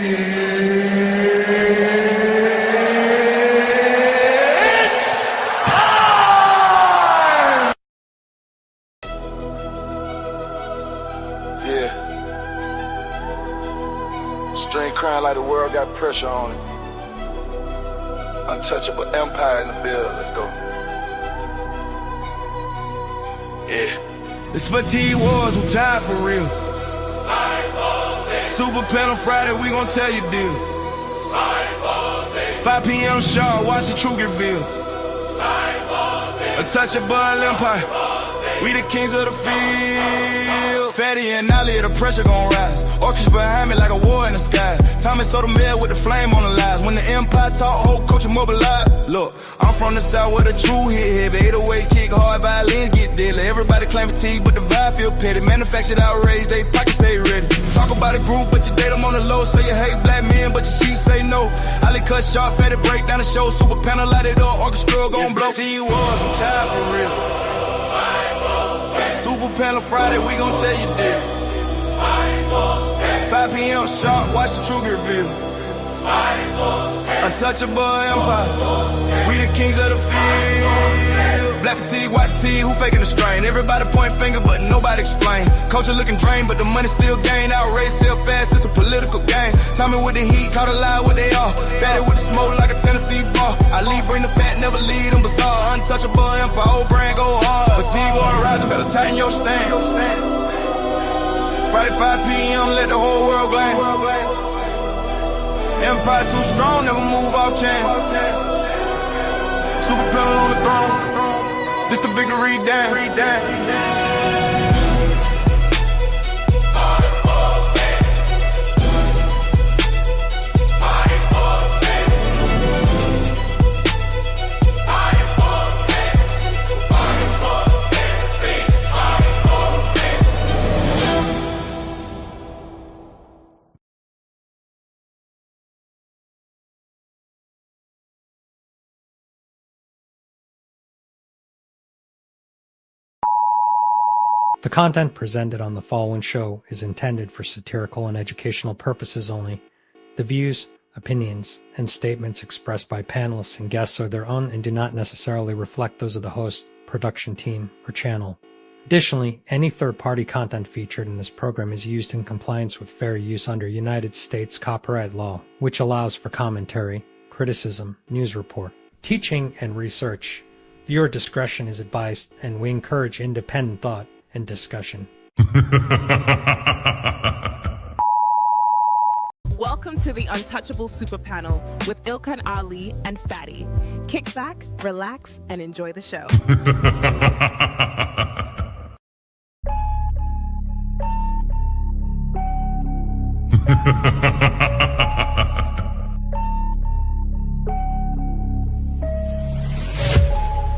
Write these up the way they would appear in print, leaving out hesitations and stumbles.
Yeah. String crying like the world got pressure on it. Untouchable Empire in the building. Let's go. Yeah. It's fatigue wars, I'm tired for real. Super Panel Friday, we gon' tell you deal. 5 p.m. sharp, watch the truth get revealed. Untouchable Empire, we the kings of the field. Fatty and Nolly, the pressure gon' rise. Orchestra behind me like a war in the sky. Tommy Sotomayor with the flame on the lies. When the empire talk, whole culture mobilize. Look, I'm from the south where the true hit heavy. 808s kick hard, violins get deadly. Everybody claim fatigue, but the vibe feel petty. Manufactured outrage, they pockets stay ready. Talk about a group, but you date them on the low. Say you hate black men, but your sheets say no. Ali cut sharp, fatty break down the show. Super panel light it up, orchestra gon' blow. Fatigue wars, I'm tired for real. Super Panel Friday, we gon' tell you that. 5 p.m. sharp, watch the truth get revealed. Untouchable Empire, we the kings of the field. Black fatigue, white fatigue, who faking the strain? Everybody point finger, but nobody explain. Culture looking drained, but the money still gain. Outrage sell fast, it's a political game. Tommy with the heat, caught a lie what they are. Fatty with the smoke like a Tennessee bar. I lead, bring the fat, never lead them bizarre. Untouchable Empire, old brand go hard. Fatigue war rising, better tighten your stand. Friday 5 p.m., let the whole world glance. Empire too strong, never move off chain. Super pedal on the throne, this the victory dance. The content presented on the following show is intended for satirical and educational purposes only. The views, opinions, and statements expressed by panelists and guests are their own and do not necessarily reflect those of the host, production team, or channel. Additionally, any third-party content featured in this program is used in compliance with fair use under United States copyright law, which allows for commentary, criticism, news report, teaching, and research. Viewer discretion is advised, and we encourage independent thought and discussion. Welcome to the Untouchable Super Panel with Ilkan Ali and Fatty. Kick back, relax, and enjoy the show.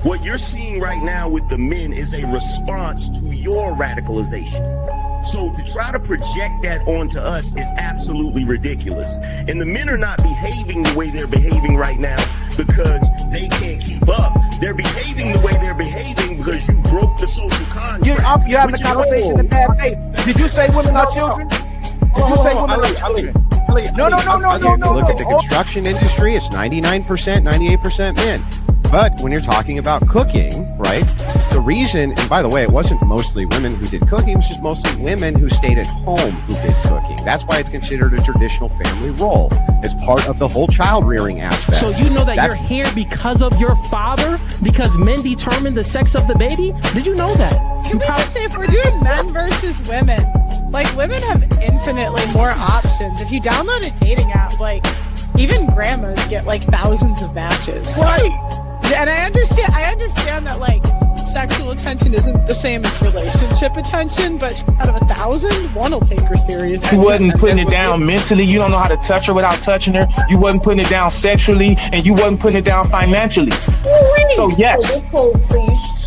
What you're seeing right now with the men is a response to your radicalization. So to try to project that onto us is absolutely ridiculous. And the men are not behaving the way they're behaving right now because they can't keep up. They're behaving the way they're behaving because you broke the social contract. You're having a conversation in bad faith. Did you say women are children? Did you say women are children? No. Look at the construction industry. It's 99%, 98% men. But when you're talking about cooking, right, the reason, and by the way, it wasn't mostly women who did cooking, it was just mostly women who stayed at home who did cooking. That's why it's considered a traditional family role. It's part of the whole child rearing aspect. So you know that you're here because of your father? Because men determine the sex of the baby? Did you know that? Can we just say, if we're doing men versus women, like, women have infinitely more options. If you download a dating app, like, even grandmas get like thousands of matches. Right. And I understand that, like, sexual attention isn't the same as relationship attention, but out of 1,000, one will take her seriously. You wasn't putting it down mentally. You don't know how to touch her without touching her. You wasn't putting it down sexually, and you wasn't putting it down financially. So yes.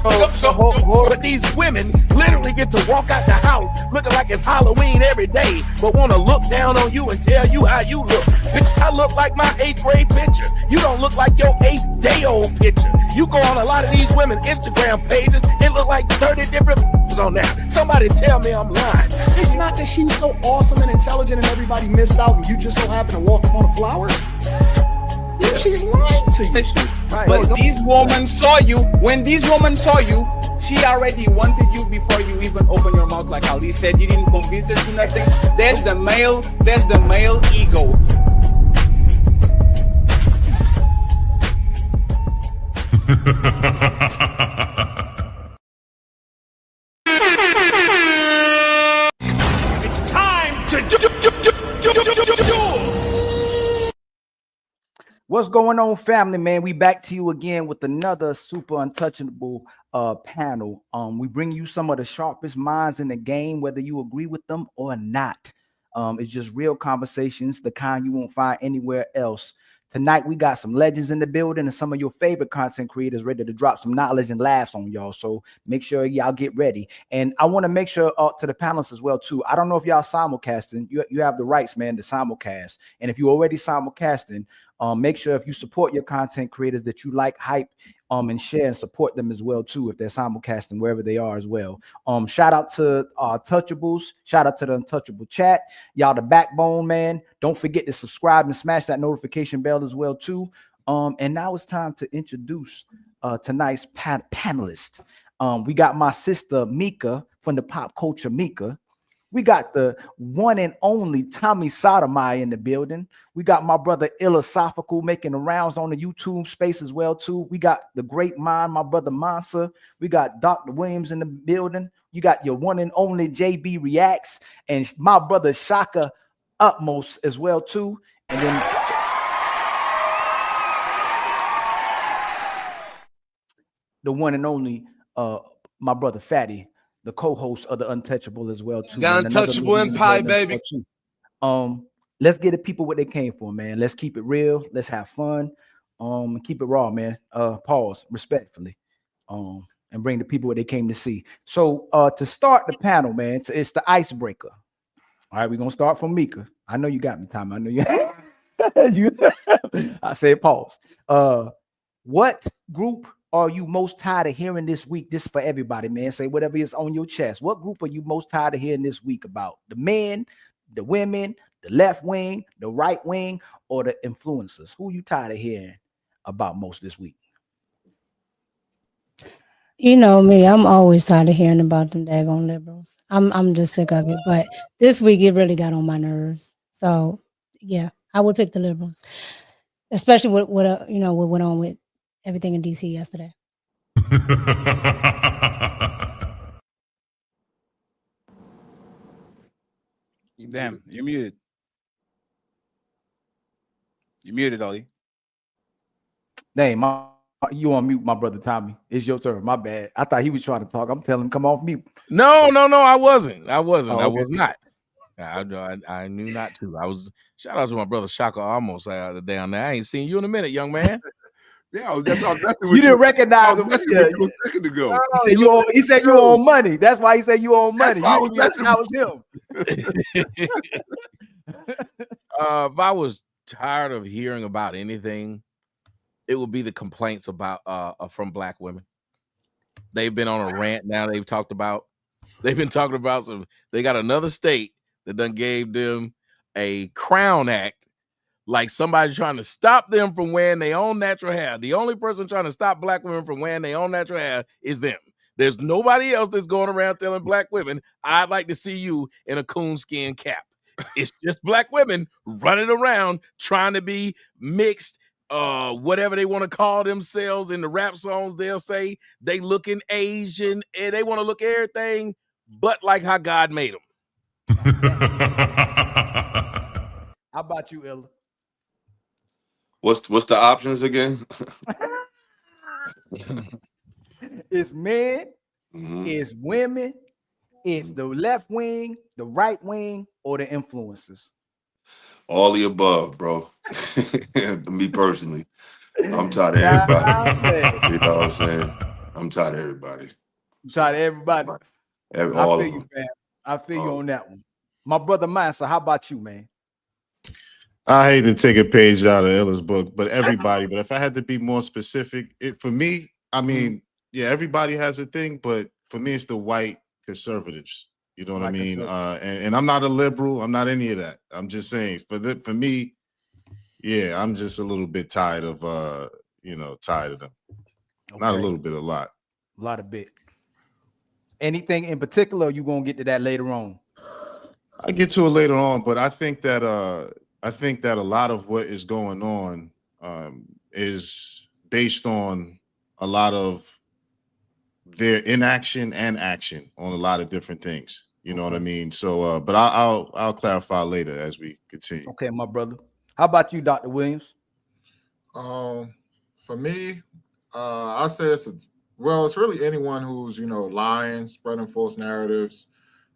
But these women literally get to walk out the house looking like it's Halloween every day, but want to look down on you and tell you how you look. Bitch, I look like my 8th grade picture. You don't look like your 8th day old picture. You go on a lot of these women Instagram pages, it look like 30 different numbers on that. Somebody tell me I'm lying. It's not that she's so awesome and intelligent and everybody missed out and you just so happen to walk up on a flower. Yeah, she's lying to you. Right. But these women saw you. When these women saw you, she already wanted you before you even open your mouth. Like Ali said, you didn't convince her to nothing. There's the male ego. It's time to do. What's going on, family, man? We back to you again with another super untouchable panel. We bring you some of the sharpest minds in the game, whether you agree with them or not. It's just real conversations, the kind you won't find anywhere else. Tonight, we got some legends in the building and some of your favorite content creators ready to drop some knowledge and laughs on y'all. So make sure y'all get ready. And I want to make sure to the panelists as well, too. I don't know if y'all simulcasting. You have the rights, man, to simulcast. And if you already simulcasting, make sure if you support your content creators that you like, hype, and share and support them as well, too, if they're simulcasting wherever they are as well. Shout out to Untouchables. Shout out to the Untouchable chat. Y'all the backbone, man. Don't forget to subscribe and smash that notification bell as well, too. And now it's time to introduce tonight's panelist. We got my sister, Mika, from the Pop Culture Mika. We got the one and only Tommy Sotomayor in the building. We got my brother Philosophical making the rounds on the YouTube space as well, too. We got the great mind, my brother Mansa. We got Dr. Williams in the building. You got your one and only JB Reacts and my brother Shaka Utmost as well, too. And then the one and only my brother Fatty, the co-host of the Untouchable as well, too. Got Untouchable Empire, baby. Let's get the people what they came for, man. Let's keep it real. Let's have fun. Keep it raw, man. Pause respectfully. And bring the people what they came to see. So to start the panel, man, it's the icebreaker. All right, we're gonna start from Mika. I know you got me, Tommy. I know you. I said pause. What group are you most tired of hearing this week? This is for everybody, man. Say whatever is on your chest. What group are you most tired of hearing this week about? The men, the women, the left wing, the right wing, or the influencers? Who are you tired of hearing about most this week? You know me, I'm always tired of hearing about them daggone liberals. I'm just sick of it. But this week it really got on my nerves. So yeah, I would pick the liberals, especially what went on with everything in DC yesterday. Damn, you're muted. You're muted, Ollie. Dang, you on mute, my brother Tommy. It's your turn. My bad. I thought he was trying to talk. I'm telling him come off mute. No, I wasn't. I was not. I knew not to. Shout out to my brother Shaka almost down there. I ain't seen you in a minute, young man. Yeah, that's you didn't recognize him. A second ago. He said you own money. That's why he said you own money. That was him. If I was tired of hearing about anything, it would be the complaints about from black women. They've been on a rant now. They've been talking about some. They got another state that done gave them a Crown Act. Like somebody trying to stop them from wearing their own natural hair. The only person trying to stop black women from wearing their own natural hair is them. There's nobody else that's going around telling black women, I'd like to see you in a coonskin cap. It's just black women running around trying to be mixed, whatever they want to call themselves. In the rap songs, they'll say they looking Asian and they want to look everything but like how God made them. How about you, Ella? What's the options again? It's men, it's women, it's the left wing, the right wing, or the influencers. All the above, bro. Me personally, I'm tired of everybody. You know what I'm saying? I'm tired of everybody. I'm tired of everybody. All of them. Man. I feel you on that one. My brother Mansa, how about you, man? I hate to take a page out of Illa's book, but everybody. But if I had to be more specific, for me, I mean, yeah, everybody has a thing, but for me, it's the white conservatives. You know what I Like mean? conservatives. And I'm not a liberal. I'm not any of that. I'm just saying for me, yeah, I'm just a little bit tired of tired of them. Not a Okay. little bit, a lot. A lot of bit. Anything in particular, or you gonna get to that later on? I get to it later on, but I think that a lot of what is going on is based on a lot of their inaction and action on a lot of different things. You know what I mean? So, but I'll clarify later as we continue. Okay, my brother. How about you, Dr. Williams? For me, I say it's really anyone who's lying, spreading false narratives,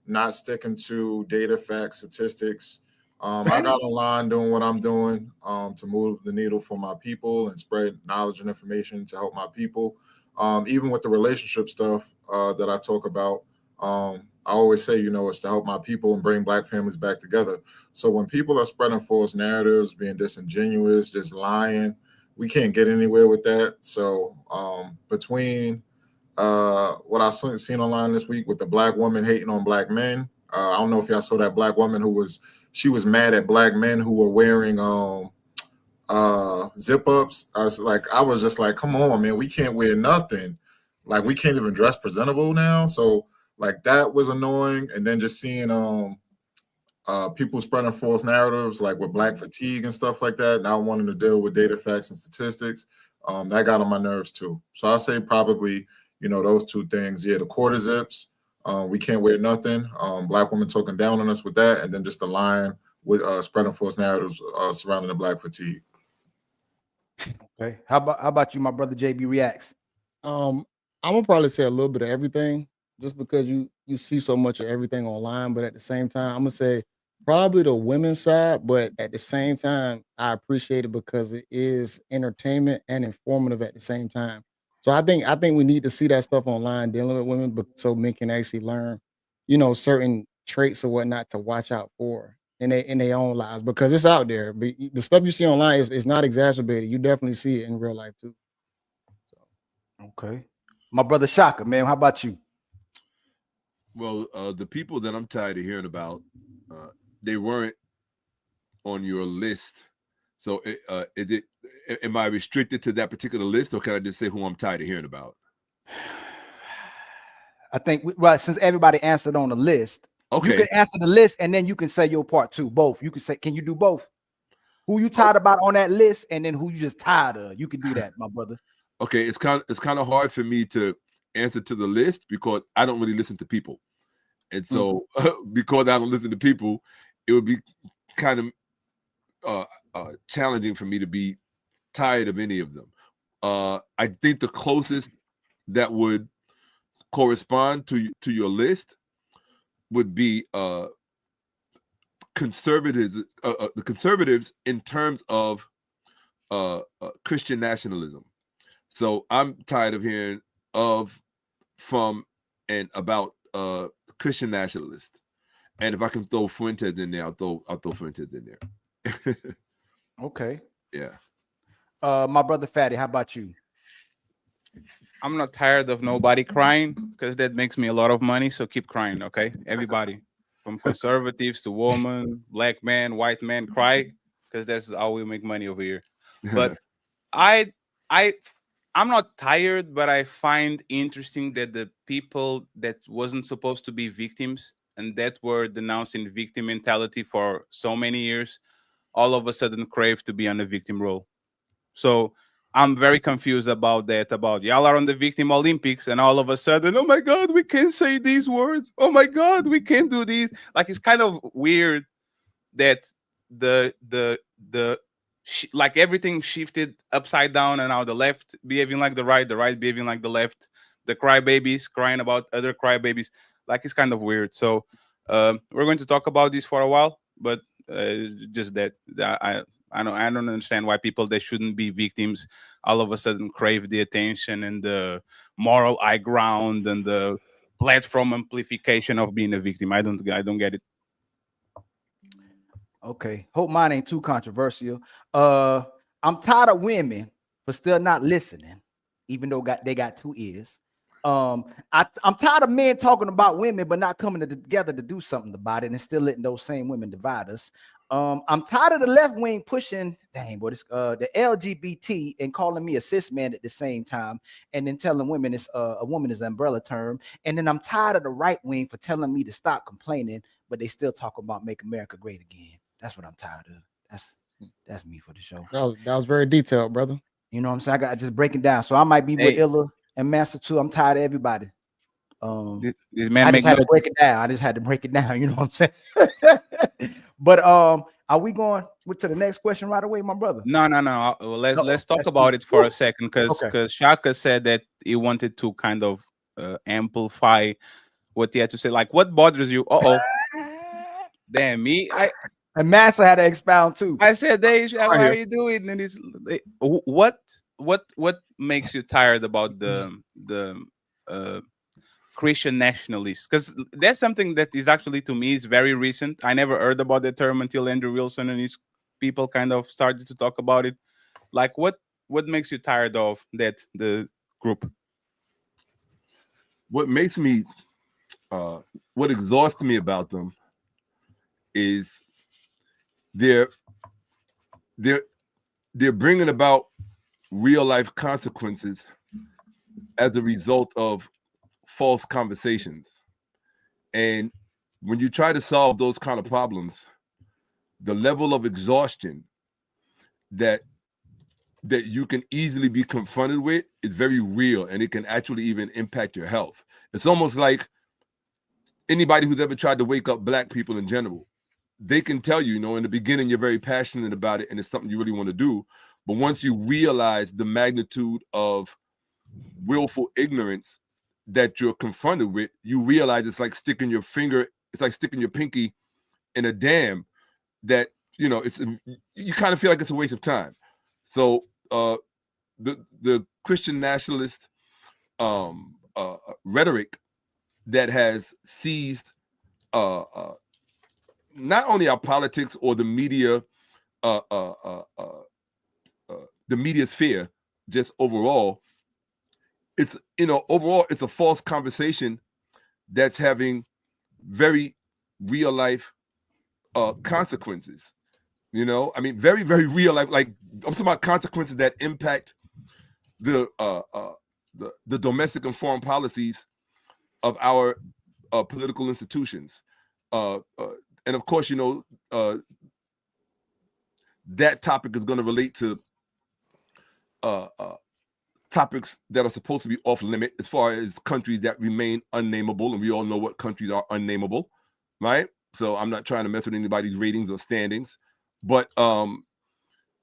not sticking to data, facts, statistics. I got online doing what I'm doing to move the needle for my people and spread knowledge and information to help my people. Even with the relationship stuff that I talk about, I always say, it's to help my people and bring Black families back together. So when people are spreading false narratives, being disingenuous, just lying, we can't get anywhere with that. So between what I've seen online this week with the Black woman hating on Black men, I don't know if y'all saw that Black woman she was mad at Black men who were wearing zip ups. I was just like, come on, man, we can't wear nothing. Like, we can't even dress presentable now. So like, that was annoying. And then just seeing people spreading false narratives, like with Black fatigue and stuff like that, not wanting to deal with data, facts, and statistics, that got on my nerves too. So I'll say probably, those two things. Yeah, the quarter zips, we can't wear nothing. Black women talking down on us with that, and then just the line with spreading false narratives surrounding the Black fatigue. Okay. How about you, my brother JB Reacts? I'm gonna probably say a little bit of everything, just because you see so much of everything online. But at the same time, I'm gonna say probably the women's side. But at the same time, I appreciate it because it is entertainment and informative at the same time. So I think we need to see that stuff online dealing with women, but so men can actually learn, certain traits or whatnot to watch out for in their own lives, because it's out there. But the stuff you see online is not exacerbated. You definitely see it in real life too. Okay. My brother Shaka, man, how about you? Well, the people that I'm tired of hearing about, they weren't on your list. So am I restricted to that particular list, or can I just say who I'm tired of hearing about? I think, since everybody answered on the list, okay, you can answer the list and then you can say your part too. Both. You can say, can you do both? Who you tired about on that list, and then who you just tired of? You can do that, my brother. Okay, it's kind of hard for me to answer to the list because I don't really listen to people, and so because I don't listen to people, it would be kind of challenging for me to be tired of any of them. I think the closest that would correspond to your list would be conservatives. The conservatives in terms of Christian nationalism. So I'm tired of hearing from and about Christian nationalists. And if I can throw Fuentes in there, I'll throw Fuentes in there. Okay. Yeah. My brother Fatty, how about you? I'm not tired of nobody crying, because that makes me a lot of money. So keep crying, okay? Everybody, from conservatives to women, Black man, white man, cry, because that's how we make money over here. But I'm not tired, but I find interesting that the people that wasn't supposed to be victims and that were denouncing victim mentality for so many years, all of a sudden crave to be on the victim role. So I'm very confused about that. About y'all are on the victim Olympics, and all of a sudden, oh my God, we can't say these words. Oh my God, we can't do these. Like, it's kind of weird that like everything shifted upside down, and now the left behaving like the right behaving like the left, the crybabies crying about other crybabies. Like, it's kind of weird. So we're going to talk about this for a while, but just that I don't understand why people that shouldn't be victims all of a sudden crave the attention and the moral high ground and the platform amplification of being a victim. I don't get it. Okay. Hope mine ain't too controversial. I'm tired of women for still not listening, even though they got two ears. I'm tired of men talking about women but not coming together to do something about it and still letting those same women divide us. I'm tired of the left wing pushing the LGBT and calling me a cis man at the same time, and then telling women it's a woman is an umbrella term. And then I'm tired of the right wing for telling me to stop complaining, but they still talk about make America great again. That's what I'm tired of. That's me for the show. That was very detailed, brother. You know what I'm saying? I got to just break it down. So I might be with Illa and Master too. I'm tired of everybody. This man I just had to break it down. I just had to break it down. You know what I'm saying? But are we going to the next question right away, my brother? No. Well, let's talk about it for a second, because Shaka said that he wanted to kind of amplify what he had to say. Like, what bothers you? Damn me. And Massa had to expound too. I said, Dave, how are you doing? And it's what makes you tired about the Christian nationalists? Because that's something that is actually, to me, is very recent. I never heard about the term until Andrew Wilson and his people kind of started to talk about it. Like, what makes you tired of the group? What makes me what exhausts me about them is they're bringing about real life consequences as a result of false conversations. And when you try to solve those kind of problems, the level of exhaustion that you can easily be confronted with is very real, and it can actually even impact your health. It's almost like anybody who's ever tried to wake up Black people in general, they can tell you, in the beginning, you're very passionate about it and it's something you really want to do. But once you realize the magnitude of willful ignorance that you're confronted with, you realize it's like sticking your pinky in a dam that, you kind of feel like it's a waste of time. So the Christian nationalist rhetoric that has seized not only our politics or the media, the media sphere, just overall, it's a false conversation that's having very real life consequences. Very, very real life. Like, I'm talking about consequences that impact the domestic and foreign policies of our political institutions. And of course, that topic is going to relate to topics that are supposed to be off limit as far as countries that remain unnameable, and we all know what countries are unnameable, right? So I'm not trying to mess with anybody's ratings or standings, but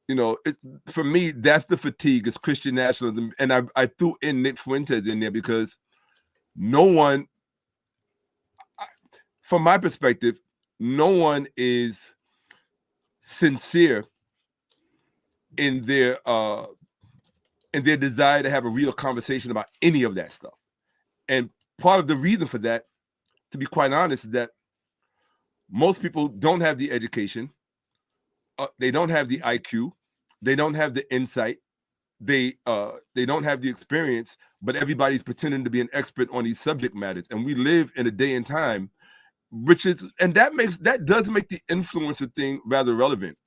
it's, for me, that's the fatigue. It's Christian nationalism, and I threw in Nick Fuentes in there because no one, from my perspective, no one is sincere in their desire to have a real conversation about any of that stuff. And part of the reason for that, to be quite honest, is that most people don't have the education, they don't have the IQ, they don't have the insight, they don't have the experience, but everybody's pretending to be an expert on these subject matters. And we live in a day and time that does make the influencer thing rather relevant.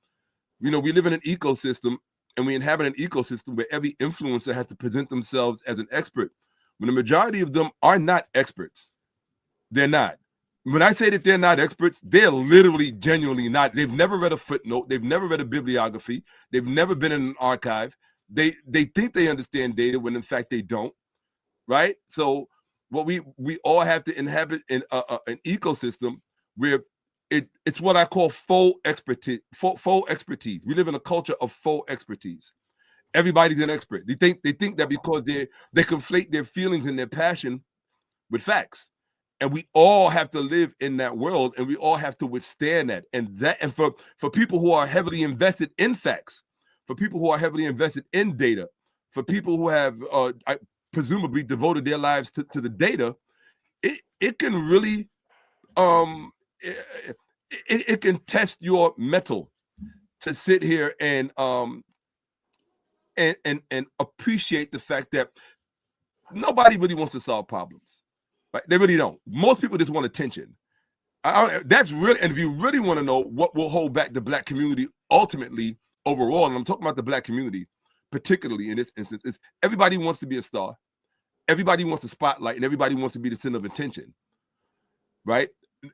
We live in an ecosystem, and we inhabit an ecosystem where every influencer has to present themselves as an expert, when the majority of them are not experts. They're not. When I say that they're not experts, they're literally genuinely not. They've never read a footnote. They've never read a bibliography. They've never been in an archive. They think they understand data when in fact they don't, right? So what we all have to inhabit in an ecosystem where it's what I call faux expertise. Faux expertise. We live in a culture of faux expertise. Everybody's an expert. They think that because they conflate their feelings and their passion with facts, and we all have to live in that world, and we all have to withstand that. And for people who are heavily invested in facts, for people who are heavily invested in data, for people who have presumably devoted their lives to the data, it can really it can test your mettle to sit here and appreciate the fact that nobody really wants to solve problems, right? They really don't. Most people just want attention. That's really, and if you really want to know what will hold back the black community ultimately overall, and I'm talking about the black community, particularly in this instance, is everybody wants to be a star. Everybody wants a spotlight, and everybody wants to be the center of attention, right?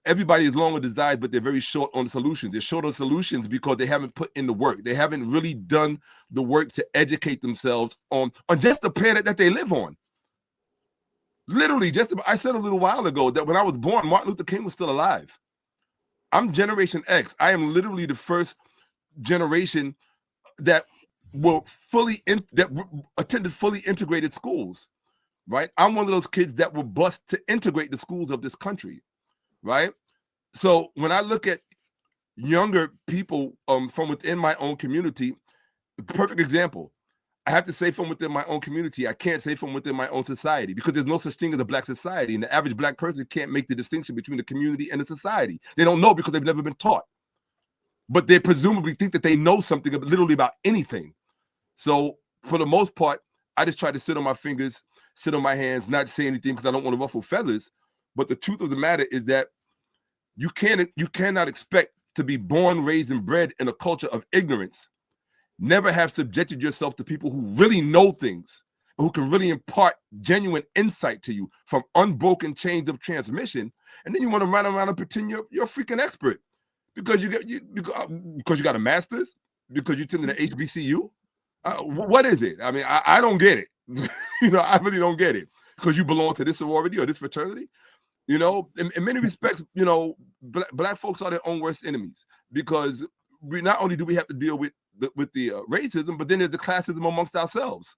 Everybody is long on desires, but they're very short on the solutions. They're short on solutions because they haven't put in the work. They haven't really done the work to educate themselves on just the planet that they live on. Literally, I said a little while ago that when I was born, Martin Luther King was still alive. I'm Generation X. I am literally the first generation that attended fully integrated schools, right? I'm one of those kids that were bused to integrate the schools of this country, right? So when I look at younger people from within my own community, perfect example, I have to say from within my own community. I can't say from within my own society because there's no such thing as a black society, and the average black person can't make the distinction between the community and the society. They don't know because they've never been taught, but they presumably think that they know something literally about anything. So for the most part, I just try to sit on my fingers, sit on my hands, not say anything because I don't want to ruffle feathers. But the truth of the matter is that you cannot expect to be born, raised, and bred in a culture of ignorance, never have subjected yourself to people who really know things, who can really impart genuine insight to you from unbroken chains of transmission, and then you want to run around and pretend you're a freaking expert because you got a master's, because you attended an HBCU. What is it? I mean, I don't get it. I really don't get it because you belong to this sorority or this fraternity. In many respects, black folks are their own worst enemies because not only do we have to deal with the racism, but then there's the classism amongst ourselves.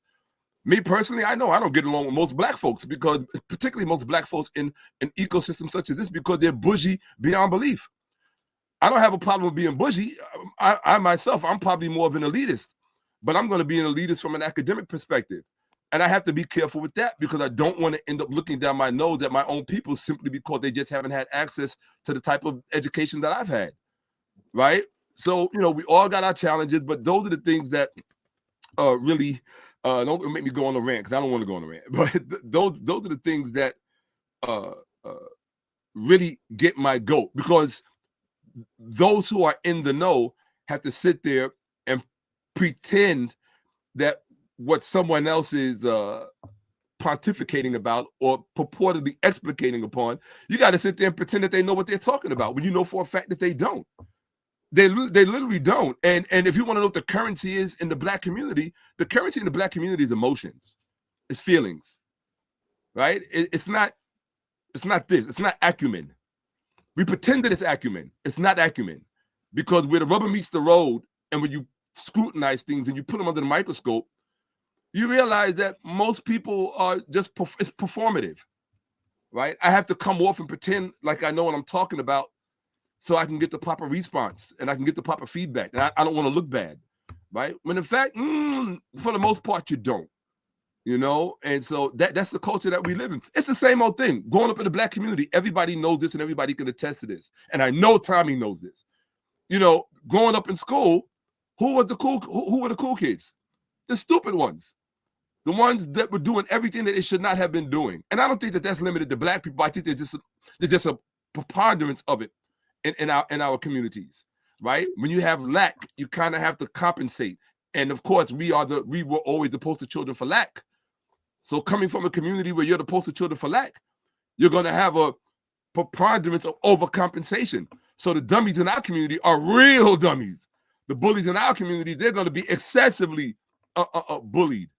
Me personally, I know I don't get along with most black folks because, particularly most black folks in an ecosystem such as this, because they're bougie beyond belief. I don't have a problem with being bougie. I myself, I'm probably more of an elitist, but I'm going to be an elitist from an academic perspective. And I have to be careful with that because I don't want to end up looking down my nose at my own people simply because they just haven't had access to the type of education that I've had, right? So, we all got our challenges, but those are the things that really don't make me go on a rant because I don't want to go on a rant. But those are the things that really get my goat, because those who are in the know have to sit there and pretend that what someone else is pontificating about or purportedly explicating upon, you got to sit there and pretend that they know what they're talking about when you know for a fact that they don't. They literally don't. And if you want to know what the currency is in the black community, the currency in the black community is emotions. It's feelings, right? It's not this. It's not acumen. We pretend that it's acumen. It's not acumen, because where the rubber meets the road and when you scrutinize things and you put them under the microscope, you realize that most people are just, it's performative, right? I have to come off and pretend like I know what I'm talking about so I can get the proper response and I can get the proper feedback. And I don't want to look bad, right? When in fact, for the most part, you don't, And so that's the culture that we live in. It's the same old thing. Growing up in the black community, everybody knows this and everybody can attest to this. And I know Tommy knows this. Growing up in school, who were the cool kids? The stupid ones. The ones that were doing everything that they should not have been doing. And I don't think that that's limited to black people. I think there's just a preponderance of it in our communities, right? When you have lack, you kind of have to compensate. And of course, we were always the poster children for lack. So coming from a community where you're the poster children for lack, you're going to have a preponderance of overcompensation. So the dummies in our community are real dummies. The bullies in our community, they're going to be excessively bullied.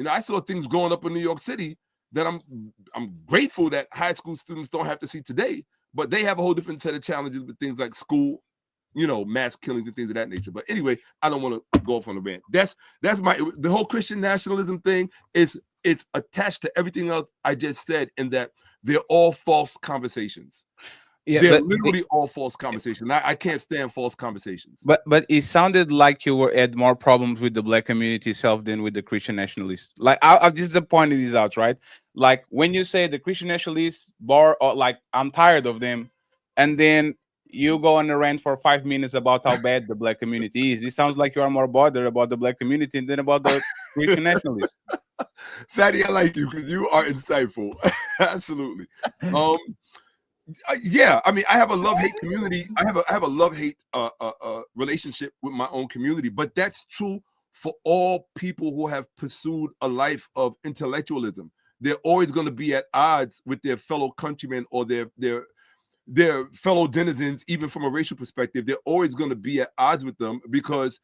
I saw things growing up in New York City that I'm grateful that high school students don't have to see today, but they have a whole different set of challenges with things like school, mass killings and things of that nature. But anyway, I don't want to go off on a rant. That's the whole Christian nationalism thing it's attached to everything else I just said, in that they're all false conversations. Yeah, they're literally all false conversations. I can't stand false conversations. But it sounded like you had more problems with the black community itself than with the Christian nationalists. Like I'm just pointing these out, right? Like when you say the Christian nationalists bar, or like I'm tired of them, and then you go on a rant for 5 minutes about how bad the black community is. It sounds like you are more bothered about the black community than about the Christian nationalists. Fatty, I like you because you are insightful. Absolutely. Yeah, I mean, I have a love-hate community. I have a love-hate relationship with my own community, but that's true for all people who have pursued a life of intellectualism. They're always going to be at odds with their fellow countrymen or their fellow denizens, even from a racial perspective. They're always going to be at odds with them because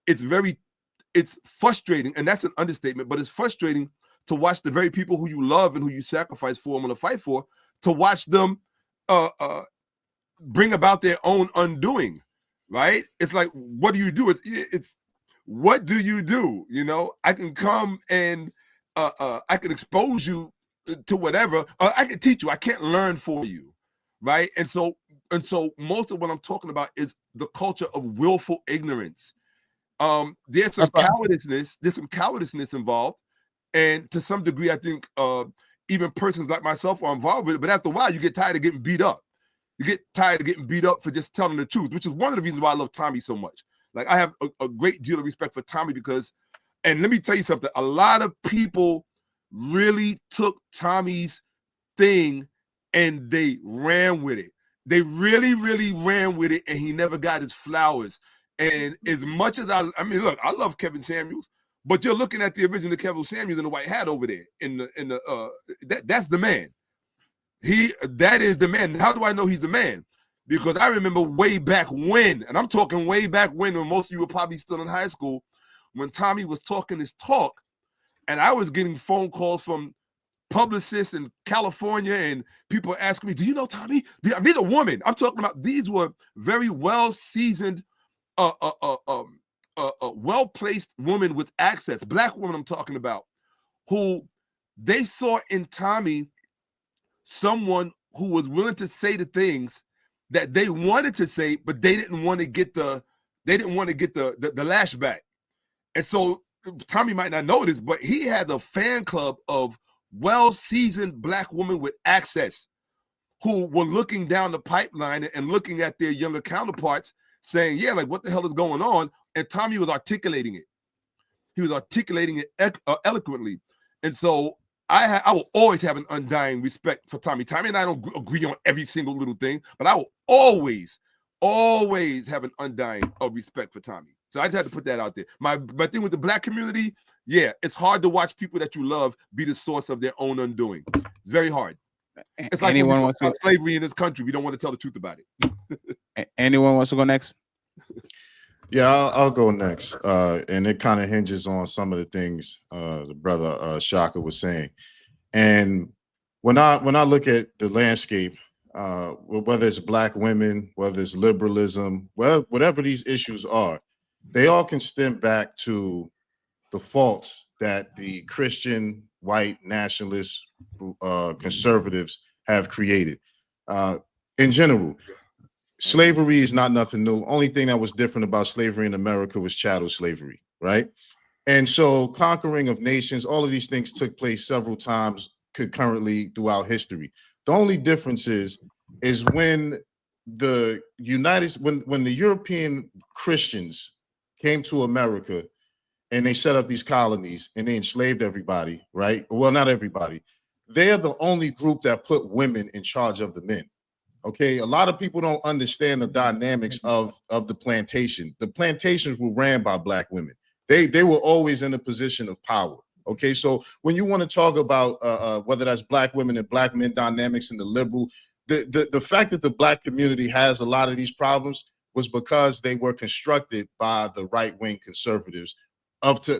it's frustrating, and that's an understatement, but it's frustrating to watch the very people who you love and who you sacrifice for and want to fight for, to watch them bring about their own undoing, right? It's like, what do you do? It's what do you do? You know, I can come and I can expose you to whatever. I can teach you. I can't learn for you, right? And so most of what I'm talking about is the culture of willful ignorance. There's some cowardice. There's some cowardice involved, and to some degree, I think even persons like myself are involved with it. But after a while, you get tired of getting beat up. You get tired of getting beat up for just telling the truth, which is one of the reasons why I love Tommy so much. Like, I have a great deal of respect for Tommy because, and let me tell you something, a lot of people really took Tommy's thing and they ran with it. They really, really ran with it, and he never got his flowers. And as much as I mean, look, I love Kevin Samuels, but you're looking at the original Kevin Samuels in the white hat over there. That's the man. That is the man. How do I know he's the man? Because I remember way back when, and I'm talking way back when most of you were probably still in high school, when Tommy was talking his talk, and I was getting phone calls from publicists in California, and people asking me, "Do you know Tommy?" These are women. I'm talking about. These were very well-seasoned, well-placed women with access, black women I'm talking about, who they saw in Tommy someone who was willing to say the things that they wanted to say, but they didn't want to get the lashback. And so Tommy might not know this, but he has a fan club of well-seasoned black women with access who were looking down the pipeline and looking at their younger counterparts saying, yeah, like, what the hell is going on? And Tommy was articulating it. He was articulating it eloquently. And so I will always have an undying respect for Tommy. Tommy and I don't agree on every single little thing, but I will always have an undying respect for Tommy. So I just had to put that out there. My thing with the black community, yeah, it's hard to watch people that you love be the source of their own undoing. It's very hard. It's like anyone wants to slavery in this country. We don't want to tell the truth about it. Anyone wants to go next? Yeah, I'll go next. And it kind of hinges on some of the things the brother Shaka was saying. And when I look at the landscape, whether it's black women, whether it's liberalism, whatever these issues are, they all can stem back to the faults that the Christian white nationalist conservatives have created. In general, slavery is not nothing new. Only thing that was different about slavery in America was chattel slavery, right? And so conquering of nations, all of these things took place several times concurrently throughout history. The only difference is when the when the European Christians came to America and they set up these colonies and they enslaved everybody, right? Well, not everybody. They're the only group that put women in charge of the men. Okay, a lot of people don't understand the dynamics of the plantation. The plantations were ran by black women. They were always in a position of power. Okay, so when you want to talk about whether that's black women and black men dynamics and the liberal, the fact that the black community has a lot of these problems was because they were constructed by the right-wing conservatives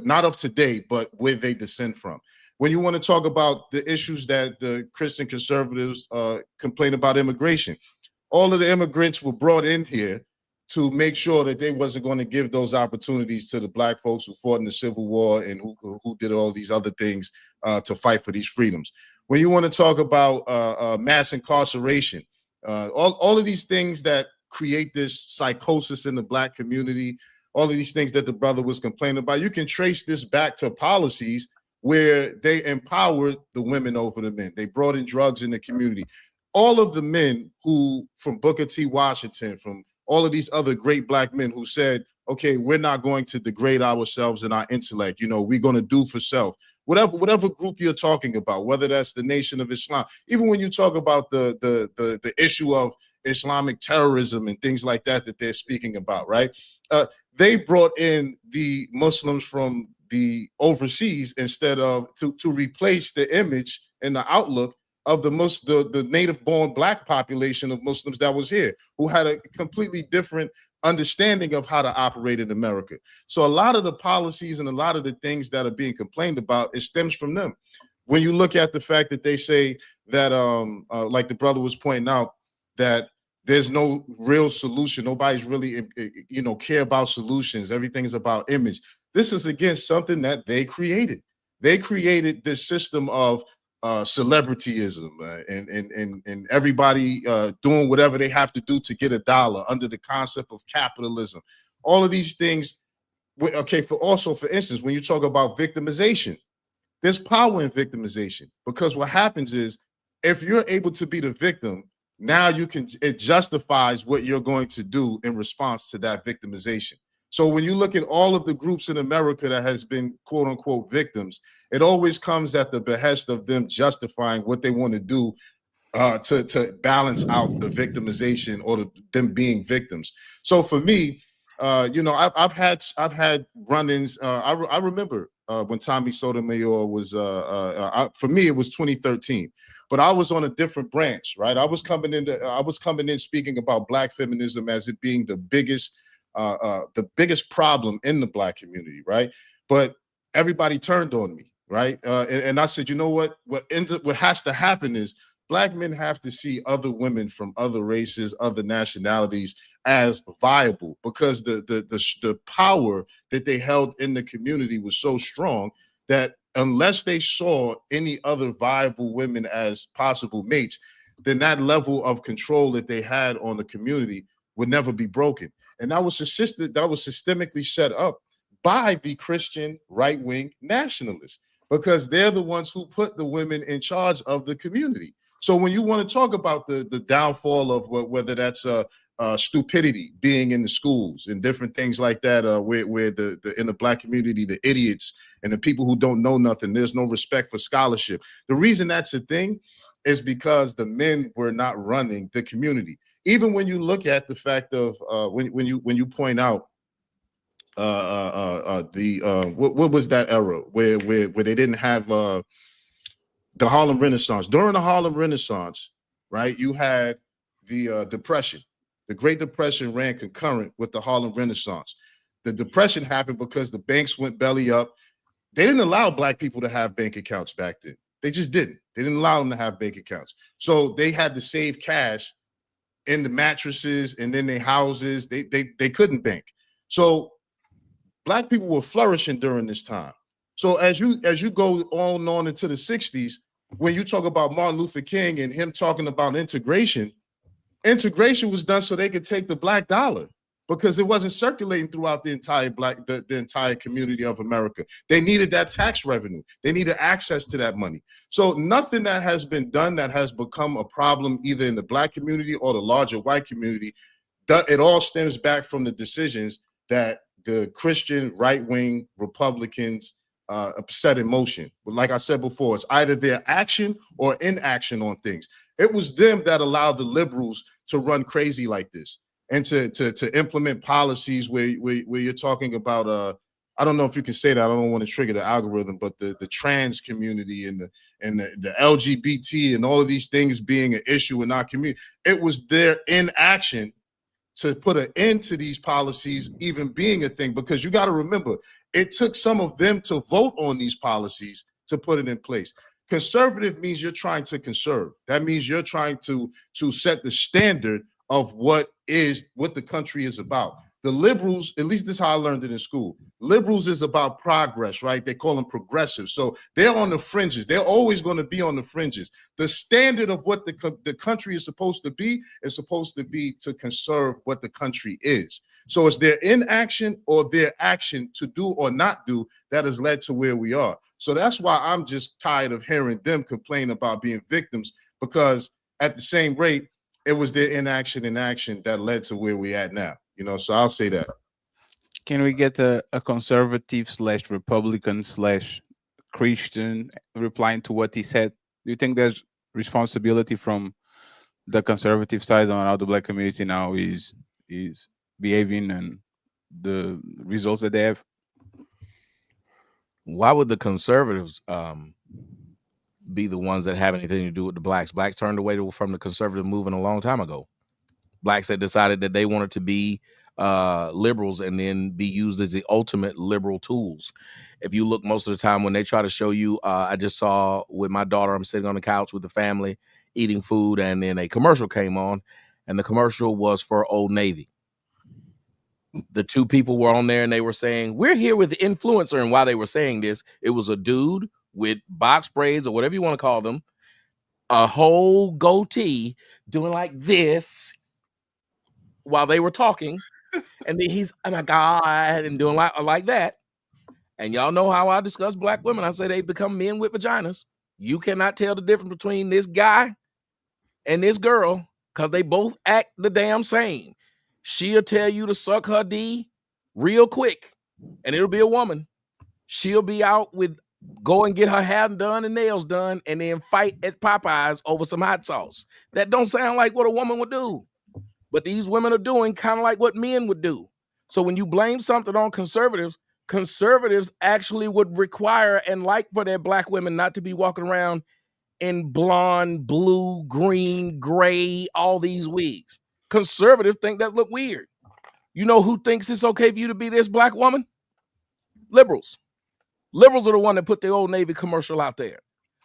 not of today, but where they descend from. When you want to talk about the issues that the Christian conservatives complain about immigration, all of the immigrants were brought in here to make sure that they wasn't going to give those opportunities to the black folks who fought in the Civil War and who did all these other things to fight for these freedoms. When you want to talk about mass incarceration, all of these things that create this psychosis in the black community, all of these things that the brother was complaining about, you can trace this back to policies where they empowered the women over the men. They brought in drugs in the community. all of the men who, from Booker T. Washington, from all of these other great black men who said, okay, we're not going to degrade ourselves and our intellect. You know, we're going to do for self. Whatever group you're talking about, whether that's the Nation of Islam, even when you talk about the issue of Islamic terrorism and things like that they're speaking about, right? They brought in the Muslims from the overseas instead of to replace the image and the outlook of the native-born black population of Muslims that was here, who had a completely different understanding of how to operate in America. So a lot of the policies and a lot of the things that are being complained about, it stems from them. When you look at the fact that they say that, like the brother was pointing out, that there's no real solution. Nobody's really, care about solutions. Everything is about image. This is, again, something that they created. They created this system of celebrityism and everybody doing whatever they have to do to get a dollar under the concept of capitalism. All of these things. Okay, for instance, when you talk about victimization, there's power in victimization, because what happens is if you're able to be the victim, now it justifies what you're going to do in response to that victimization. So when you look at all of the groups in America that has been quote unquote victims, it always comes at the behest of them justifying what they want to do to balance out the victimization or them being victims. So for me, I've had run-ins. I remember when Tommy Sotomayor was for me, it was 2013, but I was on a different branch, right? I was coming in speaking about black feminism as it being the biggest problem in the black community, right? But everybody turned on me, right? And I said, you know what? What has to happen is black men have to see other women from other races, other nationalities as viable, because the power that they held in the community was so strong that unless they saw any other viable women as possible mates, then that level of control that they had on the community would never be broken. And that was systemically set up by the Christian right-wing nationalists, because they're the ones who put the women in charge of the community. So when you want to talk about the downfall of whether that's stupidity being in the schools and different things like that, where in the black community, the idiots and the people who don't know nothing, there's no respect for scholarship. The reason that's a thing is because the men were not running the community. Even when you look at the fact of when you point out what was that era where they didn't have the Harlem Renaissance. During the Harlem Renaissance, right, you had the Depression. The Great Depression ran concurrent with the Harlem Renaissance. The Depression happened because the banks went belly up. They didn't allow black people to have bank accounts back then. They just didn't. They didn't allow them to have bank accounts. So they had to save cash in the mattresses and in their houses. They couldn't bank. So black people were flourishing during this time. So as you go on into the 60s, when you talk about Martin Luther King and him talking about integration was done so they could take the black dollar, because it wasn't circulating throughout the entire the entire community of America. They needed that tax revenue. They needed access to that money. So nothing that has been done that has become a problem either in the black community or the larger white community, it all stems back from the decisions that the Christian right-wing Republicans set in motion. But like I said before, it's either their action or inaction on things. It was them that allowed the liberals to run crazy like this and to implement policies where you're talking about I don't know if you can say that, I don't want to trigger the algorithm, but the trans community and the LGBT and all of these things being an issue in our community. It was their inaction to put an end to these policies even being a thing, because you got to remember, it took some of them to vote on these policies to put it in place. Conservative means you're trying to conserve. That means you're trying to set the standard of what the country is about. The liberals, at least this is how I learned it in school, liberals is about progress, right? They call them progressive. So they're on the fringes. They're always going to be on the fringes. The standard of what the country is supposed to be to conserve what the country is. So it's their inaction or their action to do or not do that has led to where we are. So that's why I'm just tired of hearing them complain about being victims, because at the same rate, it was their inaction and action that led to where we at now. You know, so I'll say that. Can we get a conservative / Republican / Christian replying to what he said? Do you think there's responsibility from the conservative side on how the black community now is behaving and the results that they have? Why would the conservatives be the ones that have anything to do with the blacks? Blacks turned away from the conservative movement a long time ago. Blacks had decided that they wanted to be liberals and then be used as the ultimate liberal tools. If you look most of the time when they try to show you, I just saw with my daughter, I'm sitting on the couch with the family eating food, and then a commercial came on, and the commercial was for Old Navy. The two people were on there and they were saying, we're here with the influencer. And while they were saying this, it was a dude with box braids or whatever you want to call them, a whole goatee doing like this while they were talking. And then he's, oh my God, and doing like that. And y'all know how I discuss black women. I say they become men with vaginas. You cannot tell the difference between this guy and this girl because they both act the damn same. She'll tell you to suck her D real quick, and it'll be a woman. She'll be out with go and get her hair done and nails done and then fight at Popeyes over some hot sauce. That don't sound like what a woman would do. But these women are doing kind of like what men would do. So when you blame something on conservatives, conservatives actually would require and like for their black women not to be walking around in blonde, blue, green, gray, all these wigs. Conservatives think that look weird. You know who thinks it's okay for you to be this black woman? Liberals. Liberals are the one that put the Old Navy commercial out there.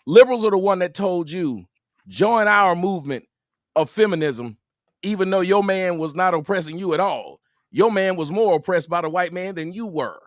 Liberals are the one that told you, join our movement of feminism, even though your man was not oppressing you at all. Your man was more oppressed by the white man than you were.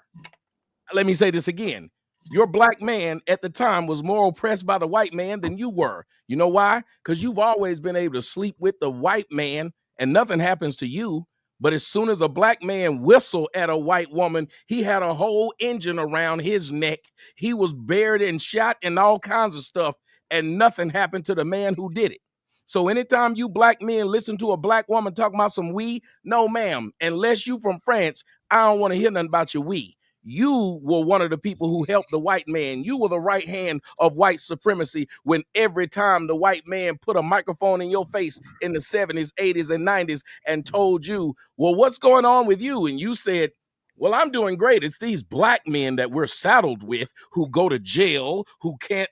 Let me say this again. Your black man at the time was more oppressed by the white man than you were. You know why? Because you've always been able to sleep with the white man and nothing happens to you. But as soon as a black man whistled at a white woman, he had a whole engine around his neck. He was buried and shot and all kinds of stuff, and nothing happened to the man who did it. So anytime you black men listen to a black woman talking about some we, no ma'am, unless you from France, I don't want to hear nothing about your we. You were one of the people who helped the white man. You were the right hand of white supremacy when every time the white man put a microphone in your face in the 70s, 80s, and 90s and told you, well, what's going on with you? And you said, well, I'm doing great. It's these black men that we're saddled with who go to jail, who can't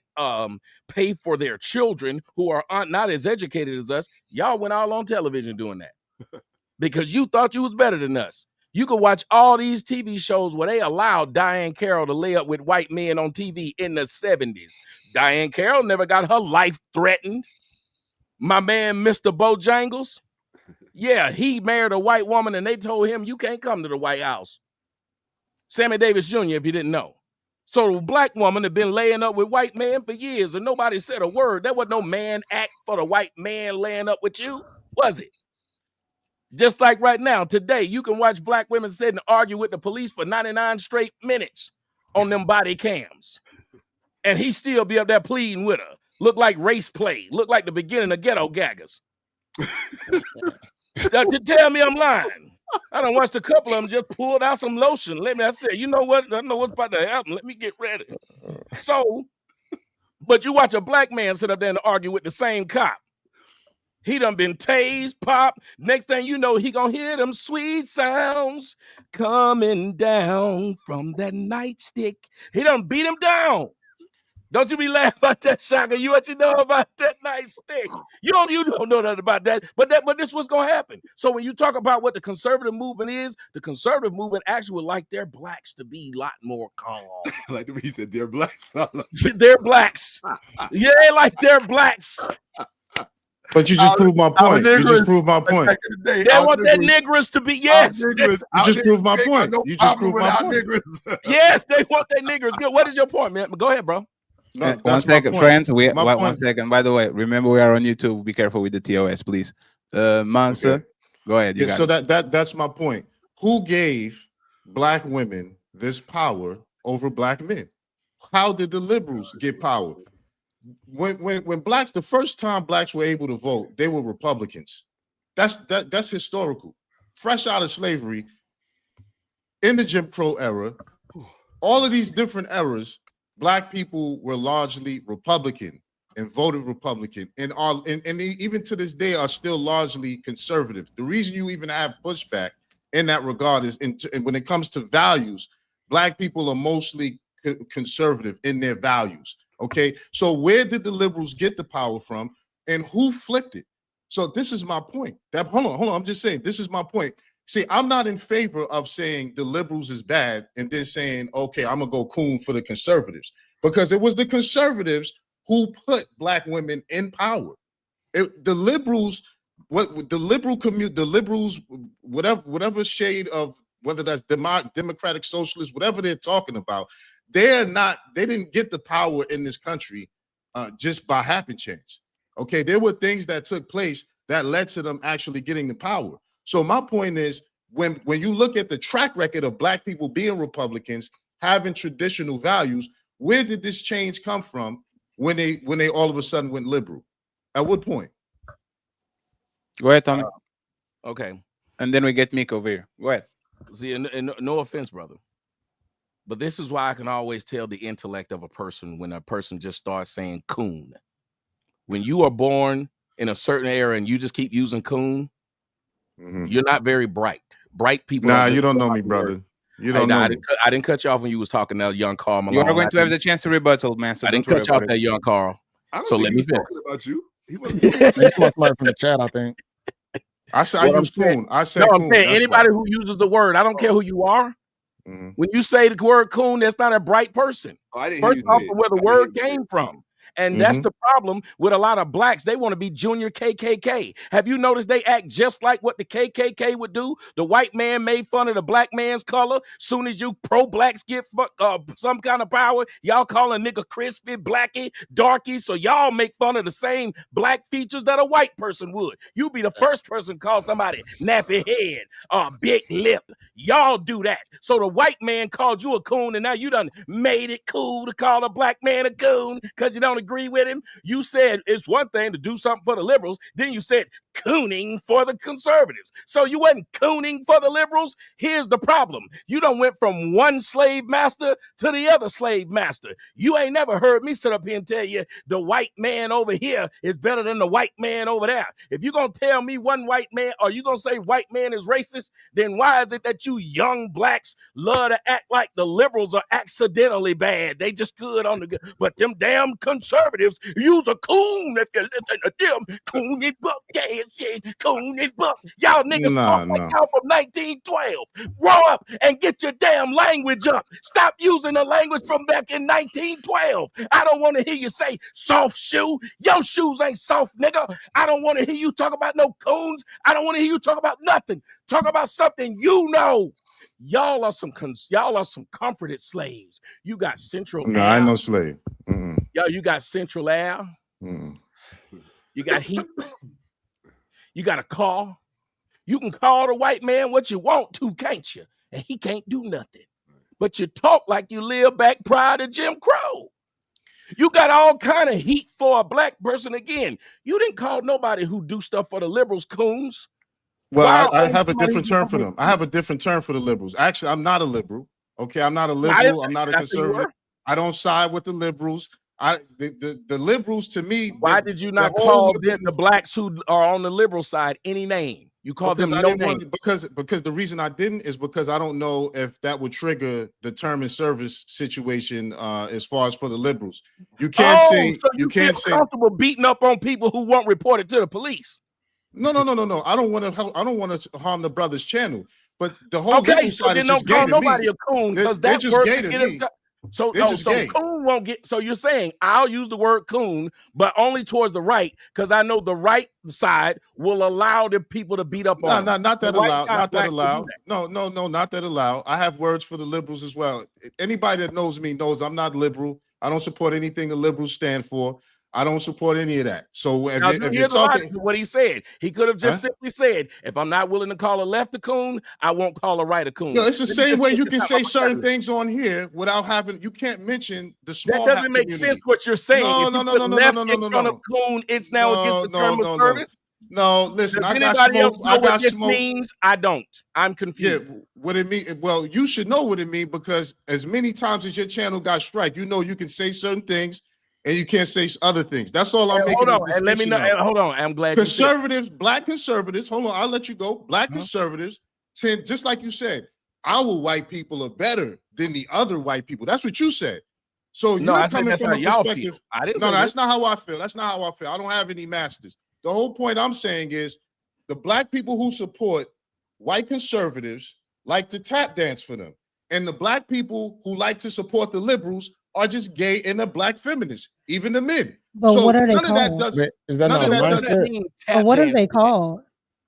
pay for their children, who are not as educated as us. Y'all went all on television doing that because you thought you was better than us. You could watch all these TV shows where they allowed Diane Carroll to lay up with white men on TV in the 70s. Diane Carroll never got her life threatened. My man, Mr. Bojangles, yeah, he married a white woman and they told him, you can't come to the White House. Sammy Davis Jr., if you didn't know. So the black woman had been laying up with white men for years and nobody said a word. There was no man act for the white man laying up with you, was it? Just like right now, today, you can watch black women sit and argue with the police for 99 straight minutes on them body cams. And he still be up there pleading with her. Look like race play. Look like the beginning of Ghetto Gaggers. Tell me I'm lying. I done watched a couple of them just pulled out some lotion. I said, you know what? I know what's about to happen. Let me get ready. So, but you watch a black man sit up there and argue with the same cop. He done been tased, popped. Next thing you know, he gonna hear them sweet sounds coming down from that nightstick. He done beat him down. Don't you be laughing about that, Shaka. What you know about that nightstick? You don't know nothing about that. But this was gonna happen. So when you talk about what the conservative movement is, the conservative movement actually would like their blacks to be a lot more calm. Like the way you said, they're blacks. They're blacks. Yeah, they like they're blacks. But you just proved my point. You just proved my point. They want their niggers to be, yes. You just proved my point. You just proved my point. Yes, they want their niggers. Good. What is your point, man? Go ahead, bro. No, 1 second, friends. 1 second. By the way, remember we are on YouTube. Be careful with the TOS, please. Mansa, okay. Go ahead. Yeah, so that's my point. Who gave black women this power over black men? How did the liberals get power? when blacks, the first time blacks were able to vote, they were Republicans. That's historical. Fresh out of slavery, in the Jim Crow era, all of these different eras, black people were largely Republican and voted Republican, and even to this day are still largely conservative. The reason you even have pushback in that regard is when it comes to values, black people are mostly conservative in their values. Okay, so where did the liberals get the power from, and who flipped it? So this is my point. Hold on. I'm just saying this is my point. See, I'm not in favor of saying the liberals is bad and then saying, okay, I'm gonna go coon for the conservatives, because it was the conservatives who put black women in power. The liberals, the liberals, whatever shade of, whether that's democratic, socialist, whatever they're talking about, they didn't get the power in this country just by happen chance. Okay, there were things that took place that led to them actually getting the power. So my point is, when you look at the track record of black people being Republicans, having traditional values, where did this change come from when they all of a sudden went liberal? At what point? Go ahead, Tommy. Okay. And then we get Meek over here. Go ahead. See, and no offense, brother, but this is why I can always tell the intellect of a person when a person just starts saying coon. When you are born in a certain era and you just keep using coon, you're not very bright. Bright people. Nah, you don't know me, brother. You don't know me. I didn't cut you off when you was talking to young Carl Malone. You are going to have the chance to rebuttal, man. So I didn't cut you off there, young Carl. So let me finish. About you. He must learn from the chat, I think. I said I use coon. I said no, I'm saying anybody who uses the word, I don't care who you are. When you say the word coon, that's not a bright person. First off, where the word came from. And that's the problem with a lot of blacks. They want to be junior KKK. Have you noticed they act just like what the KKK would do? The white man made fun of the black man's color. Soon as you pro-blacks get some kind of power, y'all call a nigga crispy, blacky, darky. So y'all make fun of the same black features that a white person would. You be the first person to call somebody nappy head, big lip. Y'all do that. So the white man called you a coon, and now you done made it cool to call a black man a coon because you don't agree with him. You said it's one thing to do something for the liberals, then you said cooning for the conservatives. So you wasn't cooning for the liberals. Here's the problem. You done went from one slave master to the other slave master. You ain't never heard me sit up here and tell you the white man over here is better than the white man over there. If you're going to tell me one white man, or you going to say white man is racist, then why is it that you young blacks love to act like the liberals are accidentally bad? They just good on the good, but them damn conservatives use a coon if you listen to them. Coon and buck, coon and buck. Y'all niggas talk like y'all from 1912. Grow up and get your damn language up. Stop using the language from back in 1912. I don't want to hear you say soft shoe. Your shoes ain't soft, nigga. I don't want to hear you talk about no coons. I don't want to hear you talk about nothing. Talk about something you know. Y'all are some comforted slaves. You got Central Air. I ain't no slave. Yo, you got Central Air. You got heat. You got a car. You can call the white man what you want to, can't you? And he can't do nothing. But you talk like you live back prior to Jim Crow. You got all kind of heat for a black person. Again, you didn't call nobody who do stuff for the liberals coons. Well, I have a different term for them. I have a different term for the liberals. Actually, I'm not a liberal. Okay, I'm not a liberal. I'm not a conservative. I don't side with the liberals. The liberals, to me. Why did you not call the blacks who are on the liberal side any name? You called them no name. Because the reason I didn't is because I don't know if that would trigger the term and service situation as far as for the liberals. You can't say so you can't feel comfortable beating up on people who won't report it to the police. No. I don't want to harm the brother's channel. But the whole liberal side is just gay to me. Nobody a coon because they're just gay to me. So coon won't get. So you're saying I'll use the word coon, but only towards the right, because I know the right side will allow the people to beat up on. Not that allowed. Not that allowed. No, not that allowed. I have words for the liberals as well. Anybody that knows me knows I'm not liberal. I don't support anything the liberals stand for. I don't support any of that. So if, Now, if you're here's the talking, logic of what he said. He could have just Huh? simply said, if I'm not willing to call a left a coon, I won't call a right a coon. it's the Let me same just way take you this can out say my certain vocabulary. things on here without having. You can't mention the That small hat doesn't make community. sense what you're saying. No, If no, you no, put no, no, left no, no, in no, front no. of coon, it's now against the term of No. service. No, listen, Does I got anybody smoke. else know I what got this smoke. means? I don't. I'm confused. Yeah, what it mean? Well, you should know what it means because as many times as your channel got strike, you know you can say certain things and you can't say other things. That's all I'm making. Hold this on, and let me know. distinction of. Hold on, I'm glad you said. Conservatives, black conservatives, hold on, I'll let you go. Black conservatives tend, just like you said, our white people are better than the other white people. That's what you said. So No, you're I said coming that's from how a y'all perspective. feel. I didn't No, say that's that. not how I feel. That's not how I feel. I don't have any masters. The whole point I'm saying is the black people who support white conservatives like to tap dance for them. And the black people who like to support the liberals are just gay and the black feminists, even the men. But So what are they none of that called? does. But is that None not of a that does. mindset? But what are they called?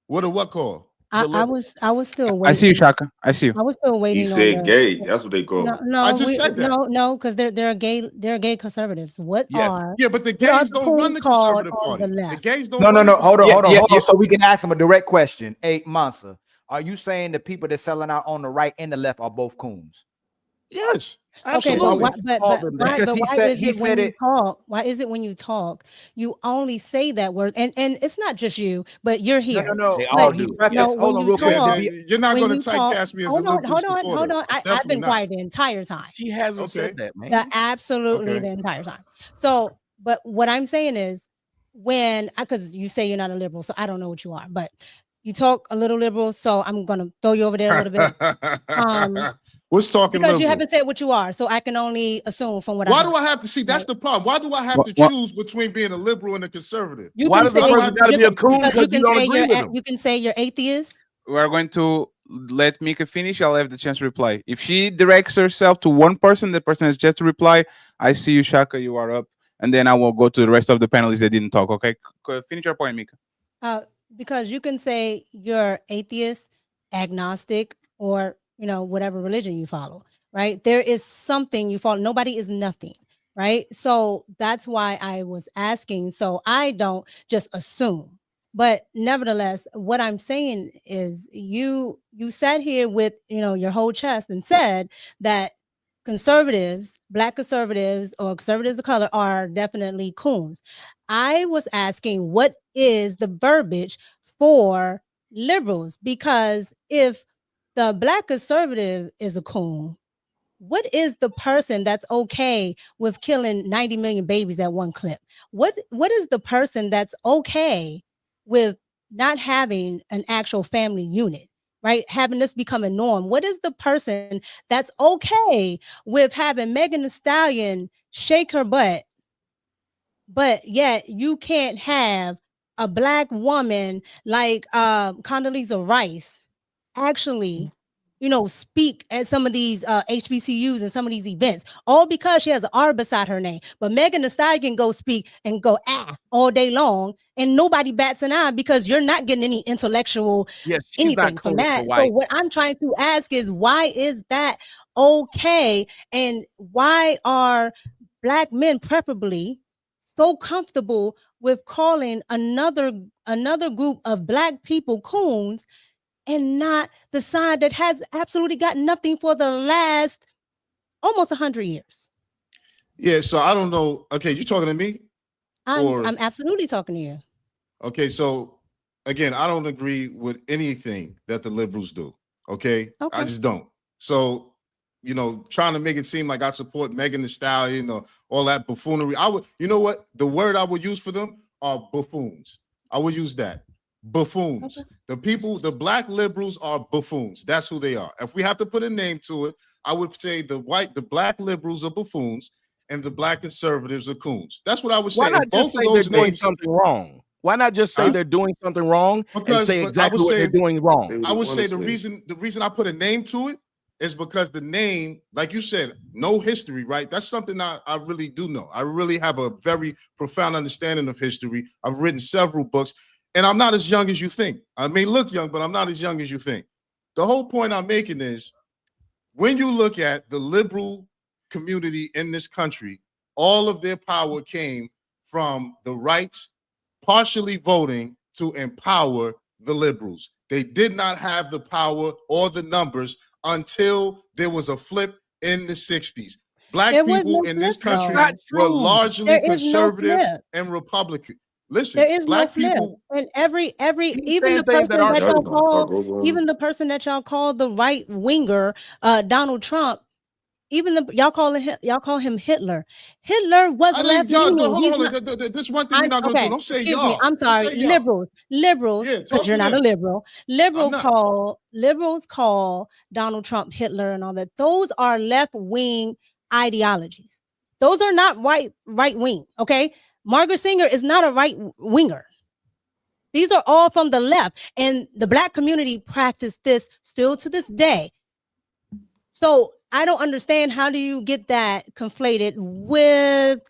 What call? I was still waiting. I see you, Shaka. I see you. I was still He waiting on said the. gay. That's what they call No, it. no, I just said that. no, because they're gay conservatives. What are Yeah, but the what are gays the don't run coons the called conservative on the party. The left? gays don't No, run the hold on, conservative hold on, so we can ask him a direct question. Hey, Mansa, are you saying the people that's selling out on the right and the left are both coons? Yes, Okay, but why, Because he why said is it when you talk? Why is it when you talk, you only say that word? And it's not just you, but you're here. No. They But all do. No, Hold when on, you real quick. talk, You're not when going you to talk, typecast me as a hold on, liberal supporter. hold on. I've Definitely been not. quiet the entire time. She hasn't said that, man. Absolutely Okay. the entire time. So, but what I'm saying is when, because you say you're not a liberal, so I don't know what you are, but you talk a little liberal, so I'm gonna throw you over there a little bit. What's talking Because liberal? you haven't said what you are, so I can only assume from what Why I do heard. I have to see? That's the problem. Why do I have to What- choose between being a liberal and a conservative? You Why can does the say person got to be a coon because because you don't agree with him? you can say you're atheist. We are going to let Mika finish. I'll have the chance to reply. If she directs herself to one person, the person has just to reply. I see you, Shaka. You are up, and then I will go to the rest of the panelists that didn't talk. Okay, finish your point, Mika. Because you can say you're atheist, agnostic, or whatever religion you follow, right? There is something you follow. Nobody is nothing, right? So that's why I was asking. So I don't just assume. But nevertheless, what I'm saying is you sat here with your whole chest and said that conservatives, black conservatives or conservatives of color are definitely coons. I was asking what is the verbiage for liberals, because if the black conservative is a coon, what is the person that's okay with killing 90 million babies at one clip? What is the person that's okay with not having an actual family unit, right? Having this become a norm. What is the person that's okay with having Megan Thee Stallion shake her butt, but yet you can't have a black woman like Condoleezza Rice actually speak at some of these HBCUs and some of these events, all because she has an R beside her name. But Megan Thee Stallion can go speak and go all day long, and nobody bats an eye because you're not getting any intellectual anything from that. So what I'm trying to ask is, why is that okay? And why are black men preferably so comfortable with calling another group of black people coons and not the side that has absolutely got nothing for the last almost 100 years? Yeah, so I don't know. Okay, you talking to me? I'm absolutely talking to you. Okay, so again, I don't agree with anything that the liberals do. Okay, I just don't. So trying to make it seem like I support Megan Thee Stallion or all that buffoonery. I would, you know what? The word I would use for them are buffoons. I would use that. Buffoons. The black liberals are buffoons. That's who they are. If we have to put a name to it, I would say the black liberals are buffoons and the black conservatives are coons. That's what I would say. Why not just say they're doing something wrong? Why not just say they're doing something wrong and say exactly what they're doing wrong? I would say the reason I put a name to it is because the name, like you said, no history, right? That's something I really do know. I really have a very profound understanding of history. I've written several books, and I'm not as young as you think. I may look young, but I'm not as young as you think. The whole point I'm making is when you look at the liberal community in this country, all of their power came from the rights partially voting to empower the liberals. They did not have the power or the numbers until there was a flip in the 60s. Black There was people no in this flip, country though. were largely There is no conservative flip. and Republican. Listen, There is no black flip. people. And every even saying the things that person aren't that y'all true. call, even the person that y'all call the right winger, Donald Trump, even the y'all call him Hitler. Hitler was I left didn't, y'all, leaning. hold He's on. not, This one thing we're not going to do. Don't say excuse me. y'all. I'm Just sorry. say y'all. Liberals, Yeah, because talk you're to not a them. liberal. I'm not. Liberals call Donald Trump Hitler and all that. Those are left wing ideologies. Those are not right wing. Okay, Margaret Sanger is not a right winger. These are all from the left, and the black community practice this still to this day. So I don't understand, how do you get that conflated with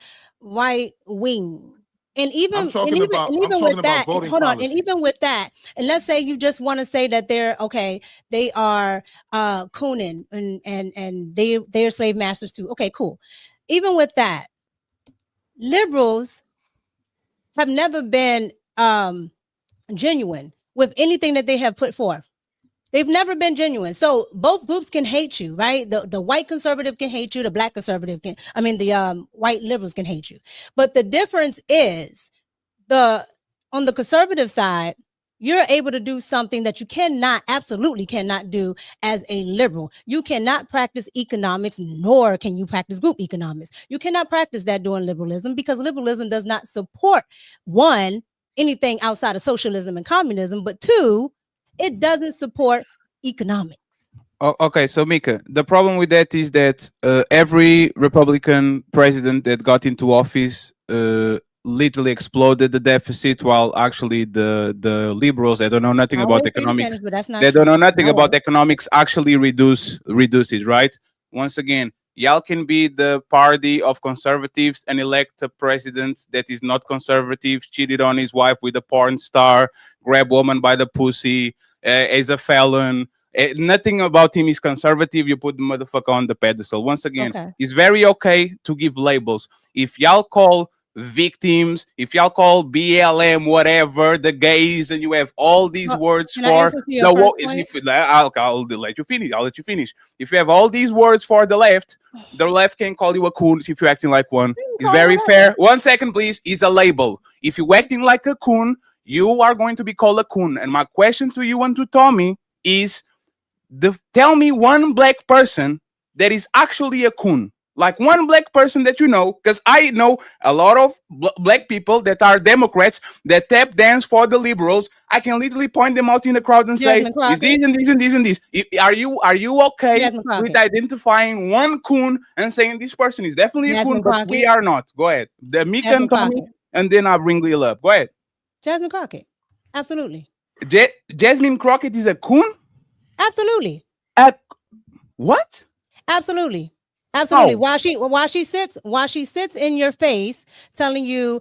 right wing? And even talking about with that, voting hold on, and policies. even with that, and let's say you just want to say that they are cooning and they're slave masters too. Okay, cool. Even with that, liberals have never been genuine with anything that they have put forth. They've never been genuine. So both groups can hate you, right? The white conservative can hate you. The black conservative the white liberals can hate you. But the difference is on the conservative side, you're able to do something that you absolutely cannot do as a liberal. You cannot practice economics, nor can you practice group economics. You cannot practice that doing liberalism, because liberalism does not support, one, anything outside of socialism and communism, but two, it doesn't support economics. Okay, so Mika, the problem with that is that every Republican president that got into office literally exploded the deficit, while actually the liberals that don't know nothing about economics, they don't know nothing about economics, actually reduce it, right? Once again, y'all can be the party of conservatives and elect a president that is not conservative, cheated on his wife with a porn star, grab woman by the pussy, is a felon. Nothing about him is conservative. You put the motherfucker on the pedestal. Once again, it's very okay to give labels. If y'all call victims, if y'all call BLM, whatever, the gays, and you have all these words for I'll let you finish. If you have all these words for the left can call you a coon if you're acting like one. It's very fair. 1 second, please. It's a label. If you're acting like a coon, you are going to be called a coon. And my question to you and to Tommy is, tell me one black person that is actually a coon. Like one black person that you know, because I know a lot of black people that are Democrats that tap dance for the liberals. I can literally point them out in the crowd and say, "Is these and these and these and these?" Are you okay with identifying one coon and saying this person is definitely a coon, but we are not? Go ahead, the Mika and Tommy, and then I'll bring Lil up. Go ahead, Jasmine Crockett, absolutely. Jasmine Crockett is a coon. Absolutely. What? Absolutely. Absolutely. While she sits in your face telling you,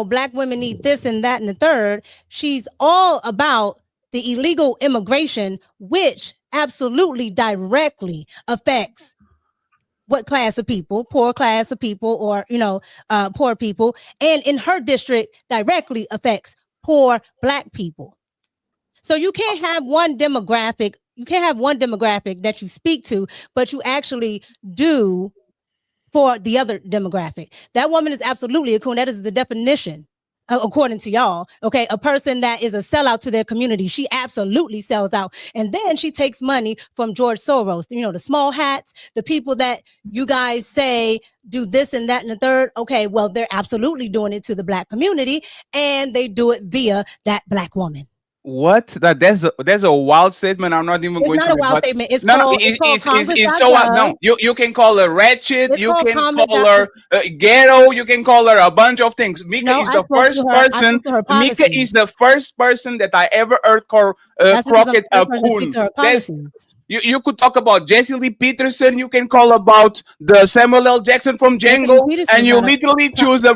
black women need this and that and the third, she's all about the illegal immigration, which absolutely directly affects what class of people, poor class of people, or poor people, and in her district directly affects poor black people. So you can't have one demographic. You can't have one demographic that you speak to, but you actually do for the other demographic. That woman is absolutely a coon. That is the definition, according to y'all. Okay, a person that is a sellout to their community. She absolutely sells out. And then she takes money from George Soros. The small hats, the people that you guys say do this and that and the third. Okay, well, they're absolutely doing it to the black community, and they do it via that black woman. What? That's a wild statement. I'm not even going to. It's not a wild statement. It's You can call her wretched. You can call her ghetto. You can call her a bunch of things. Mika is the first person. Mika is the first person that I ever heard call Crockett a coon. You could talk about Jesse Lee Peterson. You can call about the Samuel L. Jackson from Django, and you literally choose the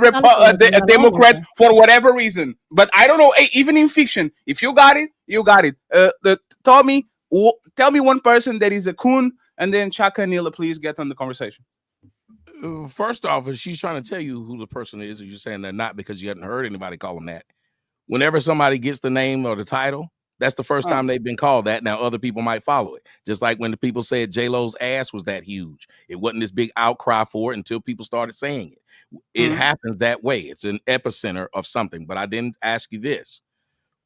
Democrat for whatever reason. But I don't know. Even in fiction, if you got it, you got it. Tommy, tell me one person that is a coon, and then Chaka and Nila, please get on the conversation. First off, if she's trying to tell you who the person is, or you're saying they're not because you hadn't heard anybody call them that. Whenever somebody gets the name or the title, that's the first time they've been called that. Now other people might follow it. Just like when the people said J-Lo's ass was that huge. It wasn't this big outcry for it until people started saying it. It happens that way. It's an epicenter of something. But I didn't ask you this.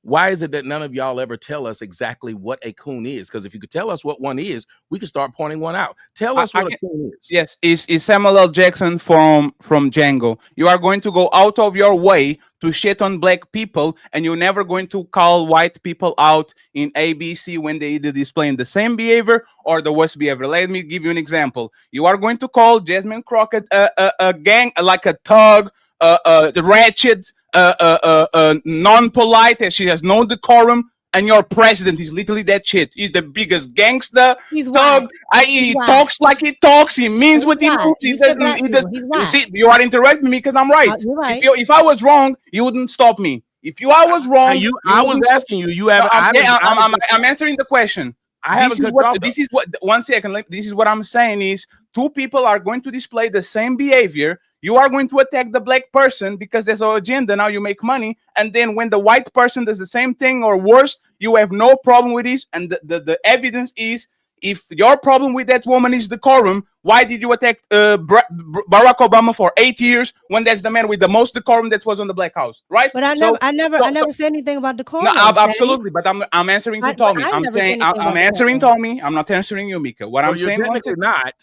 Why is it that none of y'all ever tell us exactly what a coon is? Because if you could tell us what one is, we could start pointing one out. Tell us what a coon is. Yes, is Samuel L. Jackson from Django. You are going to go out of your way to shit on black people, and you're never going to call white people out in ABC when they either displaying the same behavior or the worst behavior. Let me give you an example. You are going to call Jasmine Crockett a gang, like a thug, the ratchet, non-polite, and she has no decorum, and your president is literally that shit. He's the biggest gangster. He's thug. He talks like he talks. He means what he means. He doesn't. You see, you are interrupting me because I'm right. You're right. If I was wrong, you wouldn't stop me. If I was wrong, I was asking you. You have. I'm answering the question. This is what. 1 second. This is what I'm saying is two people are going to display the same behavior. You are going to attack the black person because there's an agenda. Now you make money. And then when the white person does the same thing or worse, you have no problem with this. And the evidence is, if your problem with that woman is decorum, why did you attack Barack Obama for 8 years when that's the man with the most decorum that was on the Black House, right? But I never said anything about decorum. No, absolutely. But I'm answering to Tommy. I'm answering Tommy. I'm not answering you, Mika. What I'm saying is not.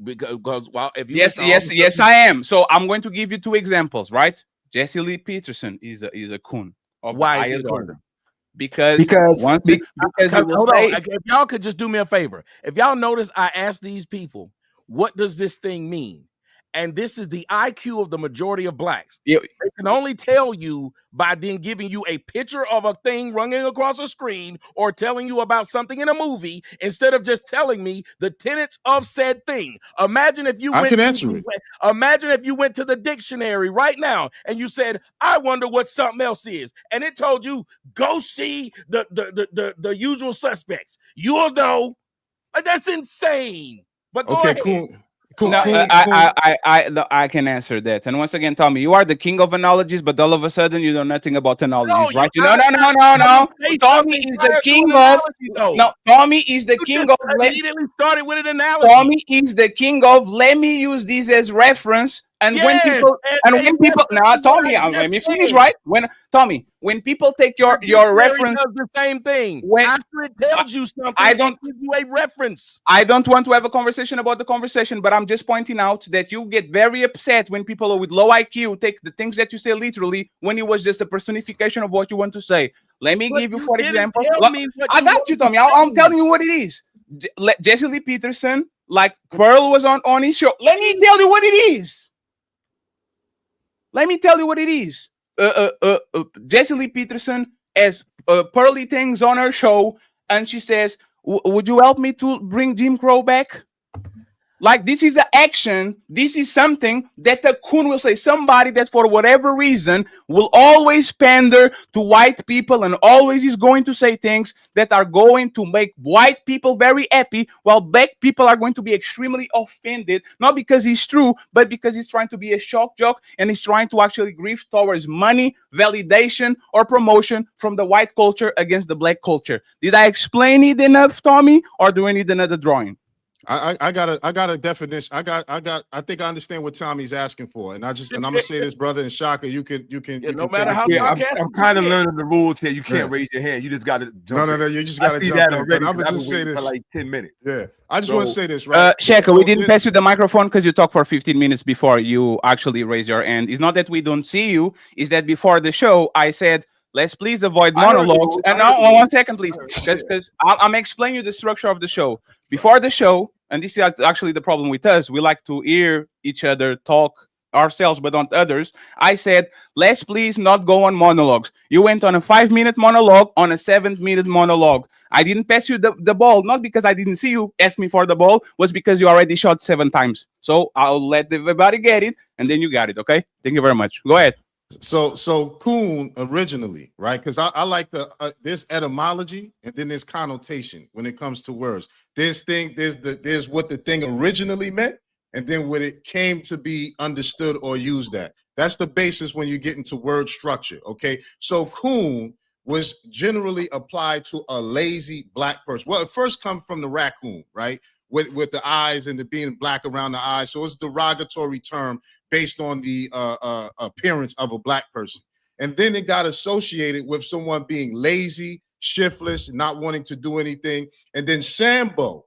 Because if you yes, I am. So I'm going to give you two examples, right? Jesse Lee Peterson is a coon of the highest order. Because hold on. If y'all could just do me a favor. If y'all notice, I asked these people, what does this thing mean? And this is the IQ of the majority of blacks. They can only tell you by then giving you a picture of a thing running across a screen or telling you about something in a movie instead of just telling me the tenets of said thing. Imagine if you Imagine if you went to the dictionary right now and you said, I wonder what something else is. And it told you, go see the usual suspects. You'll know. That's insane. But go ahead. Cool. I can answer that. And once again, Tommy, you are the king of analogies, but all of a sudden you know nothing about analogies, right? No. Tommy is the king of Tommy is the king of immediately started with an analogy. Tommy is the king of let me use this as reference. And when people now, Tommy, let me finish, right? When people take your reference, does the same thing. After it tells you something, I don't give you a reference. I don't want to have a conversation about the conversation, but I'm just pointing out that you get very upset when people with low IQ take the things that you say literally when it was just a personification of what you want to say. Let me give you, for example, I got you, Tommy. I'm telling you what it is. Jesse Lee Peterson, like Pearl was on his show. Let me tell you what it is. Let me tell you what it is. Jesse Lee Peterson has pearly things on her show, and she says, would you help me to bring Jim Crow back? Like, this is the action. This is something that the coon will say. Somebody that for whatever reason will always pander to white people and always is going to say things that are going to make white people very happy, while black people are going to be extremely offended, not because he's true, but because he's trying to be a shock jock and he's trying to actually grift towards money, validation, or promotion from the white culture against the black culture. Did I explain it enough, Tommy, or do I need another drawing? I got a definition. I think I understand what Tommy's asking for, and I'm gonna say this, brother, and Shaka, you can no matter how I'm kind of learning the rules here. You can't raise your hand. You just got to jump. No, you just got to jump in. Already, I'm gonna just say this for like 10 minutes. Yeah, I just want to say this, right? Shaka, we didn't pass you the microphone because you talked for 15 minutes before you actually raise your hand. It's not that we don't see you. It's that before the show, I said, let's please avoid monologues. And now, 1 second, please, because I'm explaining you the structure of the show. Before the show, and this is actually the problem with us, we like to hear each other talk ourselves, but not others. I said, let's please not go on monologues. You went on a 5-minute monologue, on a 7-minute monologue. I didn't pass you the ball, not because I didn't see you ask me for the ball, was because you already shot 7 times. So I'll let everybody get it, and then you got it, okay? Thank you very much. Go ahead. So coon originally, right? Because I like there's etymology and then there's connotation when it comes to words. There's what the thing originally meant, and then when it came to be understood or used at. That's the basis when you get into word structure, okay? So coon was generally applied to a lazy black person. Well, it first comes from the raccoon, right? With the eyes and the being black around the eyes. So it's a derogatory term based on the appearance of a black person. And then it got associated with someone being lazy, shiftless, not wanting to do anything. And then Sambo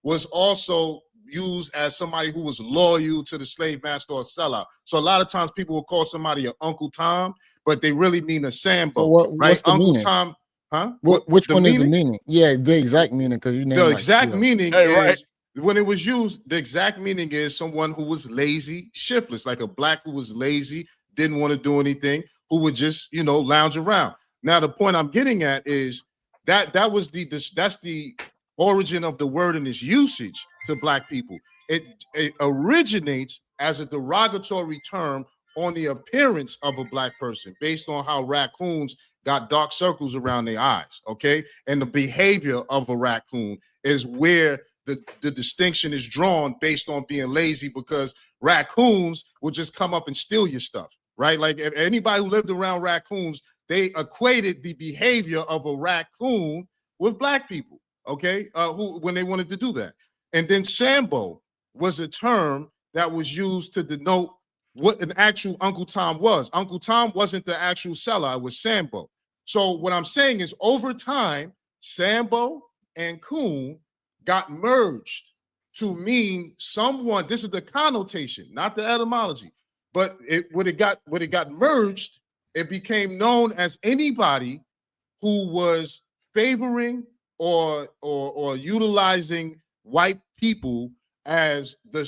was also used as somebody who was loyal to the slave master or sellout. So a lot of times people will call somebody an Uncle Tom, but they really mean a Sambo, right? Uncle meaning? Tom, huh? Which one is the meaning? Yeah, the exact meaning, because you named The like exact two. meaning Hey, is right. when it was used, the exact meaning is someone who was lazy, shiftless, like a black who was lazy, didn't want to do anything, who would just, lounge around. Now, the point I'm getting at is that's the origin of the word and its usage to black people. It originates as a derogatory term on the appearance of a black person based on how raccoons got dark circles around their eyes, okay? And the behavior of a raccoon is where the distinction is drawn based on being lazy, because raccoons will just come up and steal your stuff, right? Like if anybody who lived around raccoons, they equated the behavior of a raccoon with black people, okay? Who when they wanted to do that. And then Sambo was a term that was used to denote what an actual Uncle Tom was. Uncle Tom wasn't the actual seller, it was Sambo. So what I'm saying is over time, Sambo and coon got merged to mean someone. This is the connotation, not the etymology. But when it got merged, it became known as anybody who was favoring or utilizing white people as the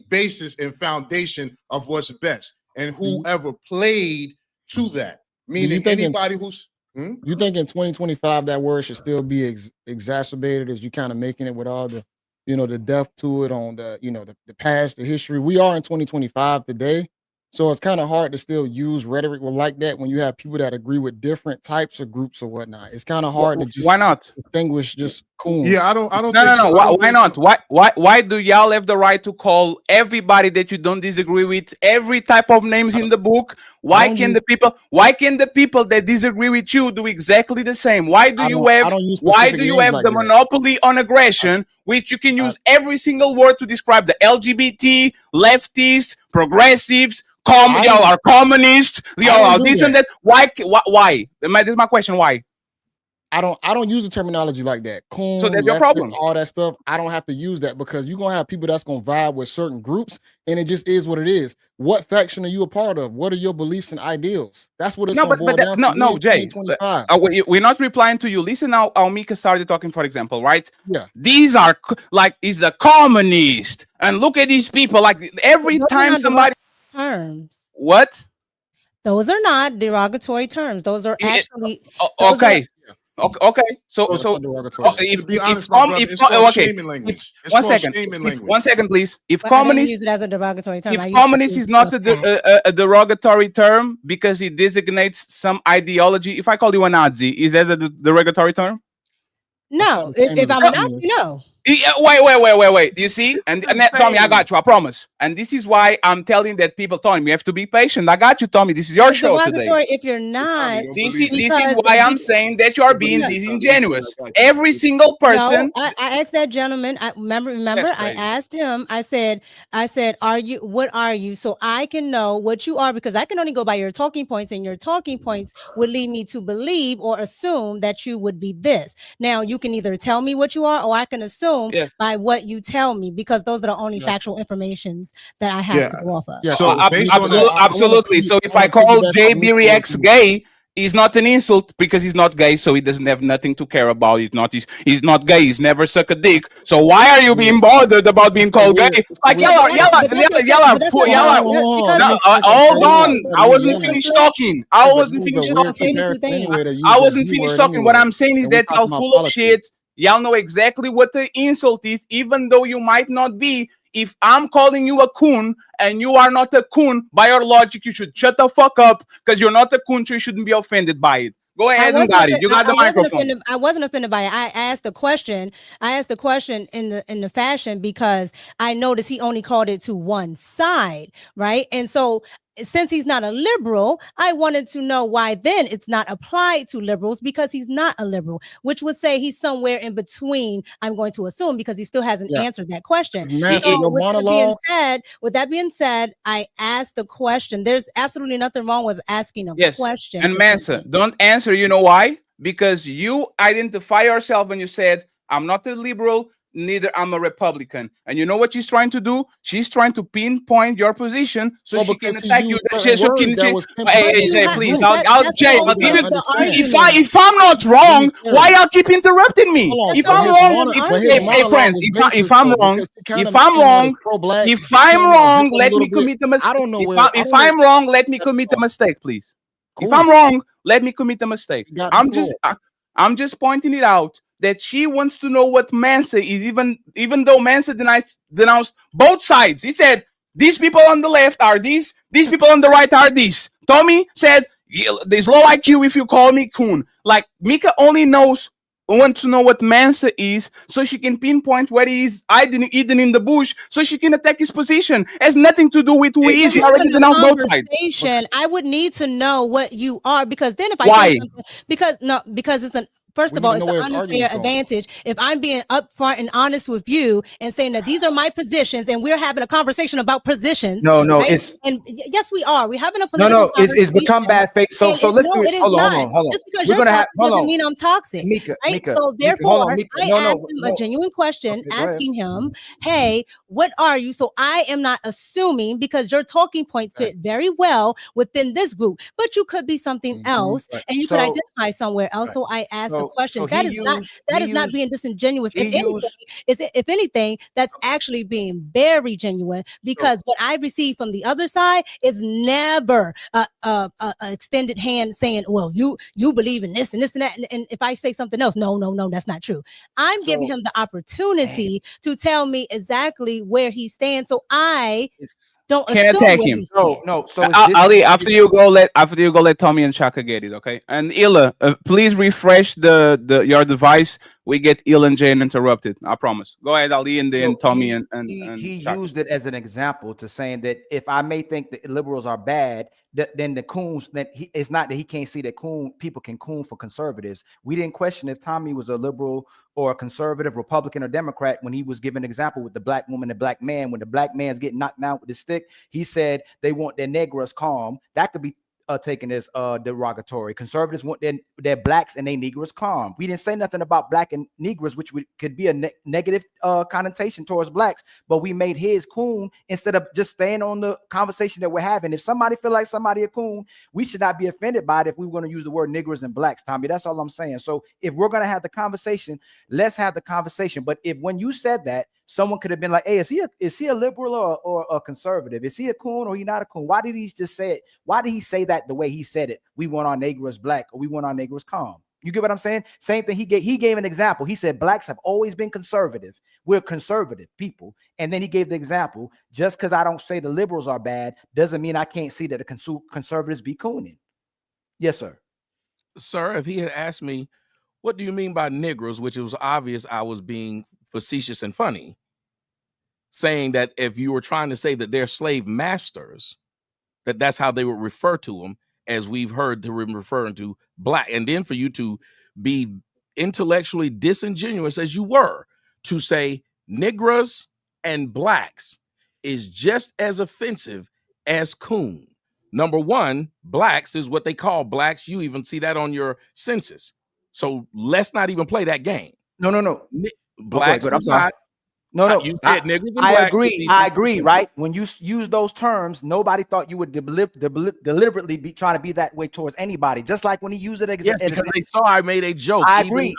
basis and foundation of what's best, and whoever played to that, meaning anybody who's. You think in 2025 that word should still be exacerbated as you kind of making it with all the, the depth to it on the, the past, the history. We are in 2025 today. So it's kind of hard to still use rhetoric like that when you have people that agree with different types of groups or whatnot. It's kind of hard to just why not distinguish just coons. Yeah, I don't No. think so. Why not? Why do y'all have the right to call everybody that you don't disagree with every type of names in the book? Why can the people that disagree with you do exactly the same? Why do you have the monopoly on aggression, which you can use every single word to describe the LGBT, leftists, progressives? Y'all are communists. Y'all are this and that. Why? This is my question. Why? I don't use the terminology like that. Coon, so that's your leftist, problem. all that stuff. I don't have to use that because you're gonna have people that's gonna vibe with certain groups, and it just is what it is. What faction are you a part of? What are your beliefs and ideals? That's what it's gonna boil down to. No, Jay. We're not replying to you. Listen now. Mika started talking, for example, right? Yeah. These are is the communist, and look at these people. Like every time somebody terms. What? Those are not derogatory terms. Those are actually okay. Okay. So one second, please. If communist use it as a derogatory term, if communist is not a derogatory term because it designates some ideology, if I call you a Nazi, is that a derogatory term? No. If I'm a Nazi, no. Wait. You see? And Tommy, I got you. I promise. And this is why I'm telling that people, Tommy, you have to be patient. I got you, Tommy. This is your show today. If you're not, this is why I'm saying that you are being disingenuous. Every single person. No, I asked that gentleman. Remember. I asked him. I said, what are you? So I can know what you are, because I can only go by your talking points, and your talking points would lead me to believe or assume that you would be this. Now you can either tell me what you are, or I can assume by what you tell me, because those are the only factual informations that I have to go off of. Yeah. So absolutely. So if I call JBRX gay, he's not an insult because he's not gay, so he doesn't have nothing to care about. He's not gay. He's never sucked a dick. So why are you being bothered about being called gay? Like y'all are. Hold on. I wasn't finished talking. What I'm saying is that y'all full of shit. Y'all know exactly what the insult is, even though you might not be. If I'm calling you a coon and you are not a coon, by your logic, you should shut the fuck up because you're not a coon, so you shouldn't be offended by it. Go ahead and got it. You got the microphone. I wasn't offended by it. I asked the question. In the fashion because I noticed he only called it to one side, right? And so since he's not a liberal, I wanted to know why then it's not applied to liberals because he's not a liberal, which would say he's somewhere in between. I'm going to assume because he still hasn't answered that question. So with that being said, I asked the question. There's absolutely nothing wrong with asking a question. And Mansa, don't answer. You know why? Because you identify yourself when you said, I'm not a liberal, neither I'm a Republican. And you know what she's trying to do? She's trying to pinpoint your position so she can attack you. Hey, Jay, please. If I'm not wrong, why y'all keep interrupting me? If I'm wrong, if I'm wrong, let me commit a mistake. If I'm wrong, let me commit a mistake, please. If I'm wrong, let me commit a mistake. I'm just pointing it out that she wants to know what Mansa is, even though Mansa denounced both sides. He said, these people on the left are these people on the right are these. Tommy said, there's low IQ if you call me coon. Like, Mika only wants to know what Mansa is so she can pinpoint where he is hiding in the bush so she can attack his position. It has nothing to do with who he is. He already denounced both sides. I would need to know what you are because then if I say something, because it's an First of all, it's an unfair advantage if I'm being upfront and honest with you and saying that these are my positions and we're having a conversation about positions. No, right? Yes, we are. We're having a political conversation. It's become bad faith. So let's do it. Hold on. Just because you're toxic doesn't mean I'm toxic. Right? So therefore, I asked him a genuine question, asking him, hey, what are you? So I am not assuming because your talking points fit very well within this group, but you could be something else and you could identify somewhere else. So I asked the question. That is not being disingenuous. If anything, that's actually being very genuine because what I received from the other side is never a extended hand saying, well, you believe in this and this and that. And if I say something else, no, that's not true. I'm giving him the opportunity to tell me exactly where he stands. So I don't can't attack him. No. So Ali, after you go, let Tommy and Shaka get it, okay? And Illa, please refresh your device. We get Illa and Jane interrupted. I promise. Go ahead, Ali, and then Tommy and he Shaka. used it as an example to saying that if I may think that liberals are bad, then the coons, it's not that he can't see that people can coon for conservatives. We didn't question if Tommy was a liberal or a conservative, Republican or Democrat when he was giving an example with the black woman and black man. When the black man's getting knocked down with the stick, he said they want their negros calm. That could be taken as derogatory. Conservatives want their blacks and their Negroes calm. We didn't say nothing about black and Negroes, which could be a negative connotation towards blacks, but we made his coon instead of just staying on the conversation that we're having. If somebody feel like somebody a coon, we should not be offended by it if we were going to use the word Negroes and blacks, Tommy. That's all I'm saying. So if we're going to have the conversation, let's have the conversation. But if when you said that, someone could have been like, hey, is he a liberal or a conservative? Is he a coon or he not a coon? Why did he just say it? Why did he say that the way he said it? We want our Negroes black or we want our Negroes calm. You get what I'm saying? Same thing. He gave an example. He said blacks have always been conservative. We're conservative people. And then he gave the example, just because I don't say the liberals are bad doesn't mean I can't see that the conservatives be cooning. Yes, sir. Sir, if he had asked me, what do you mean by Negroes, which it was obvious I was being facetious and funny, saying that if you were trying to say that they're slave masters, that's how they would refer to them, as we've heard to referring to black. And then for you to be intellectually disingenuous as you were to say Negroes and blacks is just as offensive as coon. Number one, blacks is what they call blacks. You even see that on your census. So let's not even play that game. No. Blacks okay, is not. No. You said niggers and I blacks. I agree, right? When you use those terms, nobody thought you would deliberately be trying to be that way towards anybody. Just like when he used it because they saw I made a joke. I agree.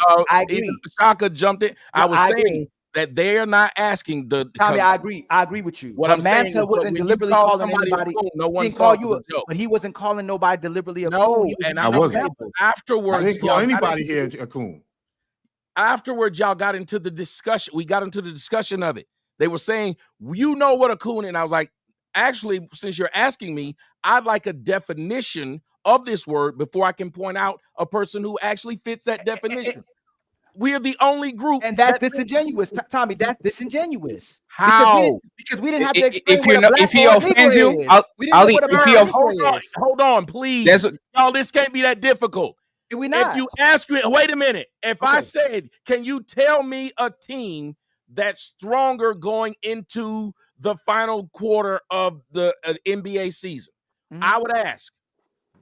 Even Shaka jumped in. I was saying that they are not asking the. Tommy, I agree with you. What I'm saying wasn't deliberately calling anybody. No one didn't call you, but he wasn't calling nobody deliberately a coon. And I wasn't. Afterwards, I didn't call anybody here a coon. Afterwards, y'all got into the discussion. We got into the discussion of it. They were saying, you know what a coon is. And I was like, actually, since you're asking me, I'd like a definition of this word before I can point out a person who actually fits that definition. We are the only group, and that's disingenuous, Tommy. That's disingenuous. How? Because we didn't have to explain If you what know, a black if he or a offends Negro you, is. We didn't Ali, know what a if he black off- Negro is. Hold on, please. Y'all, this can't be that difficult. We're not. If you ask me, wait a minute. If I said, can you tell me a team that's stronger going into the final quarter of the NBA season? I would ask,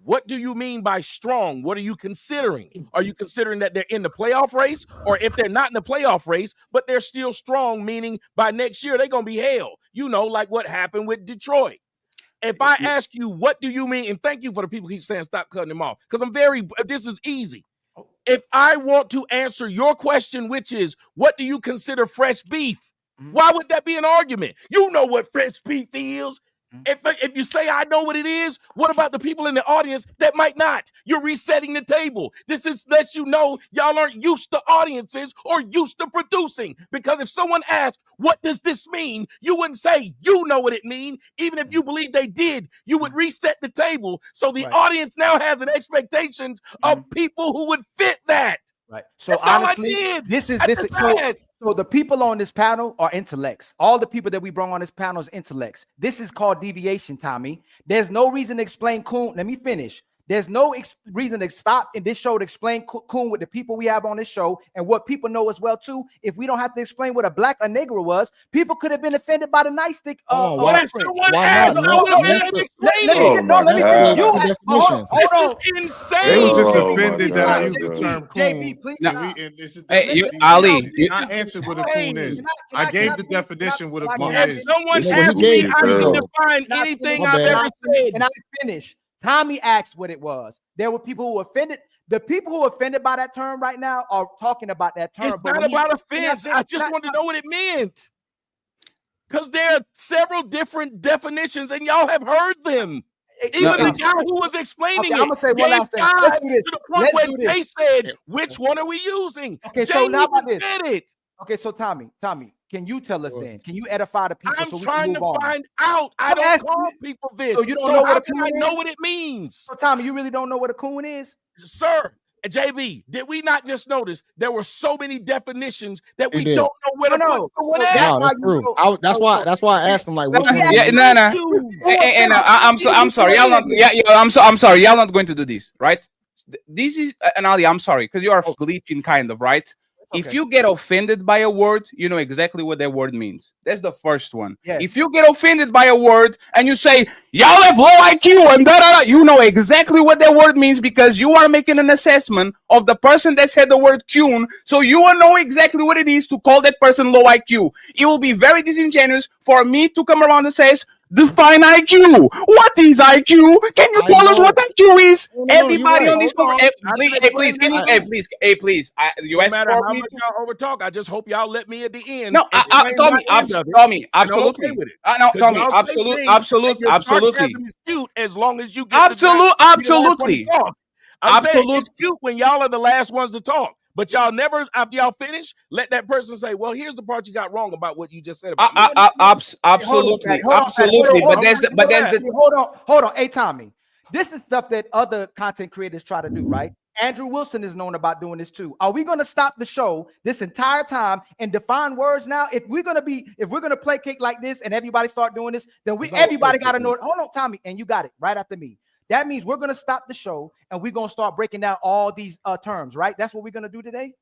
what do you mean by strong? What are you considering? Are you considering that they're in the playoff race? Or if they're not in the playoff race, but they're still strong, meaning by next year, they're going to be hell. You know, like what happened with Detroit. If I ask you, what do you mean? And thank you for the people who keep saying stop cutting them off. Because this is easy. If I want to answer your question, which is, what do you consider fresh beef? Why would that be an argument? You know what fresh beef is. If you say I know what it is, what about the people in the audience that might not? You're resetting the table. This lets you know y'all aren't used to audiences or used to producing. Because if someone asked, what does this mean? You wouldn't say, you know what it means. Even if you believe they did, you would reset the table. So the audience now has an expectation of people who would fit that. Right. So That's all I honestly, did. this is I just asked. so the people on this panel are intellects. All the people that we brought on this panel is intellects. This is called deviation, Tommy. There's no reason to explain Coon. Let me finish. There's no reason to stop in this show to explain Coon with the people we have on this show and what people know as well too. If we don't have to explain what a black or Negro was, people could have been offended by the nightstick. Why not? This is insane. They were just offended that I used the term coon. JB, please stop. Ali, I answered what a coon is. I gave the definition what a coon If is. someone asked me how to define anything I've ever said, and I finished. Tommy asked what it was. There were people who offended. The people who are offended by that term right now are talking about that term. It's not about offense. I just wanted to know what it meant. Because there are several different definitions, and y'all have heard them. Even the guy who was explaining it. I'm gonna say one last thing. Let's do this. To the point where they said, which one are we using? Okay, so now about this. Said it. Okay, so Tommy, can you tell us then? Can you edify the people? I'm so we trying can to move on? find out. I don't call people this. So you don't know how what a can coon I know is? what it means? So Tommy, you really don't know what a coon is? Sir, JV, did we not just notice there were so many definitions that we did. don't know where to put someone at? No, that's true. That's why I asked him like, what you And I'm sorry, y'all not. I'm sorry, y'all not going to do this, right? This is and Ali, I'm sorry because you are glitching, kind of, right? If you get offended by a word, you know exactly what that word means. That's the first one. Yes. If you get offended by a word and you say, y'all have low IQ and da-da-da, you know exactly what that word means because you are making an assessment of the person that said the word tune, so you will know exactly what it is to call that person low IQ. It will be very disingenuous for me to come around and say, define IQ. What is IQ? Can you tell us what IQ is? Everybody on this program, please. You No asked matter for how me. much y'all overtalk, I just hope y'all let me at the end. No, Tommy, absolutely, absolutely. It's cute as long as you get Absolutely. I'm saying it's cute when y'all are the last ones to talk. But y'all never, after y'all finish, let that person say, well, here's the part you got wrong about what you just said about me. Absolutely. But there's the hold on. Hey, Tommy, this is stuff that other content creators try to do, right? Andrew Wilson is known about doing this too. Are we going to stop the show this entire time and define words now? If we're going to play cake like this and everybody start doing this, then everybody got to know it. Hold on, Tommy, and you got it right after me. That means we're going to stop the show and we're going to start breaking down all these terms, right? That's what we're going to do today.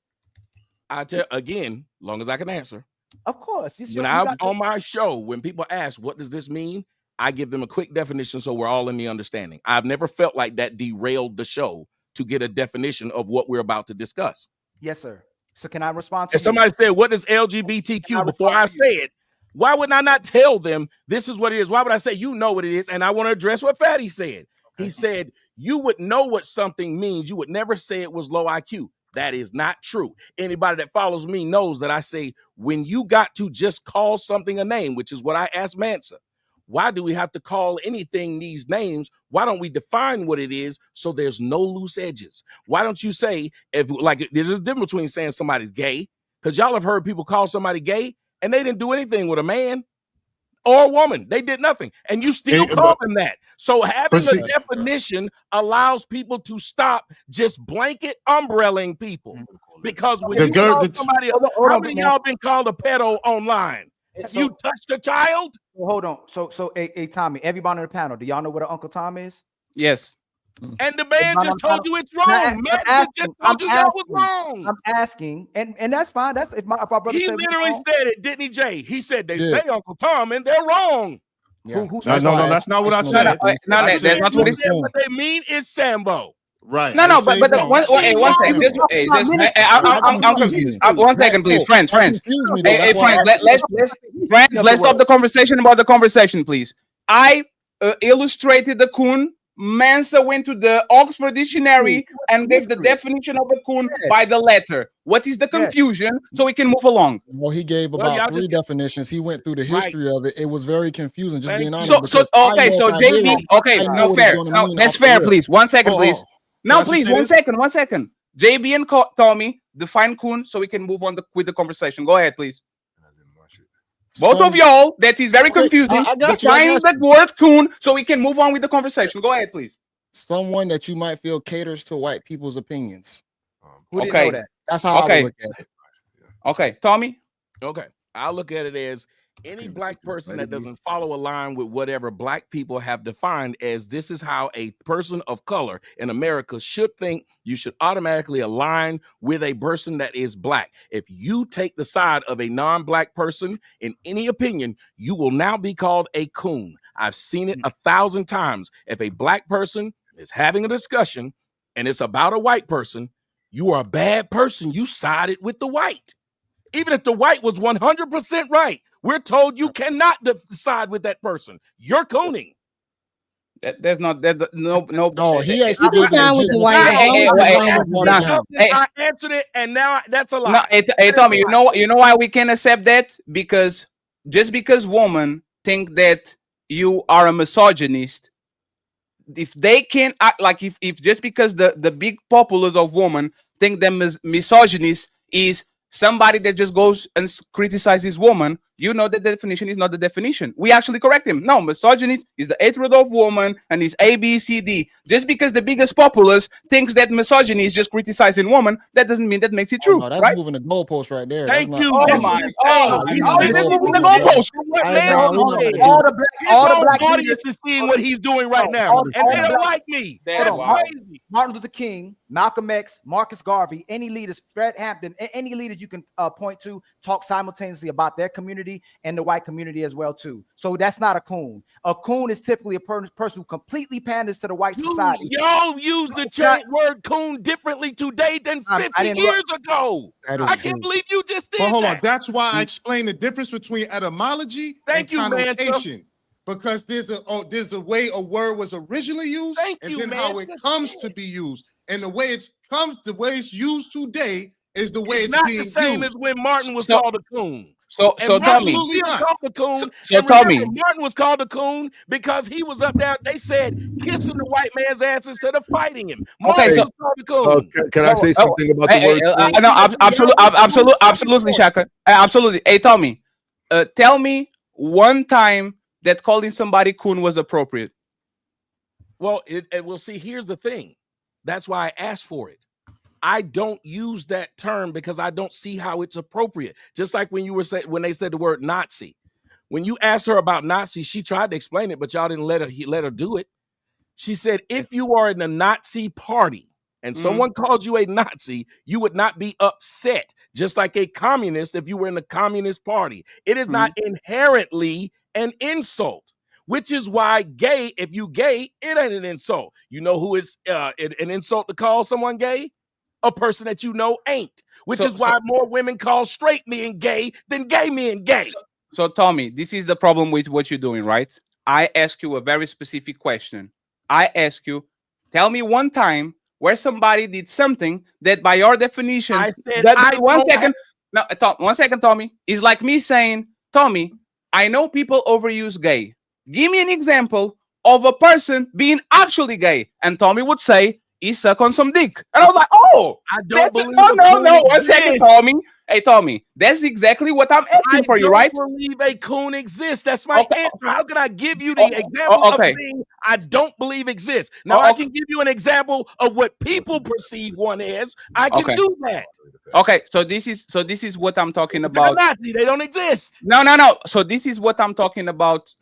I tell again, long as I can answer. Of course. When I'm on my show, when people ask, what does this mean? I give them a quick definition so we're all in the understanding. I've never felt like that derailed the show to get a definition of what we're about to discuss. Yes, sir. So can I respond to if somebody said, what is LGBTQ before I say it? Why would I not tell them this is what it is? Why would I say, you know what it is? And I want to address what Fatty said. He said, you would know what something means. You would never say it was low IQ. That is not true. Anybody that follows me knows that I say, when you got to just call something a name, which is what I asked Mansa, why do we have to call anything these names? Why don't we define what it is so there's no loose edges? Why don't you say, if like there's a difference between saying somebody's gay, because y'all have heard people call somebody gay and they didn't do anything with a man. or a woman. They did nothing, and you still call them that. So having see- a definition allows people to stop just blanket umbrellaing people. Because when you call somebody, how many of y'all been called a pedo online? Have you touched a child? Well, hold on. So, hey, Tommy, everybody on the panel, do y'all know what an Uncle Tom is? Yes. And the man just told you it's wrong. Man just told you that was wrong. I'm asking, and that's fine. That's if our brother He said literally said it, didn't he, Jay? He said they say Uncle Tom and they're wrong. No, that's not what I said. That's not what he said. What they mean is Sambo. Right. No, but one second. I'm confused. 1 second, please, friends. Hey, friends, let's stop the conversation about the conversation, please. I illustrated the coon. Mansa went to the Oxford Dictionary and gave the definition of a coon by the letter. What is the confusion? So we can move along. Well, he gave about 3 definitions. He went through the history of it. It was very confusing, just being honest. So JB, no, fair. No, that's fair, please. 1 second, please. Now, please, 1 second, 1 second. JB and Tommy, define coon so we can move on with the conversation. Go ahead, please. Both of y'all, that is very confusing. Define the word coon so we can move on with the conversation. Go ahead, please. Someone that you might feel caters to white people's opinions. Who didn't know that? That's how I would look at it. Okay, Tommy? Okay, I look at it as any black person that doesn't follow a line with whatever black people have defined as this is how a person of color in America should think, you should automatically align with a person that is black. If you take the side of a non-black person in any opinion, you will now be called a coon. I've seen it 1,000 times. If a black person is having a discussion and it's about a white person, you are a bad person. You sided with the white. Even if the white was 100% right, we're told you cannot side with that person. You're cooning. There's not that no. He actually with the white. I answered it, and now that's a lie. No, hey, Tommy, you know why we can accept that? Because just because women think that you are a misogynist, if they can act like if just because the big populace of women think that misogynist is somebody that just goes and criticizes woman, you know that the definition is not the definition. We actually correct him. No, misogynist is the hatred of woman and is A, B, C, D. Just because the biggest populace thinks that misogyny is just criticizing woman, that doesn't mean that makes it true. No, that's right? moving the goalpost right there. Thank you. Oh my God. He's moving the goalpost. All the black audience is seeing what he's doing right now, and they don't like me. That's crazy. Martin Luther King, Malcolm X, Marcus Garvey, any leaders, Fred Hampton, any leaders you can point to talk simultaneously about their community and the white community as well too. So that's not a coon. A coon is typically a person who completely panders to the white society. Y'all use the word coon differently today than 50 years ago. I can't believe you just did But hold on, that. that's why I explained the difference between etymology and connotation. Because there's a way a word was originally used, how it comes to be used, and the way it's used today is the way it's not being the same used. as when Martin was called a coon. So Tommy, called a coon. So Tommy, Martin was called a coon because he was up there. They said kissing the white man's ass instead of fighting him. Martin was called a coon. Can I say something about the word? No, absolutely, Shaka, absolutely. Hey, Tommy, tell me one time that calling somebody coon was appropriate. Well, we'll see. Here's the thing. That's why I asked for it. I don't use that term because I don't see how it's appropriate. Just like when they said the word Nazi. When you asked her about Nazi, she tried to explain it, but y'all didn't let her do it. She said, if you are in the Nazi party and someone called you a Nazi, you would not be upset. Just like a communist if you were in the Communist Party. It is not inherently an insult, which is why gay, if you gay, it ain't an insult. You know who is an insult to call someone gay? A person that you know ain't, which is why more women call straight men gay than gay men gay. So Tommy, this is the problem with what you're doing, right? I ask you a very specific question. I ask you, tell me one time where somebody did something that by your definition, I said, one second, Tommy. It's like me saying, Tommy, I know people overuse gay. Give me an example of a person being actually gay. And Tommy would say, he suck on some dick. And I was like, oh, I don't believe no. 1 second, Tommy. Hey, Tommy, that's exactly what I'm asking for you, right? I don't believe a coon exists. That's my answer. How can I give you the Oh, example okay. of thing I don't believe exists? Now, I can give you an example of what people perceive one as. I can Okay. do that. Okay, so this is what I'm talking It's like a about. Nazi, they don't exist. No. So this is what I'm talking about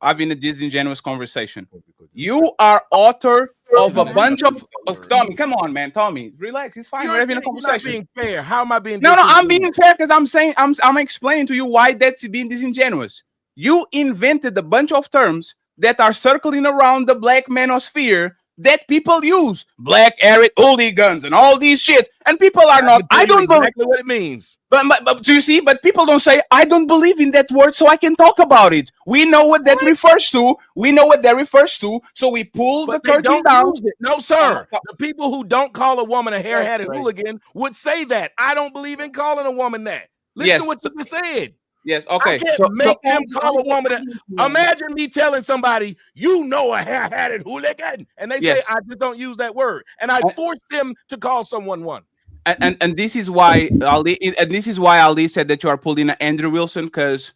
having a disingenuous conversation. You are author of a bunch of Tommy. Come on, man, Tommy, relax. It's fine. We're having a You're not conversation. being fair. How am I being? No, I'm being fair because I'm saying I'm explaining to you why that's being disingenuous. You invented a bunch of terms that are circling around the black manosphere that people use, black Arab hooligans and all these shit, and people are not. I don't believe exactly what it means. But do you see? But people don't say I don't believe in that word, so I can talk about it. We know what that refers to. We know what that refers to. So we pull the curtain down. Use it. No, sir. The people who don't call a woman a hair-hatted hooligan would say that. I don't believe in calling a woman that. Listen to what you just said. Yes, okay. I can't make them call a woman that. Imagine me telling somebody, you know, a hair-hatted hooligan, and they say, I just don't use that word. And I force them to call someone one. And this is why Ali said that you are pulling an Andrew Wilson, because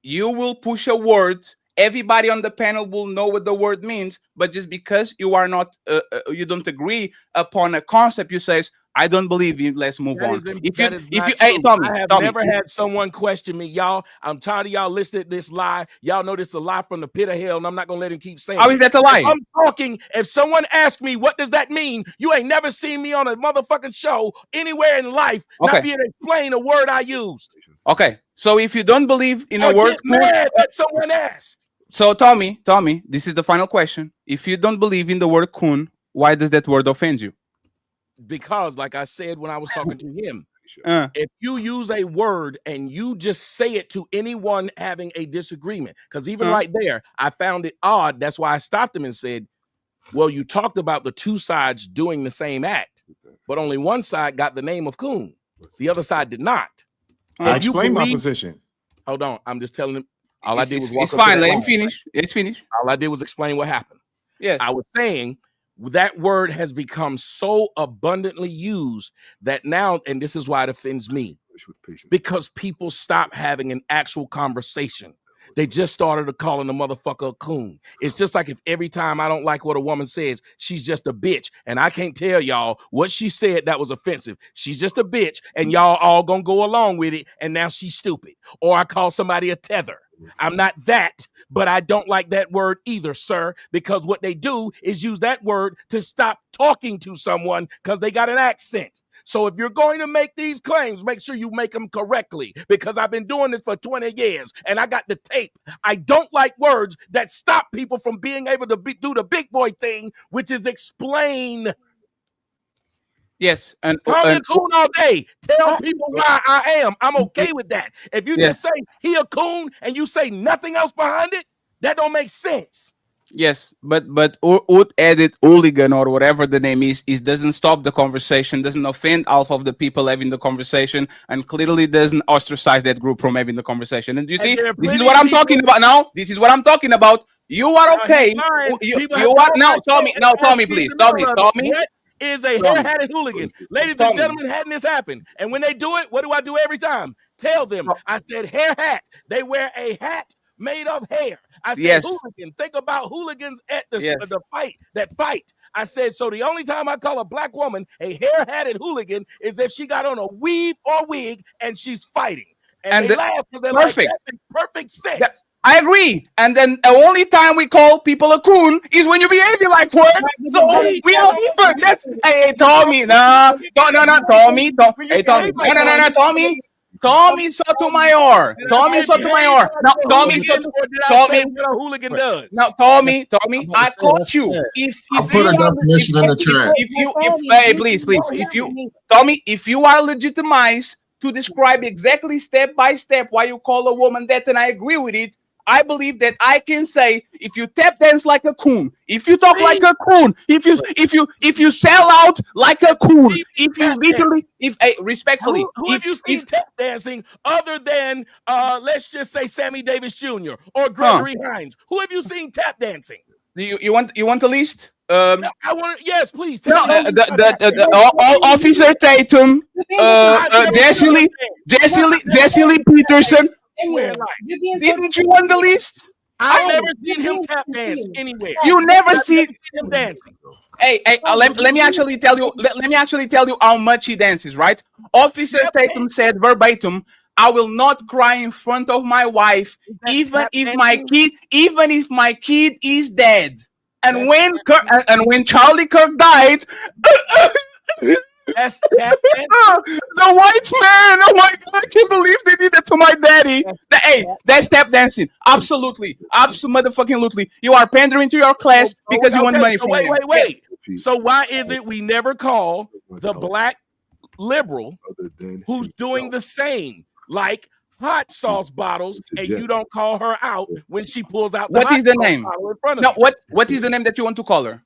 you will push a word. Everybody on the panel will know what the word means, but just because you are not, you don't agree upon a concept, you say, I don't believe you. Let's move on. Hey, Tommy, I have never had someone question me, y'all. I'm tired of y'all listening to this lie. Y'all know this is a lie from the pit of hell, and I'm not gonna let him keep saying. How is that a lie? If I'm talking. If someone asks me, what does that mean? You ain't never seen me on a motherfucking show anywhere in life not be able to explain a word I used. Okay, so if you don't believe in a word, get mad that someone asked. So Tommy, this is the final question. If you don't believe in the word coon, why does that word offend you? Because, like I said when I was talking to him, if you use a word and you just say it to anyone having a disagreement, because even right there, I found it odd. That's why I stopped him and said, well, you talked about the two sides doing the same act, but only one side got the name of coon. The other side did not. I explained my position. Hold on. I'm just telling him. All I did was walk It's up to fine. that Let him line. finish. It's finished. All I did was explain what happened. Yes. I was saying that word has become so abundantly used that now, and this is why it offends me, because people stop having an actual conversation. They just started calling the motherfucker a coon. It's just like if every time I don't like what a woman says, she's just a bitch. And I can't tell y'all what she said that was offensive. She's just a bitch, and y'all all gonna go along with it, and now she's stupid. Or I call somebody a tether. I'm not that, but I don't like that word either, sir, because what they do is use that word to stop talking to someone because they got an accent. So if you're going to make these claims, make sure you make them correctly, because I've been doing this for 20 years and I got the tape. I don't like words that stop people from being able to do the big boy thing, which is explain. Yes, and call me a coon all day. Tell people why I am. I'm okay with that. If you just say he a coon and you say nothing else behind it, that don't make sense. Yes, but Ut edit hooligan or whatever the name is doesn't stop the conversation, doesn't offend half of the people having the conversation, and clearly doesn't ostracize that group from having the conversation. And you see, this is what I'm talking about now. This is what I'm talking about. You are okay. You are now. Tommy, please. Tommy. What is a hair-hatted hooligan? Ladies and gentlemen, hadn't this happened? And when they do it, what do I do every time? Tell them. I said hair hat. They wear a hat made of hair. I said hooligan. Think about hooligans at the fight. I said, so the only time I call a black woman a hair-hatted hooligan is if she got on a weave or wig and she's fighting. And they laugh because they're perfect. Like, that makes perfect sense. I agree. And then the only time we call people a coon is when you behaving like one. So we don't even. That's hey Tommy, Tommy. Hey Tommy, no, Tommy. Tommy Sotomayor. Tommy Sotomayor. Now, Tommy. What a hooligan does. Now, Tommy. I caught you. I'll put a definition in the chat. Hey, please. If you are legitimized to describe exactly step by step why you call a woman that, and I agree with it, I believe that I can say if you tap dance like a coon, if you talk like a coon, if you sell out like a coon, if you literally, respectfully, who have you seen tap dancing other than let's just say Sammy Davis Jr. or Gregory Hines? Who have you seen tap dancing? You want a list? I want yes, please. No, Officer Tatum, Jesse Lee Peterson. Didn't you on the list? I've never seen him tap dance anywhere. You never I've see him dancing. Hey, let me actually tell you. Let me actually tell you how much he dances. Right? Officer Tatum said verbatim, "I will not cry in front of my wife, even if my kid is dead." And when Charlie Kirk died, that's tap dancing. The white man. Oh my God! I can't believe they did that to my daddy. That's tap dancing. Absolutely, absolutely. You are pandering to your class because you want money from them. Wait. So why is it we never call the black liberal who's doing the same, like hot sauce bottles, and you don't call her out when she pulls out the What is the name? bottle in front of No, you? what is the name that you want to call her?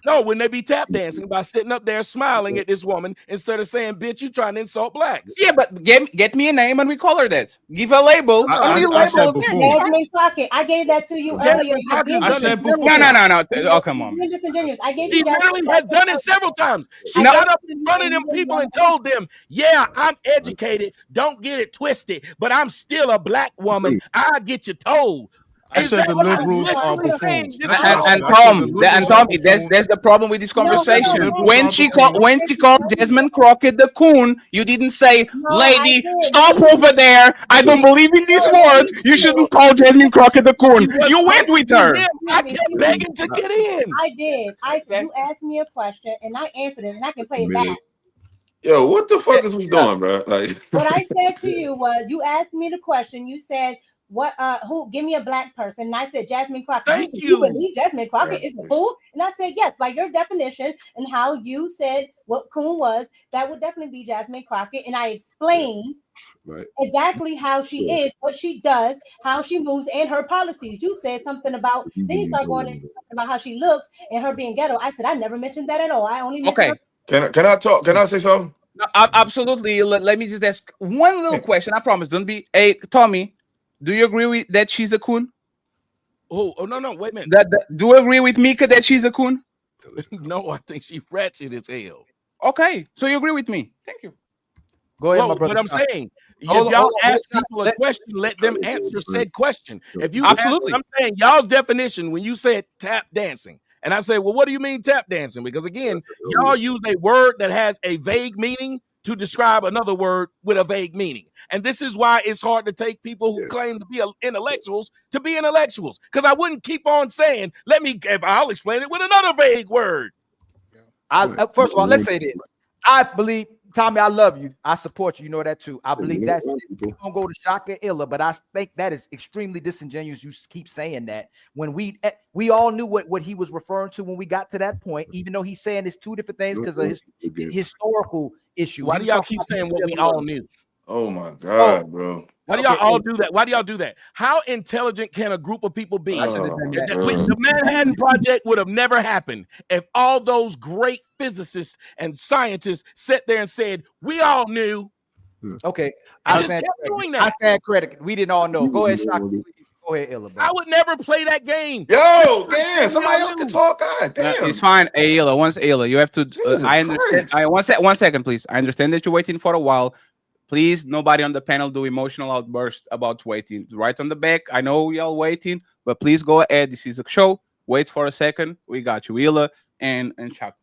No, when they be tap dancing by sitting up there smiling at this woman instead of saying, "Bitch, you trying to insult blacks." Yeah, but get me a name and we call her that. Give a label. I said before. Jasmine Crockett. I gave that to you earlier. I said before. No. Oh, come on. You're disingenuous. I gave She you literally has done it several times. She got up in front of them people and told them, "Yeah, I'm educated. Don't get it twisted, but I'm still a black woman. I'll get you told." I said the liberals are buffoons. And Tom, that's the problem with this conversation. When she called Jasmine Crockett the coon, you didn't say, "Lady, stop over there. I don't believe in these words. You shouldn't call Jasmine Crockett the coon." You went with her. I kept begging to get in. I did. You asked me a question and I answered it, and I can play it back. Yo, what the fuck is we doing, bro? Like, What I said to you was, you asked me the question. You said, "What? Who? Give me a black person." And I said, Jasmine Crockett. Thank said, you. You believe Jasmine Crockett is a fool? And I said, yes, by your definition and how you said what coon was, that would definitely be Jasmine Crockett. And I explained exactly how she is, what she does, how she moves, and her policies. You said something about, then you start going into something about how she looks and her being ghetto. I said, I never mentioned that at all. I only mentioned her. Can I talk? Can I say something? No, absolutely. Let me just ask one little question. I promise. Don't be. Hey, Tommy, do you agree with that she's a coon? Oh no, wait a minute. Do you agree with Mika that she's a coon? No, I think she's ratchet as hell. Okay, so you agree with me. Thank you. Go ahead, my But brother. I'm saying, if y'all ask people a question, let them answer said question. If you Absolutely. I'm saying y'all's definition when you said tap dancing, and I say, well, what do you mean tap dancing? Because again, y'all use a word that has a vague meaning to describe another word with a vague meaning. And this is why it's hard to take people who claim to be intellectuals to be intellectuals. Because I wouldn't keep on saying, I'll explain it with another vague word. First of all, let's say this. I believe, Tommy, I love you. I support you. You know that too. I believe that's it. Don't go to Shaka Illa, but I think that is extremely disingenuous. You keep saying that when we all knew what he was referring to when we got to that point, even though he's saying it's two different things because of his historical issue. Why do y'all keep saying what we all knew? Oh my God, bro. Why do y'all all do that? Why do y'all do that? How intelligent can a group of people be? The Manhattan Project would have never happened if all those great physicists and scientists sat there and said, we all knew. Okay. I stand credit. We didn't all know. Go ahead, Shaka. Go ahead, Illa, bro. I would never play that game. Yo, damn, somebody else can talk. God damn. It's fine. Hey, Illa, you have to. I understand. One second, please. I understand that you're waiting for a while. Please, nobody on the panel do emotional outbursts about waiting. Right on the back. I know y'all waiting, but please go ahead. This is a show. Wait for a second. We got you, Illa and Shaka.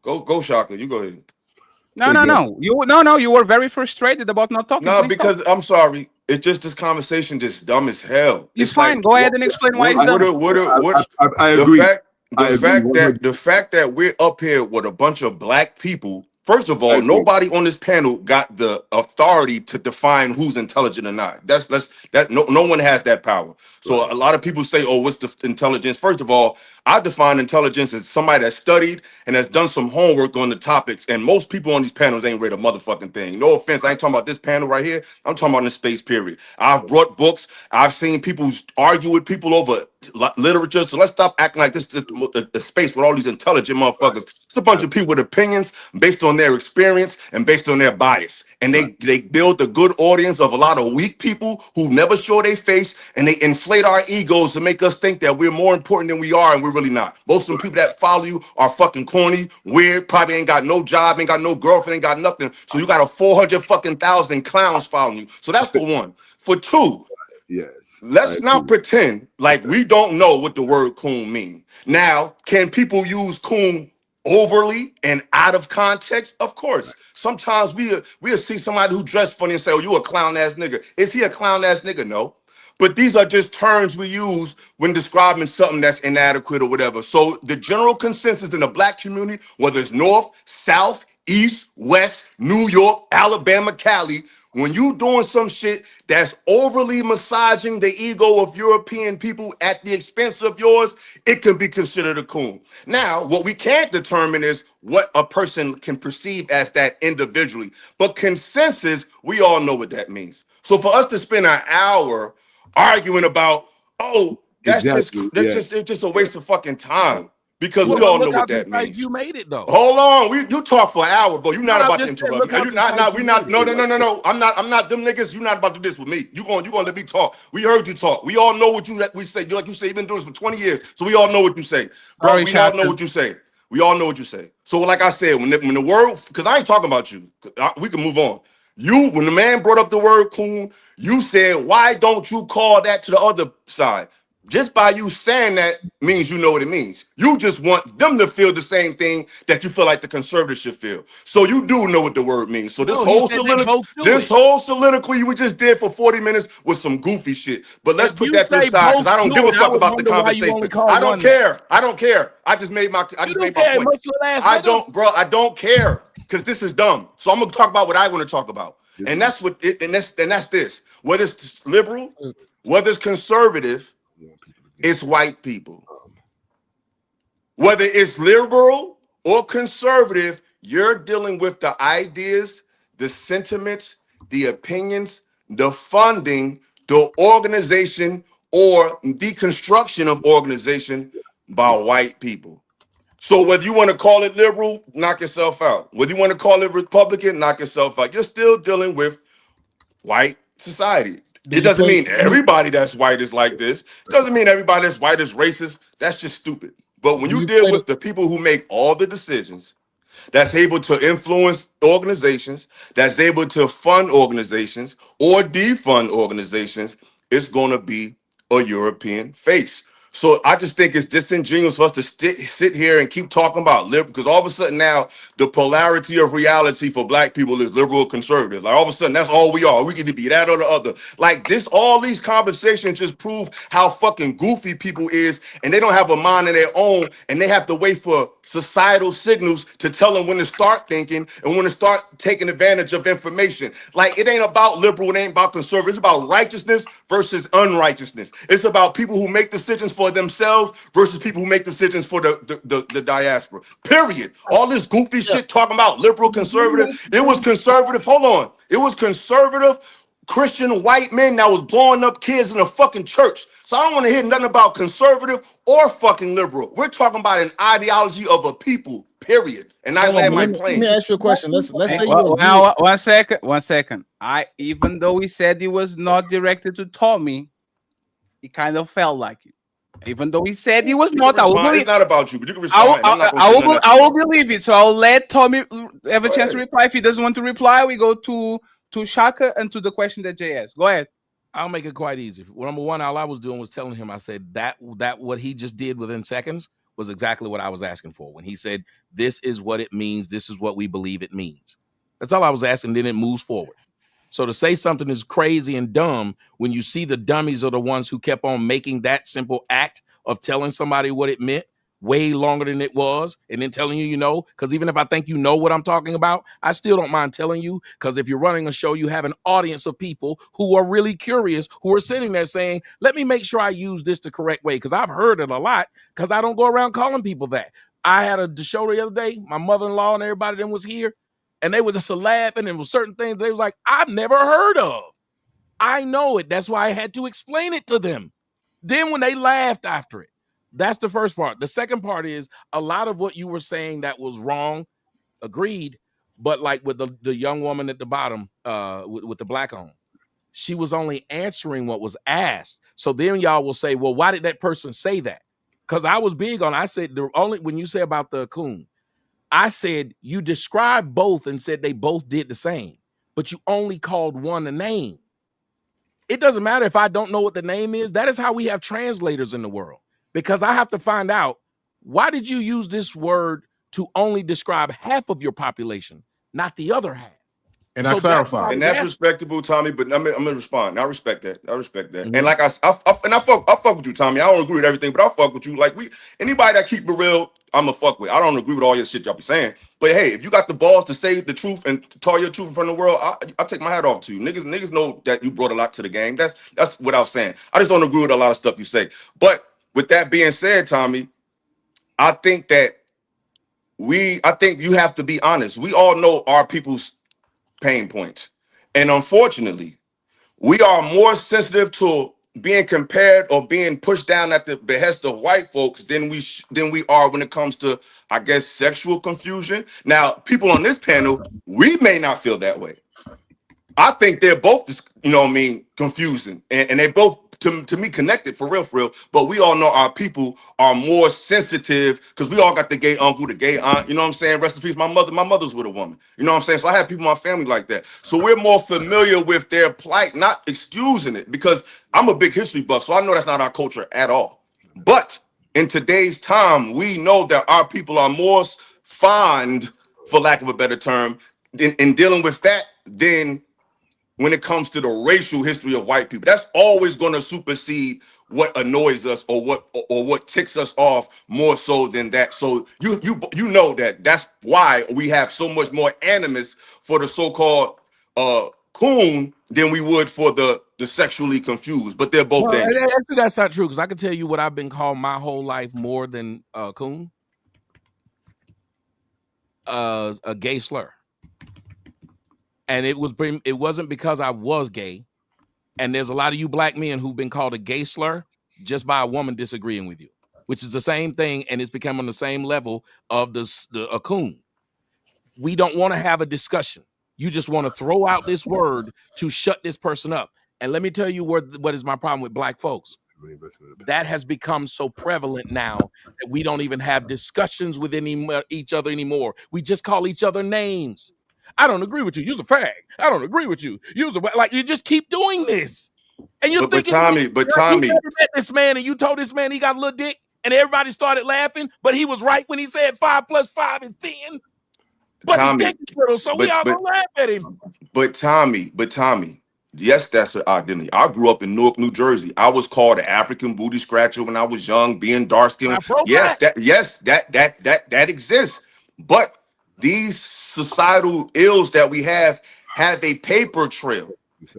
Go, Shaka. You go ahead. No. You were very frustrated about not talking. No, because I'm sorry. It's just this conversation just dumb as hell. It's fine. Go ahead and explain why it's dumb. I agree. The fact that we're up here with a bunch of black people. First of all, nobody on this panel got the authority to define who's intelligent or not. No one has that power. So a lot of people say, "Oh, what's the intelligence?" First of all, I define intelligence as somebody that's studied and has done some homework on the topics. And most people on these panels ain't read a motherfucking thing. No offense, I ain't talking about this panel right here. I'm talking about in space period. I've brought books. I've seen people argue with people over literature. So let's stop acting like this is a space with all these intelligent motherfuckers. It's a bunch of people with opinions based on their experience and based on their bias. And they build a good audience of a lot of weak people who never show their face, and they inflate our egos to make us think that we're more important than we are, and we're really not. Most of them people that follow you are fucking corny, weird, probably ain't got no job, ain't got no girlfriend, ain't got nothing. So you got a 400,000 clowns following you. So that's for one. For two, yes, let's not pretend like we don't know what the word coon means. Now, can people use coon overly and out of context? Of course. Sometimes we'll see somebody who dressed funny and say, oh, you a clown ass nigga. Is he a clown ass nigga? No. But these are just terms we use when describing something that's inadequate or whatever. So the general consensus in the black community, whether it's North, South, East, West, New York, Alabama, Cali, when you doing some shit that's overly massaging the ego of European people at the expense of yours, it can be considered a coon. Now, what we can't determine is what a person can perceive as that individually. But consensus, we all know what that means. So for us to spend an hour arguing about, oh, that's it's just a waste of fucking time, because we all know what that means. You made it though. Hold on, you talk for an hour, bro. You're not about to interrupt me. You're not. We're not. No. I'm not them niggas. You're not about to do this with me. You gonna let me talk. We heard you talk. We all know what we say. Like you say, you've been doing this for 20 years, so we all know what you say, bro. We all know what you say. We all know what you say. So like I said, when the word, because I ain't talking about you. We can move on. When the man brought up the word coon, you said, why don't you call that to the other side? Just by you saying that means you know what it means. You just want them to feel the same thing that you feel like the conservatives should feel. So you do know what the word means. So this whole soliloquy we just did for 40 minutes was some goofy shit. But let's put that to the side, because I don't give a fuck about the conversation. I don't care. I just made my point. I don't care, because this is dumb. So I'm gonna talk about what I want to talk about. And that's what that's this. Whether it's liberal, whether it's conservative, it's white people. Whether it's liberal or conservative, you're dealing with the ideas, the sentiments, the opinions, the funding, the organization, or deconstruction of organization by white people. So whether you want to call it liberal, knock yourself out. Whether you want to call it Republican, knock yourself out. You're still dealing with white society. It doesn't mean everybody that's white is like this. It doesn't mean everybody that's white is racist. That's just stupid. But when you deal with the people who make all the decisions, that's able to influence organizations, that's able to fund organizations or defund organizations, it's going to be a European face. So I just think it's disingenuous for us to sit here and keep talking about liberal, because all of a sudden now the polarity of reality for black people is liberal or conservative. Like all of a sudden that's all we are. We get to be that or the other. Like this, all these conversations just prove how fucking goofy people is, and they don't have a mind of their own, and they have to wait for societal signals to tell them when to start thinking and when to start taking advantage of information. Like it ain't about liberal, it ain't about conservative. It's about righteousness versus unrighteousness. It's about people who make decisions for themselves versus people who make decisions for the diaspora. Period. All this goofy shit talking about liberal, conservative. It was conservative. Hold on. It was conservative Christian white men that was blowing up kids in a fucking church. So I don't want to hear nothing about conservative or fucking liberal. We're talking about an ideology of a people, period. And I land my plane. Let me ask you a question. Let's say you now, 1 second. Even though he said he was not directed to Tommy, it kind of felt like it. Even though he said he was not, I will believe. It's not about you, but you can respond. I will believe it. So I'll let Tommy have a chance to reply. If he doesn't want to reply, we go to Shaka and to the question that Jay asked. Go ahead. I'll make it quite easy. Number one, all I was doing was telling him, I said that what he just did within seconds was exactly what I was asking for. When he said, this is what it means, this is what we believe it means. That's all I was asking, then it moves forward. So to say something is crazy and dumb when you see the dummies are the ones who kept on making that simple act of telling somebody what it meant way longer than it was, and then telling you, because even if I think you know what I'm talking about, I still don't mind telling you, because if you're running a show, you have an audience of people who are really curious, who are sitting there saying, let me make sure I use this the correct way, because I've heard it a lot, because I don't go around calling people that. I had a show the other day, my mother-in-law and everybody that was here, and they were just laughing, and there were certain things they was like, I've never heard of. I know it. That's why I had to explain it to them. Then when they laughed after it, that's the first part. The second part is a lot of what you were saying that was wrong, agreed, but like with the young woman at the bottom with the black on, she was only answering what was asked. So then y'all will say, well, why did that person say that? because I was big on. I said the only when you say about the coon, I said you described both and said they both did the same, but you only called one a name. It doesn't matter if I don't know what the name is. That is how we have translators in the world, because I have to find out why did you use this word to only describe half of your population, not the other half. And I clarify, and that's respectable, Tommy. But I'm gonna respond. I respect that. I respect that. And like I fuck with you, Tommy. I don't agree with everything, but I fuck with you. Like anybody that keep it real, I'm a fuck with. I don't agree with all your shit y'all be saying. But hey, if you got the balls to say the truth and to tell your truth in front of the world, I take my hat off to you. Niggas know that you brought a lot to the game. That's what I was saying. I just don't agree with a lot of stuff you say. But with that being said, Tommy, I think that I think you have to be honest. We all know our people's pain points. And unfortunately, we are more sensitive to being compared or being pushed down at the behest of white folks than we are when it comes to, I guess, sexual confusion. Now, people on this panel, we may not feel that way. I think they're both, confusing. And they both, to me, connected for real. But we all know our people are more sensitive because we all got the gay uncle, the gay aunt, you know what I'm saying? Rest in peace, my mother's with a woman. You know what I'm saying? So I have people in my family like that. So we're more familiar with their plight, not excusing it, because I'm a big history buff, so I know that's not our culture at all. But in today's time, we know that our people are more fond, for lack of a better term, in dealing with that than when it comes to the racial history of white people. That's always going to supersede what annoys us or what ticks us off more so than that. So you know that's why we have so much more animus for the so-called coon than we would for the sexually confused. But they're both dangerous. That's not true, because I can tell you what I've been called my whole life more than coon. A gay slur. And it wasn't because I was gay. And there's a lot of you black men who've been called a gay slur just by a woman disagreeing with you, which is the same thing, and it's become on the same level of a coon. We don't want to have a discussion. You just want to throw out this word to shut this person up. And let me tell you what is my problem with black folks. That has become so prevalent now that we don't even have discussions with each other anymore. We just call each other names. I don't agree with you. You're a fag. I don't agree with you. You just keep doing this. And you're thinking, Tommy, you met this man and you told this man he got a little dick and everybody started laughing, but he was right when he said 5 + 5 is 10. But Tommy, his dick is little, so we all gonna laugh at him. But Tommy, yes, that's an identity. I grew up in Newark, New Jersey. I was called an African booty scratcher when I was young, being dark skinned. Yes, that exists. But these societal ills that we have a paper trail.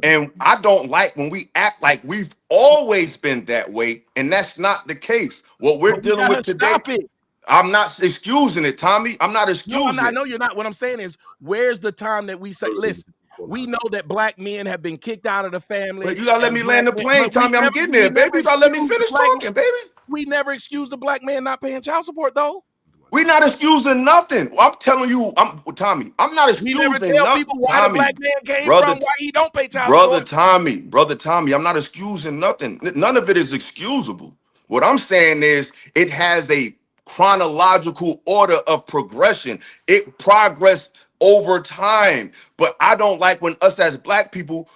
And I don't like when we act like we've always been that way, and that's not the case. What we're dealing with today, I'm not excusing it, Tommy. I'm not excusing it. I know you're not. What I'm saying is, where's the time that we say, listen, we know that black men have been kicked out of the family. But you gotta let me land the plane, Tommy. I'm getting there, baby. You gotta let me finish talking, baby. We never excused the black man not paying child support, though. We're not excusing nothing. I'm telling you, Tommy, I'm not excusing nothing. We never tell people why the black man came from, why he don't pay child support. Brother Tommy, I'm not excusing nothing. None of it is excusable. What I'm saying is it has a chronological order of progression. It progressed over time. But I don't like when us as black people,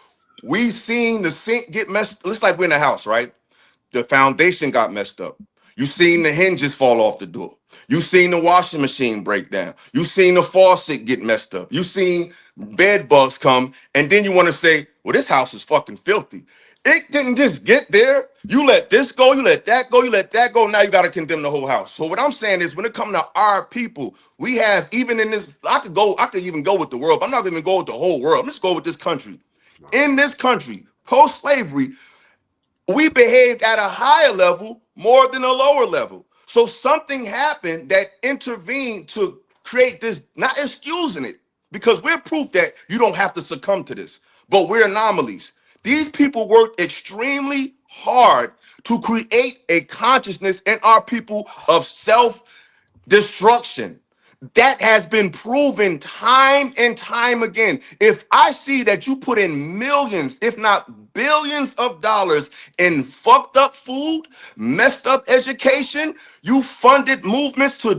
we seen the sink get messed. It's like we're in a house, right? The foundation got messed up. You seen the hinges fall off the door. You seen the washing machine break down. You seen the faucet get messed up. You seen bed bugs come, and then you want to say, well, this house is fucking filthy. It didn't just get there. You let this go, you let that go, you let that go. Now you got to condemn the whole house. So what I'm saying is, when it comes to our people, we have, even in this, I could even go with the world, but I'm not going to go with the whole world. Let's go with this country. In this country, post-slavery, we behaved at a higher level more than a lower level. So something happened that intervened to create this, not excusing it, because we're proof that you don't have to succumb to this, but we're anomalies. These people worked extremely hard to create a consciousness in our people of self-destruction. That has been proven time and time again. If I see that you put in millions, if not billions of dollars in fucked up food, messed up education. You funded movements to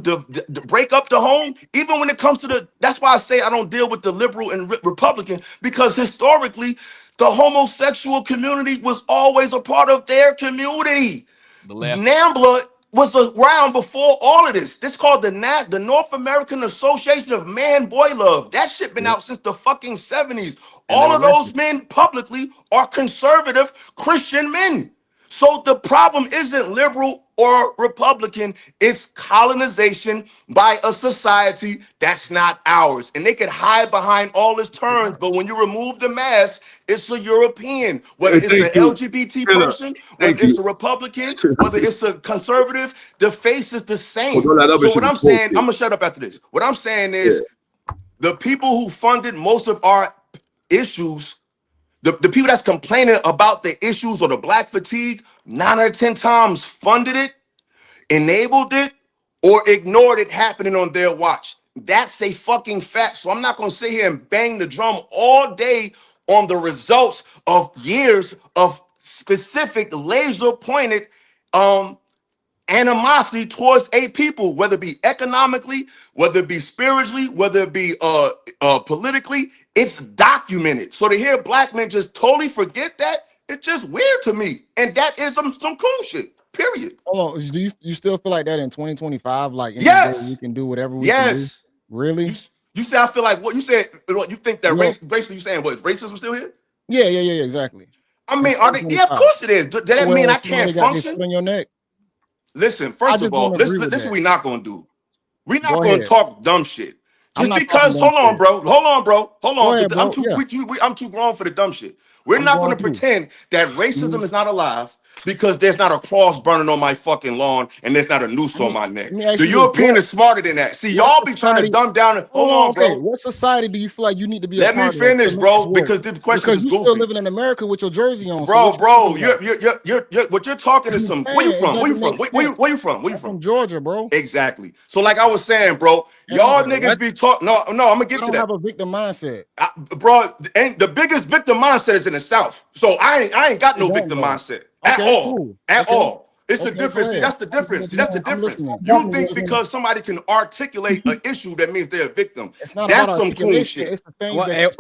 break up the home. Even when it comes to that's why I say I don't deal with the liberal and Republican, because historically, the homosexual community was always a part of their community. The left. NAMBLA was around before all of this. This called the North American Association of Man Boy Love. That shit been out since the fucking 70s. All of those men publicly are conservative Christian men. So the problem isn't liberal or Republican, it's colonization by a society that's not ours. And they could hide behind all its terms, but when you remove the mask, it's a European. Whether it's an LGBT person, whether it's a Republican, whether it's a conservative, the face is the same. So what I'm saying, I'm gonna shut up after this. What I'm saying is the people who funded most of our issues, the people that's complaining about the issues or the black fatigue, 9 out of 10 times funded it, enabled it, or ignored it happening on their watch. That's a fucking fact. So I'm not going to sit here and bang the drum all day on the results of years of specific laser-pointed animosity towards a people, whether it be economically, whether it be spiritually, whether it be politically. It's documented. So to hear black men just totally forget that, it's just weird to me. And that is some cool shit. Period. Hold on. Do you still feel like that in 2025? Like, yes, we can do whatever we can do? Really? You said I feel like what you said. What you think that basically you saying what, is racism still here? Yeah, exactly. I mean, are they? Yeah, of course it is. Does that mean I can't function? On your neck. Listen, first of all, this is what we're not gonna do. We're not gonna talk dumb shit. Just because, hold on, bro. I'm too grown for the dumb shit. We're not going to pretend that racism is not alive because there's not a cross burning on my fucking lawn and there's not a noose on my neck. The European is smarter than that. See, y'all be trying to dumb down. Hold on, bro. What society do you feel like you need to be? Let me finish, bro, because this question is goofy. You're still living in America with your jersey on, bro. What you're talking is some. Where you from? Where you from? From Georgia, bro. Exactly. So, like I was saying, bro, y'all niggas be talking. No, I'm gonna get to that. Have a victim mindset, bro. And the biggest victim mindset is in the South. So I ain't got no victim mindset at all. It's a difference. See, that's the difference. That's the difference. You think because somebody can articulate an issue that means they're a victim. That's some cool shit. It's the thing that's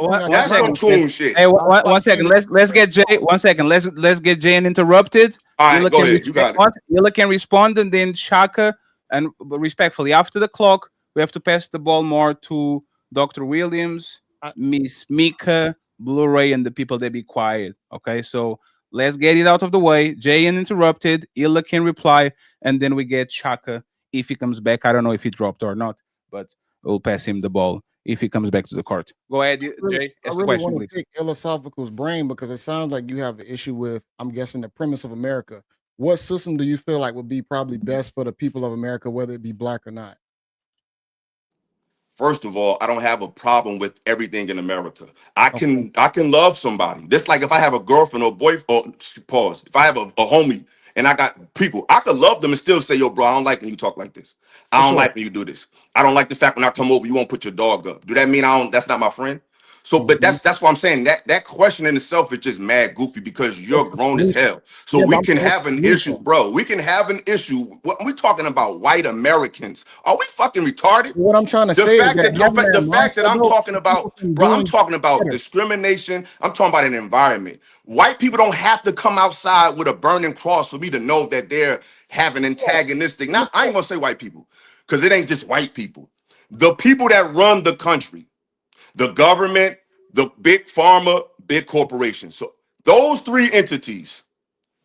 some cool shit. Hey, one second. Let's get Jay. 1 second. Let's get Jay uninterrupted. All right, go ahead. You got it. Yella can respond, and then Shaka, and respectfully after the clock, we have to pass the ball more to Dr. Williams, Miss Mika, Blu-ray, and the people that be quiet. Okay, so let's get it out of the way. Jay uninterrupted. Illa can reply, and then we get Shaka if he comes back. I don't know if he dropped or not, but we'll pass him the ball if he comes back to the court. Go ahead, Jay. Ask the question, please. Pick Philosophical's brain because it sounds like you have an issue with, I'm guessing, the premise of America. What system do you feel like would be probably best for the people of America, whether it be black or not? First of all, I don't have a problem with everything in America. I can love somebody. Just like if I have a girlfriend or boyfriend, if I have a homie and I got people, I could love them and still say, yo, bro, I don't like when you talk like this. I don't like when you do this. I don't like the fact when I come over, you won't put your dog up. Do that mean that's not my friend? So, but that's what I'm saying. That question in itself is just mad goofy because you're grown as hell. So we can have an issue, bro. We can have an issue. We're talking about white Americans. Are we fucking retarded? What I'm trying to say is the fact that I'm talking about, bro, I'm talking about discrimination. I'm talking about an environment. White people don't have to come outside with a burning cross for me to know that they're having antagonistic. Now, I ain't gonna say white people because it ain't just white people. The people that run the country. The government, the big pharma, big corporations. So those three entities,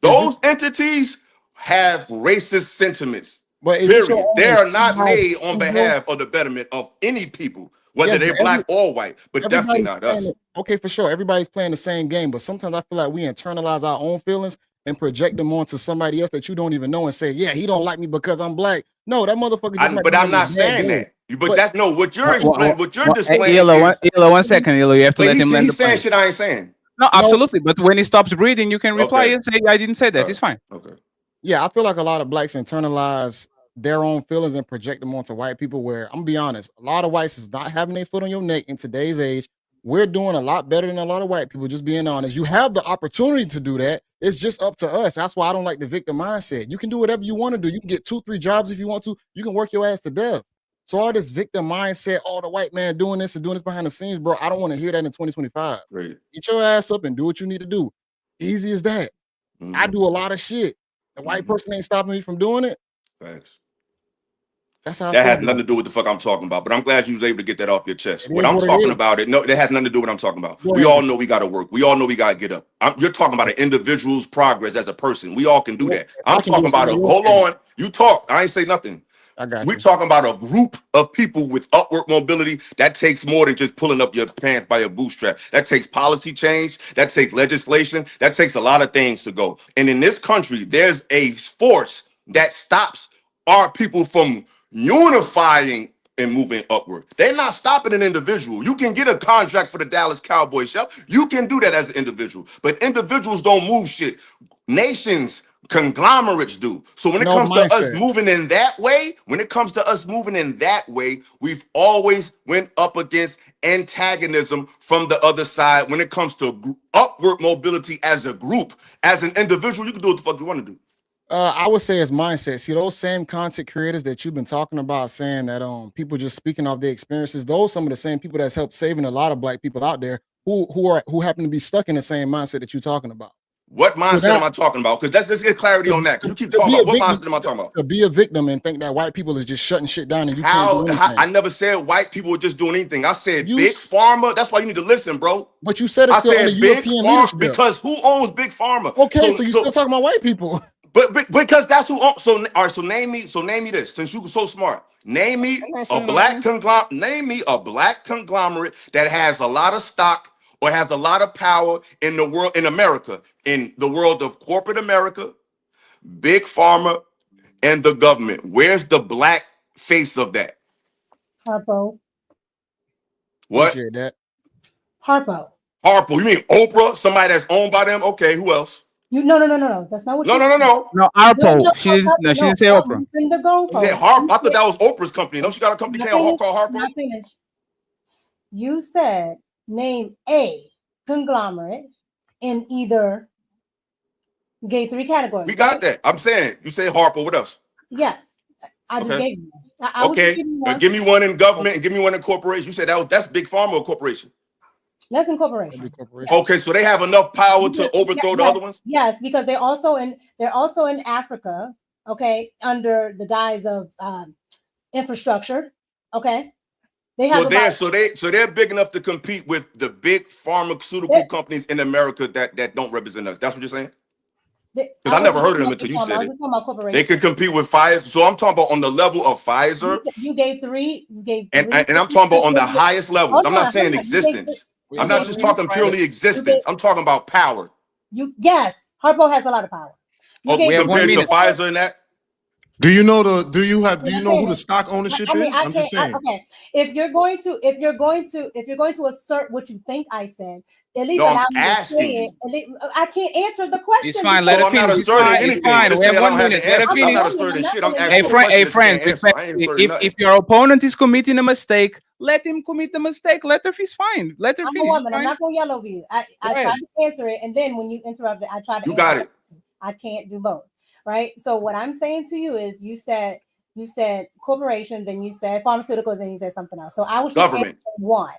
have racist sentiments. Period. They are not made on behalf of the betterment of any people, whether they're black or white, but definitely not us. Okay, for sure. Everybody's playing the same game, but sometimes I feel like we internalize our own feelings and project them onto somebody else that you don't even know and say, yeah, he don't like me because I'm black. No, that motherfucker just but I'm not saying that. But that's no, what you're explaining, what you're displaying Illa, 1 second, Illa, you have to let him land the plane. He's saying shit I ain't saying. No, absolutely. But when he stops breathing, you can reply and say, I didn't say that. It's fine. Okay. Yeah, I feel like a lot of blacks internalize their own feelings and project them onto white people where, I'm gonna be honest, a lot of whites is not having their foot on your neck in today's age we're doing a lot better than a lot of white people, just being honest. You have the opportunity to do that. It's just up to us. That's why I don't like the victim mindset. You can do whatever you want to do. You can get 2-3 jobs if you want to. You can work your ass to death. So all this victim mindset, oh, the white man doing this and doing this behind the scenes, bro, I don't want to hear that in 2025. Right. Get your ass up and do what you need to do. Easy as that. I do a lot of shit. The white person ain't stopping me from doing it. Facts. That's how that has nothing to do with the fuck I'm talking about. But I'm glad you was able to get that off your chest. What I'm talking about, no, that has nothing to do with what I'm talking about. We all know we got to work. We all know we got to get up. You're talking about an individual's progress as a person. We all can do that. I'm talking about hold on. You talk. I ain't say nothing. We're talking about a group of people with upward mobility. That takes more than just pulling up your pants by your bootstrap. That takes policy change. That takes legislation. That takes a lot of things to go. And in this country, there's a force that stops our people from unifying and moving upward. They're not stopping an individual. You can get a contract for the Dallas Cowboys show. You can do that as an individual. But individuals don't move shit. Nations, conglomerates do. So when it comes to us moving in that way, we've always went up against antagonism from the other side. When it comes to upward mobility as a group, as an individual, you can do what the fuck you want to do. I would say it's mindset. See, those same content creators that you've been talking about, saying that people just speaking off their experiences, those some of the same people that's helped saving a lot of black people out there who happen to be stuck in the same mindset that you're talking about. What mindset am I talking about? Because let's get clarity on that. Because you keep talking about what mindset am I talking about? To be a victim and think that white people is just shutting shit down and you can't do anything. I never said white people were just doing anything. I said big pharma. That's why you need to listen, bro. But you said it's still under European leadership. Because who owns big pharma? Okay, so you're still talking about white people. But because that's who owns. So all right. So name me this. Since you were so smart, name me a black conglomerate. Name me a black conglomerate that has a lot of stock or has a lot of power in the world, in America, in the world of corporate America, big pharma, and the government. Where's the black face of that? Harpo. What? Appreciate that. Harpo. Harpo. You mean Oprah? Somebody that's owned by them? Okay. Who else? No. That's not what. No. No, Harpo. She didn't say Oprah. Harpo. I thought that was Oprah's company. Don't she got a company called Harpo? You said name a conglomerate in either. You gave 3 categories. We got that. I'm saying you say Harpo. What else? Yes, I just gave you. Give me one in government and give me one in corporation. You said that's big pharma or corporation? That's in corporation. Okay, so they have enough power to overthrow the other ones? Yes, because they're also in Africa, okay, under the guise of infrastructure. Okay. They have so they're big enough to compete with the big pharmaceutical companies in America that don't represent us. That's what you're saying? Because I never heard of them until you said it. They could compete with Pfizer. So I'm talking about on the level of Pfizer. You gave three. And I'm talking about on the highest levels. I'm not saying existence. I'm not just talking purely existence. I'm talking about power. Yes, Harpo has a lot of power. Compared to Pfizer and that. Do you know who the stock ownership is? I'm just saying. Okay, if you're going to assert what you think I said, at least allow me to say it. I can't answer the question. It's fine. Let her finish. It's fine. We have 1 minute. Let her finish. Hey, friends. If your opponent is committing a mistake, let him commit the mistake. Let her finish. Fine. Let her finish. I'm not going to yell over you. I tried to answer it, and then when you interrupted, I tried to. You got it. I can't do both. Right. So what I'm saying to you is you said corporation, then you said pharmaceuticals, then you said something else. So I was just answering one.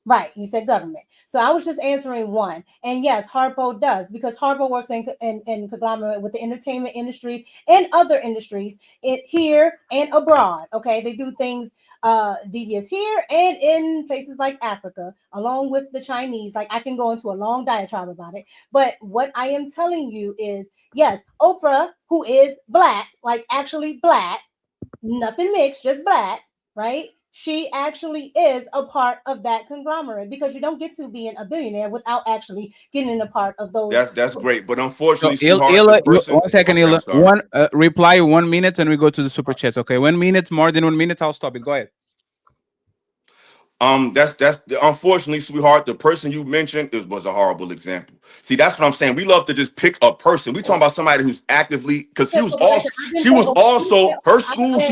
Right. You said government. So I was just answering one. And yes, Harpo does, because Harpo works in conglomerate with the entertainment industry and other industries here and abroad. Okay. They do things devious here and in places like Africa, along with the Chinese. Like I can go into a long diatribe about it. But what I am telling you is, yes, Oprah, who is black, like actually black, nothing mixed, just black, right? She actually is a part of that conglomerate, because you don't get to being a billionaire without actually getting a part of those. That's great, but unfortunately, Illa, 1 second, Illa. One reply 1 minute, and we go to the super chats. Okay, 1 minute, more than 1 minute, I'll stop it. Go ahead. That's unfortunately, sweetheart, the person you mentioned was a horrible example. See, that's what I'm saying. We love to just pick a person. We talking about somebody who's actively, because her school she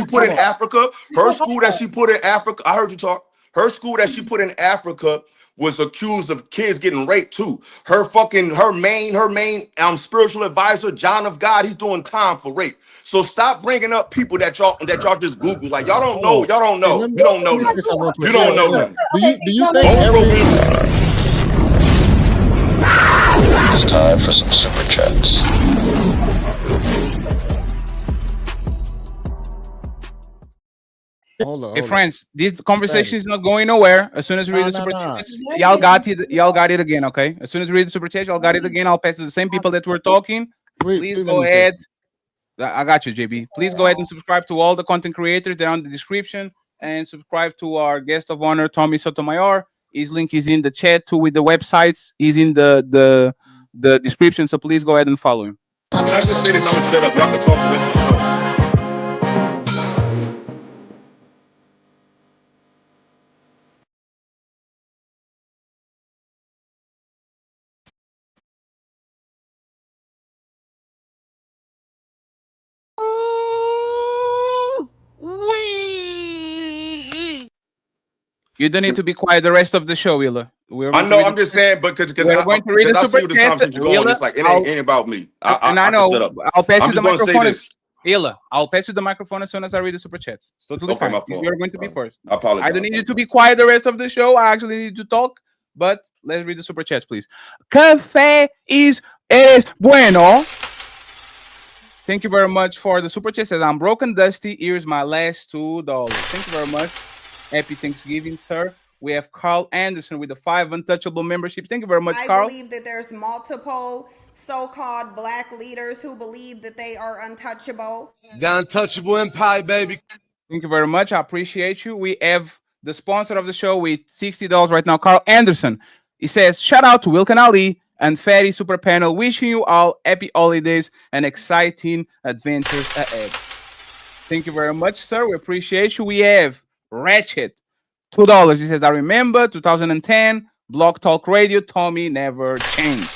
put in Africa. Her school that she put in Africa. I heard you talk. Her school that she put in Africa was accused of kids getting raped too. Her main spiritual advisor, John of God, he's doing time for rape. So stop bringing up people that y'all just Google. Like y'all don't know. Y'all don't Hey, know. let me, You don't know let me say nothing. something real quick. You don't know Yeah. nothing. Do you think It's time for some super chats. Hey friends, this conversation is not going nowhere. As soon as we read the super chats, y'all got it again, okay? As soon as we read the super chat, y'all got it again. I'll pass to the same people that were talking. Please go ahead. I got you, JB. Please go ahead and subscribe to all the content creators. They're on the description, and subscribe to our guest of honor, Tommy Sotomayor. His link is in the chat too with the websites. He's in the description, so please go ahead and follow him. I just say this, I'm gonna shut up. Y'all can talk the rest of the show. You don't need to be quiet the rest of the show, Wheeler. I know. I'm just saying, but because we're going to read the I see super where this chat, conversation going. Wheeler. It's like it ain't about me. And I I can shut know. up. I'll pass I'm you the just gonna say microphone. this. Hila, I'll pass you the microphone as soon as I read the super chat. It's totally Okay, fine. my fault. You're going to be first. I apologize. I don't need you to be quiet the rest of the show. I actually need to talk, but let's read the super chats, please. Café es bueno. Thank you very much for the super chat. Says I'm broken, Dusty. Here's my last $2. Thank you very much. Happy Thanksgiving, sir. We have Carl Anderson with the 5 Untouchable membership. Thank you very much, Carl. I believe that there's multiple so-called black leaders who believe that they are untouchable. The Untouchable Empire, baby. Thank you very much. I appreciate you. We have the sponsor of the show with $60 right now, Carl Anderson. He says, shout out to Wilkin Ali and Fatty Super Panel. Wishing you all happy holidays and exciting adventures ahead. Thank you very much, sir. We appreciate you. We have Ratchet, $2. He says, I remember 2010, Blog Talk Radio, Tommy never changed.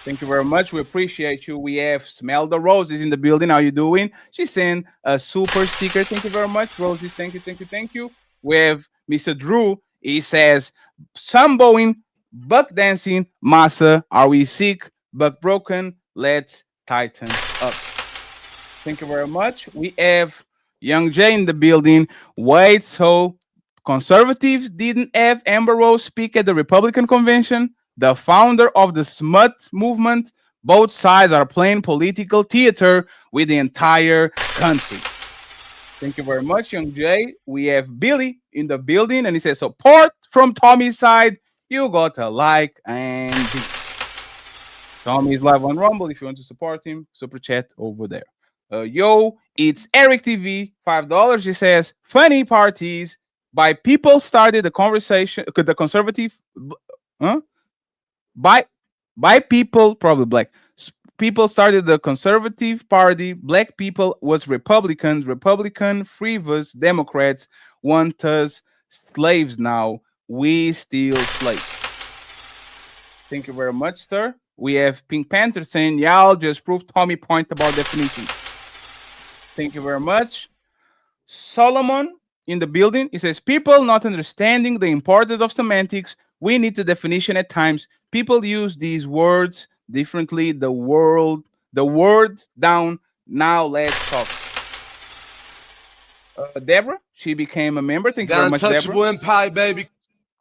Thank you very much. We appreciate you. We have Smell the Roses in the building. How you doing? She sent a super sticker. Thank you very much, Roses. Thank you, thank you, thank you. We have Mr. Drew. He says, Samboing, buck dancing, massa. Are we sick? Buck broken. Let's tighten up. Thank you very much. We have Young Jay in the building. Wait, so conservatives didn't have Amber Rose speak at the Republican convention? The founder of the smut movement. Both sides are playing political theater with the entire country. Thank you very much, Young Jay. We have Billy in the building, and he says, support from Tommy's side. You got to like and be. Tommy is live on Rumble. If you want to support him, super chat over there. Yo, it's Eric TV, $5. He says, funny parties by people started the conversation, the conservative, by people, probably black people started the conservative party. Black people was Republican frivolous Democrats want us slaves now. We still slaves. Thank you very much, sir. We have Pink Panther saying, y'all just proved Tommy point about definitions. Thank you very much. Solomon in the building. He says, people not understanding the importance of semantics. We need the definition at times. People use these words differently. The word down. Now let's talk. Deborah, she became a member. Thank you very much, Deborah. Untouchable Empire, baby.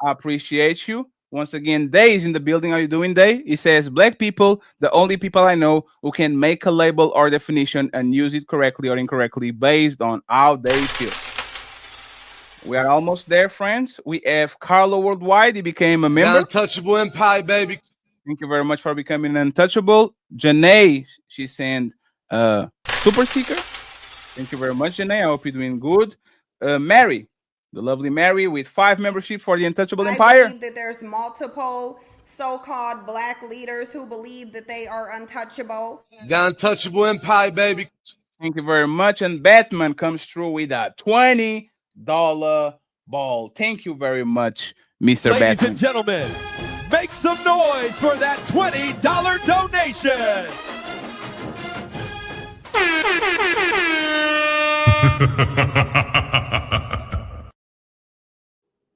I appreciate you. Once again, Day is in the building. How you doing, Day? He says, black people, the only people I know who can make a label or definition and use it correctly or incorrectly based on how they feel. We are almost there, friends. We have Carlo Worldwide. He became a member. The Untouchable Empire, baby. Thank you very much for becoming untouchable. Janae, she sent super sticker. Thank you very much, Janae. I hope you're doing good. Mary, the lovely Mary with 5 membership for the Untouchable Empire. I believe that there's multiple so-called black leaders who believe that they are untouchable. The Untouchable Empire, baby. Thank you very much. And Batman comes through with a $20 ball. Thank you very much, Mr. Batman. Ladies and gentlemen, make some noise for that $20 donation.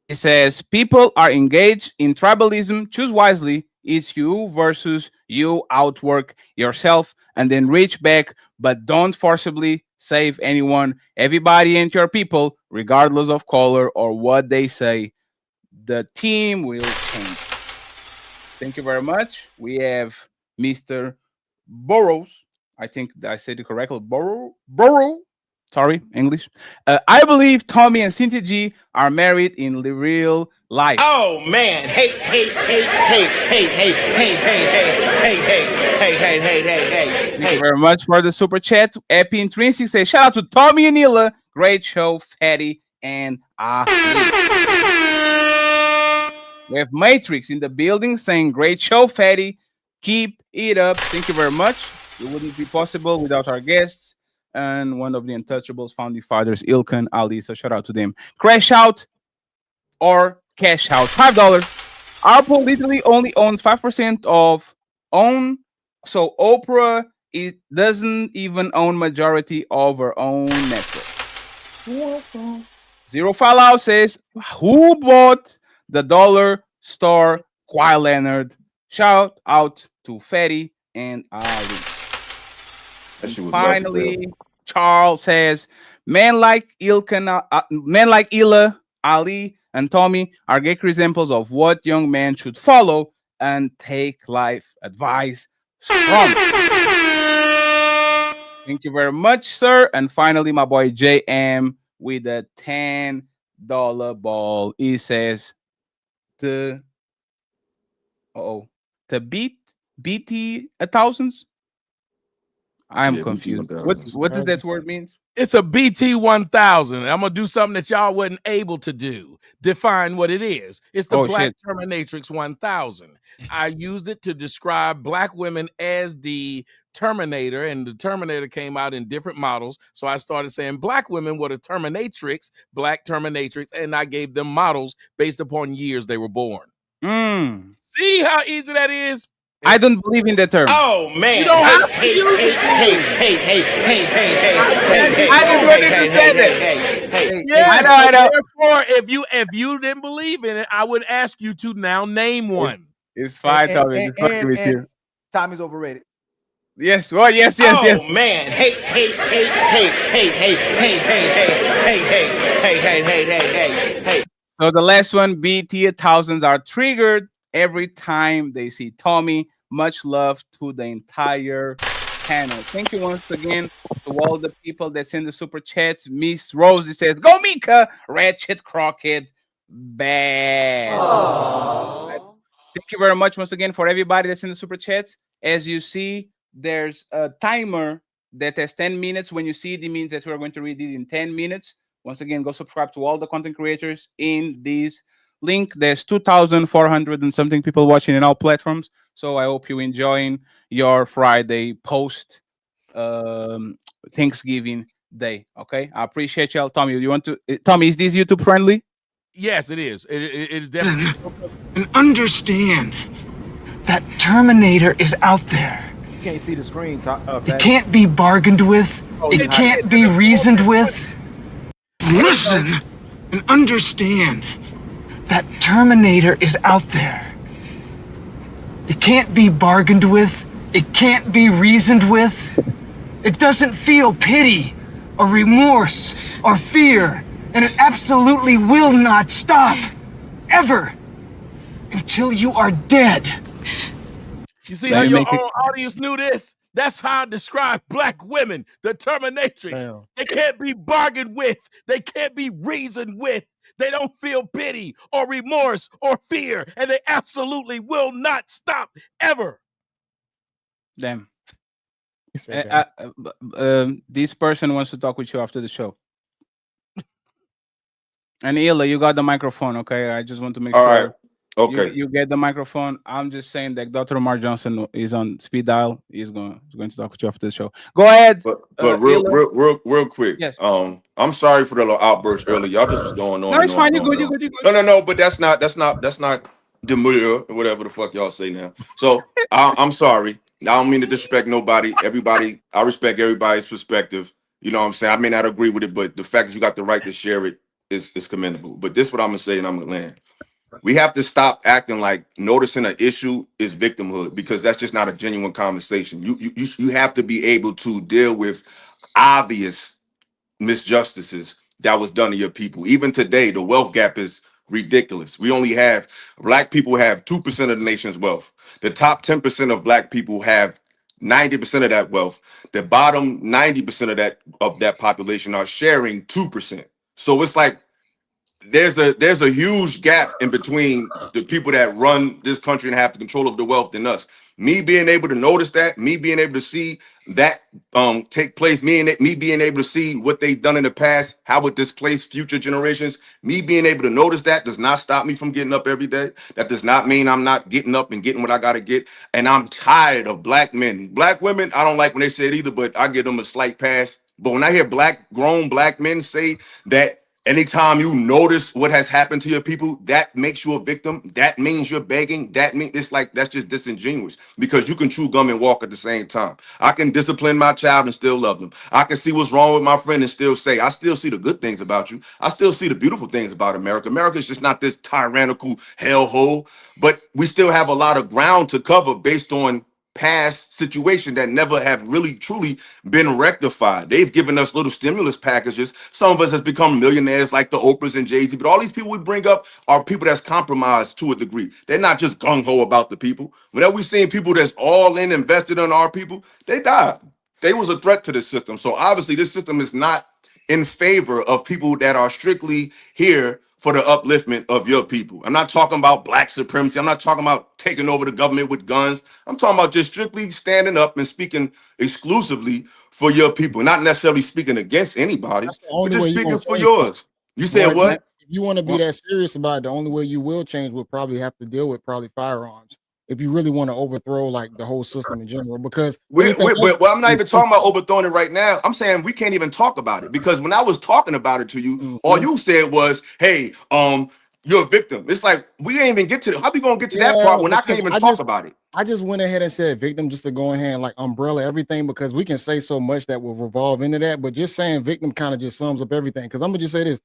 It says people are engaged in tribalism. Choose wisely. It's you versus you. Outwork yourself and then reach back, but don't forcibly save anyone. Everybody ain't your people, regardless of color or what they say. The team will change. Thank you very much. We have Mr. Burrows. I think I said it correctly. Burrow. Sorry, English. I believe Tommy and Cynthia G are married in the real life. Oh man! Hey! Thank you very much for the super chat. Epi Intrinsic says, shout out to Tommy and Hila. Great show, Fatty and We have Matrix in the building saying, great show, Fatty. Keep it up. Thank you very much. It wouldn't be possible without our guests. And one of the Untouchables founding fathers, Ilkan Ali. So shout out to them. Crash out or cash out. $5. Apple literally only owns 5% of own. So Oprah, it doesn't even own majority of her own network. Zero Fallout says, who bought the dollar store Kawhi Leonard? Shout out to Fatty and Ali. And finally, Charles says, men like Ila, Ali, and Tommy are great examples of what young men should follow and take life advice from. Thank you very much, sir. And finally, my boy JM with a $10 ball. He says to beat BT 1000s. I'm confused. What does that word mean? It's a BT 1000. I'm gonna do something that y'all wasn't able to do. Define what it is. It's the Black Terminatrix 1000. I used it to describe black women as the Terminator, and the Terminator came out in different models. So I started saying black women were the Terminatrix, Black Terminatrix, and I gave them models based upon years they were born. See how easy that is? I don't believe in that term. Oh man! You don't have to hey! I didn't want to say that. Yeah, I know. Therefore, if you didn't believe in it, I would ask you to now name one. It's fine, Tommy. It's fucking with you. Tommy's overrated. Yes. Well, yes. Oh man! Hey! So the last one, BT 1000s are triggered every time they see Tommy. Much love to the entire panel. Thank you once again to all the people that send the super chats. Miss Rosie says, go Mika, Ratchet Crockett, bad. Thank you very much once again for everybody that's in the super chats. As you see, there's a timer that has 10 minutes. When you see it, it means that we're going to read it in 10 minutes. Once again, go subscribe to all the content creators in this link. There's 2,400 and something people watching in all platforms. So I hope you're enjoying your Friday post Thanksgiving Day. Okay, I appreciate y'all. Tommy, Tommy, is this YouTube friendly? Yes, it is. It definitely. And understand that Terminator is out there. You can't see the screen. It can't be bargained with. It can't be reasoned with. Listen and understand that Terminator is out there. It can't be bargained with. It can't be reasoned with. It doesn't feel pity or remorse or fear. And it absolutely will not stop. Ever. Until you are dead. You see how your own audience knew this? That's how I describe black women, the Terminatrix. Damn. They can't be bargained with. They can't be reasoned with. They don't feel pity or remorse or fear, and they absolutely will not stop ever. Damn. This person wants to talk with you after the show. And Ila, you got the microphone, okay? I just want to make sure. All right. Okay. You get the microphone. I'm just saying that Dr. Omar Johnson is on speed dial. He's going to talk with you after the show. Go ahead. But real quick. Yes. I'm sorry for the little outburst earlier. Y'all just was going on. No, it's fine. You're good. No. But that's not demure or whatever the fuck y'all say now. So I'm sorry. I don't mean to disrespect nobody. Everybody, I respect everybody's perspective. You know what I'm saying? I may not agree with it, but the fact that you got the right to share it, is commendable. But this is what I'm gonna say, and I'm gonna land. We have to stop acting like noticing an issue is victimhood, because that's just not a genuine conversation. You have to be able to deal with obvious misjustices that was done to your people. Even today, the wealth gap is ridiculous. We only have black people have 2% of the nation's wealth. The top 10% of black people have 90% of that wealth. The bottom 90% of that population are sharing 2%. So it's like there's a huge gap in between the people that run this country and have the control of the wealth than us. Me being able to notice that, me being able to see that take place, me being able to see what they've done in the past, how it displaced future generations, me being able to notice that does not stop me from getting up every day. That does not mean I'm not getting up and getting what I got to get. And I'm tired of black men. Black women, I don't like when they say it either, but I give them a slight pass. But when I hear grown black men say that anytime you notice what has happened to your people, that makes you a victim, that means you're begging, that means it's like, that's just disingenuous, because you can chew gum and walk at the same time. I can discipline my child and still love them. I can see what's wrong with my friend and still say, I still see the good things about you. I still see the beautiful things about America. America is just not this tyrannical hellhole, but we still have a lot of ground to cover based on past situation that never have really truly been rectified. They've given us little stimulus packages. Some of us has become millionaires like the Oprahs and Jay-Z, but all these people we bring up are people that's compromised to a degree. They're not just gung-ho about the people. Whenever we've seen people that's all in invested in our people, they died. They was a threat to the system. So obviously this system is not in favor of people that are strictly here for the upliftment of your people. I'm not talking about black supremacy. I'm not talking about taking over the government with guns. I'm talking about just strictly standing up and speaking exclusively for your people, not necessarily speaking against anybody, but just speaking for yours. You said what? If you want to be that serious about it, the only way you will change will probably have to deal with firearms. If you really want to overthrow like the whole system in general, because well, I'm not even talking about overthrowing it right now. I'm saying we can't even talk about it, because when I was talking about it to you, all you said was, "Hey, you're a victim." It's like we ain't even get to how we gonna get to that part when I can't even talk about it. I just went ahead and said victim just to go ahead and like umbrella everything, because we can say so much that will revolve into that, but just saying victim kind of just sums up everything. Because I'm gonna just say this.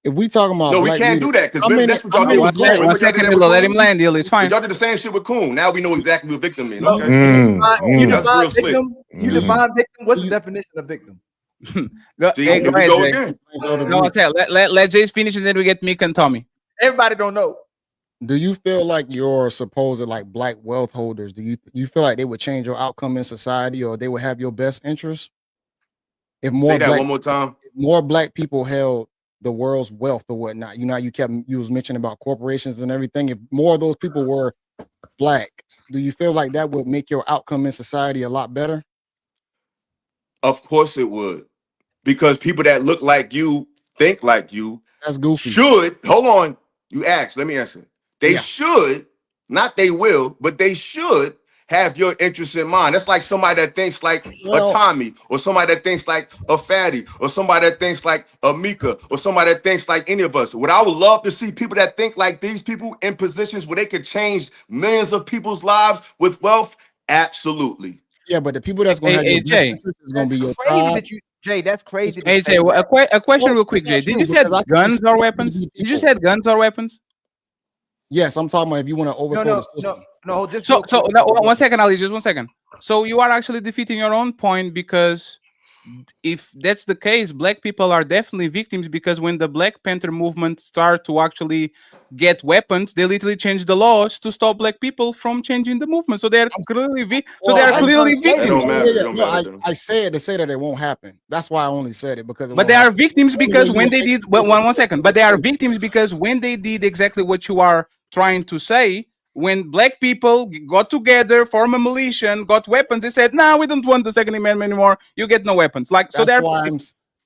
If we talking about no, we can't do that, because that's what y'all did with Coon. One second, let him land. Deal, it's fine. Y'all did the same shit with Coon. Now we know exactly what victim means. Okay, You that's define real slick. victim. You define victim. What's the definition of victim? Go ahead, Jay. No, I'll tell. Let Jay finish, and then we get Mick and Tommy. Everybody don't know. Do you feel like your supposed like black wealth holders? Do you feel like they would change your outcome in society, or they would have your best interests? If more say that one more time. More black people held the world's wealth or whatnot. You know, you was mentioning about corporations and everything. If more of those people were black, do you feel like that would make your outcome in society a lot better? Of course it would, because people that look like you, think like you, that's goofy. Should hold on. You asked. Let me answer. They should, not they will, but they should have your interests in mind. That's like somebody that thinks like a Tommy, or somebody that thinks like a Fatty, or somebody that thinks like a Mika, or somebody that thinks like any of us. What I would love to see people that think like these people in positions where they could change millions of people's lives with wealth. Absolutely. Yeah, but the people that's going to have your best interest is going to be your tribe. Jay, that's crazy. Hey, Jay, a question real quick, Jay. Did you say guns or weapons? Did you say guns or weapons? Yes, I'm talking about if you want to overthrow the system. No, just so 1 second, Ali, just 1 second. So you are actually defeating your own point, because if that's the case, black people are definitely victims, because when the Black Panther movement started to actually get weapons, they literally changed the laws to stop black people from changing the movement. So they are clearly victims. I said to say that it won't happen. That's why I only said it, because but they are victims because when they did one second. But they are victims because when they did exactly what you are trying to say, when black people got together, formed a militia, and got weapons, they said, "No, we don't want the Second Amendment anymore. You get no weapons." Like, so that's why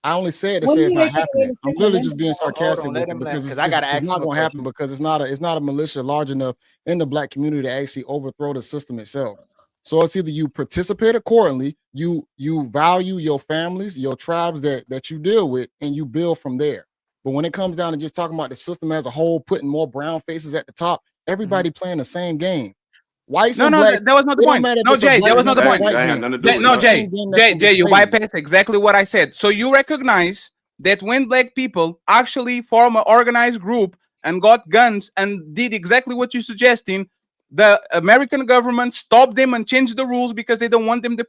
I only said to say it's not happening. I'm literally just being sarcastic with it, because it's not going to happen, because it's not a militia large enough in the black community to actually overthrow the system itself. So it's either you participate accordingly, you value your families, your tribes that you deal with, and you build from there. But when it comes down to just talking about the system as a whole, putting more brown faces at the top, everybody playing the same game. Whites and blacks, that was not the point. No, Jay, that was not the point. No, Jay, you bypassed exactly what I said. So you recognize that when black people actually form an organized group and got guns and did exactly what you're suggesting, the American government stopped them and changed the rules because they don't want them to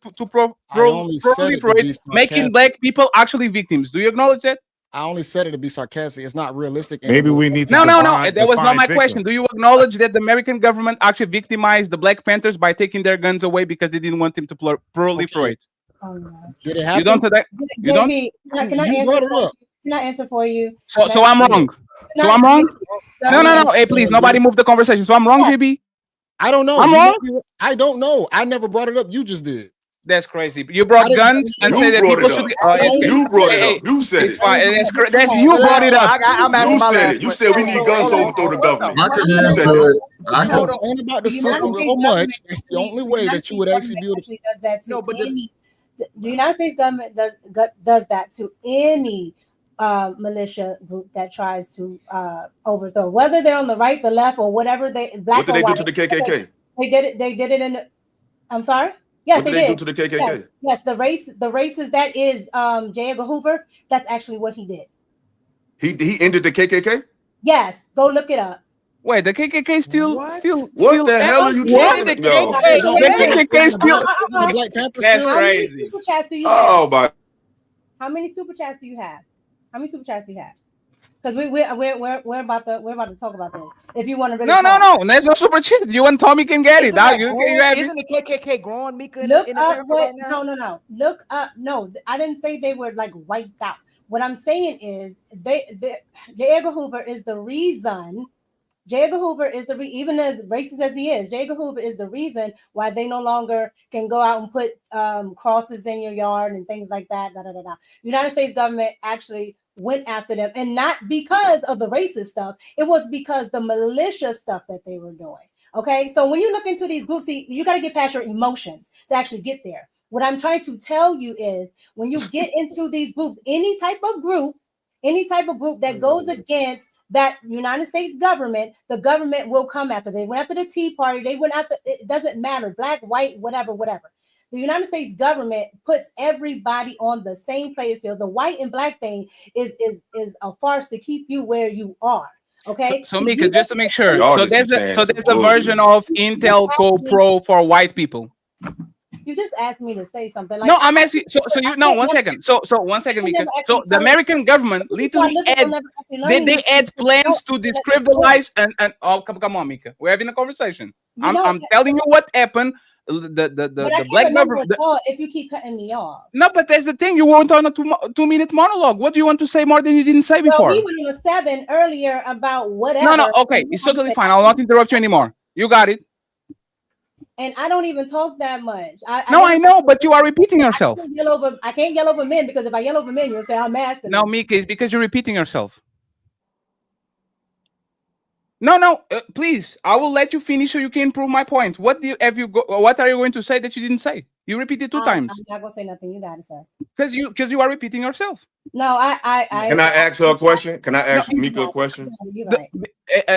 I only said it to be proliferate, making black people actually victims. Do you acknowledge that? I only said it to be sarcastic. It's not realistic. Maybe we need to No. That was not my question. Do you acknowledge that the American government actually victimized the Black Panthers by taking their guns away because they didn't want them to proliferate? Did it happen? You don't. You don't. Can I answer? Can I answer for you? So I'm wrong. So I'm wrong. No. Hey, please, nobody move the conversation. So I'm wrong, JB. I don't know. I'm wrong. I don't know. I never brought it up. You just did. That's crazy. You brought guns and said that people should. You brought it up. You said it. That's you brought it up. You said it. You said we need guns to overthrow the government. I can answer it. I can. Complain about the system so much. It's the only way that you would actually be able to. Does that to the United States government does that to any militia group that tries to overthrow, whether they're on the right, the left, or whatever. What did they do to the KKK? They did it in. I'm sorry. Yes, what did they do to the KKK? Yes, the racist that is J. Edgar Hoover. That's actually what he did. He ended the KKK. Yes, go look it up. Wait, the KKK still. What the hell are you talking about? The KKK still. That's How many crazy. super chats do you Oh have? my! How many super chats do you have? How many super chats do you have? Because we're about to talk about this. If you want to really No. There's no super chat. You and Tommy can get it. Isn't the KKK growing, Mika? Look in up America what? right now? No. Look up. No, I didn't say they were like wiped out. What I'm saying is J. Edgar Hoover is the reason. J. Edgar Hoover is even as racist as he is, J. Edgar Hoover is the reason why they no longer can go out and put crosses in your yard and things like that. The United States government actually went after them, and not because of the racist stuff. It was because the militia stuff that they were doing. Okay, so when you look into these groups, you got to get past your emotions to actually get there. What I'm trying to tell you is when you get into these groups, any type of group that goes against that United States government, the government will come after. They went after the Tea Party. They went after, it doesn't matter, black, white, whatever. The United States government puts everybody on the same playing field. The white and black thing is a farce to keep you where you are. Okay. So Mika, just to make sure, so there's a version of Intel Code Pro for white people. You just asked me to say something. Like, No, I'm asking. So you know, 1 second. So 1 second, Mika. So the American government literally add plans to discriminalize and oh come on, Mika. We're having a conversation. I'm telling you what happened. The black government. If you keep cutting me off. No, but that's the thing. You weren't on a 2-minute monologue. What do you want to say more than you didn't say before? We went on a 7 earlier about whatever. No. Okay, it's totally fine. I'll not interrupt you anymore. You got it. And I don't even talk that much. I know, but you are repeating yourself. I can't yell over men because if I yell over men, you'll say I'm masculine. No, Mika, it's because you're repeating yourself. No, please. I will let you finish so you can prove my point. What are you going to say that you didn't say? You repeated 2 times. I'm not gonna say nothing. You got it, sir. Because you are repeating yourself. No, I Can I ask her a question? Can I ask Mika a question?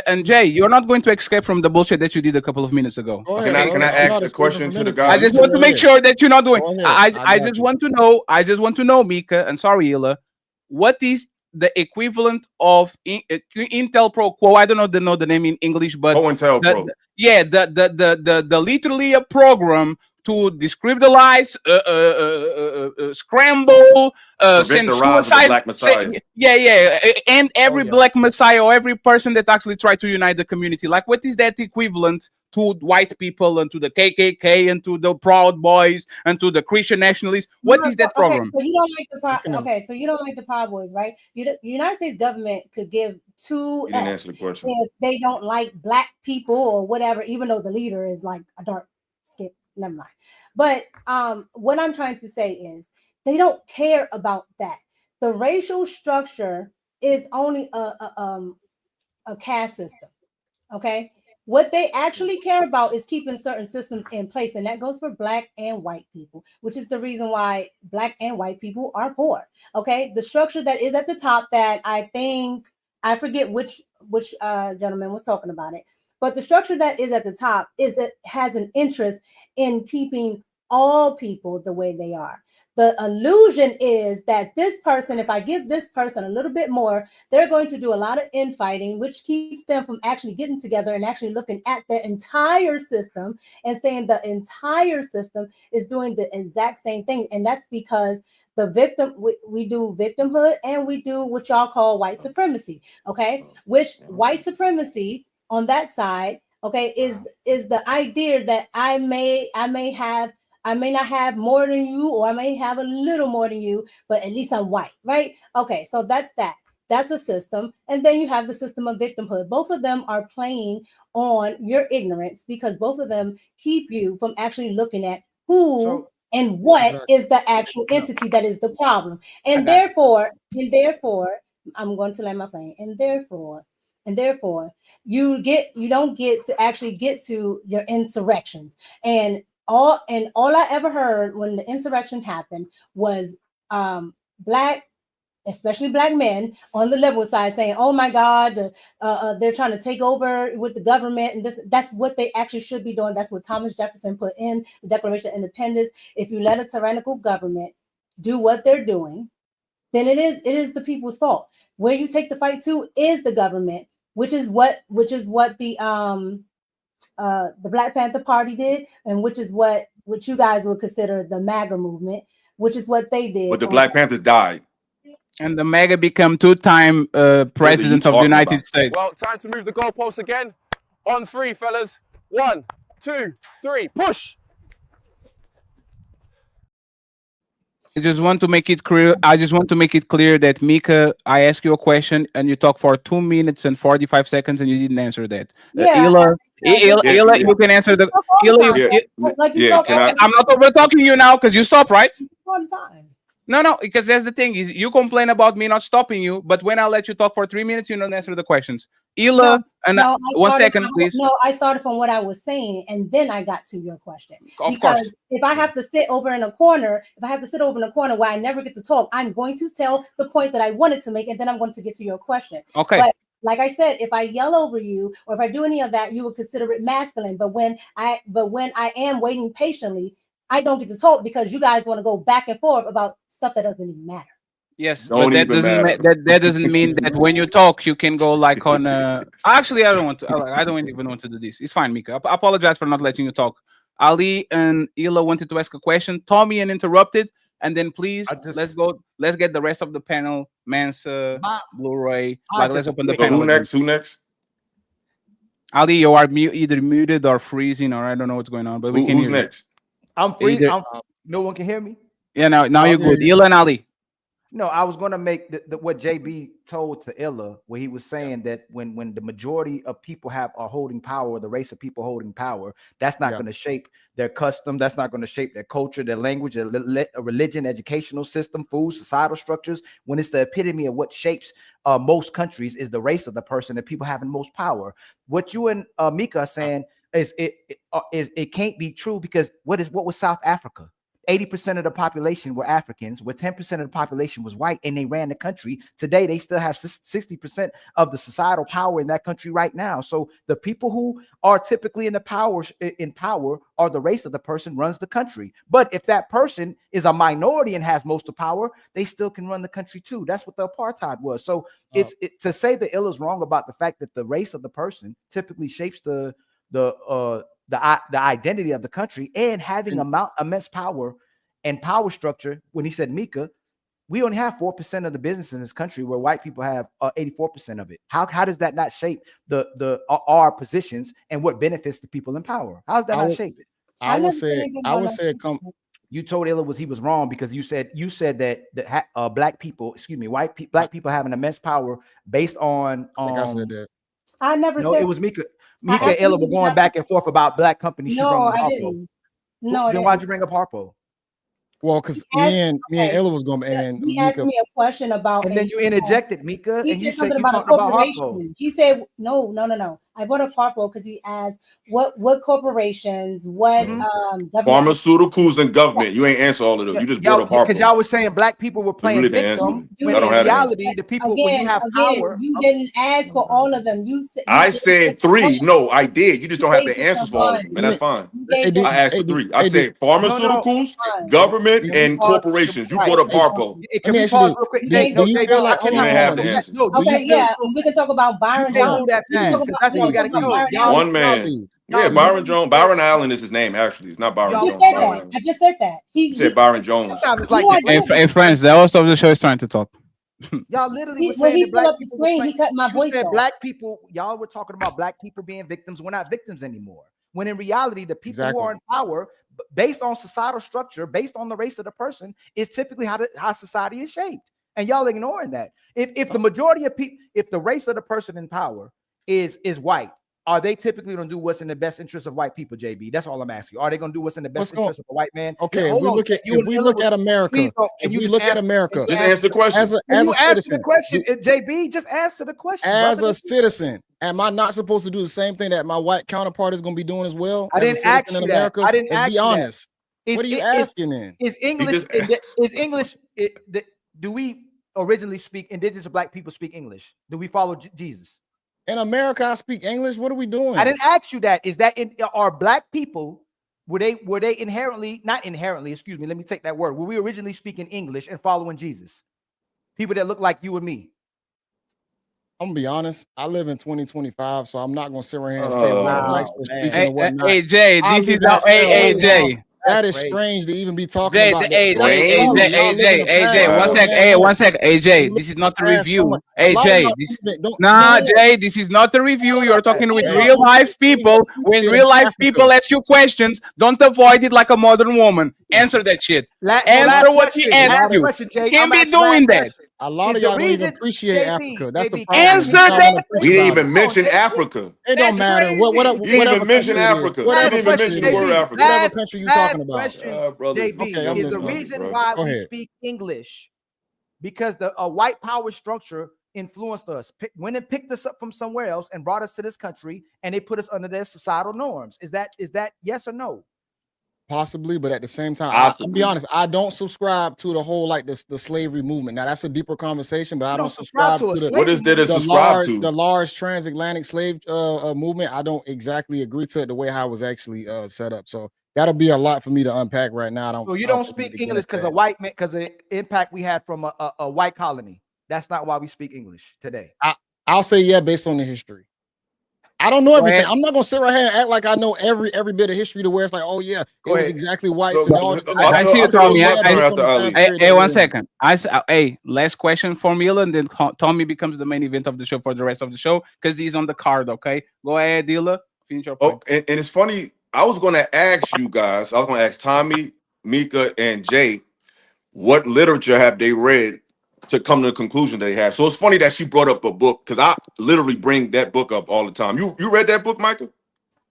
And Jay, you're not going to escape from the bullshit that you did a couple of minutes ago. Can I ask the question to the guy? I just want to make sure that you're not doing. I just want to know. I just want to know, Mika, and sorry, Ila, what is the equivalent of Intel Pro Quo? I don't know the name in English, but Intel Pro. Yeah, the literally a program to discriminalize, scramble, send suicide. Black Messiah. And every Black Messiah or every person that actually tried to unite the community. Like, what is that equivalent to white people and to the KKK and to the Proud Boys and to the Christian nationalists? What is that program? So you don't like the so you don't like the Proud Boys, right? The United States government could give 2 Fs if they don't like black people or whatever, even though the leader is like a dark skin. Never mind. But what I'm trying to say is they don't care about that. The racial structure is only a caste system. Okay. What they actually care about is keeping certain systems in place, and that goes for black and white people, which is the reason why black and white people are poor. Okay, the structure that is at the top, that I forget which gentleman was talking about it, but the structure that is at the top has an interest in keeping all people the way they are. The illusion is that this person, if I give this person a little bit more, they're going to do a lot of infighting, which keeps them from actually getting together and actually looking at the entire system and saying the entire system is doing the exact same thing. And that's because the victim, we do victimhood and we do what y'all call white supremacy, okay? Which white supremacy on that side, okay, is the idea that I may not have more than you, or I may have a little more than you, but at least I'm white, right? Okay, so that's that. That's a system. And then you have the system of victimhood. Both of them are playing on your ignorance because both of them keep you from actually looking at who and what is the actual entity that is the problem. And therefore, I'm going to land my plane. And therefore, you don't get to actually get to your insurrections. And all I ever heard when the insurrection happened was especially black men on the liberal side saying, "Oh my God, they're trying to take over with the government," and that's what they actually should be doing. That's what Thomas Jefferson put in the Declaration of Independence. If you let a tyrannical government do what they're doing, then it is the people's fault. Where you take the fight to is the government, which is what the Black Panther Party did, and which is what you guys would consider the MAGA movement, which is what they did. But the Black Panthers died. And the MAGA become two-time president of the United States. Well, time to move the goalposts again. On 3, fellas. 1, 2, 3, push. I just want to make it clear. That Mika, I asked you a question and you talked for 2 minutes and 45 seconds and you didn't answer that. Ila, you can answer the. I'm not over talking you now because you stopped, right? No, because that's the thing is you complain about me not stopping you, but when I let you talk for 3 minutes, you don't answer the questions. Ila, please. No, I started from what I was saying, and then I got to your question. Of course. If I have to sit over in a corner, where I never get to talk, I'm going to tell the point that I wanted to make, and then I'm going to get to your question. Okay. But like I said, if I yell over you or if I do any of that, you would consider it masculine. But when I am waiting patiently, I don't get to talk because you guys want to go back and forth about stuff that doesn't even matter. Yes, but that doesn't mean that when you talk you can go like on. Actually, I don't even want to do this. It's fine, Mika. I apologize for not letting you talk. Ali and Ila wanted to ask a question. Tommy and interrupted, and then please let's go. Let's get the rest of the panel. Mansa, Blu-ray. Let's open the panel. Who next? Ali, you are either muted or freezing, or I don't know what's going on. But we can. Who's next? I'm free. No one can hear me. Yeah, now you're good. Ila and Ali. No, I was going to make what JB told to Illa, where he was saying that when the majority of people are holding power, the race of people holding power, that's not going to shape their custom. That's not going to shape their culture, their language, their religion, educational system, food, societal structures. When it's the epitome of what shapes most countries is the race of the person and people having most power. What you and Mika are saying is it can't be true because what was South Africa? 80% of the population were Africans, where 10% of the population was white, and they ran the country. Today, they still have 60% of the societal power in that country right now. So the people who are typically in power are the race of the person runs the country. But if that person is a minority and has most of the power, they still can run the country too. That's what the apartheid was. So to say that Illa's wrong about the fact that the race of the person typically shapes the identity of the country and having immense power and power structure. When he said Mika, we only have 4% of the business in this country where white people have 84% of it. How does that not shape our positions and what benefits the people in power? How does that not shape it? I would say you told Illa he was wrong because you said that black people have an immense power based on I said that. I never said it was Mika. Mika and Illa were going back and forth about black companies. No, I didn't. No, then why'd you bring up Harpo? Well, because me and Illa was going, and he asked me a question about, and then you interjected, Mika, he and you said said something you about talked a about corporation. Harpo. He said no. I brought up Harpo because he asked what corporations, what government. Pharmaceuticals and government. You ain't answer all of them. You just brought up because Harpo. y'all was saying black people were playing really didn't answer victim. it. When I don't in have an reality, the people when you have power. You didn't ask for all of them. You said I said 3. No, I did. You just don't have the answers for all of them, and that's fine. I asked for 3. I said pharmaceuticals, government, and corporations. You brought up Harpo. Can we pause real quick? You didn't have the answers. Okay, yeah, we can talk about Byron Jones. That's why we got to go. One man. Yeah, Byron Jones. Byron Allen is his name, actually. It's not Byron I just Jones. said that. I just said that. You said Byron Jones. Hey, friends, the host of the show is trying to talk. Y'all literally were when saying he that black pulled up the people were screen, playing- he cut my you voice said off. black people, y'all were talking about black people being victims. We're not victims anymore. When in reality, the people who are in power, based on societal structure, based on the race of the person, is typically how society is shaped. And y'all ignoring that. If the majority of people, if the race of the person in power is white, are they typically going to do what's in the best interest of white people, JB? That's all I'm asking. Are they going to do what's in the best interest of a white man? Okay, if we look at America, just answer the question. As a citizen, the question, JB, just answer the question. As brother. a citizen, am I not supposed to do the same thing that my white counterpart is going to be doing as well? I didn't ask you that. I didn't Let's ask be you that. honest. What are you asking then? Is English? Do we originally speak? Indigenous black people speak English? Do we follow Jesus? In America, I speak English. What are we doing? I didn't ask you that. Is that are black people? Were they inherently, not inherently? Excuse me. Let me take that word. Were we originally speaking English and following Jesus? People that look like you and me. I'm gonna be honest. I live in 2025, so I'm not gonna sit right here and say what blacks were speaking and whatnot. Hey Jay, this is not. Hey Jay. That is strange to even be talking about. Jay, one sec. Hey, one sec. Hey, Jay, this is not a review. Hey, Jay, Jay, this is not a review. You're talking with real life people. When real life people ask you questions, don't avoid it like a modern woman. Answer that shit. Answer what he asked you. You can't be doing that. A lot of y'all don't even appreciate Africa. That's the problem. Answer that. We didn't even mention Africa. It don't matter. You didn't even mention Africa. You didn't even mention the word Africa. Whatever country you talking about. JB, is the reason why we speak English because a white power structure influenced us, went and picked us up from somewhere else and brought us to this country, and they put us under their societal norms. Is that yes or no? Possibly, but at the same time, I'll be honest, I don't subscribe to the whole like the slavery movement. Now that's a deeper conversation, but I don't subscribe to the what is there to subscribe to? The large transatlantic slave movement. I don't exactly agree to it the way how it was actually set up. So that'll be a lot for me to unpack right now. So you don't speak English because a white man, because of the impact we had from a white colony. That's not why we speak English today. I'll say yeah, based on the history. I don't know everything. I'm not gonna sit right here and act like I know every bit of history to where it's like, oh yeah, it was exactly white. I see you, Tommy. Hey, 1 second. Hey, last question for Mila, and then Tommy becomes the main event of the show for the rest of the show because he's on the card. Okay, go ahead, Dila. Finish your point. And it's funny. I was gonna ask you guys. I was gonna ask Tommy, Mika, and Jay, what literature have they read to come to the conclusion they have. So it's funny that she brought up a book because I literally bring that book up all the time. You read that book, Michael?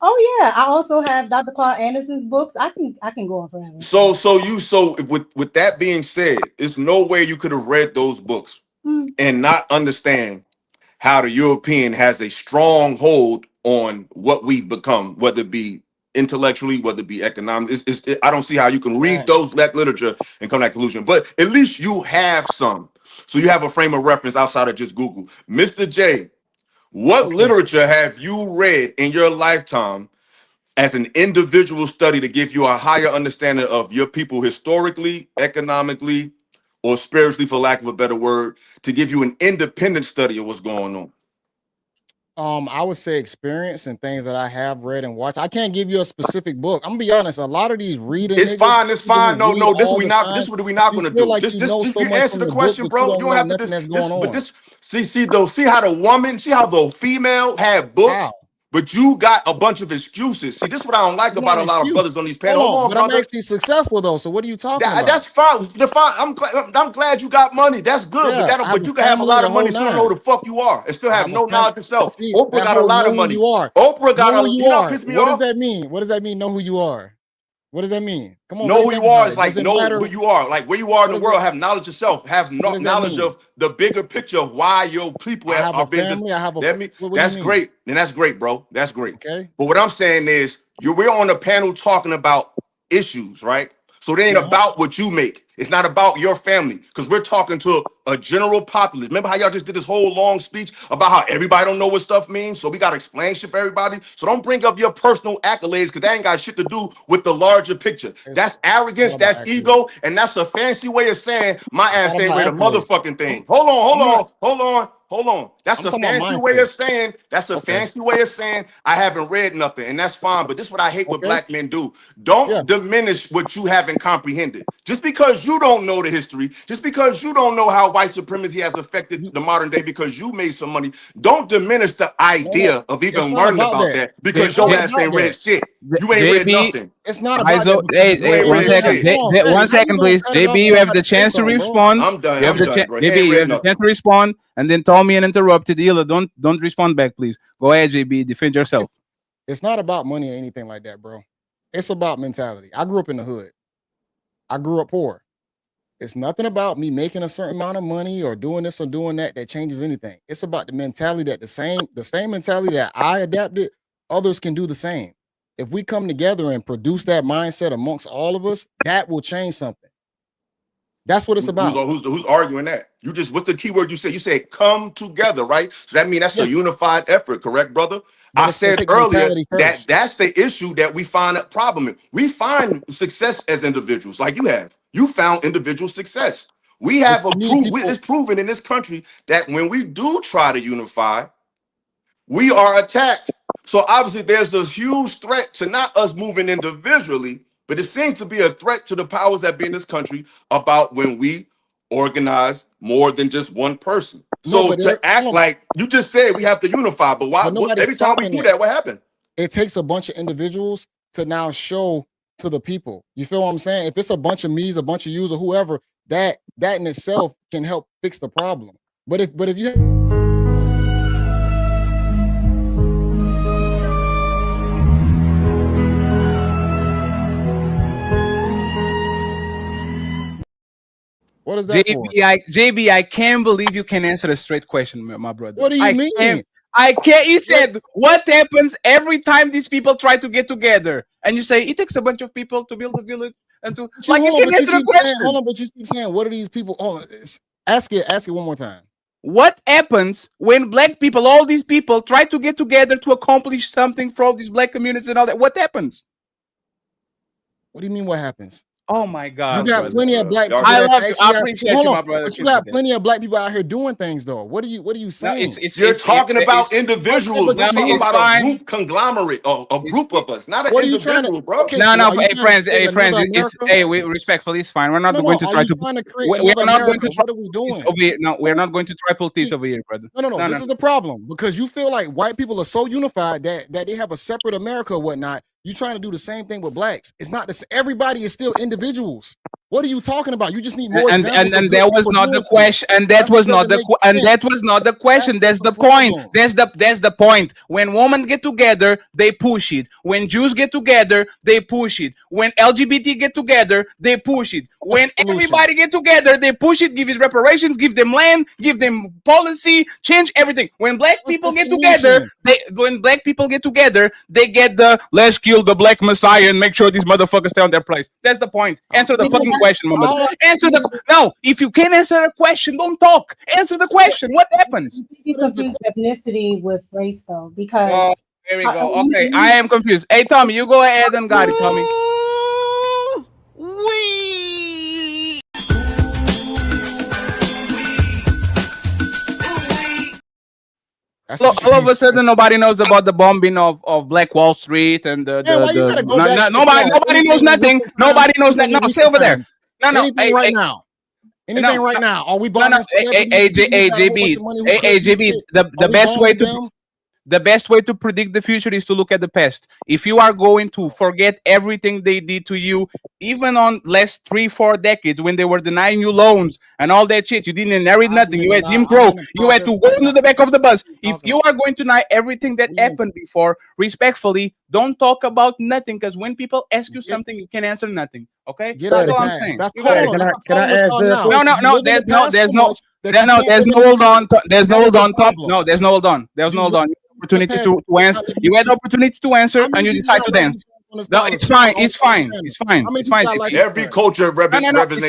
Oh yeah, I also have Dr. Claude Anderson's books. I can go on forever. So with that being said, there's no way you could have read those books and not understand how the European has a strong hold on what we've become, whether it be intellectually, whether it be economic. I don't see how you can read that literature and come to that conclusion. But at least you have some. So you have a frame of reference outside of just Google. Mr. J, what literature have you read in your lifetime as an individual study to give you a higher understanding of your people historically, economically, or spiritually, for lack of a better word, to give you an independent study of what's going on? I would say experience and things that I have read and watched. I can't give you a specific book. I'm gonna be honest. A lot of these reading. It's fine. It's fine. No. This is what we not gonna do. Just answer the question, bro. You don't have to. See how the female had books. But you got a bunch of excuses. See, this is what I don't like about a lot of brothers on these panels. But I'm actually successful though. So what are you talking about? That's fine. I'm glad you got money. That's good. But you can have a lot of money, still know who the fuck you are, and still have no knowledge of self. Oprah got a lot of money. Oprah got a. You know, piss me off. What does that mean? What does that mean? Know who you are? What does that mean? Come on, Know really who think you about are it. is like Does it know matter? who you are. Like where you are in What the does world, it- have knowledge yourself, have What does that knowledge mean? of the bigger picture of why your people I have are a being family. I have a. Let me. What do you That's mean? great. Then that's great, bro. That's great. Okay. But what I'm saying is, we're on a panel talking about issues, right? So it ain't Uh-huh. about what you make. It's not about your family because we're talking to a general populace. Remember how y'all just did this whole long speech about how everybody don't know what stuff means? So we got to explain shit for everybody. So don't bring up your personal accolades because that ain't got shit to do with the larger picture. That's arrogance, not about that's ego, and that's a fancy way of saying my ass not ain't about read a accolades. motherfucking thing. Hold on. That's I'm a talking about fancy mind way of space. saying, Okay. I haven't read nothing, and that's fine. But this is what I hate what Okay. black men do. Don't Yeah. diminish what you haven't comprehended. Just because you don't know the history, just because you don't know how white supremacy has affected the modern day because you made some money, don't diminish the idea of It's even not learning about about that. that because It's your not ass about ain't read that. shit. You ain't read JB, nothing. It's not about Iso, that because You ain't one read second. shit. Hold on, One Fetty, how you second, gonna please. cut it off JB, when you I'm have about the to say chance to something, bro? respond. I'm done. You have I'm the done, bro. He JB, ain't you read have the nothing. chance to respond, and then Tommy and interrupted. Hila, don't respond back, please. Go ahead, JB. Defend yourself. It's not about money or anything like that, bro. It's about mentality. I grew up in the hood. I grew up poor. It's nothing about me making a certain amount of money or doing this or doing that that changes anything. It's about the mentality that the same mentality that I adapted, others can do the same. If we come together and produce that mindset amongst all of us, that will change something. That's what it's about. Who's arguing that? You just what's the key word you said? You said come together, right? So that means that's Yeah. a unified effort, correct, brother? But I it's gonna said take earlier mentality that first. that's the issue that we find a problem in. We find success as individuals, like you have. You found individual success. We But have you need it's people. proven in this country that when we do try to unify, we are attacked. So obviously there's a huge threat to not us moving individually, but it seems to be a threat to the powers that be in this country about when we organize more than just one person. No, So but to act like you just said we have to unify, but why? but nobody's Every time we stopping do it. that, what happened? It takes a bunch of individuals to now show to the people. You feel what I'm saying? If it's a bunch of me's, a bunch of yous, or whoever, that in itself can help fix the problem. But if you what is that for? JB, I can't believe you can answer a straight question, my brother. What do you mean? I can't. You said what happens every time these people try to get together, and you say it takes a bunch of people to build a village and to But like you hold on, can but you answer the keep question. saying, hold on, but you keep saying, what are these people? Oh, ask it one more time. What happens when black people, all these people, try to get together to accomplish something for all these black communities and all that? What happens? What do you mean? What happens? Oh my God, You got brother. plenty of black people. I That's love you. I actually appreciate hold you, on, my brother. but you got plenty of black people out here doing things, though. What are you saying? You're talking about Okay, individuals. but We're you talking need- about a group conglomerate, a group of us, not an What are you trying to? individual, bro. Okay, No, so no, are you hey trying to friends, create another it's America? hey, we respectfully, it's fine. We're not No, going to are try you to. trying to create We're another not going America? to try What are we doing? over here. No, we're not going to triple tease over here, brother. No. This is the problem because you feel like white people are so unified that they have a separate America or whatnot. You trying to do the same thing with blacks. It's not this. Everybody is still individuals. What are you talking about? You just need more examples. And of good that was people not the doing things. question. And that was not the and that was not the question. That's the point. That's the point. When women get together, they push it. When Jews get together, they push it. When LGBT get together, they push it. When everybody get together, they push it. Give it reparations. Give them land. Give them policy. Change everything. When black people get together, they get the let's kill the black messiah and make sure these motherfuckers stay on their place. That's the point. Answer the fucking question, my brother. Answer the no. If you can't answer a question, don't talk. Answer the question. What happens? You confuse ethnicity with race, though, because Oh, here we go. Okay, I am confused. Hey, Tommy, you go ahead and got it, Tommy. All of a sudden, nobody knows about the bombing of Black Wall Street and nobody knows nothing. Nobody knows nothing. No, stay over there. No. Anything right now. Anything right now. Are we bombing celebrities? JB, the best way to The best way to predict the future is to look at the past. If you are going to forget everything they did to you, even on last 3-4 decades when they were denying you loans and all that shit, you didn't inherit nothing. You had Jim Crow. You had to go into the back of the bus. If you are going to deny everything that happened before, respectfully, don't talk about nothing, because when people ask you something, you can answer nothing. Okay, that's all I'm saying. That's You got it. can I ask this? No. There's no hold on. There's no hold on top. No, there's no hold on. There's no hold on. Opportunity to answer. You had the opportunity to answer, and you decide to dance. No, it's fine. It's fine. It's fine. It's fine. Every culture represents.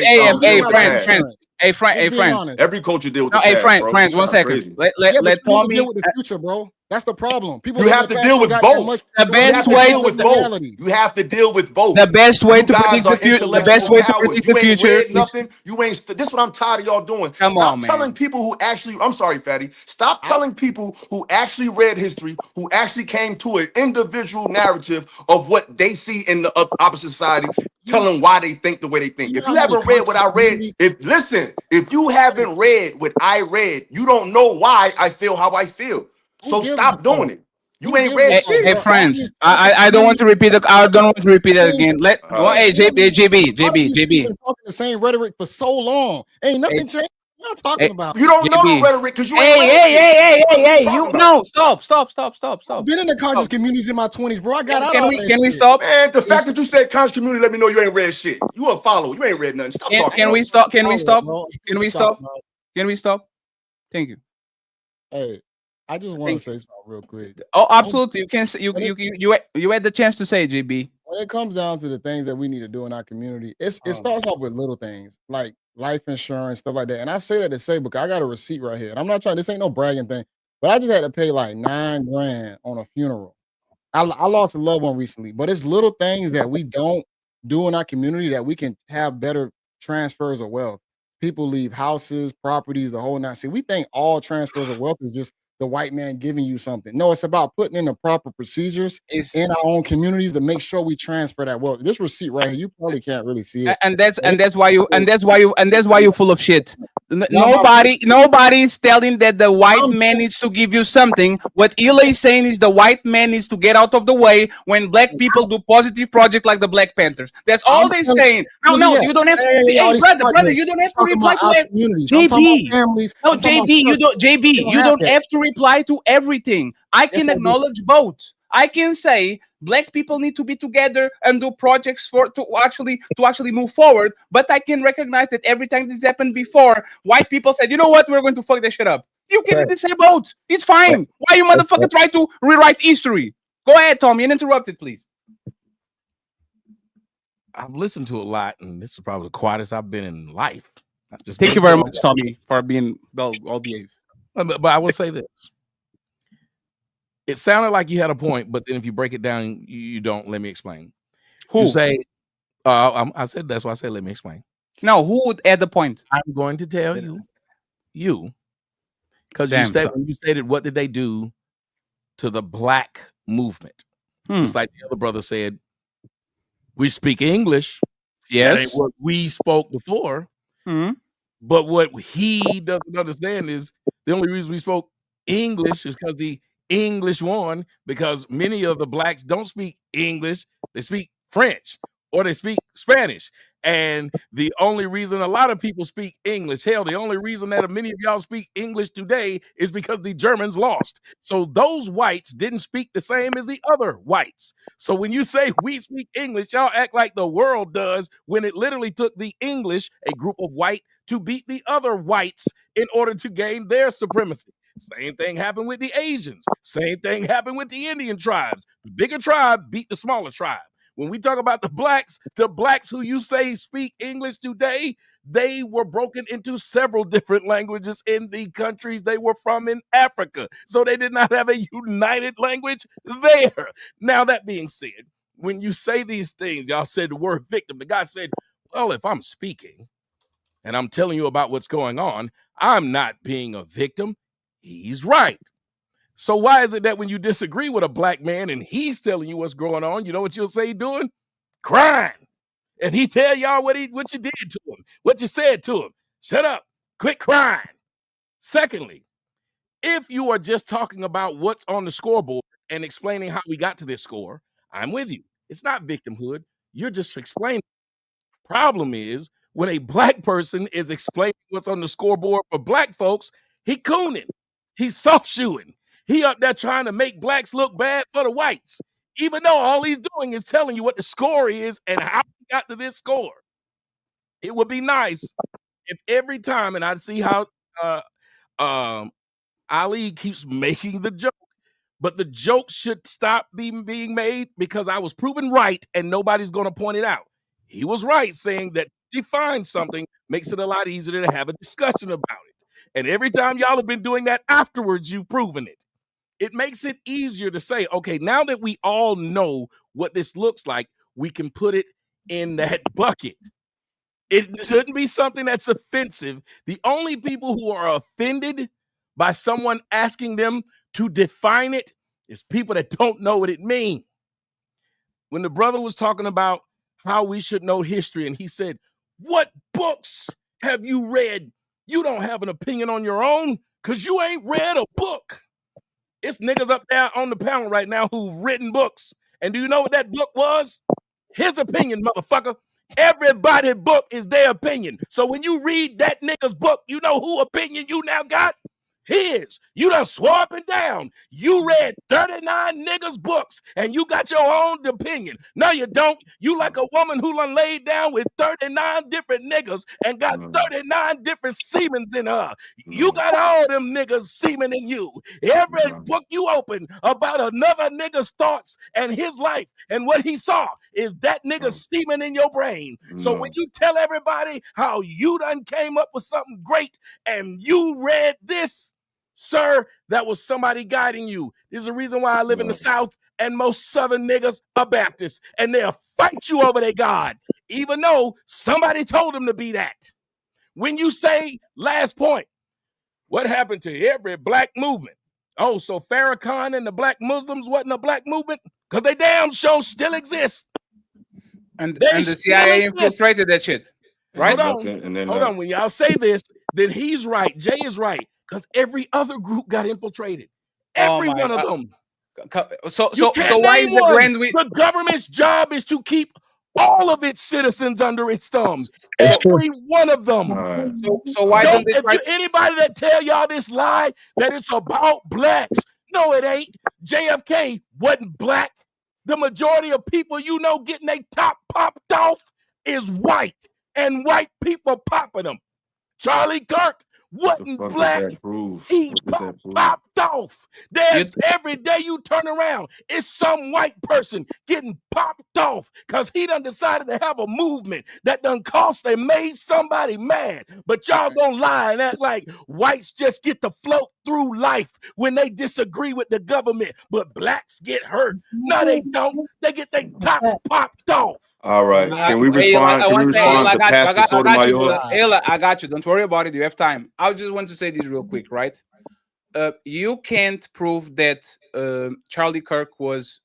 Hey, friend. Every culture deal with the hey, past, bro. friends. 1 second. Let Tommy deal with the future, bro. That's the problem. People you have to deal with both. The best way with both. You have to deal with both. The best way to predict the future. The best way to predict the future. Nothing. You ain't. This is what I'm tired of y'all doing. Stop telling people who actually. I'm sorry, Fatty. Stop telling people who actually read history, who actually came to an individual narrative of what they see in the opposite society. Tell them why they think the way they think. If you haven't read what I read, if you haven't read what I read, you don't know why I feel how I feel. So stop doing it. You ain't read shit. Hey, friends, I don't want to repeat it. I don't want to repeat it again. Hey, JB. Talking the same rhetoric for so long. Ain't nothing changed. What are talking about? You don't know the rhetoric because you ain't Hey, you no, stop. Been in the conscious communities in my 20s, bro. I got out. Can we stop? Man, the fact that you said conscious community, let me know you ain't read shit. You a follower. You ain't read nothing. Stop talking. Can we stop? Can we stop? Can we stop? Thank you. Hey, I just want to say something real quick. Oh, absolutely. You can say you had the chance to say, JB. When it comes down to the things that we need to do in our community, it starts off with little things like life insurance, stuff like that. And I say that to say because I got a receipt right here. And I'm not trying, this ain't no bragging thing, but I just had to pay like $9 grand on a funeral. I lost a loved one recently, but it's little things that we don't do in our community that we can have better transfers of wealth. People leave houses, properties, the whole nine. See, we think all transfers of wealth is just the white man giving you something. No, it's about putting in the proper procedures in our own communities to make sure we transfer that wealth. This receipt right here, you probably can't really see it. And that's why you're full of shit. Nobody's telling that the white man needs to give you something. What Ila is saying is the white man needs to get out of the way when black people do positive projects like the Black Panthers. That's all they're saying. No, you don't have to. Hey, brother, you don't have to reply to that. JB, you don't have to reply to everything. I can acknowledge both. I can say black people need to be together and do projects to actually move forward. But I can recognize that every time this happened before, white people said, you know what, we're going to fuck this shit up. You can say both. It's fine. Why you motherfucker try to rewrite history? Go ahead, Tommy, and interrupt it, please. I've listened to a lot, and this is probably the quietest I've been in life. Thank you very much, Tommy, for being all behaved. But I will say this. It sounded like you had a point, but then if you break it down, you don't. Let me explain. You say, I said, that's why I said, let me explain. No, who would add the point? I'm going to tell you, because you stated, what did they do to the black movement? Just like the other brother said, we speak English. Yes. That ain't what we spoke before. But what he doesn't understand is the only reason we spoke English is because the English won, because many of the blacks don't speak English. They speak French or they speak Spanish. And the only reason a lot of people speak English, hell, the only reason that many of y'all speak English today is because the Germans lost. So those whites didn't speak the same as the other whites. So when you say we speak English, y'all act like the world does, when it literally took the English, a group of white, to beat the other whites in order to gain their supremacy. Same thing happened with the Asians. Same thing happened with the Indian tribes. The bigger tribe beat the smaller tribe. When we talk about the blacks who you say speak English today, they were broken into several different languages in the countries they were from in Africa. So they did not have a united language there. Now, that being said, when you say these things, y'all said the word victim. The guy said, well, if I'm speaking and I'm telling you about what's going on, I'm not being a victim. He's right. So why is it that when you disagree with a black man and he's telling you what's going on, you know what you'll say doing? Crying. And he tell y'all what you did to him, what you said to him. Shut up. Quit crying. Secondly, If you are just talking about what's on the scoreboard and explaining how we got to this score, I'm with you. It's not victimhood. You're just explaining. Problem is, when a black person is explaining what's on the scoreboard for black folks, he cooning. He's soft shoeing. He up there trying to make blacks look bad for the whites, even though all he's doing is telling you what the score is and how he got to this score. It would be nice if every time, and I see how Ali keeps making the joke, but the joke should stop being made because I was proven right and nobody's going to point it out. He was right saying that define something makes it a lot easier to have a discussion about it. And every time y'all have been doing that afterwards, you've proven it. It makes it easier to say, okay, now that we all know what this looks like, we can put it in that bucket. It shouldn't be something that's offensive. The only people who are offended by someone asking them to define it is people that don't know what it means. When the brother was talking about how we should know history, and he said, what books have you read? You don't have an opinion on your own because you ain't read a book. It's niggas up there on the panel right now who've written books. And do you know what that book was? His opinion, motherfucker. Everybody's book is their opinion. So when you read that nigga's book, you know who opinion you now got? His. You done swore up and down. You read 39 niggas' books and you got your own opinion. No, you don't. You like a woman who done laid down with 39 different niggas and got 39 different semens in her. You got all them niggas semen in you. Every book you open about another nigga's thoughts and his life and what he saw is that nigga's semen in your brain. So when you tell everybody how you done came up with something great and you read this, sir, that was somebody guiding you. There's a reason why I live in the South and most Southern niggas are Baptists and they'll fight you over their God, even though somebody told them to be that. When you say, last point, what happened to every black movement? Oh, so Farrakhan and the black Muslims wasn't a black movement? Because they damn sure still exist. And the CIA infiltrated that shit, right? Hold on. When y'all say this, then he's right. Jay is right. Because every other group got infiltrated. Every one of them. So why is the government's job is to keep all of its citizens under its thumb. Every one of them. So why don't anybody that tell y'all this lie that it's about blacks? No, it ain't. JFK wasn't black. The majority of people you know getting their top popped off is white, and white people popping them. Charlie Kirk wasn't black. He popped off. There's every day you turn around, it's some white person getting popped off because he done decided to have a movement that done cost and made somebody mad. But y'all gonna lie and act like whites just get to float through life when they disagree with the government, but blacks get hurt. No, they don't. They get their top popped off. All right. Can we respond? Can we respond to Pastor Sotomayor? Ayla, I got you. Don't worry about it. You have time. I just want to say this real quick, right? You can't prove that Charlie Kirk was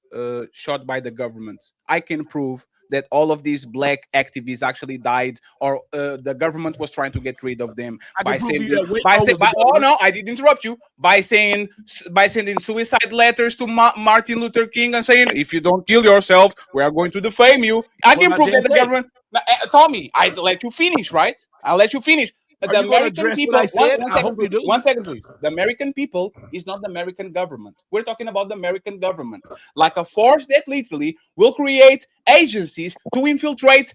shot by the government. I can prove that all of these black activists actually died, or the government was trying to get rid of them by saying, oh no, I didn't interrupt you, by sending suicide letters to Martin Luther King and saying, if you don't kill yourself, we are going to defame you. I can prove that the government. Tommy, I let you finish, right? I'll let you finish. The American people, one second, please. The American people is not the American government. We're talking about the American government, like a force that literally will create agencies to infiltrate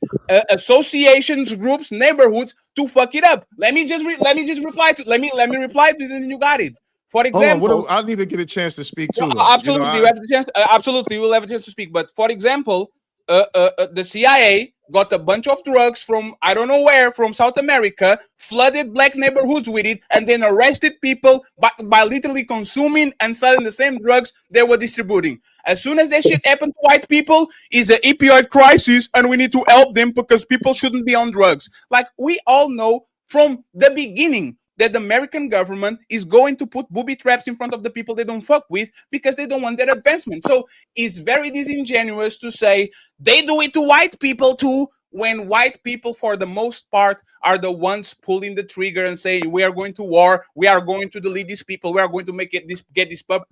associations, groups, neighborhoods to fuck it up. Let me reply to this, and you got it. For example, I need to get a chance to speak too. Absolutely, you have the chance. Absolutely, you will have a chance to speak. But for example, the CIA got a bunch of drugs from I don't know where, from South America, flooded black neighborhoods with it, and then arrested people by literally consuming and selling the same drugs they were distributing. As soon as that shit happened to white people, is an opioid crisis, and we need to help them because people shouldn't be on drugs. Like, we all know from the beginning that the American government is going to put booby traps in front of the people they don't fuck with because they don't want their advancement. So it's very disingenuous to say they do it to white people too. when white people, for the most part, are the ones pulling the trigger and saying, we are going to war, we are going to delete these people, we are going to get these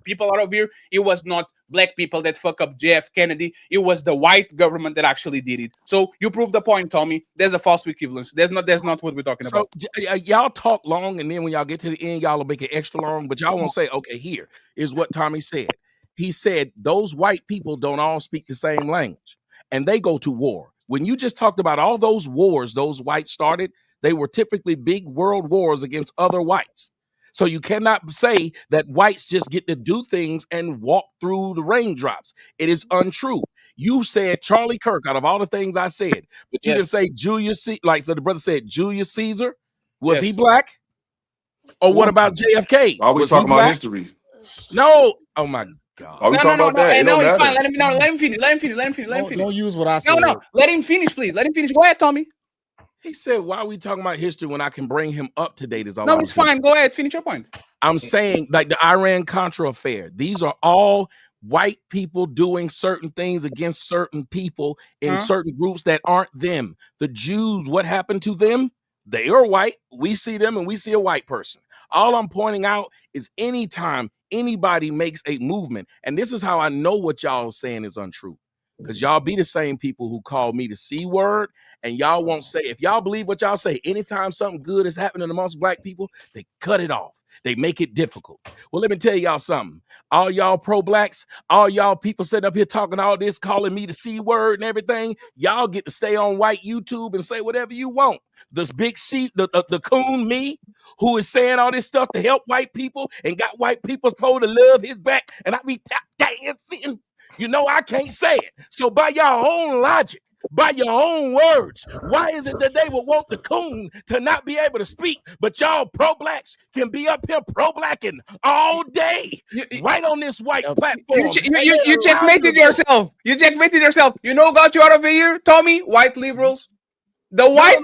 people out of here, it was not black people that fuck up JF Kennedy, it was the white government that actually did it. So you prove the point, Tommy. There's a false equivalence. That's not what we're talking about. Y'all talk long, and then when y'all get to the end, y'all will make it extra long, but y'all won't say, okay, here is what Tommy said. He said those white people don't all speak the same language, and they go to war. When you just talked about all those wars those whites started, they were typically big world wars against other whites. So you cannot say that whites just get to do things and walk through the raindrops. It is untrue. You said Charlie Kirk out of all the things I said, but you didn't say Julius Caesar. Like, so the brother said Julius Caesar. Was he black? Or what about JFK? Are we Was talking he about black? history? No. Oh my God. Are we talking about that? It No, don't it's fine. matter. Let him finish. Don't use what I said. No, let him finish, please. Let him finish. Go ahead, Tommy. He said, why are we talking about history when I can bring him up to date? Is all No, I'm it's saying. fine. Go ahead. Finish your point. I'm saying, like the Iran-Contra affair, these are all white people doing certain things against certain people in certain groups that aren't them. The Jews, what happened to them? They are white. We see them and we see a white person. All I'm pointing out is anytime anybody makes a movement, and this is how I know what y'all saying is untrue. Because y'all be the same people who call me the C word, and y'all won't say, if y'all believe what y'all say, anytime something good is happening amongst black people, they cut it off. They make it difficult. Well, let me tell y'all something. All y'all pro-blacks, all y'all people sitting up here talking all this, calling me the C word and everything, y'all get to stay on white YouTube and say whatever you want. This big C, the coon me, who is saying all this stuff to help white people and got white people told to love his back, and I be tap dancing. You know I can't say it. So by your own logic, by your own words, why is it that they would want the coon to not be able to speak, but y'all pro-blacks can be up here pro-blacking all day, right on this white platform? You checkmated yourself. You checkmated yourself. You know who got you out of here, Tommy? White liberals. The white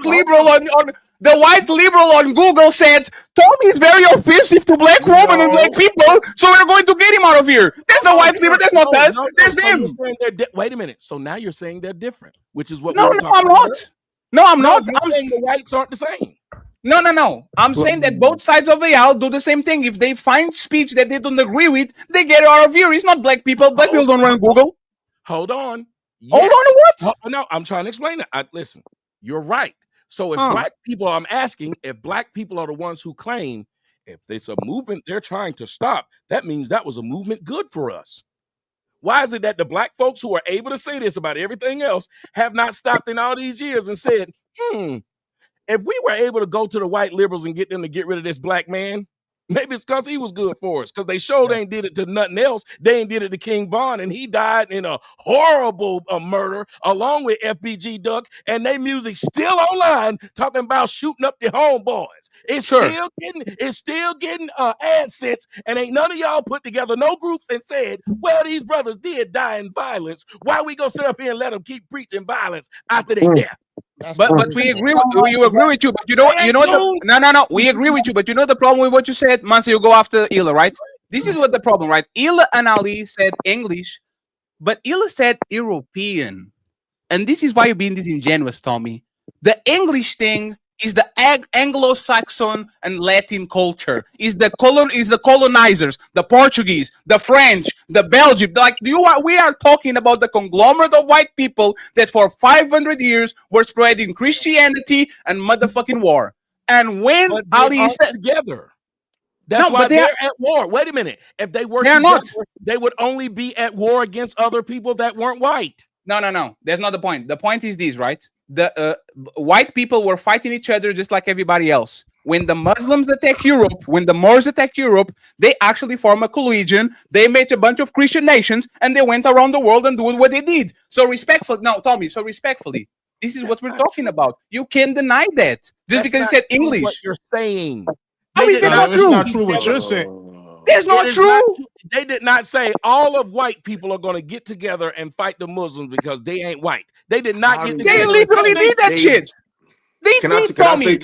liberal on Google said Tommy is very offensive to black women and black people, so we're going to get him out of here. That's the white liberal. That's not us. That's them. Wait a minute. So now you're saying they're different, which is what No, we were no, talking I'm about. not. No, I'm not. I'm saying the whites aren't the same. No. I'm saying that both sides of the aisle do the same thing. If they find speech that they don't agree with, they get it out of here. It's not black people. Black people don't run Google. Hold on. Hold on, what? No, I'm trying to explain it. Listen, you're right. So if black people, I'm asking, if black people are the ones who claim if it's a movement they're trying to stop, that means that was a movement good for us. Why is it that the black folks who are able to say this about everything else have not stopped in all these years and said, if we were able to go to the white liberals and get them to get rid of this black man, maybe it's because he was good for us, because they showed they ain't did it to nothing else. They ain't did it to King Von, and he died in a horrible murder along with FBG Duck, and they music still online talking about shooting up the homeboys. It's still getting AdSense, and ain't none of y'all put together no groups and said, well, these brothers did die in violence. Why we gonna sit up here and let them keep preaching violence after their death? But we agree with you, but you know no, we agree with you, but you know the problem with what you said, Mansa, you go after Ila, right? This is what the problem, right? Ila and Ali said English, but Ila said European. And this is why you're being disingenuous, Tommy. The English thing is the Anglo-Saxon and Latin culture. Is the colonizers, the Portuguese, the French, the Belgian. Like we are talking about the conglomerate of white people that for 500 years were spreading Christianity and motherfucking war. And when Ali said together, that's why they're at war. Wait a minute. If they were together, they would only be at war against other people that weren't white. No. That's not the point. The point is this, right? The white people were fighting each other just like everybody else. When the Muslims attack Europe, when the Moors attack Europe, they actually form a coalition. They made a bunch of Christian nations, and they went around the world and doing what they did. So respectfully, this is what we're talking about. You can't deny that just because you said English. What you're saying? It's not true what you're saying. That's not true. They did not say all of white people are going to get together and fight the Muslims because they ain't white. They did not get together. They literally did that shit. They did, Tommy.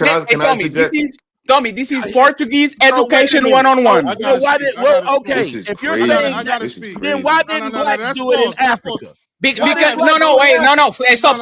Tommy, this is Portuguese education one-on-one. If you're saying that, then why didn't blacks do it in Africa? Because no, wait, no. Hey, stop.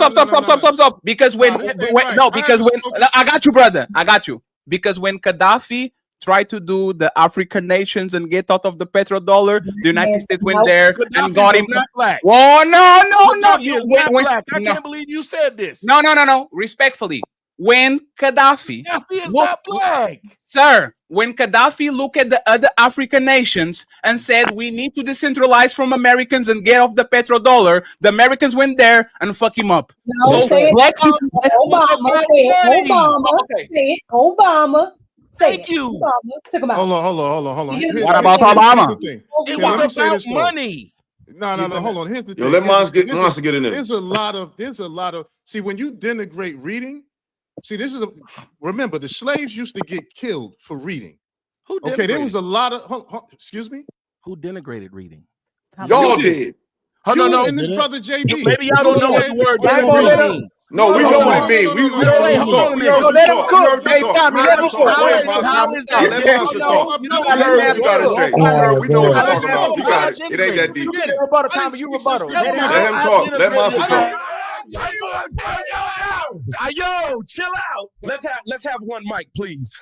Because I got you, brother. I got you. Because when Gaddafi tried to do the African nations and get out of the petrodollar, the United States went there and got him. Not black. Oh no. Gaddafi is not black. I can't believe you said this. No. Respectfully, when Gaddafi is not black, sir. When Gaddafi looked at the other African nations and said we need to decentralize from Americans and get off the petrodollar, the Americans went there and fuck him up. No, say it. Obama. Say it. Obama. Thank you. Hold on. What about Obama? It was about money. No. Hold on. Here's the thing. Yo, let Monster get in there. There's a lot of. See, when you denigrate reading, remember the slaves used to get killed for reading. Who denigrated? Okay, there was a lot of. Excuse me. Who denigrated reading? Y'all did. No. And this brother JB. Maybe y'all don't know what the word denigrate means. No, we know what it means. We heard you talk. Let him cook. Hey, Tommy, let him cook. Let Monster talk. We heard what you gotta say. We know what you're talking about. You got it. It ain't that deep. You rebuttal, Tommy. You rebuttal. Let him talk. Let Monster talk. Yo, chill out. Let's have one mic, please.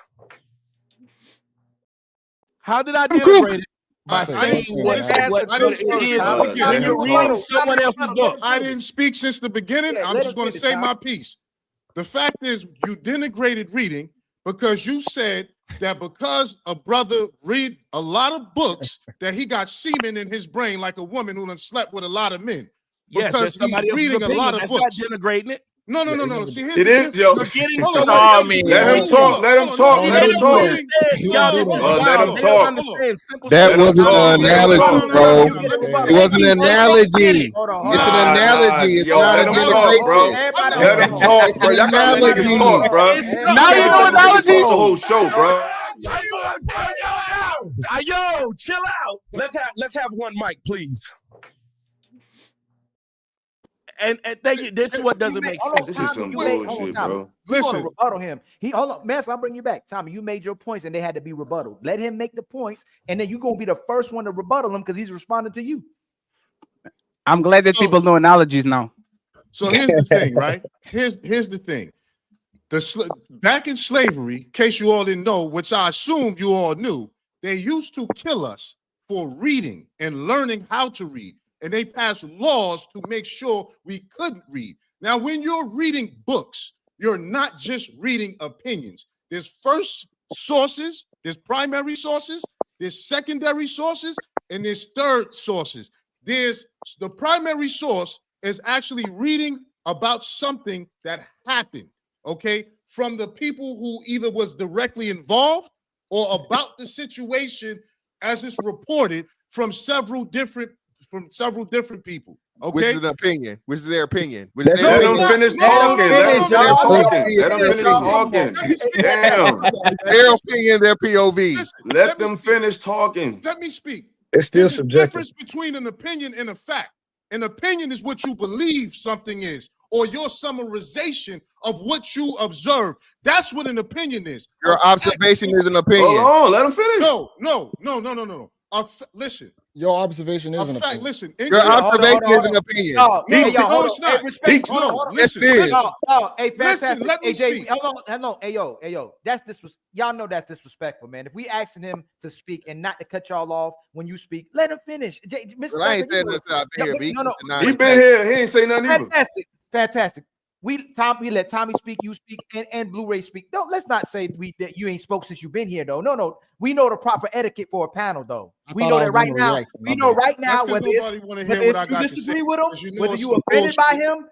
How did I denigrate it? By saying what it is. You're reading someone else's book. I didn't speak since the beginning. I'm just going to say my piece. The fact is, you denigrated reading because you said that because a brother read a lot of books, that he got semen in his brain like a woman who done slept with a lot of men. Because he's reading a lot of books. That's not denigrating it. No. See, it is, yo. Let him talk. Let him talk. Let him talk. That wasn't an analogy, bro. It wasn't an analogy. It's an analogy. It's not let him talk, bro. Let him talk, bro. Y'all got niggas talk, bro. Now you know analogies. The whole show, bro. Yo, chill out. Let's have one mic, please. And thank you. This is what doesn't make sense. This is some bullshit, bro. Listen, rebuttal him. Hold on, Mess. I'll bring you back, Tommy. You made your points, and they had to be rebutted. Let him make the points, and then you're gonna be the first one to rebuttal him because he's responding to you. I'm glad that people know analogies now. So here's the thing, right? Here's the thing. Back in slavery, in case you all didn't know, which I assumed you all knew, they used to kill us for reading and learning how to read. And they passed laws to make sure we couldn't read. Now, when you're reading books, you're not just reading opinions. There's first sources, there's primary sources, there's secondary sources, and there's third sources. There's the primary source is actually reading about something that happened, okay, from the people who either was directly involved or about the situation as it's reported from several different people. Okay, which is an opinion. Which is their opinion. Let them finish talking. Let them finish talking. Damn. Their opinion, their POV. Let them finish talking. Let me speak. It's still There's subjective. a difference between an opinion and a fact. An opinion is what you believe something is, or your summarization of what you observe. That's what an opinion is. Your observation is an opinion. Hold on, let them finish. No. Listen. Your observation is an fact. opinion. Listen. Your observation is an opinion. No, it's not. Hey, Yes, it is. Hey, fantastic. Let me Hey, speak. Hello. Hey, yo. Y'all know that's disrespectful, man. If we asking him to speak and not to cut y'all off when you speak, let him finish. Mr. Well, I ain't saying nothing out there. He been here. He ain't say nothing either. Fantastic. We let Tommy speak, you speak, and Blu-ray speak. No, let's not say that you ain't spoke since you've been here, though. No. We know the proper etiquette for a panel, though. We know that right now. We know right now whether you disagree with him, whether you offended by him,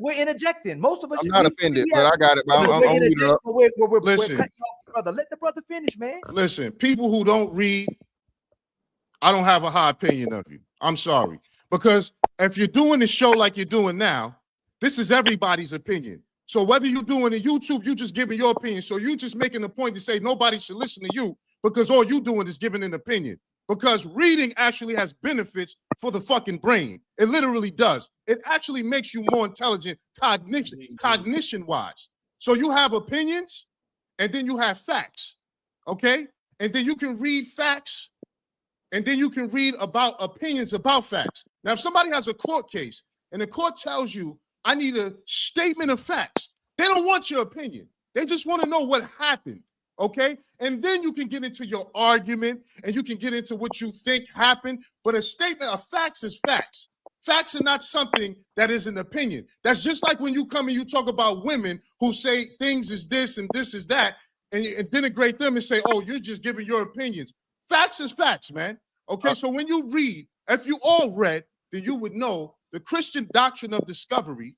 we're interjecting. Most of us. I'm not offended, but I got it. We're Listen, cutting off the brother. Let the brother finish, man. Listen, people who don't read, I don't have a high opinion of you. I'm sorry. Because if you're doing the show like you're doing now, this is everybody's opinion. So whether you're doing a YouTube, you just giving your opinion. So you just making a point to say nobody should listen to you because all you doing is giving an opinion. Because reading actually has benefits for the fucking brain. It literally does. It actually makes you more intelligent cognition-wise. So you have opinions and then you have facts, okay? And then you can read facts and then you can read about opinions about facts. Now, if somebody has a court case and the court tells you, I need a statement of facts, they don't want your opinion. They just want to know what happened, okay? And then you can get into your argument and you can get into what you think happened. But a statement of facts is facts. Facts are not something that is an opinion. That's just like when you come and you talk about women who say things is this and this is that, and denigrate them and say, oh, you're just giving your opinions. Facts is facts, man. Okay, so when you read, if you all read, then you would know the Christian doctrine of discovery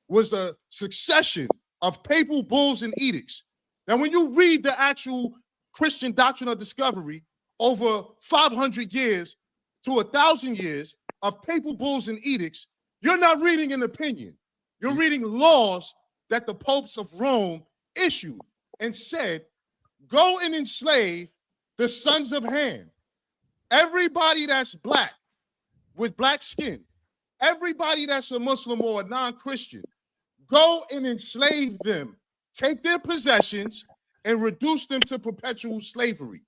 was a succession of papal bulls and edicts. Now, when you read the actual Christian doctrine of discovery over 500 years to 1,000 years of papal bulls and edicts, you're not reading an opinion. You're reading laws that the popes of Rome issued and said, go and enslave the sons of Ham. Everybody that's black with black skin, everybody that's a Muslim or a non-Christian, go and enslave them, take their possessions, and reduce them to perpetual slavery.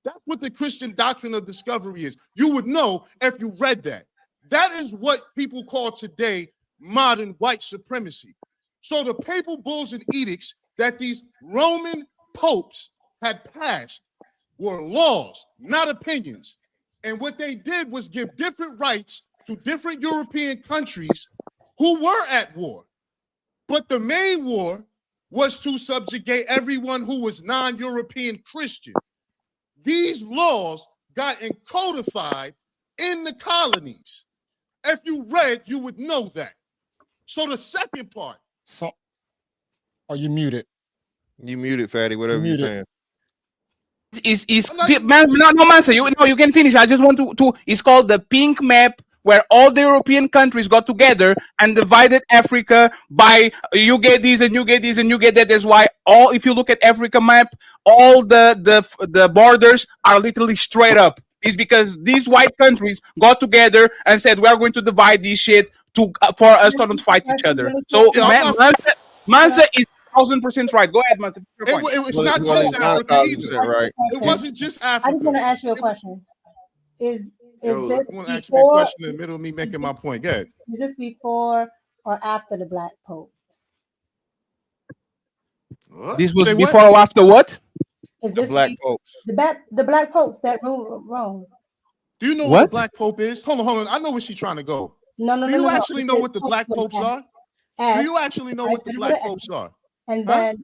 That's what the Christian doctrine of discovery is. You would know if you read that. That is what people call today modern white supremacy. So the papal bulls and edicts that these Roman popes had passed were laws, not opinions. And what they did was give different rights to different European countries who were at war. But the main war was to subjugate everyone who was non-European Christian. These laws got encodified in the colonies. If you read, you would know that. So the second part. So, are you muted? You muted, Fatty, whatever you're saying. You can finish. I just want to it's called the pink map, where all the European countries got together and divided Africa by you get these and you get these and you get that. That's why if you look at Africa map, all the borders are literally straight up. It's because these white countries got together and said, we are going to divide this shit for us to not fight each other. So Mansa is 1,000% right. Go ahead, Mansa. It's not just Africa either. Right. It wasn't just Africa. I just want to ask you a question. Is this I want to ask me a before? question in the middle of me making my point. Go ahead. Is this before or after the black popes? This was before or after what? Is The this black popes. the black popes that rule Rome? Do you know what the black pope is? Hold on. I know where she's trying to go. No. Do you actually know what the black popes are? Do you actually know what the black popes are? And then,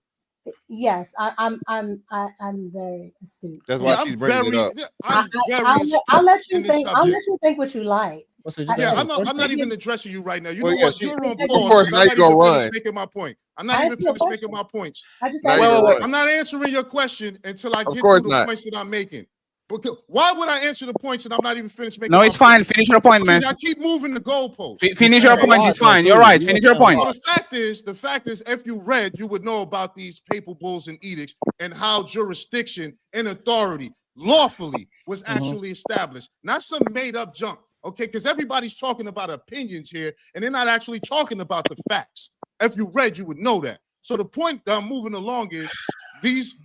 yes, I'm very astute. That's why she's bringing it up. I'll let you think. I'll let you think what you like. I'm not even addressing you right now. You Well, know yeah, what? You're on of pause. course, I'm now not you even gonna finished run. making my point. I'm I not even asked you a finished making question. my points. I just Now asked you you a gonna question. I'm not answering your question until I get to course the not. points that I'm making. Because why would I answer the points and I'm not even finished making? No, my it's fine. point? Finish your point, man. Because I keep moving the goalposts. Finish your point. It's fine. You're right. Finish your point. So the fact is, if you read, you would know about these papal bulls and edicts and how jurisdiction and authority lawfully was actually established, not some made-up junk. Okay, because everybody's talking about opinions here, and they're not actually talking about the facts. If you read, you would know that. So the point that I'm moving along is these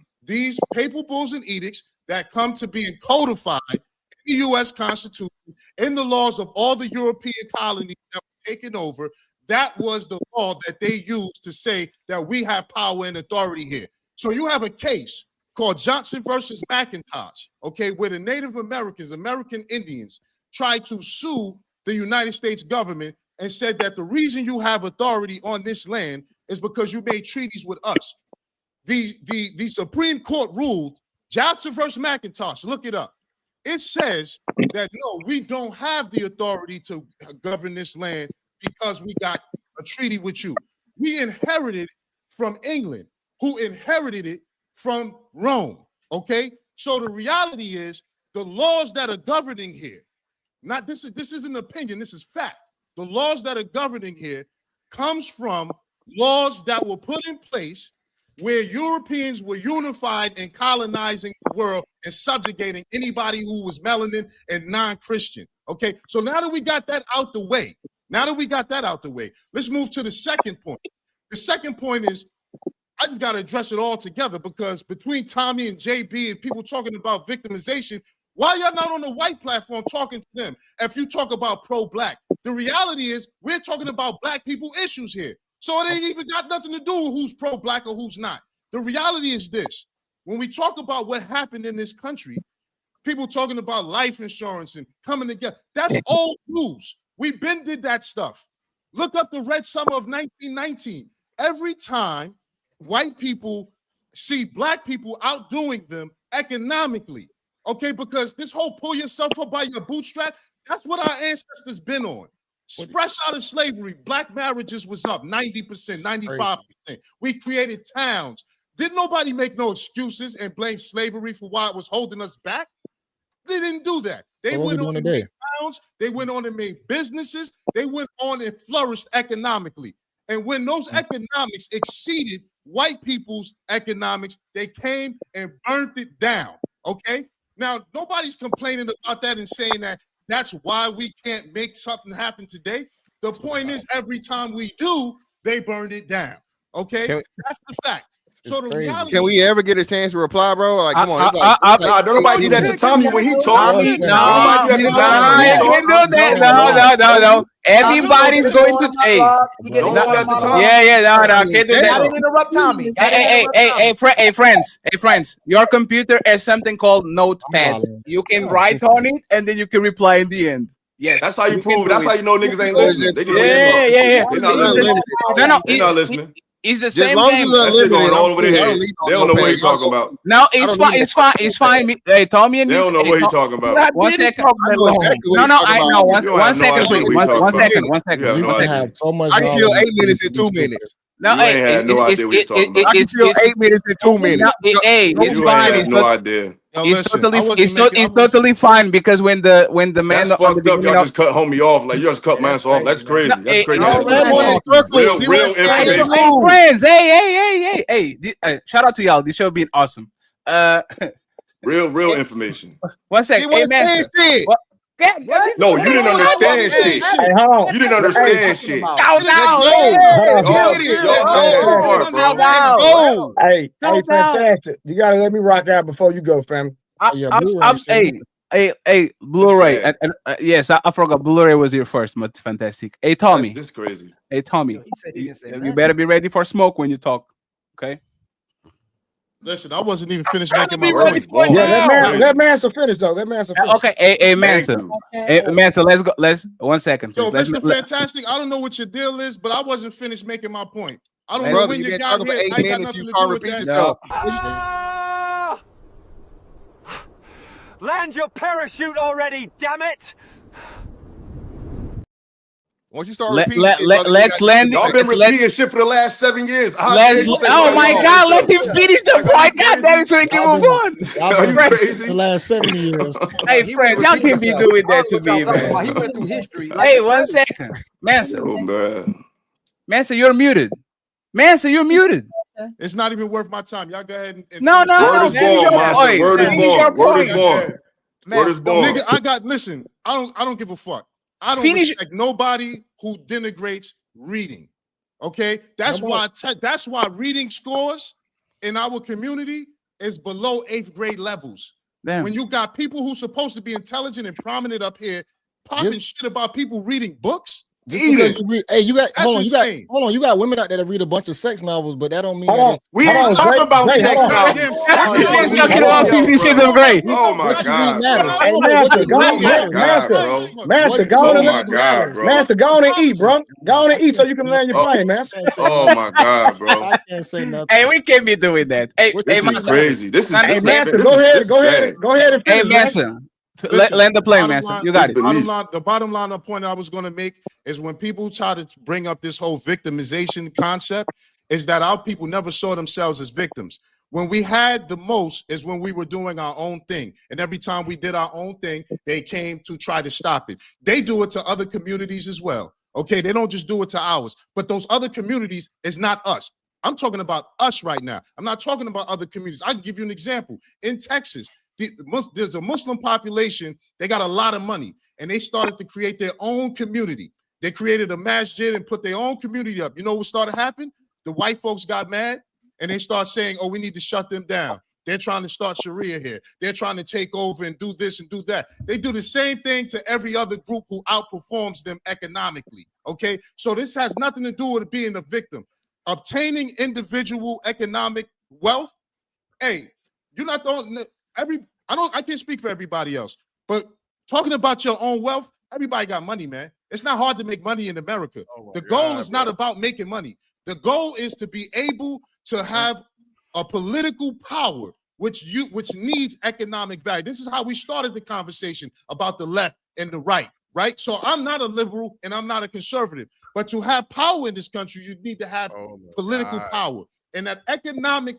papal bulls and edicts that come to be codified in the U.S. Constitution, in the laws of all the European colonies that were taken over, that was the law that they used to say that we have power and authority here. So you have a case called Johnson versus McIntosh, okay, where the Native Americans, American Indians, tried to sue the United States government and said that the reason you have authority on this land is because you made treaties with us. The Supreme Court ruled, Johnson versus McIntosh, look it up. It says that no, we don't have the authority to govern this land because we got a treaty with you. We inherited from England, who inherited it from Rome, okay? So the reality is the laws that are governing here, this isn't opinion, this is fact. The laws that are governing here comes from laws that were put in place where Europeans were unified and colonizing the world and subjugating anybody who was melanin and non-Christian. Okay, so now that we got that out the way, let's move to the second point. The second point is, I just got to address it all together because between Tommy and JB and people talking about victimization, Why y'all not on the white platform talking to them? If you talk about pro-black, the reality is we're talking about black people issues here. So it ain't even got nothing to do with who's pro-black or who's not. The reality is this. When we talk about what happened in this country, people talking about life insurance and coming together, that's old news. We been did that stuff. Look up the Red Summer of 1919. Every time white people see black people outdoing them economically, okay, because this whole pull yourself up by your bootstrap, that's what our ancestors been on. Fresh out of slavery, black marriages was up 90%, 95%. We created towns. Didn't nobody make no excuses and blame slavery for why it was holding us back? They didn't do that. They went on and made towns. They went on and made businesses. They went on and flourished economically. And when those economics exceeded white people's economics, they came and burnt it down, okay? Now, nobody's complaining about that and saying that that's why we can't make something happen today. The point is, every time we do, they burn it down, okay? That's the fact. So the reality, can we ever get a chance to reply, bro? Like, come on. Don't nobody do that to Tommy when he talks. No, everybody's going to take. Can't do that. I didn't interrupt Tommy. Hey, friends. Your computer has something called Notepad. You can write on it, and then you can reply in the end. Yes, that's how you prove. That's how you know niggas ain't listening. They They're not listening. It's the same game. That's going all over their head. They don't know what he's talking about. No, it's fine. Hey, Tommy and they don't know what he's talking about. 1 second. I know. 1 second, please. 1 second. 1 second. I can kill 8 minutes in 2 minutes. No, I had no idea what you're talking about. I can kill 8 minutes in 2 minutes. It's fine. It's no idea. It's totally fine because when the man that's fucked up, y'all just cut homie off. Like you just cut man off. That's crazy. That's crazy. Real information. Friends, hey, shout out to y'all. This show being awesome. Real information. 1 second. Hey, man. No, you didn't understand shit. You didn't understand shit. Hey, fantastic. You gotta let me rock out before you go, fam. Hey, Blu-ray. Yes, I forgot Blu-ray was here first, but fantastic. Hey, Tommy. This is crazy. Hey, Tommy. You better be ready for smoke when you talk. Okay. Listen, I wasn't even finished making my point. Yeah, that man's a finish though. That man's a finish. Okay, hey, Manson. Hey, Manson, let's go. 1 second. Yo, Mr. Fantastic, I don't know what your deal is, but I wasn't finished making my point. I don't know when you got here. I got nothing to do with that. Land your parachute already, damn it! Once you start repeating let's land. Y'all been repeating shit for the last 7 years. Oh my God, let him finish the point. God damn it, so he can move on. Are you crazy? The last 7 years. Hey, friends, y'all can't be doing that to me, man. He went through history. Hey, 1 second. Manson. Oh, man. Manson, you're muted. Manson, you're muted. It's not even worth my time. Y'all go ahead and No. Word is born, Master. Word is born. Word is born. Word is born. Nigga, listen, I don't give a fuck. I don't respect nobody who denigrates reading. Okay, that's why reading scores in our community is below 8th grade levels. Damn. When you got people who's supposed to be intelligent and prominent up here popping shit about people reading books. You got women out there that read a bunch of sex novels, but that don't mean that it's we ain't talking about sex novels. Oh my God. Master, go on and eat, bro. Go on and eat so you can land your plane, man. Oh my God, bro. I can't say nothing. Hey, we can't be doing that. Hey, this is crazy. This is Master, go ahead and hey, finish. Master. Land the plane, Master. You got it. The bottom line, the point I was going to make is when people try to bring up this whole victimization concept, is that our people never saw themselves as victims. When we had the most is when we were doing our own thing. And every time we did our own thing, they came to try to stop it. They do it to other communities as well. Okay, they don't just do it to ours. But those other communities is not us. I'm talking about us right now. I'm not talking about other communities. I can give you an example. In Texas, there's a Muslim population. They got a lot of money, and they started to create their own community. They created a masjid and put their own community up. You know what started happening? The white folks got mad, and they start saying, oh, we need to shut them down. They're trying to start Sharia here. They're trying to take over and do this and do that. They do the same thing to every other group who outperforms them economically. Okay, so this has nothing to do with being a victim. Obtaining individual economic wealth. Hey, you're not the only, I can't speak for everybody else, but talking about your own wealth, everybody got money, man. It's not hard to make money in America. The goal is not about making money. The goal is to be able to have a political power, which needs economic value. This is how we started the conversation about the left and the right. So I'm not a liberal and I'm not a conservative, but to have power in this country, you need to have political power, and that economic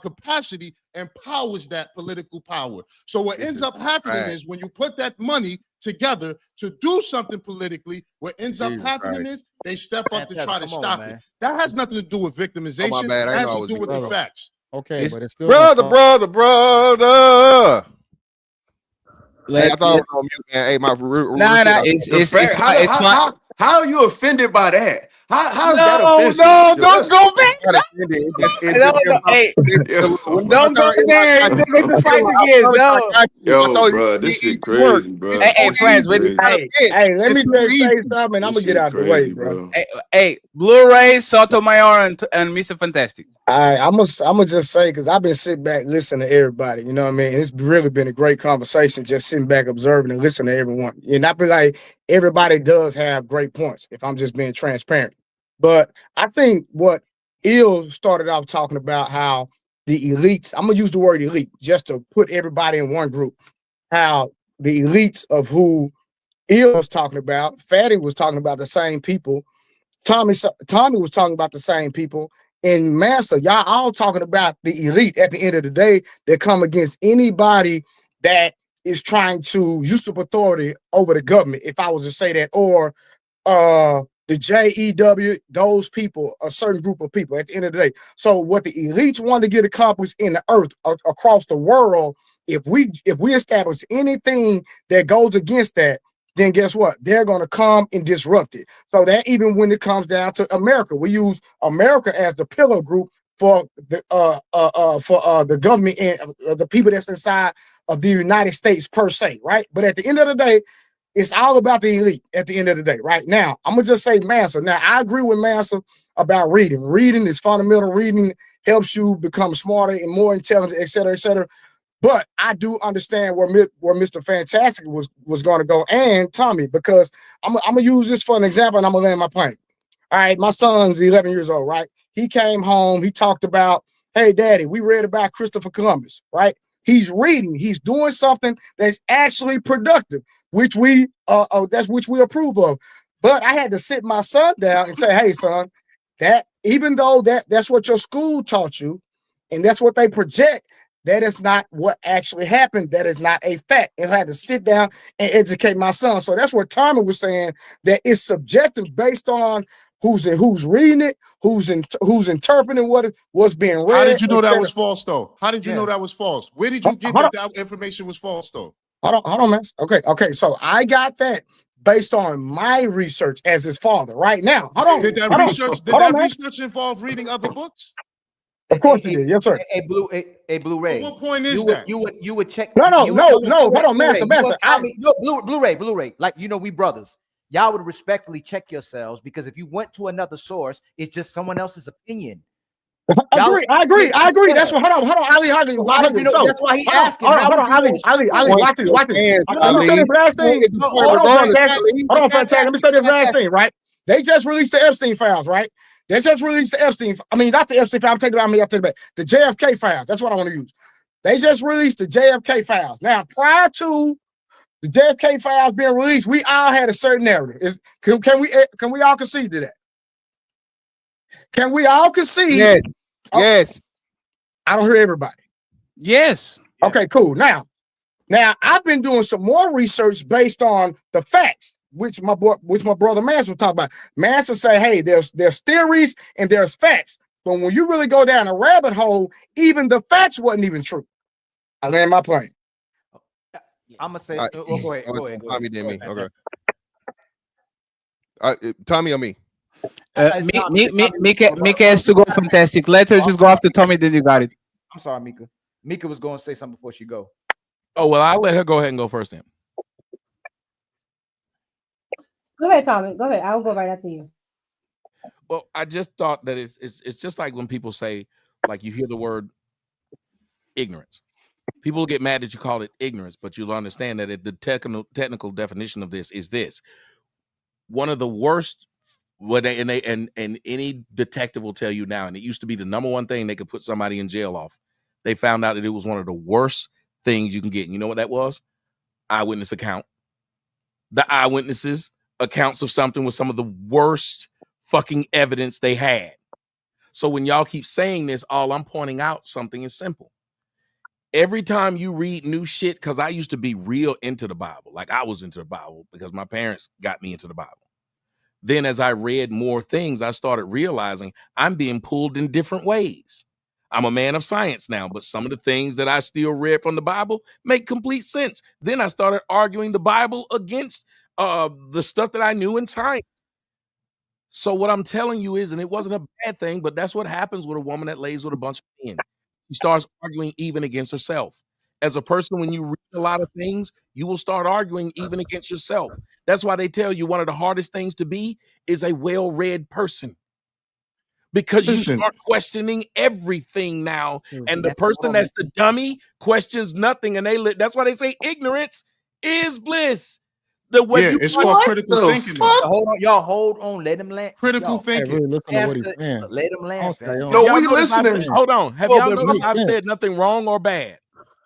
capacity empowers that political power. So what ends up happening is when you put that money together to do something politically, what ends up happening is they step up to try to stop it. That has nothing to do with victimization. That has to do with the facts. Okay, but it's still brother. Hey, I thought I was on mute, man. Hey, it's fine. How are you offended by that? How is that offensive? Don't go back. Don't go there. They're going to fight again. No. Yo, bro, this shit crazy, bro. Hey, friends, let me just say something. I'm gonna get out the way, bro. Hey, Blu-ray, Sotomayor, and Mr. Fantastic. I'm gonna just say, because I've been sitting back listening to everybody, you know what I mean? And it's really been a great conversation, just sitting back observing and listening to everyone. And I feel like everybody does have great points, if I'm just being transparent. But I think what Ill started off talking about, how the elites, I'm gonna use the word elite just to put everybody in one group, how the elites of who Ill was talking about, Fatty was talking about the same people, Tommy was talking about the same people, and Massa, y'all all talking about the elite at the end of the day that come against anybody that is trying to usurp authority over the government, if I was to say that, or the JEW, those people, a certain group of people at the end of the day. So what the elites want to get accomplished in the earth across the world, if we establish anything that goes against that, then guess what? They're going to come and disrupt it. So that even when it comes down to America, we use America as the pillar group for the government and the people that's inside of the United States per se, right? But at the end of the day, it's all about the elite at the end of the day, right? Now, I'm going to just say Massa. Now, I agree with Massa about reading. Reading is fundamental. Reading helps you become smarter and more intelligent, et cetera, et cetera. But I do understand where Mr. Fantastic was going to go, and Tommy, because I'm going to use this for an example, and I'm going to land my plane. All right, my son's 11 years old, right? He came home. He talked about, hey, Daddy, we read about Christopher Columbus, right? He's reading. He's doing something that's actually productive, which we approve of. But I had to sit my son down and say, hey, son, that even though that's what your school taught you, and that's what they project, that is not what actually happened. That is not a fact. And I had to sit down and educate my son. So that's what Tommy was saying, that it's subjective based on who's reading it, who's interpreting what's being read. How did you know that was false, though? How did you know that was false? Where did you get that information was false, though? Hold on, man. Okay. So I got that based on my research as his father. Right now, hold on. Did that research involve reading other books? Of course it did. Yes, sir. A Blu-ray. What point is that? You would check. No. Hold on, Master. Blu-ray. Like, we brothers. Y'all would respectfully check yourselves, because if you went to another source, it's just someone else's opinion. I agree. That's what. Hold on, Ali. That's why he asking. Hold on, Ali. Watch this. Let me say this last thing. Hold on, Fantastic. Let me say this last thing. Right? They just released the Epstein files. Right? They just released the Epstein. I mean, not the Epstein files. I'm taking it back. The JFK files. That's what I want to use. They just released the JFK files. Now, prior to the JFK files being released, we all had a certain narrative. Can we all concede to that? Can we all concede? Yes. Yes. I don't hear everybody. Yes. Okay, cool. Now I've been doing some more research based on the facts, which my brother Mance will talk about. Mance will say, hey, there's theories and there's facts. But when you really go down a rabbit hole, even the facts wasn't even true. I land my plane. I'm gonna say, go ahead. Tommy did me. Okay. Tommy or me? Mika has to go. Fantastic. Let her just go after Tommy, then you got it. I'm sorry, Mika. Mika was going to say something before she go. Oh, well, I'll let her go ahead and go first then. Go ahead, Tommy. Go ahead. I'll go right after you. Well, I just thought that it's just like when people say, like, you hear the word ignorance. People get mad that you call it ignorance, but you'll understand that the technical definition of this is this. One of the worst, and any detective will tell you now, and it used to be the number one thing they could put somebody in jail off. They found out that it was one of the worst things you can get. And you know what that was? Eyewitness account. The eyewitnesses accounts of something was some of the worst fucking evidence they had. So when y'all keep saying this, all I'm pointing out something is simple. Every time you read new shit, because I used to be real into the Bible. Like I was into the Bible because my parents got me into the Bible. Then as I read more things, I started realizing I'm being pulled in different ways. I'm a man of science now, but some of the things that I still read from the Bible make complete sense. Then I started arguing the Bible against the stuff that I knew in science. So what I'm telling you is, and it wasn't a bad thing, but that's what happens with a woman that lays with a bunch of men. She starts arguing even against herself. As a person, when you read a lot of things, you will start arguing even against yourself. That's why they tell you one of the hardest things to be is a well-read person. Because you start questioning everything now. And the person that's the dummy questions nothing. And that's why they say ignorance is bliss. It's called critical thinking. Hold on, y'all. Hold on. Let him land. Critical Really thinking. listen to what he's saying. Let him land. No, we listening. Hold on. Have y'all noticed I've said nothing wrong or bad?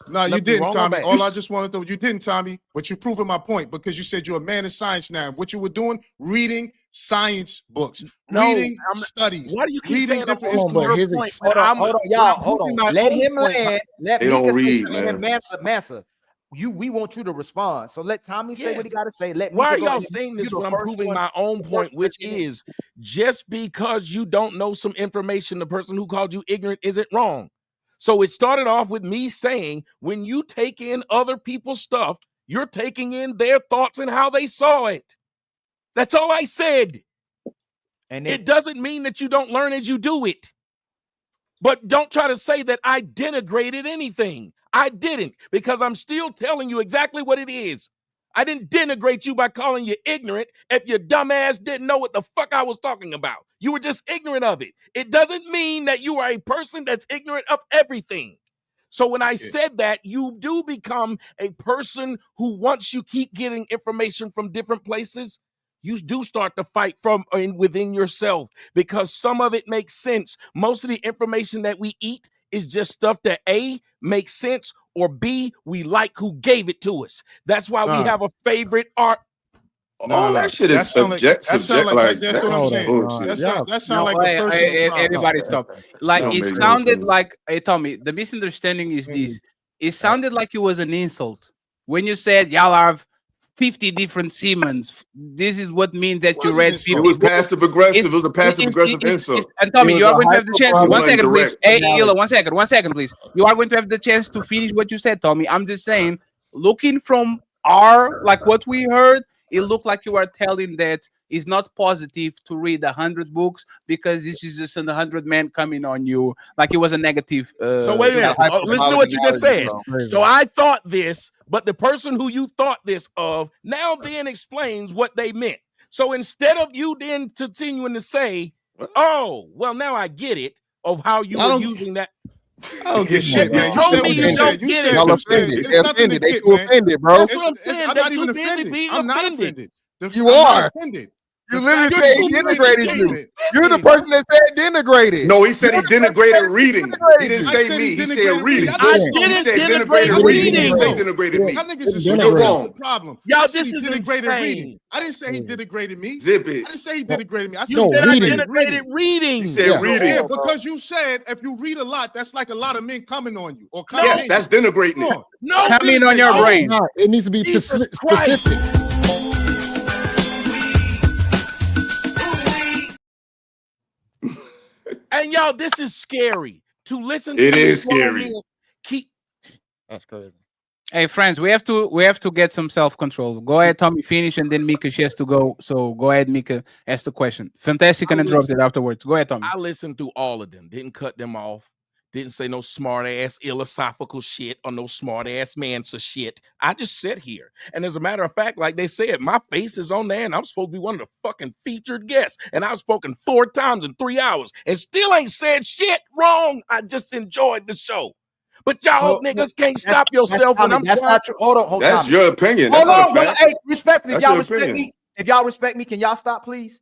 No, you didn't, Tommy. All I just wanted to, you didn't, Tommy, but you're proving my point because you said you're a man of science now. What you were doing, reading science books, reading studies. Why do you keep reading saying different hold on, y'all. Hold on. Let him land. Let They don't read, man. man. Massa. We want you to respond. So let Tommy say what he got to say. Why are y'all saying this when I'm proving my own point, which is just because you don't know some information, the person who called you ignorant isn't wrong. So it started off with me saying, when you take in other people's stuff, you're taking in their thoughts and how they saw it. That's all I said. And it doesn't mean that you don't learn as you do it. But don't try to say that I denigrated anything. I didn't, because I'm still telling you exactly what it is. I didn't denigrate you by calling you ignorant if your dumbass didn't know what the fuck I was talking about. You were just ignorant of it. It doesn't mean that you are a person that's ignorant of everything. So when I said that, you do become a person who, once you keep getting information from different places, you do start to fight from within yourself, because some of it makes sense. Most of the information that we eat is just stuff that A, makes sense, or B, we like who gave it to us. That's why we have a favorite art. That shit is subject. That's what I'm saying. That sound like a personal everybody stop. Like Don't it make no sounded sense. like, hey Tommy, the misunderstanding is this. It sounded like it was an insult when you said y'all have 50 different Siemens. This is what means that you read 50 It was books. passive aggressive. It was a passive aggressive insult. And Tommy, you are going to have the chance. It 1 second, please. wasn't Hey, direct. Ila, 1 second, please. You are going to have the chance to finish what you said, Tommy. I'm just saying, looking from like what we heard, it looked like you are telling that it's not positive to read 100 books because this is just 100 men coming on you. Like it was a negative. So wait a minute. Listen to what you just said. So I thought this, but the person who you thought this of now then explains what they meant. So instead of you then continuing to say, oh, well, now I get it, of how you were using that. I don't get shit, man. You told me you don't get it. Y'all offended. They're offended. They too offended, bro. That's what I'm saying. I'm They're not even too busy offended. being I'm not offended. offended. You I'm not are. offended. You literally fact said he you're denigrated offended. you. You're the person that said denigrated. No, he said he denigrated reading. He didn't I say said me. he He said denigrated reading. I He didn't said denigrate denigrated reading. He reading. didn't say denigrated me. Y'all niggas is You're stupid. That's wrong. the problem. Y'all, I said this he is denigrated insane. reading. I didn't say he denigrated me. Zip I it. didn't say he denigrated me. I said You said I denigrated denigrated reading. He said reading. Yeah, because you said if you read a lot, that's like a lot of men coming on you or Yes, coming. that's denigrating it. No, Coming on your brain. No, it needs to be Jesus Christ. specific. And y'all, this is scary to listen to. It is these grown scary. men keep. That's crazy. Hey friends, we have to get some self-control. Go ahead, Tommy, finish, and then Mika, she has to go. So go ahead, Mika, ask the question. Fantastic and interrupted afterwards. Go ahead, Tommy. I listened through all of them, didn't cut them off, Didn't say no smart ass philosophical shit or no smart ass Mansa shit. I just sit here. And as a matter of fact, like they said, my face is on there and I'm supposed to be one of the fucking featured guests. And I've spoken 4 times in 3 hours and still ain't said shit wrong. I just enjoyed the show. But y'all niggas can't stop yourself when I'm that's trying. not true. Hold on, hold on. That's your opinion. Hold That's on, not a fact. hey, respectfully, That's if y'all your respect opinion. me, if y'all respect me, can y'all stop, please?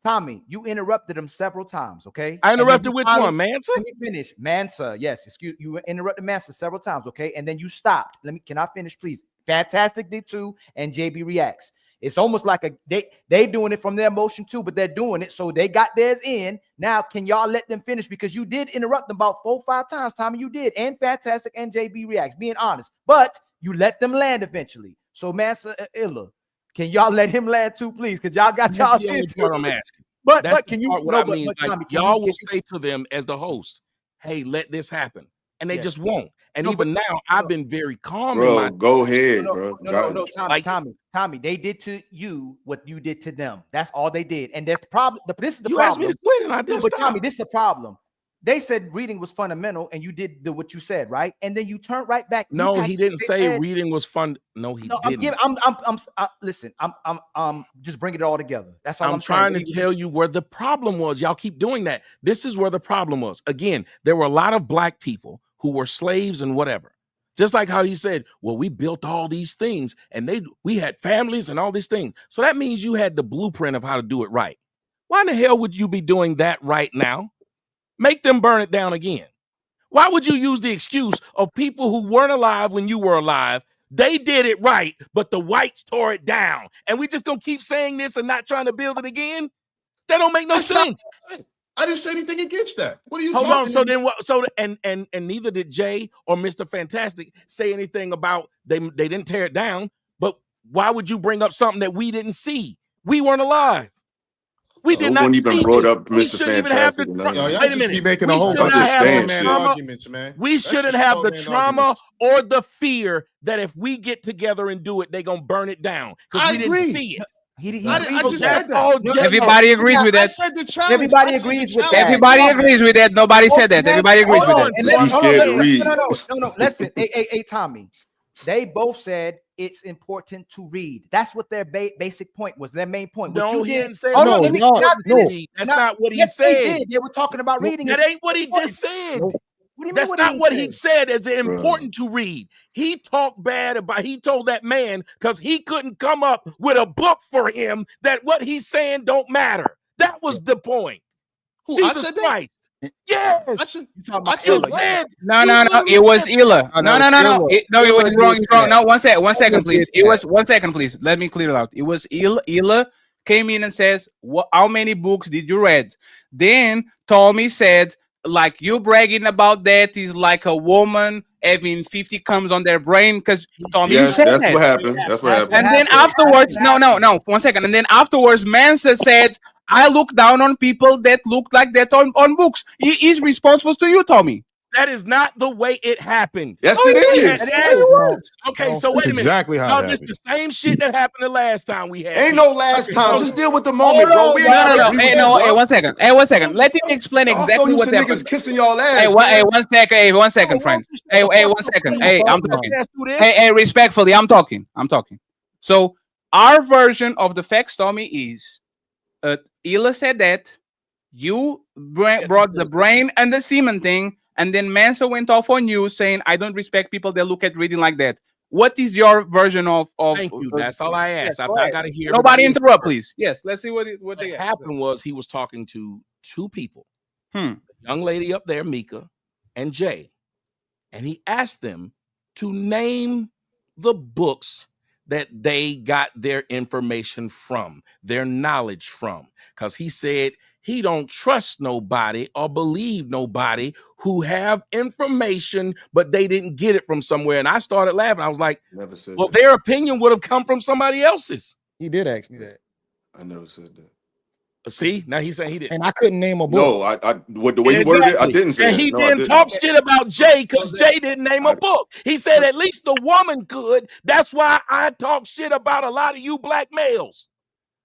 Tommy, you interrupted him several times, okay? I And then interrupted you which finally- one, Mansa? Let me finish. Mansa, yes. Excuse you interrupted Mansa several times, okay? And then you stopped. Can I finish, please? Fantastic did too, and JB reacts. It's almost like they doing it from their emotion too, but they're doing it so they got theirs in. Now, can y'all let them finish? Because you did interrupt them about 4 or 5 times, Tommy. You did, and Fantastic and JB reacts, being honest. But you let them land eventually. So Mansa Illa, can y'all let him land too, please? Because y'all got That's y'all the only in part too. I'm asking. But That's can the you part what no, I but, mean. but Like Tommy, can y'all you, will say to them as the host, "Hey, let this happen," and they Yeah. just won't. And No, even but- now, I've been very calm in my. Bro, go ahead, bro. No, Tommy. They did to you what you did to them. That's all they did. And that's the problem. This is the You problem. asked me to quit, and I No, didn't but stop. Tommy, this is the problem. They said reading was fundamental, and you did what you said, right? And then you turned right back. No, You he didn't they say said- reading was fun. No, he No, didn't. listen. I'm just bringing it all together. That's all I'm trying saying. to tell you where the problem was. Y'all keep doing that. This is where the problem was. Again, there were a lot of black people who were slaves and whatever. Just like how he said, well, we built all these things and we had families and all these things. So that means you had the blueprint of how to do it right. Why in the hell would you be doing that right now? Make them burn it down again. Why would you use the excuse of people who weren't alive when you were alive? They did it right, but the whites tore it down. And we just gonna keep saying this and not trying to build it again? That don't make no sense. I didn't say anything against that. What are you Hold talking on. So then what? So and neither did Jay or Mr. Fantastic say anything about they didn't tear it down. But why would you bring up something that we didn't see? We weren't alive. We did not One even see brought this. up We Mr. shouldn't even have the Fantastic and none trauma. of that. Wait a just minute. be making a We whole should bunch not of have straw the man trauma. arguments, man. We That's shouldn't just have straw the man trauma arguments. or the fear that if we get together and do it, they're gonna burn it down. Because we didn't see it. I just said that. all Jay Everybody had. agrees with I that. said the challenge. Everybody I said agrees the with that. challenge. Everybody agrees with that. Nobody said that. Everybody agrees with that. And Because he's scared to read. No. Listen, hey, Tommy. They both said it's important to read. That's what their basic point was. Their main point. What No, you he did. didn't say Oh, no, no, he no. That's not what he Yes, said. They did. They were talking about reading. That It's ain't what he important. just said. What do you mean That's what not he what said? he said. It's important to read. He talked bad about. He told that man because he couldn't come up with a book for him that what he's saying don't matter. That was the point. Who, I Jesus said that? Christ. Yes. I said You said No, you no, no. literally It was said Illa. that. No, no, no, no. It was wrong. It's wrong. No, one second, please. It was 1 second, please. Let me clear it out. It was Illa came in and says, "What? How many books did you read?" Then Tommy said, "Like you bragging about that is like a woman having 50 comes on their brain." Because Tommy, you Yes, said that's that. what happened. That's what happened. And then afterwards, no, 1 second. And then afterwards, Mansa said, "I look down on people that look like that on books." His response was to you, Tommy. That is not the way it happened. Yes, Oh, it yes, is. yes. Okay, so That's wait a minute. exactly how No, it this happened. the same shit that happened the last time we had. Ain't no last time. Just deal with the moment, bro. We ain't No, gotta no, no. agree Hey, with no, you, hey, bro. 1 second. Hey, 1 second. Let him explain Y'all so exactly used what to niggas happened. kissing y'all ass, Hey, man. 1 second. Hey, 1 second, friend. Hey, 1 second. Hey, I'm talking. Hey, respectfully, I'm talking. So our version of the facts, Tommy, is Ila said that you brought the brain and the semen thing, and then Mansa went off on you saying, "I don't respect people that look at reading like that." What is your version of? Thank you. That's all I asked. Yes, I got to hear. Nobody everybody interrupt, please. Yes, let's see what they got. happened was he was talking to two people, the young lady up there, Mika, and Jay, and he asked them to name the books that they got their information from, their knowledge from, because he said he don't trust nobody or believe nobody who have information, but they didn't get it from somewhere. And I started laughing. I was like, Never said well, that. their opinion would have come from somebody else's. He did ask me that. I never said that. See, now he's saying he didn't. And I couldn't name a book. No, with the way you worded it, I didn't say And that. he No, I didn't didn't. talk shit about Jay because Jay didn't name a book. He said at least the woman could. That's why I talk shit about a lot of you black males.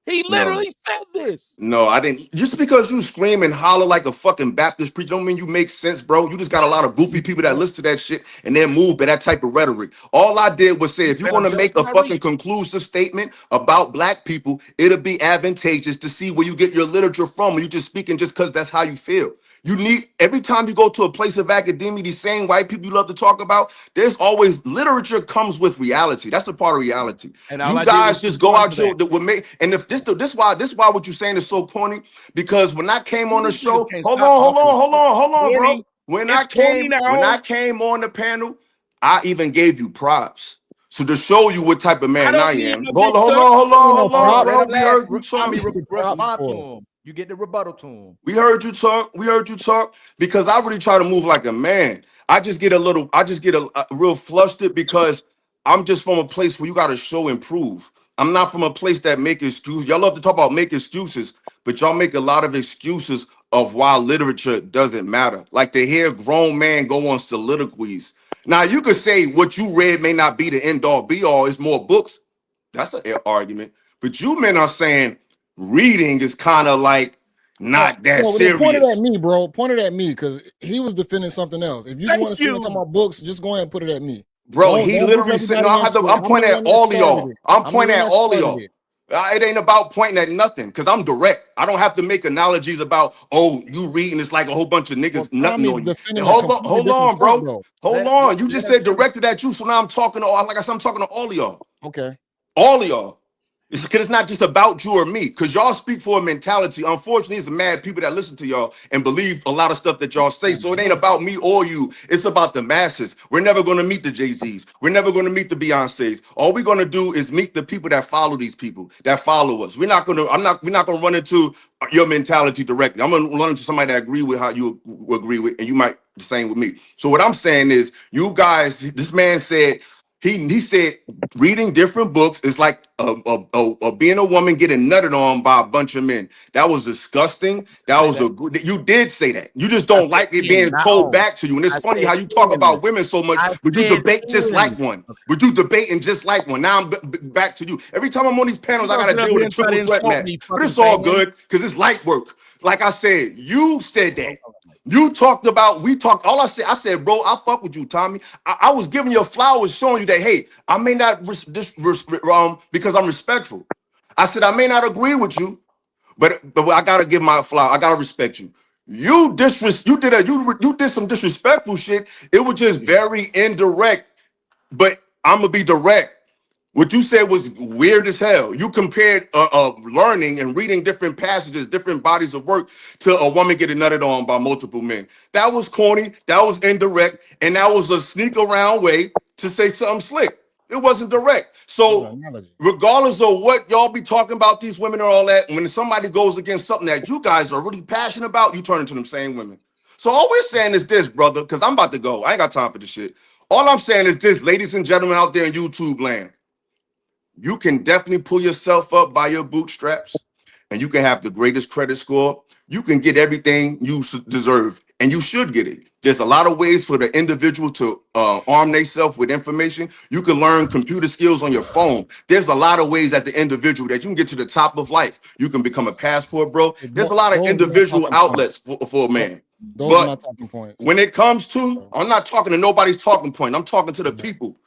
He No. literally said this. No, I didn't. Just because you scream and holler like a fucking Baptist preacher don't mean you make sense, bro. You just got a lot of goofy people that listen to that shit and they're moved by that type of rhetoric. All I did was say, if you're going to make a fucking conclusive statement about black people, it'll be advantageous to see where you get your literature from. You just speaking just because that's how you feel. You need, every time you go to a place of academia, these same white people you love to talk about, there's always, literature comes with reality. That's a part of reality. And all I You did was guys just go respond out to your, that. would make, and if this why what you're saying is so corny, because when I came on the These niggas show, can't hold stop on, talking. bro. Corny. It's corny When now. I came on the panel, I even gave you props. So to show you what type of I man don't I need am. no Hold big on, circus. hold on, Let bro. him We heard last. you talk. Respond to him. You get the rebuttal to him. We heard you talk. We heard you talk because I really try to move like a man. I just get a real flustered because I'm just from a place where you got to show and prove. I'm not from a place that make excuses. Y'all love to talk about make excuses, but y'all make a lot of excuses of why literature doesn't matter. Like to hear a grown man go on soliloquies. Now you could say what you read may not be the end all be all. It's more books. That's an argument. But you men are saying reading is kind of like not that So they pointed at serious. me, bro. Pointed at me because he was defending something else. If you want to see me talking about books, just go ahead and put it at me. Bro, Don't he group literally said, no, everybody into it. I'm I'm the pointing at one that all of started y'all. it. I'm I'm the pointing one at that all of started y'all. it. It ain't about pointing at nothing because I'm direct. I don't have to make analogies about, oh, you reading it's like a whole bunch of niggas nothing Tommy's on you. defending a Hold completely different on, point, bro. though. Hold on. You just said directed at you. So now I'm talking to all, like I said, I'm talking to all of y'all. Okay. All of y'all. It's because it's not just about you or me. Because y'all speak for a mentality. Unfortunately, it's mad people that listen to y'all and believe a lot of stuff that y'all say. So it ain't about me or you. It's about the masses. We're never going to meet the Jay-Z's. We're never going to meet the Beyoncé's. All we're going to do is meet the people that follow these people, that follow us. We're not going to run into your mentality directly. I'm going to run into somebody that agree with how you agree with, and you might the same with me. So what I'm saying is, you guys, this man said, he said reading different books is like being a woman getting nutted on by a bunch of men. That was disgusting. That was you did say that. You just don't like it being told back to you. And it's funny how you talk about women so much, but you debate just like one. But you debating just like one. Now I'm back to you. Every time I'm on these panels, I gotta deal with a triple threat match. But it's all good because it's light work. Like I said, you said that. You talked about, all I said, bro, I fuck with you, Tommy. I was giving you flowers showing you that, hey, I may not, because I'm respectful. I said, I may not agree with you, but I gotta give my flower. I gotta respect you. You did some disrespectful shit. It was just very indirect, but I'm gonna be direct. What you said was weird as hell. You compared learning and reading different passages, different bodies of work to a woman getting nutted on by multiple men. That was corny, that was indirect, and that was a sneak around way to say something slick. It wasn't direct. So regardless of what y'all be talking about, these women and all that, when somebody goes against something that you guys are really passionate about, you turn into them same women. So all we're saying is this, brother, because I'm about to go. I ain't got time for this shit. All I'm saying is this, ladies and gentlemen out there in YouTube land. You can definitely pull yourself up by your bootstraps and you can have the greatest credit score. You can get everything you deserve and you should get it. There's a lot of ways for the individual to arm themselves with information. You can learn computer skills on your phone. There's a lot of ways at the individual that you can get to the top of life. You can become a passport, bro. There's a lot of individual outlets for a man. Those are my talking points. When it comes to, I'm not talking to nobody's talking point. I'm talking to the people.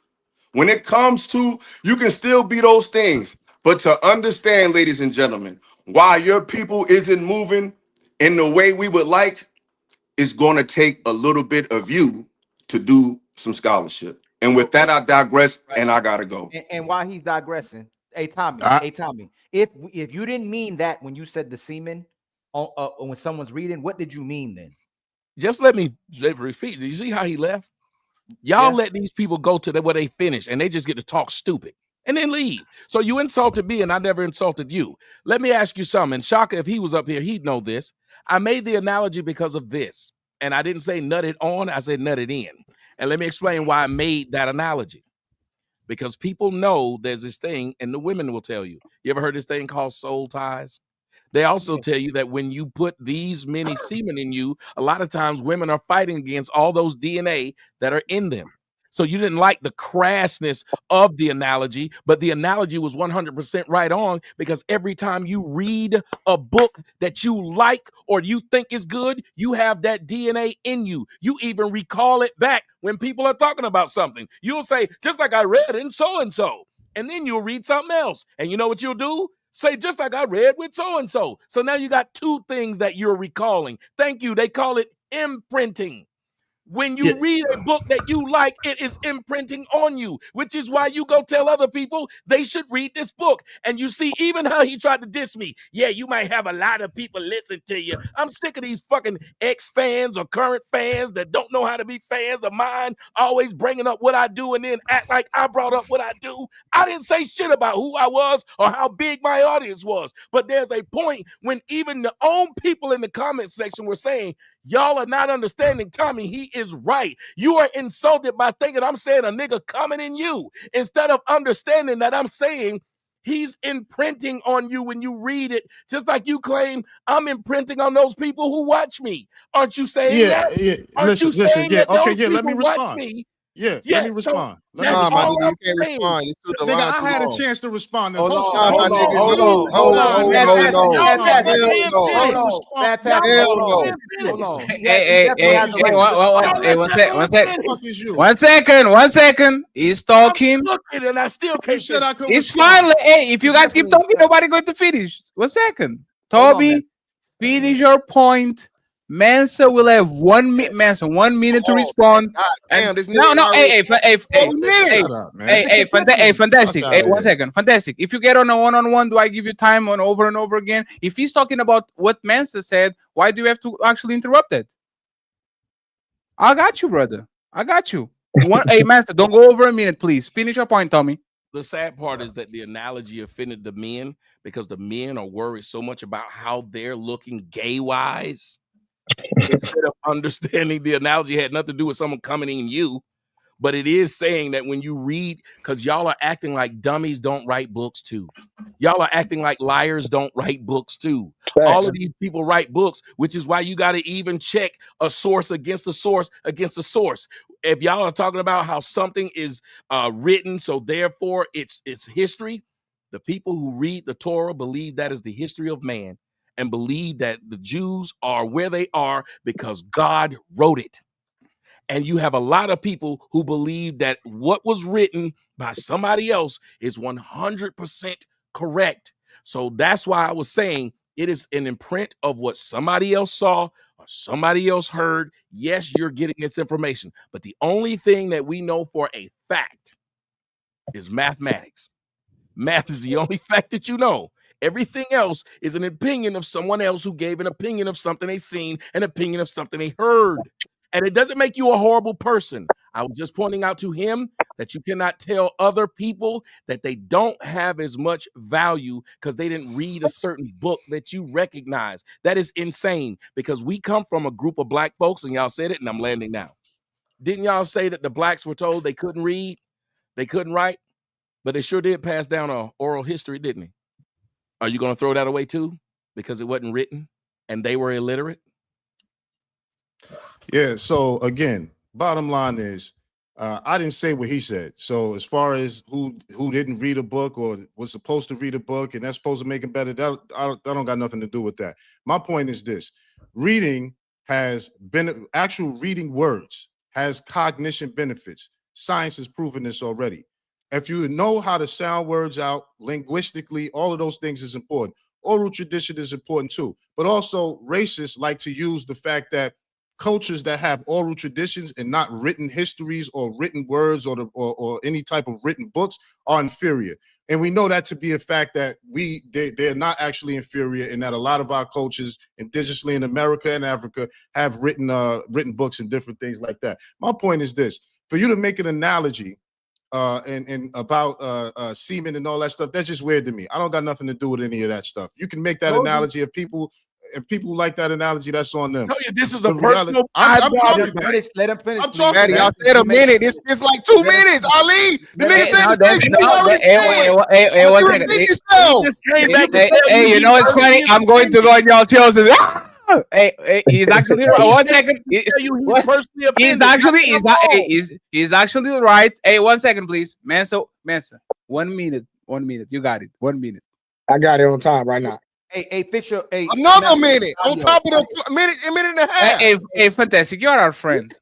When it comes to, you can still be those things, but to understand, ladies and gentlemen, why your people isn't moving in the way we would like, is going to take a little bit of you to do some scholarship. And with that, I digress, and I gotta go. And while he's digressing, hey Tommy, if you didn't mean that when you said the semen when someone's reading, what did you mean then? Just let me repeat. Do you see how he left? Y'all let these people go to where they finish and they just get to talk stupid and then leave. So you insulted me and I never insulted you. Let me ask you something. And Shaka, if he was up here, he'd know this. I made the analogy because of this. And I didn't say nut it on, I said nut it in. And let me explain why I made that analogy. Because people know there's this thing, and the women will tell you. You ever heard this thing called soul ties? They also tell you that when you put these many semen in you, a lot of times women are fighting against all those DNA that are in them. So you didn't like the crassness of the analogy, but the analogy was 100% right on, because every time you read a book that you like or you think is good, you have that DNA in you. You even recall it back when people are talking about something. You'll say, just like I read in so-and-so. And then you'll read something else. And you know what you'll do? Say, just like I read with so-and-so. So now you got two things that you're recalling. Thank you. They call it imprinting. When you read a book that you like, it is imprinting on you, which is why you go tell other people they should read this book. And you see even how he tried to diss me. Yeah, you might have a lot of people listen to you. I'm sick of these fucking ex-fans or current fans that don't know how to be fans of mine, always bringing up what I do and then act like I brought up what I do. I didn't say shit about who I was or how big my audience was. But there's a point when even the own people in the comment section were saying, y'all are not understanding Tommy. He is right. You are insulted by thinking I'm saying a nigga coming in you, instead of understanding that I'm saying he's imprinting on you when you read it, just like you claim I'm imprinting on those people who watch me. Aren't you saying that? Yeah. Aren't you saying that those Let me people watch respond. me? Yeah, Yeah, let me respond. so that's my all nigga, I'm you can't saying. respond. It's too, the Nigga, line I too had a long. chance to respond. Hold Hold on, my nigga. hold on. Fantastic. Hell no. Hell no. One second. He's talking. Looking and I still can't. said I could It's respond. fine. Hey, if you guys keep talking, nobody going to finish. 1 second. Toby, finish your point. Mansa will have 1 minute. Mansa, 1 minute to respond. God damn, this No, nigga already- fantastic. Hey, 1 second. Fantastic. If you get on a one-on-one, do I give you time on over and over again? If he's talking about what Mansa said, why do you have to actually interrupt it? I got you, brother. I got you. Hey, Mansa, don't go over a minute, please. Finish your point, Tommy. The sad part is that the analogy offended the men, because the men are worried so much about how they're looking gay-wise, instead of understanding the analogy had nothing to do with someone coming in you. But it is saying that when you read, because y'all are acting like dummies don't write books too. Y'all are acting like liars don't write books too. All of these people write books, which is why you got to even check a source against a source against a source. If y'all are talking about how something is written, so therefore it's history, the people who read the Torah believe that is the history of man, and believe that the Jews are where they are because God wrote it. And you have a lot of people who believe that what was written by somebody else is 100% correct. So that's why I was saying it is an imprint of what somebody else saw or somebody else heard. Yes, you're getting this information, but the only thing that we know for a fact is mathematics. Math is the only fact that you know. Everything else is an opinion of someone else who gave an opinion of something they seen, an opinion of something they heard. And it doesn't make you a horrible person. I was just pointing out to him that you cannot tell other people that they don't have as much value because they didn't read a certain book that you recognize. That is insane, because we come from a group of black folks, and y'all said it, and I'm landing now. Didn't y'all say that the blacks were told they couldn't read, they couldn't write, but they sure did pass down an oral history, didn't they? Are you going to throw that away too because it wasn't written and they were illiterate? Yeah. So again, bottom line is, I didn't say what he said. So as far as who didn't read a book or was supposed to read a book and that's supposed to make it better, that don't got nothing to do with that. My point is this: reading has been actual reading words has cognition benefits. Science has proven this already. If you know how to sound words out linguistically, all of those things is important. Oral tradition is important too, but also racists like to use the fact that cultures that have oral traditions and not written histories or written words or any type of written books are inferior. And we know that to be a fact that they're not actually inferior, and that a lot of our cultures indigenously in America and Africa have written books and different things like that. My point is this: for you to make an analogy and about semen and all that stuff, that's just weird to me. I don't got nothing to do with any of that stuff. You can make that analogy if people like that analogy, that's on them. Tell you this is a personal. I'm talking. Let him finish. I'm talking. Maddie, y'all said a minute. It's like 2 minutes. Ali, the nigga said the same thing you already said. Hey, 1 second. Repeat yourself. Hey, you know it's funny? I'm going to go on y'all shows. Hey, he's actually right. One second. He's personally offended. He's actually he's actually right. Hey, 1 second, please. Mensa. 1 minute. 1 minute. You got it. 1 minute. I got it on time right now. Hey, fix your another minute on top of the minute and a half. Hey, fantastic. You're our friend.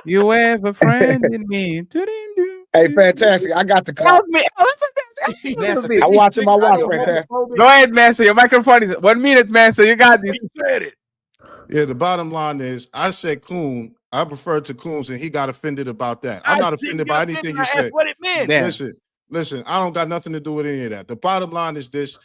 You have a friend in me. Hey, fantastic. I got the call. I'm watching my watch, fantastic. Go ahead, Mensa. Your microphone is 1 minute, Mensa. You got this. Yeah, the bottom line is I said Coon. I referred to Coons and he got offended about that. I'm not offended by anything you said. What it meant. Listen, I don't got nothing to do with any of that. The bottom line is this: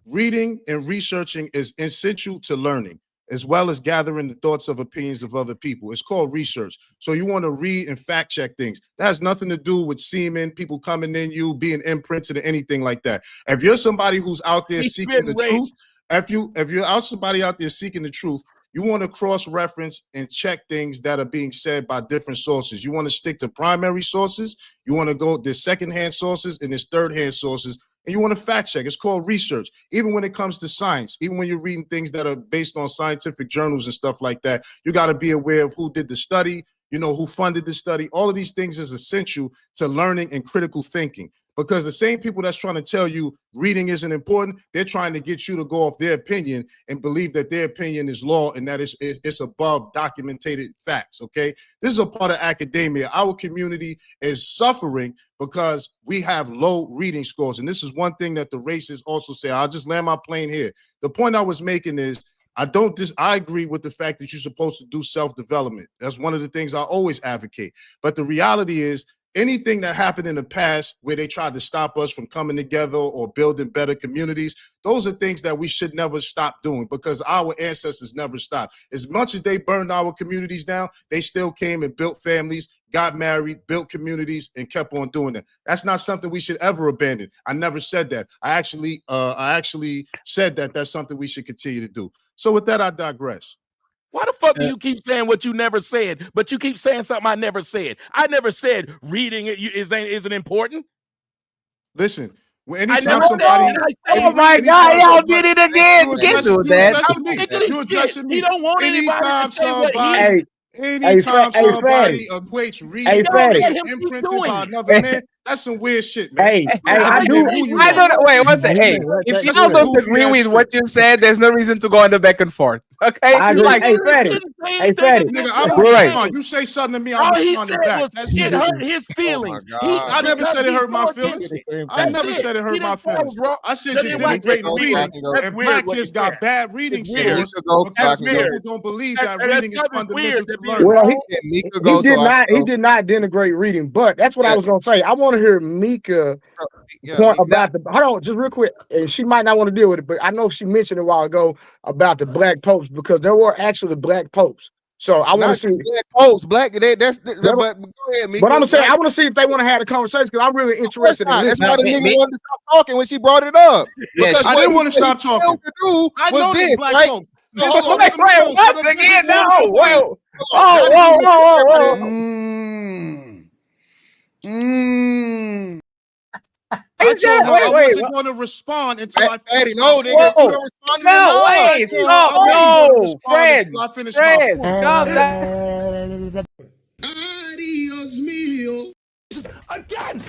reading and researching is essential to learning, as well as gathering the thoughts of opinions of other people. It's called research. So you want to read and fact check things. That has nothing to do with semen, people coming in you, being imprinted or anything like that. If you're somebody who's out there seeking the truth, if you're out somebody out there seeking the truth, you want to cross-reference and check things that are being said by different sources. You want to stick to primary sources. You want to go, there's second-hand sources and there's third-hand sources. And you want to fact check. It's called research. Even when it comes to science, even when you're reading things that are based on scientific journals and stuff like that, you got to be aware of who did the study, you know, who funded the study. All of these things is essential to learning and critical thinking. Because the same people that's trying to tell you reading isn't important, they're trying to get you to go off their opinion and believe that their opinion is law and that it's above documented facts, okay? This is a part of academia. Our community is suffering because we have low reading scores. And this is one thing that the racists also say. I'll just land my plane here. The point I was making is I agree with the fact that you're supposed to do self-development. That's one of the things I always advocate. But the reality is, anything that happened in the past where they tried to stop us from coming together or building better communities, those are things that we should never stop doing because our ancestors never stopped. As much as they burned our communities down, they still came and built families, got married, built communities, and kept on doing that. That's not something we should ever abandon. I never said that. I actually said that that's something we should continue to do. So with that, I digress. Why the fuck do you keep saying what you never said, but you keep saying something I never said? I never said reading it isn't important. Listen, anytime somebody, oh my God, y'all did it again. Get to that. You addressing me. He don't want anybody to say what anytime somebody equates reading and imprinted by another man, that's some weird shit, man. I don't. Wait, one second. Hey, if y'all don't agree with what you said, there's no reason to go on the back and forth. Okay? Hey, Freddie. Nigga, I'm right. You say something to me, I'm responding back. It hurt his feelings. I never said it hurt my feelings. I never said it hurt my feelings. I said you denigrating reading. And black kids got bad reading skills because people don't believe that reading is fundamental to learning. Well, he did not denigrate reading, but that's what I was gonna say. I want to hear Mika point about the. Hold on, just real quick. And she might not want to deal with it, but I know she mentioned a while ago about the black popes because there were actually black popes. So I want to see black popes, black. That's but go ahead, Mika. But I'm gonna say I want to see if they want to have a conversation because I'm really interested in this. That's why the nigga wanted to stop talking when she brought it up. Yes, I didn't want to stop talking. I know these black folks. Wait, once again, no. Whoa. I told her I wasn't going to respond until I finished. No, nigga. No, Fred. I finished my point. Calm down. Adios mio. Again.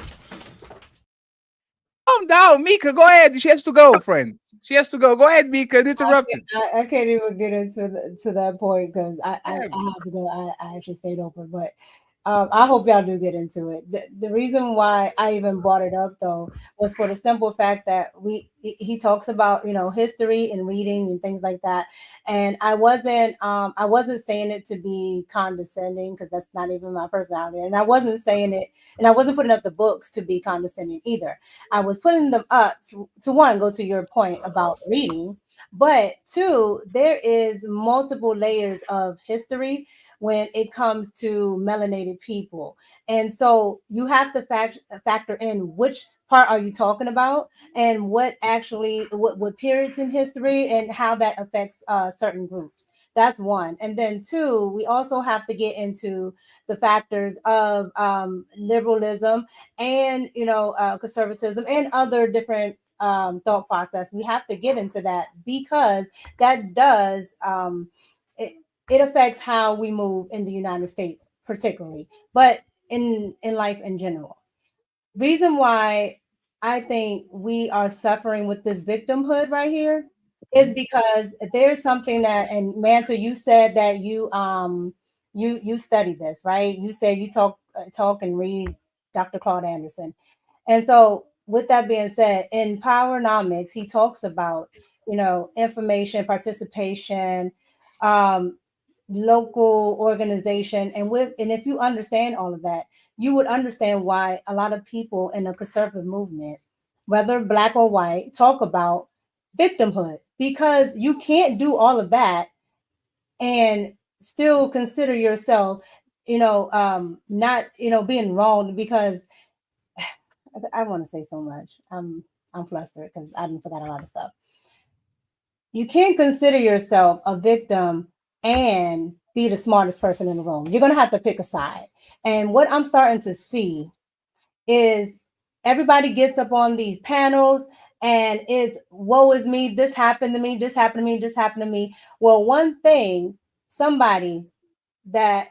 Calm down, Mika. Go ahead. She has to go, friend. She has to go. Go ahead, Mika. Interrupt. I can't even get into that point because I have to go. I actually stayed open, but I hope y'all do get into it. The reason why I even brought it up though was for the simple fact that he talks about history and reading and things like that, and I wasn't saying it to be condescending because that's not even my personality, and I wasn't saying it, and I wasn't putting up the books to be condescending either. I was putting them up to one, go to your point about reading, but two, there is multiple layers of history when it comes to melanated people. And so you have to factor in which part are you talking about and what periods in history and how that affects certain groups. That's one. And then two, we also have to get into the factors of liberalism and, conservatism and other different thought process. We have to get into that because that does it affects how we move in the United States, particularly, but in life in general. Reason why I think we are suffering with this victimhood right here is because there's something that, and Mansa, you said that you studied this, right? You said you talk and read Dr. Claude Anderson. And so with that being said, in Powernomics, he talks about, information, participation, local organization, and if you understand all of that, you would understand why a lot of people in the conservative movement, whether black or white, talk about victimhood, because you can't do all of that and still consider yourself, not, being wrong, because I want to say so much. I'm flustered because I didn't forget a lot of stuff. You can't consider yourself a victim and be the smartest person in the room. You're going to have to pick a side. And what I'm starting to see is everybody gets up on these panels and it's, woe is me, this happened to me, this happened to me, this happened to me. Well, one thing, somebody that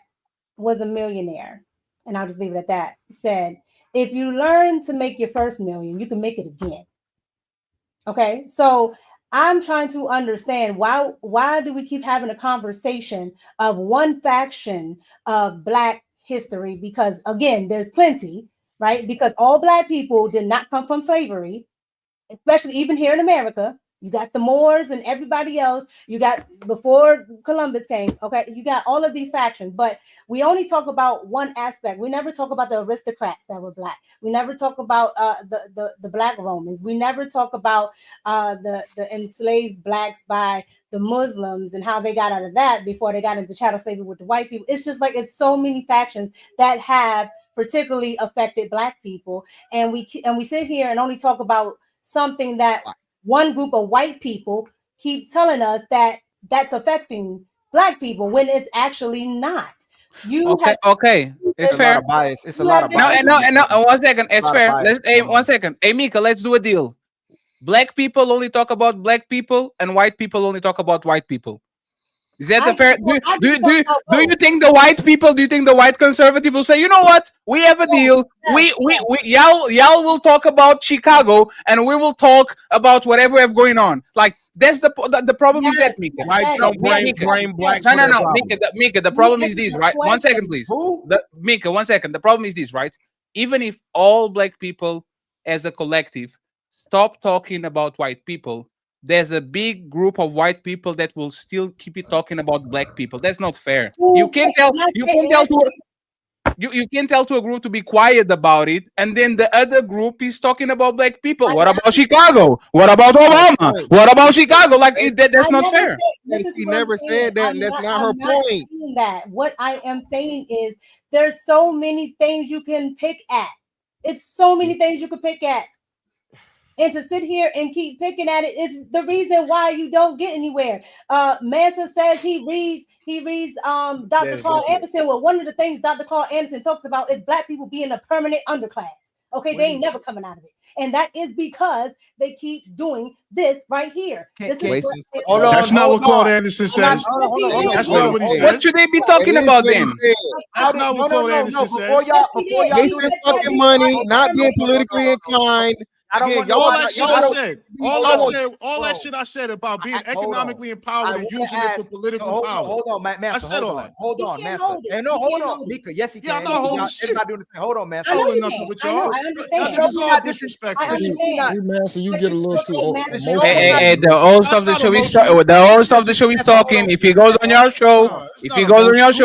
was a millionaire, and I'll just leave it at that, said, if you learn to make your first million, you can make it again. Okay, so I'm trying to understand why do we keep having a conversation of one faction of Black history? Because again, there's plenty, right? Because all Black people did not come from slavery, especially even here in America. You got the Moors and everybody else. You got before Columbus came. Okay, you got all of these factions, but we only talk about one aspect. We never talk about the aristocrats that were Black. We never talk about the Black Romans. We never talk about the enslaved Blacks by the Muslims and how they got out of that before they got into chattel slavery with the white people. It's just like it's so many factions that have particularly affected Black people, and we sit here and only talk about something that one group of white people keep telling us that that's affecting Black people when it's actually not. Okay, it's fair. It's a lot of bias. No, 1 second. It's fair. Let's 1 second. Hey, Mika, let's do a deal. Black people only talk about Black people, and white people only talk about white people. Is that the fair? Do you think the white people? Do you think the white conservative will say, you know what? We have a deal. Y'all will talk about Chicago, and we will talk about whatever we have going on. Like that's the problem is that Mika. Whites don't blame blacks. No, Mika. The problem is this, right? 1 second, please. Mika, 1 second. The problem is this, right? Even if all Black people as a collective stop talking about white people, there's a big group of white people that will still keep it talking about Black people. That's not fair. You can't tell to a group to be quiet about it, and then the other group is talking about Black people. What about Chicago? What about Obama? What about Chicago? Like that's not fair. She never said that, and that's not her point. That what I am saying is there's so many things you can pick at. It's so many things you can pick at. And to sit here and keep picking at it is the reason why you don't get anywhere. Mansa says he reads Dr. Claude Anderson. Well, one of the things Dr. Claude Anderson talks about is Black people being a permanent underclass. Okay, they ain't never coming out of it. And that is because they keep doing this right here. That's not what Claude Anderson says. That's not what he says. What should they be talking about then? That's not what Claude Anderson says. Wasting fucking money, not being politically inclined. All that shit I said about being economically empowered and using it for political power. Hold on, man. I said all that. Hold on, man. Hey, no, hold on, Mika. Yes, he can. I'm not holding shit. Doing the same. Hold on, man. I'm holding nothing with y'all. I understand. That's all disrespectful. Man, so you get a little too emotional. Hey, the host of the show is talking. If he goes on your show,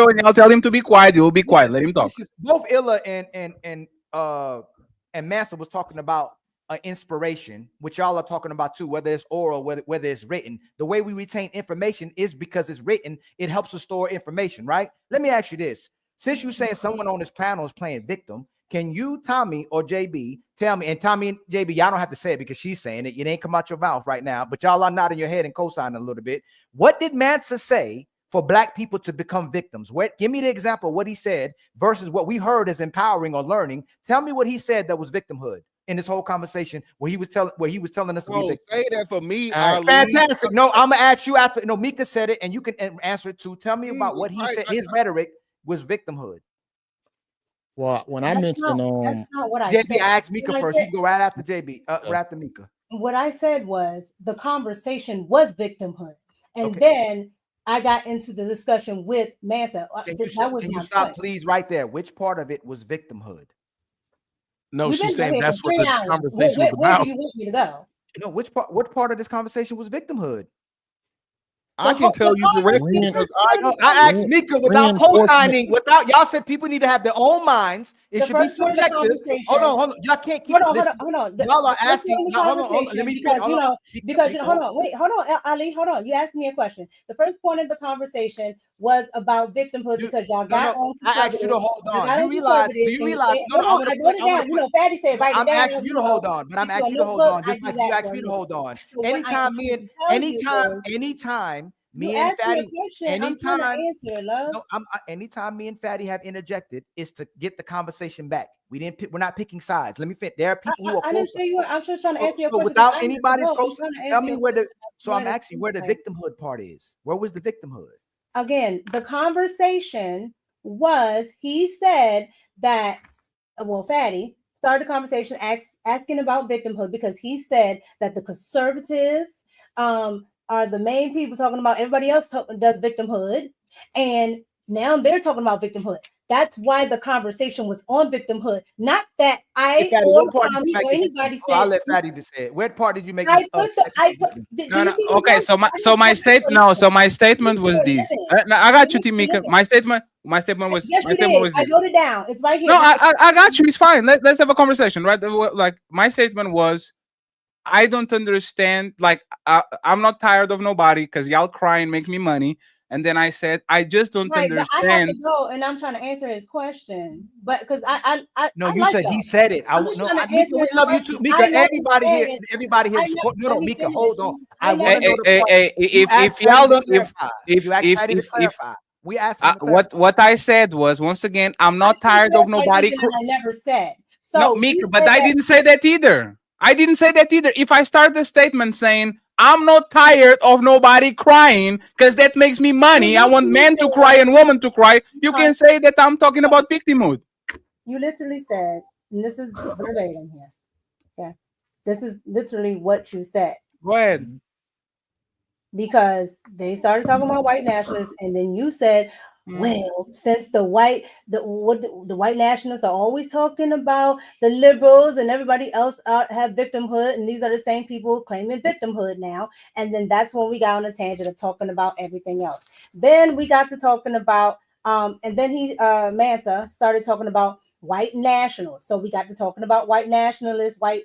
and y'all tell him to be quiet, he will be quiet. Let him talk. Both Illa and Mansa was talking about inspiration, which y'all are talking about too, whether it's oral, whether it's written. The way we retain information is because it's written. It helps to store information, right? Let me ask you this. Since you're saying someone on this panel is playing victim, can you, Tommy or JB, tell me, and Tommy and JB, y'all don't have to say it because she's saying it. It ain't come out your mouth right now, but y'all are nodding your head and co-signing a little bit. What did Mansa say for Black people to become victims? Give me the example of what he said versus what we heard as empowering or learning. Tell me what he said that was victimhood. in this whole conversation where he was telling us to be Bro, victims? say that for me, All right, Ali. fantastic. No, I'm gonna ask you after. No, Mika said it, and you can answer it too. Tell me about Jesus what he Christ, said. His rhetoric was victimhood. Well, when I That's mentioned not what I JB, said. I asked Mika What I first. said- You can go right after JB. Right after Mika. What I said was the conversation was victimhood, and Okay. then I got into the discussion with Mansa. Can That you was my stop, point. please, right there? Which part of it was victimhood? No, We've she's been saying here that's for what 3 the hours. conversation was Where about. do you want me to go? No, which part? What part of this conversation was victimhood? I can tell you directly because I asked Mika without co-signing. Without y'all said people need to have their own minds. It The should be first part of the subjective. conversation- Hold on. Y'all can't keep. Hold listen. on. Y'all are The first asking. part of the Now, hold on. Let conversation, me because hold on. hold on, Ali, hold on. You asked me a question. The first point of the conversation was about victimhood because y'all got on. I asked you to hold on. Do you realize? Hold on, I wrote it down. You know, Fatty said write it I'm down. asking you to hold on, but I'm Get you a asking you to hold notebook, on, just I like do you that asked for me a to hold on. So what I am trying to tell you is- Anytime, You me and asked me a Fatty, question, I'm trying to answer it, love. No, anytime me and Fatty have interjected, is to get the conversation back. We're not picking sides. Let me fit. There are people who are I didn't close. say you were. I'm just trying to answer your So question. without anybody's close, I'm trying to tell answer me your where the. question. So I'm Where asking where the victimhood part is. Where was the victimhood? Again, the conversation was, he said that, well, Fatty started the conversation asking about victimhood because he said that the conservatives are the main people talking about, everybody else does victimhood, and now they're talking about victimhood. That's why the conversation was on victimhood, not that Hey, Fatty, or what part did you Tommy make or it anybody victim? I'll said. let Fatty to say it. What part did you make? I put do No, you no. see these Okay, numbers? so my statement was this. No, I got you, Timika. My statement was. Yes, My you statement did. was I this. wrote it down. It's right here. No, I got you. It's fine. Let's have a conversation, right? Like my statement was, I don't understand. Like I'm not tired of nobody because y'all crying make me money. And then I said, I just don't Right, but I have understand. to go, and I'm trying to answer his question. But because No, I you like said y'all. he said it. I'm just trying to Mika, answer we his love you question. too, Mika. I never Everybody here said- support. No, let me Mika, finish. hold on. I I want to never- know the point. You asked If y'all Fatty to don't, clarify. You asked Fatty to if clarify. We asked him to clarify. what I said was, once again, I'm not tired of nobody. I never said. No, So Mika, you but said I that- didn't say that either. I didn't say that either. If I start the statement saying I'm not tired of nobody crying because that makes me money, I want men to cry and women to cry, you can say that I'm talking about victimhood. You literally said, and this is verbatim here. Okay, this is literally what you said. Go ahead. Because they started talking about white nationalists, and then you said, well, since the white nationalists are always talking about the liberals and everybody else have victimhood, and these are the same people claiming victimhood now, and then that's when we got on a tangent of talking about everything else. Then we got to talking about and then Mansa started talking about white nationals. So we got to talking about white nationalists, white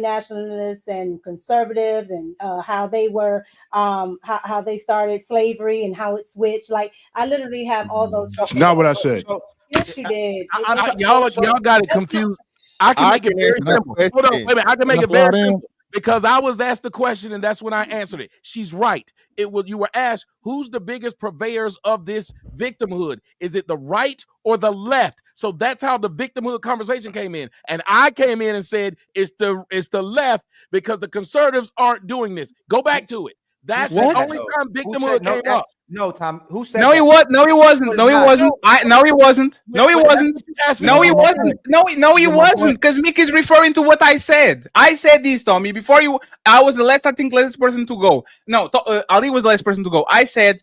nationalists and conservatives, and how they were how they started slavery and how it switched. Like I literally have all those. It's not what I said. Yes, you did. Y'all got it confused. I can make it very answer that simple. Hold on, wait a minute. I can make Can I it very throw it in? simple because I was asked the question and that's when I answered it. She's right. It was, you were asked who's the biggest purveyors of this victimhood? Is it the right or the left? So that's how the victimhood conversation came in. And I came in and said it's the left because the conservatives aren't doing this. Go back to it. That's the only time victimhood came up. No, Tom. Who said No, that? he was. No, he wasn't. No, he wasn't. No, he wasn't. No, he wasn't. No, he wasn't. No, he wasn't. Because Mick is referring to what I said. I said this, Tommy. Before you, I was the last. I think last person to go. No, Ali was the last person to go. I said,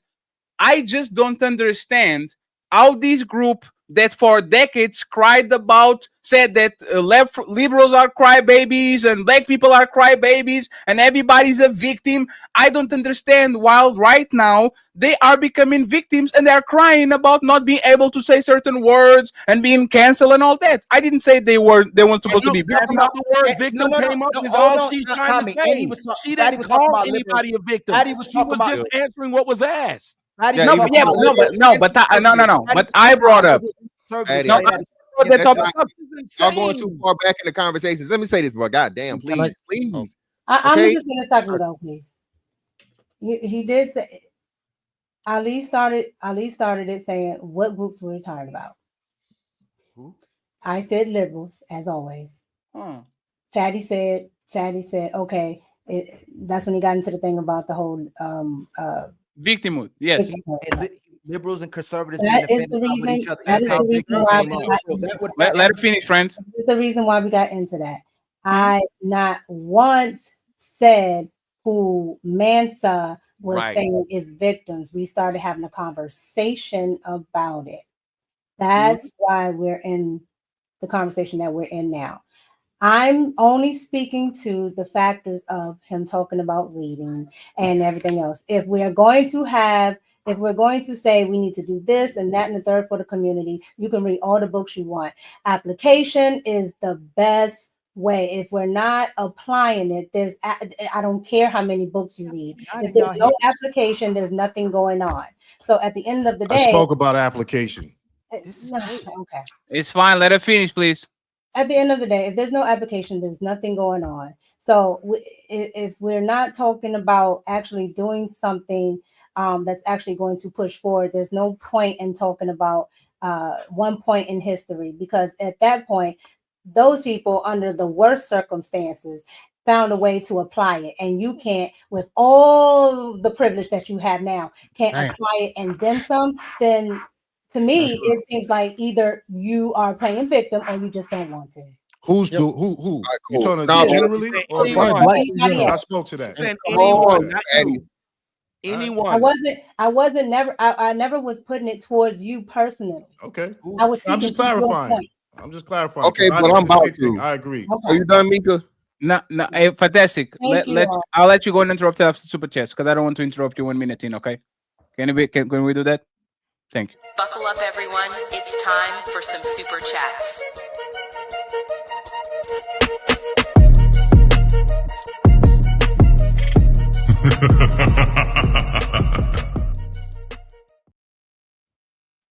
I just don't understand how this group that for decades said that left liberals are crybabies and black people are crybabies and everybody's a victim. I don't understand while right now they are becoming victims and they're crying about not being able to say certain words and being canceled and all that. I didn't say they weren't supposed to be That's victims. how the word victim came up is all she's trying to say. She didn't call anybody a victim. She was just answering what was asked. But I brought up. Y'all going too far back in the conversations. Let me say this, bro. God damn, please. I'm just gonna second go, please. He did say Ali started it saying what groups we're talking about. I said liberals, as always. Fatty said, okay, that's when he got into the thing about the whole victimhood. Yes. Liberals and conservatives that being is the offended with reason. each other. That is the reason why we got Let her finish, friends. This is the reason why we got into that. I not once said who Mansa was saying is victims. We started having a conversation about it. That's why we're in the conversation that we're in now. I'm only speaking to the factors of him talking about reading and everything else. If we're going to say we need to do this and that and the third for the community, you can read all the books you want. Application is the best way. If we're not applying it, I don't care how many books you read. If there's no application, there's nothing going on. So at the end of the day, I spoke about application. Okay. It's fine. Let her finish, please. At the end of the day, if there's no application, there's nothing going on. So if we're not talking about actually doing something that's actually going to push forward, there's no point in talking about one point in history, because at that point, those people under the worst circumstances found a way to apply it, and you can't, with all the privilege that you have now, can't apply it and then some. Then to me, it seems like either you are playing victim or you just don't want to. Who? You talking about generally or Anybody I else. spoke to that. Anyone, not you. Anyone. I never was putting it towards you personally. Okay. I was I'm speaking just to your clarifying. point. I'm just clarifying. Okay, I but said I'm the about same thing. to. I agree. Are you done, Mika? No, hey, fantastic. Thank you all. I'll let you go and interrupt after super chats because I don't want to interrupt you 1 minute in. Okay? Can we do that? Thank you. Buckle up, everyone. It's time for some super chats.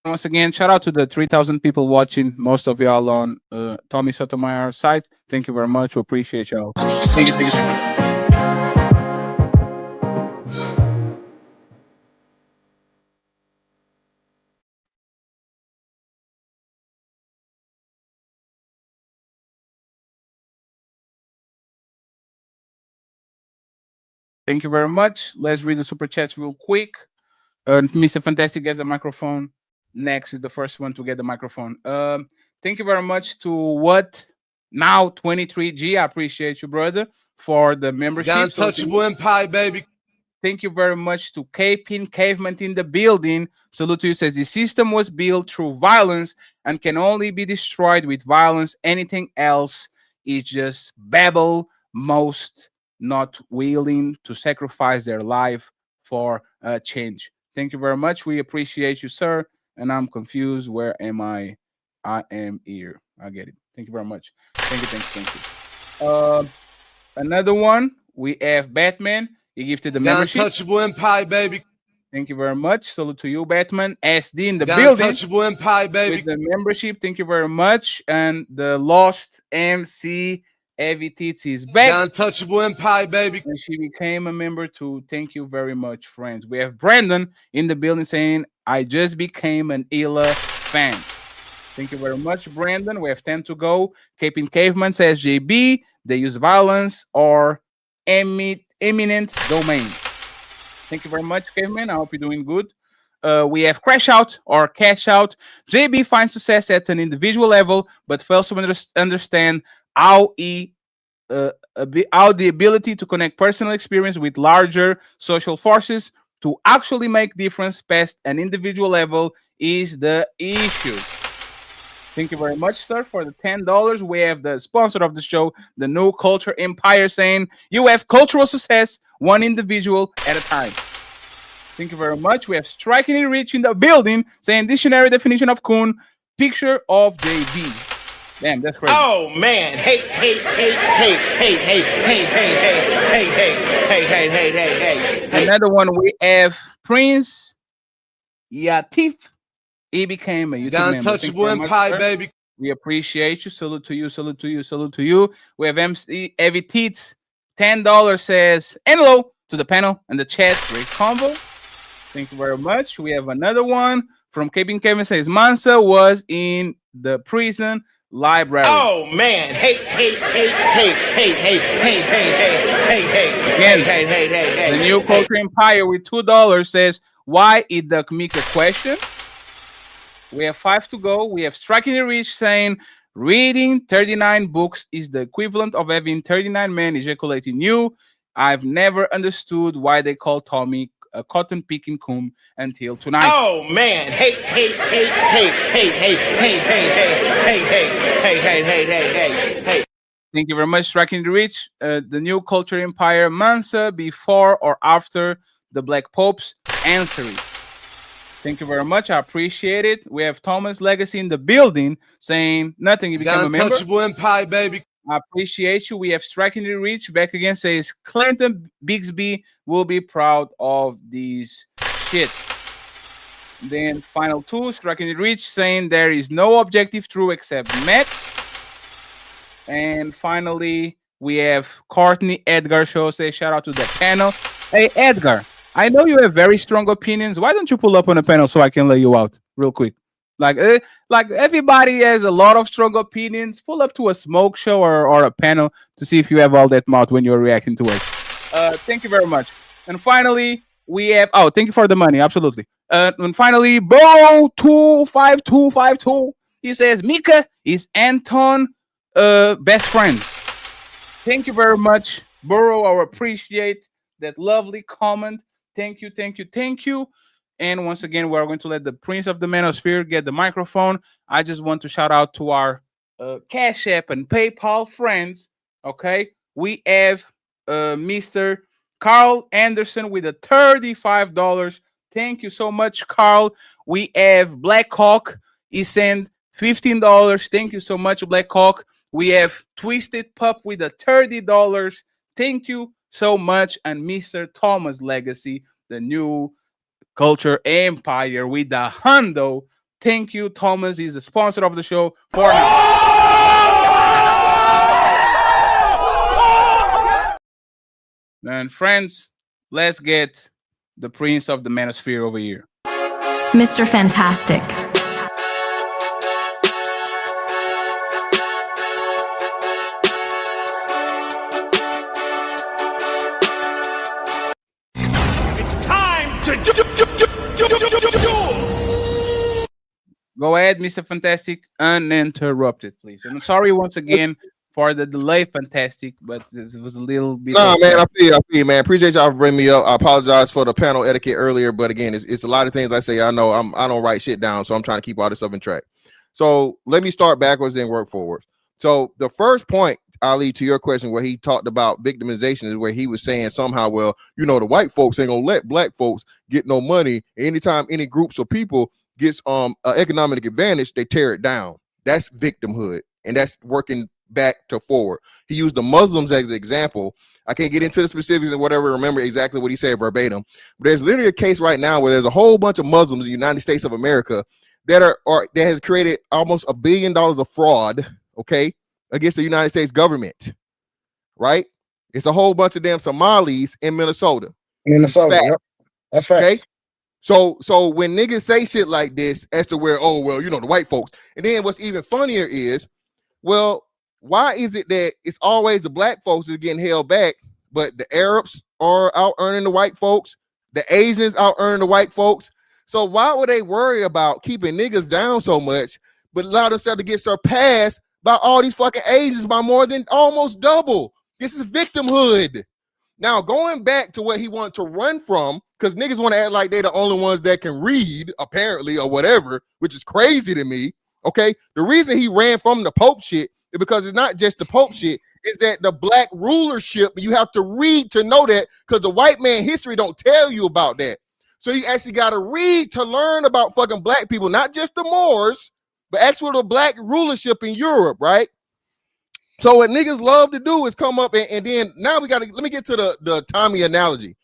Once again, shout out to the 3,000 people watching. Most of y'all on Tommy Sotomayor site. Thank you very much. We appreciate y'all. Thank you. Thank you very much. Let's read the super chats real quick. Mr. Fantastic gets the microphone. Next is the first one to get the microphone. Thank you very much to what now 23G. I appreciate you, brother, for the membership. The Untouchable Empire, baby. Thank you very much to Caping Caveman in the building. Salute to you. Says the system was built through violence and can only be destroyed with violence. Anything else is just babble. Most not willing to sacrifice their life for change. Thank you very much. We appreciate you, sir. And I'm confused. Where am I? I am here. I get it. Thank you very much. Thank you. Another one. We have Batman. He gifted the membership. Untouchable Empire, baby. Thank you very much. Salute to you, Batman. SD in the building. Untouchable Empire, baby. With the membership. Thank you very much. And the Lost MC Evitits is back. Untouchable Empire, baby. And she became a member too. Thank you very much, friends. We have Brandon in the building saying, I just became an Ela fan. Thank you very much, Brandon. We have 10 to go. Caping Caveman says, JB, they use violence or eminent domain. Thank you very much, Caveman. I hope you're doing good. We have Crash Out or Cash Out. JB finds success at an individual level, but fails to understand how the ability to connect personal experience with larger social forces to actually make difference past an individual level is the issue. Thank you very much, sir, for the $10. We have the sponsor of the show, the New Culture Empire, saying you have cultural success one individual at a time. Thank you very much. We have Strikingly Rich in the building, saying dictionary definition of coon, picture of JB. Damn, that's crazy. Oh man, hey. Another one, we have Prince Yatif. He became a YouTube member. Untouchable Empire, baby. We appreciate you. Salute to you. Salute to you. Salute to you. We have MC Evie Teets. $10 says hello to the panel and the chat. Great combo. Thank you very much. We have another one from Caping Kevin says Mansa was in the prison library. Oh man, hey. Again, the New Culture Empire with $2 says, why is the Mika question? We have 5 to go. We have Striking the Rich saying, reading 39 books is the equivalent of having 39 men ejaculating you. I've never understood why they call Tommy a cotton picking coon until tonight. Oh man, hey. Thank you very much, Striking the Rich. The New Culture Empire, Mansa, before or after the Black Popes? Answering. Thank you very much. I appreciate it. We have Thomas Legacy in the building saying nothing. You became a member. Untouchable Empire, baby. I appreciate you. We have Striking the Rich back again. Says Clinton Bixby will be proud of these shit. Then final 2, Striking the Rich saying there is no objective truth except Matt. And finally, we have Courtney Edgar Show. Say shout out to the panel. Hey Edgar, I know you have very strong opinions. Why don't you pull up on the panel so I can lay you out real quick? Like everybody has a lot of strong opinions. Pull up to a smoke show or a panel to see if you have all that mouth when you're reacting to us. Thank you very much. And finally, we have thank you for the money, absolutely. And finally, Bo25252. He says Mika is Anton best friend. Thank you very much, Burrow. I appreciate that lovely comment. Thank you. And once again, we're going to let the Prince of the Manosphere get the microphone. I just want to shout out to our Cash App and PayPal friends. Okay, we have Mr. Carl Anderson with a $35. Thank you so much, Carl. We have Black Hawk. He sent $15. Thank you so much, Black Hawk. We have Twisted Pup with a $30. Thank you so much. And Mr. Thomas Legacy, the New Culture Empire with the hundo. Thank you, Thomas. He's the sponsor of the show for now. And friends, let's get the Prince of the Manosphere over here. Mr. Fantastic. Go ahead, Mr. Fantastic, uninterrupted, please. And I'm sorry once again for the delay, Fantastic, but it was a little bit. Nah, man, I feel, man. Appreciate y'all for bringing me up. I apologize for the panel etiquette earlier, but again, it's a lot of things I say. I know I don't write shit down, so I'm trying to keep all this stuff in track. So let me start backwards and work forwards. So the first point, Ali, to your question, where he talked about victimization, is where he was saying somehow, well, the white folks ain't gonna let black folks get no money. Anytime any groups of people gets an economic advantage, they tear it down. That's victimhood, and that's working back to forward. He used the Muslims as an example. I can't get into the specifics and whatever, remember exactly what he said verbatim, but there's literally a case right now where there's a whole bunch of Muslims in the United States of America that has created almost $1 billion of fraud, okay, against the United States government, right? It's a whole bunch of damn Somalis in Minnesota. Yep. That's facts. Okay. So when niggas say shit like this as to where, the white folks, and then what's even funnier is, well, why is it that it's always the black folks that are getting held back, but the Arabs are out earning the white folks, the Asians out earning the white folks? So why would they worry about keeping niggas down so much, but allow themselves to get surpassed by all these fucking Asians by more than almost double? This is victimhood. Now, going back to what he wanted to run from, because niggas want to act like they're the only ones that can read, apparently, or whatever, which is crazy to me, okay? The reason he ran from the Pope shit is because it's not just the Pope shit, is that the black rulership, you have to read to know that, because the white man history don't tell you about that. So you actually got to read to learn about fucking black people, not just the Moors, but actually the black rulership in Europe, right? So what niggas love to do is come up and then now let me get to the Tommy analogy.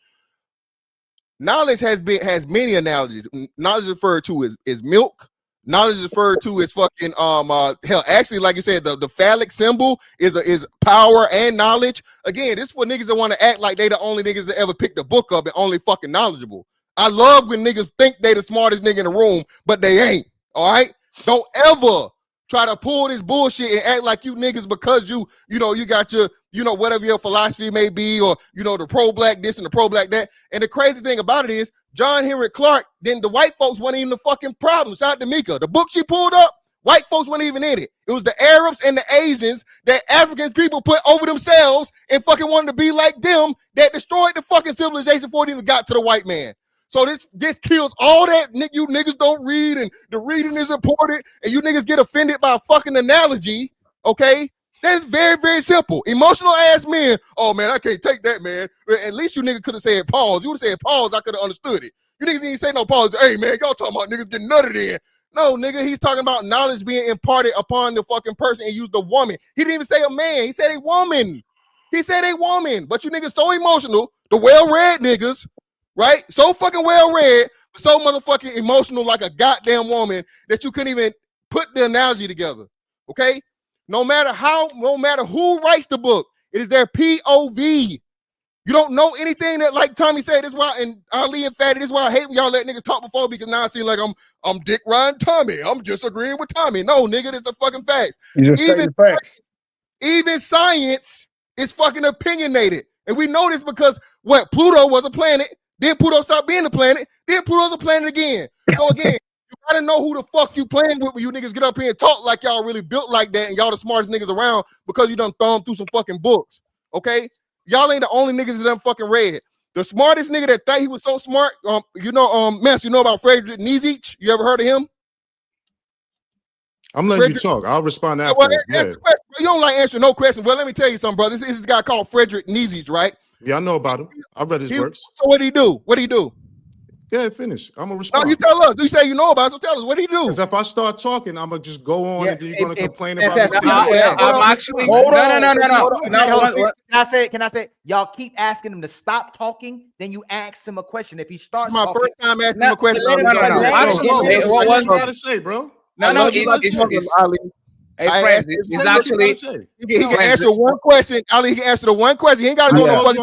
Knowledge has many analogies. Knowledge referred to is milk. Knowledge referred to is fucking hell. Actually, like you said, the phallic symbol is power and knowledge. Again, this is for niggas that want to act like they the only niggas that ever picked a book up and only fucking knowledgeable. I love when niggas think they the smartest nigga in the room, but they ain't. All right, don't ever try to pull this bullshit and act like you niggas because you got your, whatever your philosophy may be, or, the pro-black this and the pro-black that. And the crazy thing about it is, John Henry Clark, then the white folks weren't even the fucking problem. Shout out to Mika. The book she pulled up, white folks weren't even in it. It was the Arabs and the Asians that African people put over themselves and fucking wanted to be like them that destroyed the fucking civilization before it even got to the white man. So this kills all that you niggas don't read, and the reading is important, and you niggas get offended by a fucking analogy, okay? That's very, very simple. Emotional ass men, oh man, I can't take that, man. At least you niggas could have said pause. You would have said pause, I could have understood it. You niggas didn't say no pause. Hey man, y'all talking about niggas getting nutted in. No, nigga, he's talking about knowledge being imparted upon the fucking person, and used a woman. He didn't even say a man, he said a woman. He said a woman, but you niggas so emotional, the well-read niggas, right? So fucking well-read, so motherfucking emotional like a goddamn woman that you couldn't even put the analogy together, okay? No matter who writes the book, it is their POV. You don't know anything that, like Tommy said, this is why, and Ali and Fatty, this is why I hate when y'all let niggas talk before, because now I seem like I'm Dick riding Tommy. I'm just agreeing with Tommy. No, nigga, that's the fucking facts. You just state the facts. Even science is fucking opinionated. And we know this because Pluto was a planet, then Pluto stopped being a planet, then Pluto's a planet again. So again, you gotta know who the fuck you playing with when you niggas get up here and talk like y'all really built like that and y'all the smartest niggas around because you done thumbed through some fucking books. Okay? Y'all ain't the only niggas that done fucking read. The smartest nigga that thought he was so smart, Mess, you know about Friedrich Nietzsche? You ever heard of him? I'm letting you talk. I'll respond after. Well, you don't like answering no questions. Well, let me tell you something, brother. This is a guy called Friedrich Nietzsche, right? Yeah, I know about him. I read his works. So what did he do? What did he do? Yeah, finish. I'm gonna respond. No, you tell us. You say you know about it, so tell us. What did he do? Because if I start talking, I'm gonna just go on, and then you're gonna complain about it. I'm actually no. Can I say? Y'all keep asking him to stop talking. Then you ask him a question. If he starts, my talking, first time asking him a question. What was you gotta say, bro? No. Hey, friends, it's actually he can answer one question. Ali, he can answer the one question. He ain't got to do no fucking.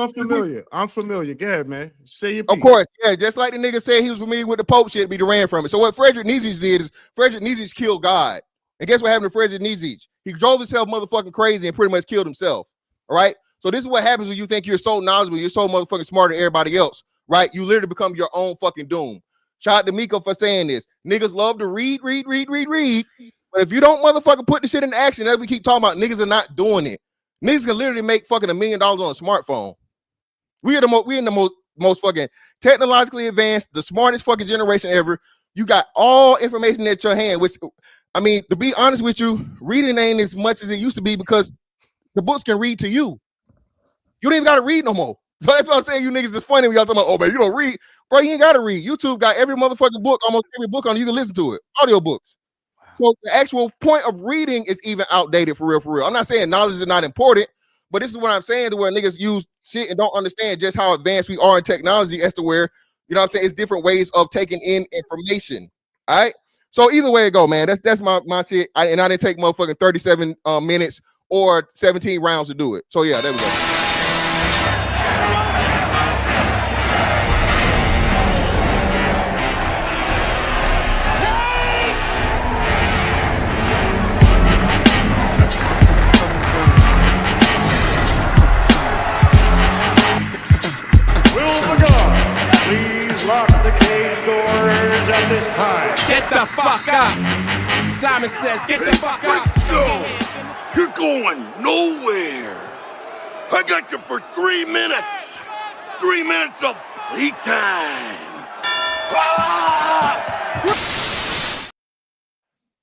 I'm familiar. Go ahead, man. Say your piece. Of course, yeah. Just like the nigga said he was familiar with the Pope shit, but he ran from it. So what Friedrich Nietzsche did is Friedrich Nietzsche killed God. And guess what happened to Friedrich Nietzsche? He drove himself motherfucking crazy and pretty much killed himself. All right. So this is what happens when you think you're so knowledgeable, you're so motherfucking smarter than everybody else, right? You literally become your own fucking doom. Shout out to Miko for saying this. Niggas love to read. But if you don't motherfucking put the shit into action, as we keep talking about, niggas are not doing it. Niggas can literally make fucking $1 million on a smartphone. We in the most fucking technologically advanced, the smartest fucking generation ever. You got all information at your hand, which, I mean, to be honest with you, reading ain't as much as it used to be because the books can read to you. You don't even got to read no more. So that's why I'm saying you niggas is funny when y'all talking about, oh man, you don't read. Bro, you ain't got to read. YouTube got every motherfucking book, almost every book on it. You can listen to it. Audio books. So the actual point of reading is even outdated for real. I'm not saying knowledge is not important, but this is what I'm saying to where niggas use shit and don't understand just how advanced we are in technology as to where, you know what I'm saying, it's different ways of taking in information. All right. So either way it go, man, that's my shit. I didn't take motherfucking 37 minutes or 17 rounds to do it. So yeah, there we go. At this time. Get the fuck up. Simon says, get the fuck up. You're going nowhere. I got you for 3 minutes. 3 minutes of playtime.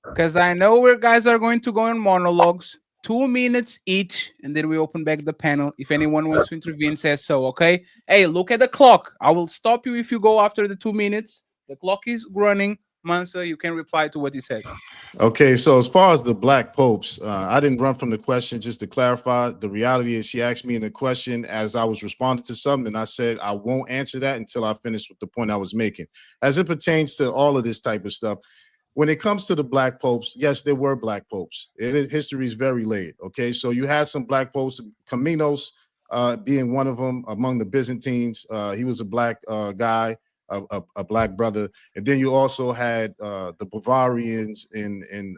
Because I know where guys are going to go in monologues. 2 minutes each, and then we open back the panel. If anyone wants to intervene, says so, okay? Hey, look at the clock. I will stop you if you go after the 2 minutes. The clock is running. Mansa, you can reply to what he said. Okay, so as far as the black popes, I didn't run from the question. Just to clarify, the reality is she asked me in the question as I was responding to something, and I said I won't answer that until I finish with the point I was making. As it pertains to all of this type of stuff, when it comes to the black popes, yes, there were black popes. History is very late, okay? So you had some black popes, Caminos being one of them among the Byzantines. He was a black guy. A black brother, and then you also had the Bavarians in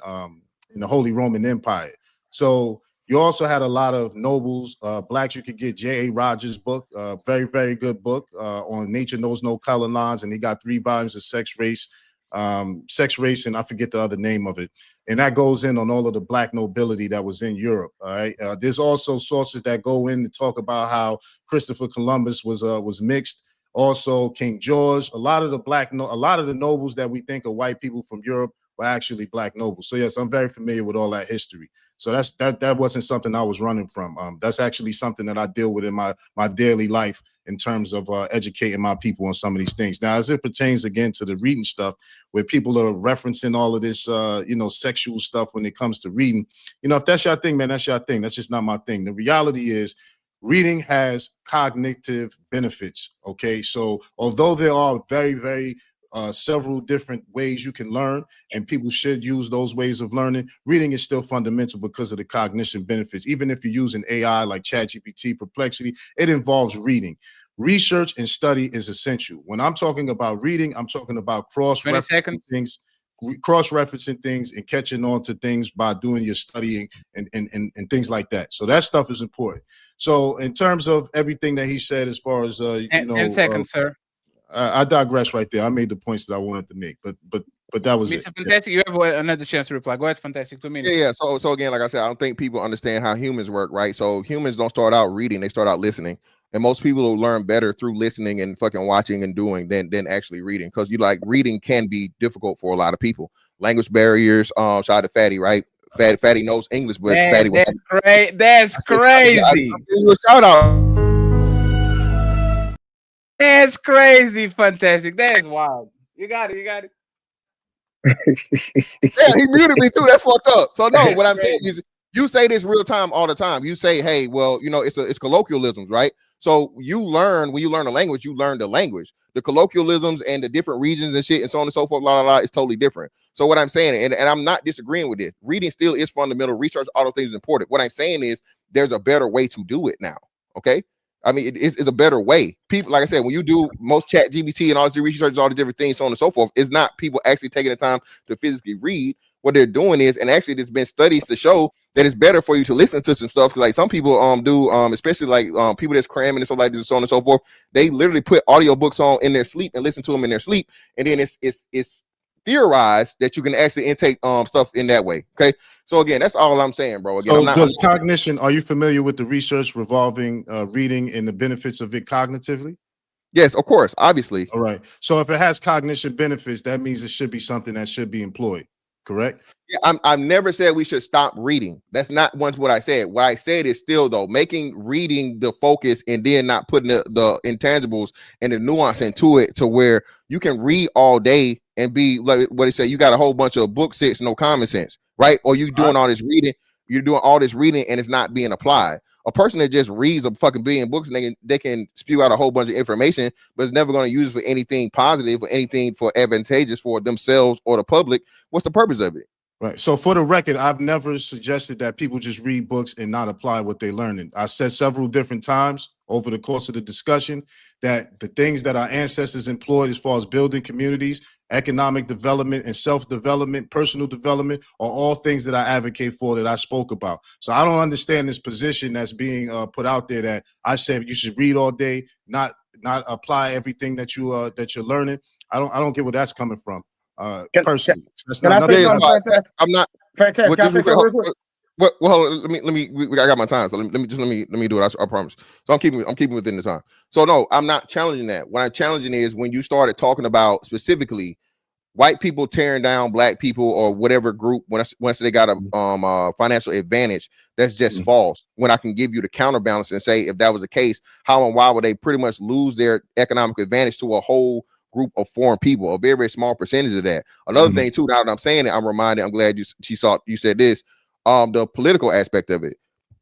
in the Holy Roman Empire. So you also had a lot of nobles, blacks. You could get J.A. Rogers' book, very, very good book on Nature Knows No Color Lines, and he got 3 volumes of sex, race, and I forget the other name of it. And that goes in on all of the black nobility that was in Europe. All right. There's also sources that go in to talk about how Christopher Columbus was mixed. Also, King George. A lot of the nobles that we think are white people from Europe were actually black nobles. So yes, I'm very familiar with all that history. So that wasn't something I was running from. That's actually something that I deal with in my daily life in terms of educating my people on some of these things. Now, as it pertains again to the reading stuff, where people are referencing all of this, sexual stuff when it comes to reading, if that's your thing, man, that's your thing. That's just not my thing. The reality is, reading has cognitive benefits. Okay, so although there are very, very several different ways you can learn, and people should use those ways of learning, reading is still fundamental because of the cognition benefits. Even if you're using AI like ChatGPT, Perplexity, it involves reading. Research and study is essential. When I'm talking about reading, I'm talking about cross-referencing things and catching on to things by doing your studying and things like that. So that stuff is important. So in terms of everything that he said, as far as 10 seconds, sir. I digress right there. I made the points that I wanted to make, but that was Mr. it. Fantastic, you have another chance to reply. Go ahead, Fantastic. 2 minutes. Yeah. So again, like I said, I don't think people understand how humans work, right? So humans don't start out reading; they start out listening. And most people will learn better through listening and fucking watching and doing than actually reading, because reading can be difficult for a lot of people. Language barriers. Shout out to Fatty, right? Fatty knows English, but Fatty was That's crazy. I give you a shout out. That's crazy, Fantastic. That is wild. You got it. Yeah, he muted me too. That's fucked up. So no, what I'm saying is, you say this real time all the time. You say, hey, well, it's colloquialisms, right? So when you learn a language, you learn the language. The colloquialisms and the different regions and shit and so on and so forth, blah, blah, blah, is totally different. So what I'm saying, and I'm not disagreeing with it, reading still is fundamental. Research, all those things is important. What I'm saying is there's a better way to do it now. Okay. I mean, it's a better way. People, like I said, when you do most chat GBT and all this research, all the different things, so on and so forth, it's not people actually taking the time to physically read. What they're doing is, and actually there's been studies to show that it's better for you to listen to some stuff. Like some people do, especially like people that's cramming and stuff like this and so on and so forth. They literally put audiobooks on in their sleep and listen to them in their sleep. And then it's theorized that you can actually intake stuff in that way. Okay. So again, that's all I'm saying, bro. Again, so cognition, are you familiar with the research revolving reading and the benefits of it cognitively? Yes, of course, obviously. All right. So if it has cognition benefits, that means it should be something that should be employed. Correct? Yeah, I've never said we should stop reading. That's not once what I said. What I said is still, though, making reading the focus and then not putting the intangibles and the nuance into it to where you can read all day and be like what they say, you got a whole bunch of book sense, no common sense, right? Or you doing all this reading, you're doing all this reading and it's not being applied. A person that just reads a fucking billion books and they can spew out a whole bunch of information, but it's never going to use it for anything positive or anything for advantageous for themselves or the public. What's the purpose of it? Right. So for the record, I've never suggested that people just read books and not apply what they're learning. I've said several different times over the course of the discussion that the things that our ancestors employed as far as building communities, economic development and self-development, personal development are all things that I advocate for, that I spoke about. So I don't understand this position that's being put out there that I said you should read all day, not apply everything that you're learning. I don't get where that's coming from. Personally, that's not nothing. I'm not. Fantastic. Can I say something real quick? Well, let me. I got my time, so let me do it. I promise. So I'm keeping within the time. So no, I'm not challenging that. What I'm challenging is when you started talking about specifically white people tearing down black people or whatever group once they got a financial advantage. That's just false. When I can give you the counterbalance and say if that was the case, how and why would they pretty much lose their economic advantage to a whole group of foreign people, a very, very small percentage of that. Another thing too, now that I'm saying it, I'm reminded, I'm glad you said this, the political aspect of it.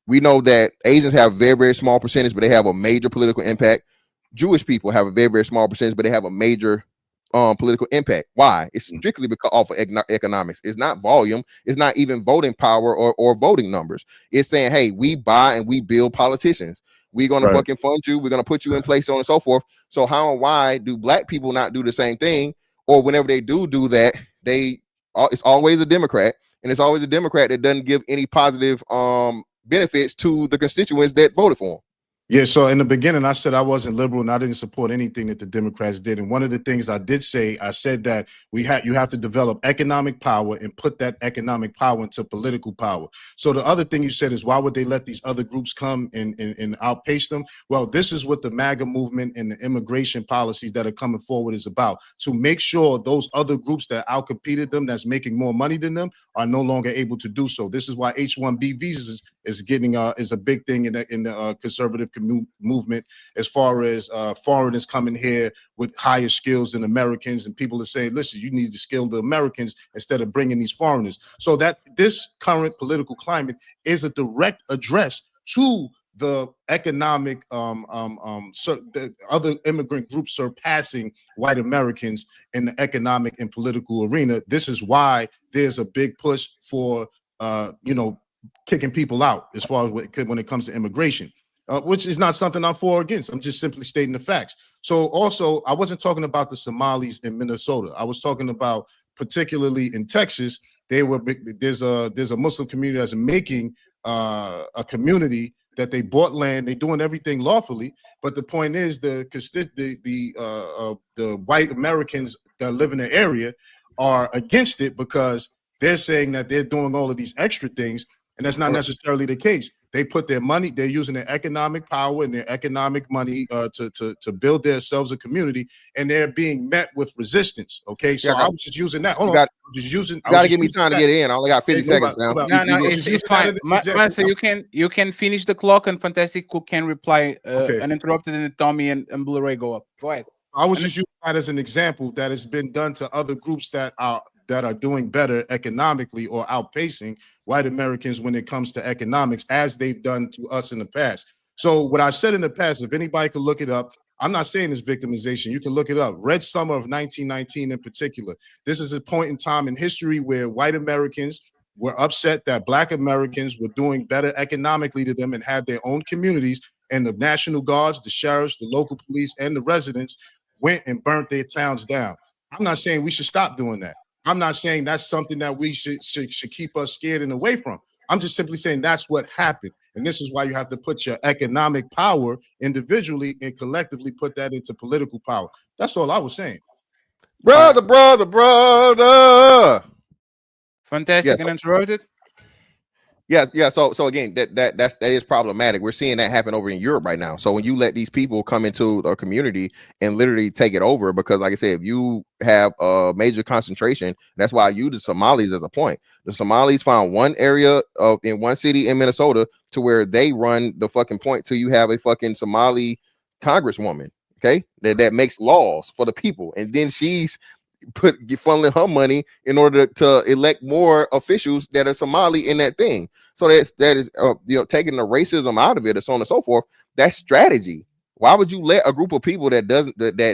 We know that Asians have a very, very small percentage, but they have a major political impact. Jewish people have a very, very small percentage, but they have a major political impact. Why? It's strictly because of economics. It's not volume. It's not even voting power or voting numbers. It's saying, hey, we buy and we build politicians. We're going to fucking fund you. We're going to put you in place, so on and so forth. So how and why do black people not do the same thing? Or whenever they do that, it's always a Democrat. and it's always a Democrat that doesn't give any positive benefits to the constituents that voted for him. Yeah, so in the beginning, I said I wasn't liberal and I didn't support anything that the Democrats did. And one of the things I did say, I said that you have to develop economic power and put that economic power into political power. So the other thing you said is, why would they let these other groups come and outpace them? Well, this is what the MAGA movement and the immigration policies that are coming forward is about, to make sure those other groups that outcompeted them, that's making more money than them, are no longer able to do so. This is why H-1B visas is getting is a big thing in the conservative movement, as far as foreigners coming here with higher skills than Americans, and people are saying, listen, you need to skill the Americans instead of bringing these foreigners. So that this current political climate is a direct address to the economic the other immigrant groups surpassing white Americans in the economic and political arena. This is why there's a big push for kicking people out as far as when it comes to immigration, which is not something I'm for or against. I'm just simply stating the facts. So also, I wasn't talking about the Somalis in Minnesota. I was talking about particularly in Texas. There's a Muslim community that's making a community that they bought land. They're doing everything lawfully, but the point is the white Americans that live in the area are against it because they're saying that they're doing all of these extra things, and that's not necessarily the case. They put their money, they're using their economic power and their economic money to build themselves a community, and they're being met with resistance. Okay, so I was just using that. Hold on, you gotta give me time to get in. I only got 50 seconds now. No, it's fine. So you can finish the clock, and Fantastic Cook can reply uninterrupted, and Tommy and Blu-ray go up. Go ahead. I was just using that as an example that has been done to other groups that are doing better economically or outpacing white Americans when it comes to economics, as they've done to us in the past. So what I said in the past, if anybody could look it up, I'm not saying it's victimization. You can look it up. Red Summer of 1919 in particular. This is a point in time in history where white Americans were upset that black Americans were doing better economically to them and had their own communities, and the National Guards, the sheriffs, the local police, and the residents went and burnt their towns down. I'm not saying we should stop doing that. I'm not saying that's something that we should keep us scared and away from. I'm just simply saying that's what happened. And this is why you have to put your economic power individually and collectively put that into political power. That's all I was saying. Brother. Fantastic and interrupted. Yeah. So again, that is problematic. We're seeing that happen over in Europe right now. So when you let these people come into our community and literally take it over, because like I said, if you have a major concentration, that's why I use the Somalis as a point. The Somalis found one area in one city in Minnesota to where they run the fucking point till you have a fucking Somali congresswoman, okay, that makes laws for the people, and then she's funneling her money in order to elect more officials that are Somali in that thing. So that is taking the racism out of it and so on and so forth. That's strategy. Why would you let a group of people that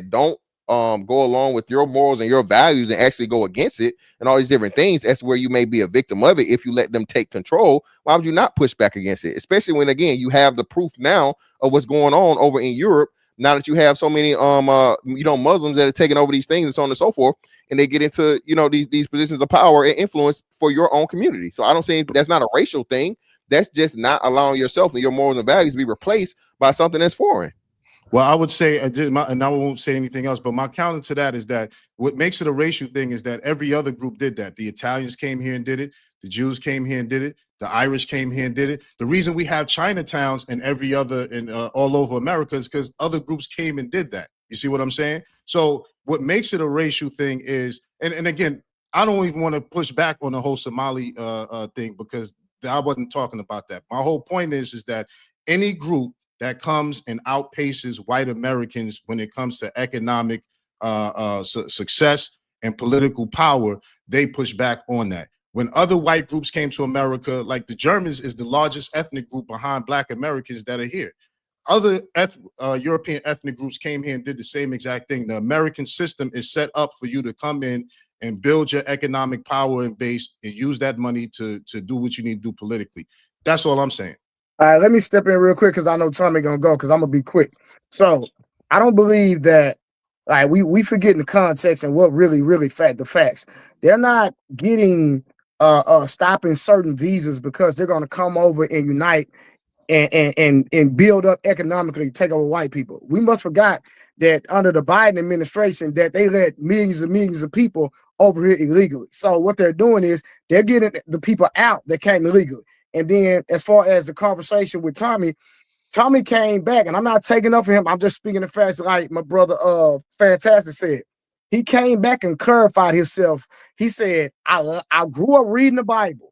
don't go along with your morals and your values and actually go against it and all these different things? That's where you may be a victim of it. If you let them take control, why would you not push back against it? Especially when, again, you have the proof now of what's going on over in Europe. Now that you have so many Muslims that are taking over these things and so on and so forth, and they get into these positions of power and influence for your own community. So I don't say that's not a racial thing. That's just not allowing yourself and your morals and values to be replaced by something that's foreign. Well, I would say, and I won't say anything else, but my counter to that is that what makes it a racial thing is that every other group did that. The Italians came here and did it. The Jews came here and did it. The Irish came here and did it. The reason we have Chinatowns and every other all over America is because other groups came and did that. You see what I'm saying? So what makes it a racial thing is, and again, I don't even want to push back on the whole Somali thing, because I wasn't talking about that. My whole point is that any group that comes and outpaces white Americans when it comes to economic success and political power, they push back on that. When other white groups came to America, like the Germans is the largest ethnic group behind black Americans that are here. Other European ethnic groups came here and did the same exact thing. The American system is set up for you to come in and build your economic power and base and use that money to do what you need to do politically. That's all I'm saying. All right, let me step in real quick because I know Tommy gonna go, because I'm gonna be quick. So I don't believe that, like, we forgetting the context and what really the facts. They're not getting stopping certain visas because they're going to come over and unite and build up economically, take over white people. We must forgot that under the Biden administration that they let millions and millions of people over here illegally. So what they're doing is they're getting the people out that came illegally. And then as far as the conversation with Tommy came back, and I'm not taking up for him. I'm just speaking the facts like my brother Fantastic said. He came back and clarified himself. He said, I grew up reading the Bible.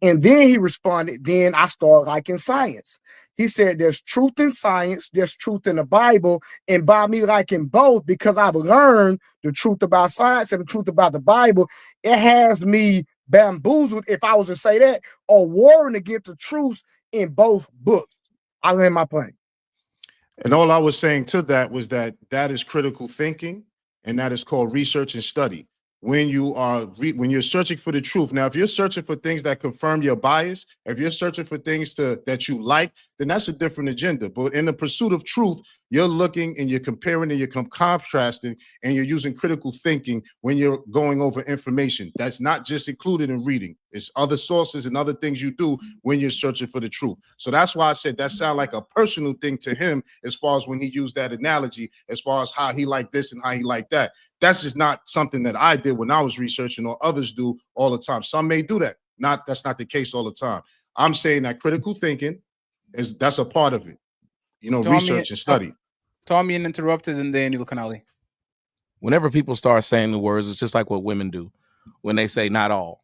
And then he responded, then I started liking science. He said, there's truth in science, there's truth in the Bible. And by me liking both, because I've learned the truth about science and the truth about the Bible, it has me bamboozled, if I was to say that, or warring against the truth in both books. I land my plane. And all I was saying to that was that is critical thinking, and that is called research and study. When you are when you're searching for the truth. Now, if you're searching for things that confirm your bias, if you're searching for things that you like, then that's a different agenda. But in the pursuit of truth, you're looking and you're comparing and you're contrasting and you're using critical thinking when you're going over information. That's not just included in reading. It's other sources and other things you do when you're searching for the truth. So that's why I said that sounded like a personal thing to him as far as when he used that analogy, as far as how he liked this and how he liked that. That's just not something that I did when I was researching or others do all the time. Some may do that. That's not the case all the time. I'm saying that critical thinking that's a part of it. You know, research and study. Tommy interrupted and Daniel Canali. Whenever people start saying the words, it's just like what women do when they say not all.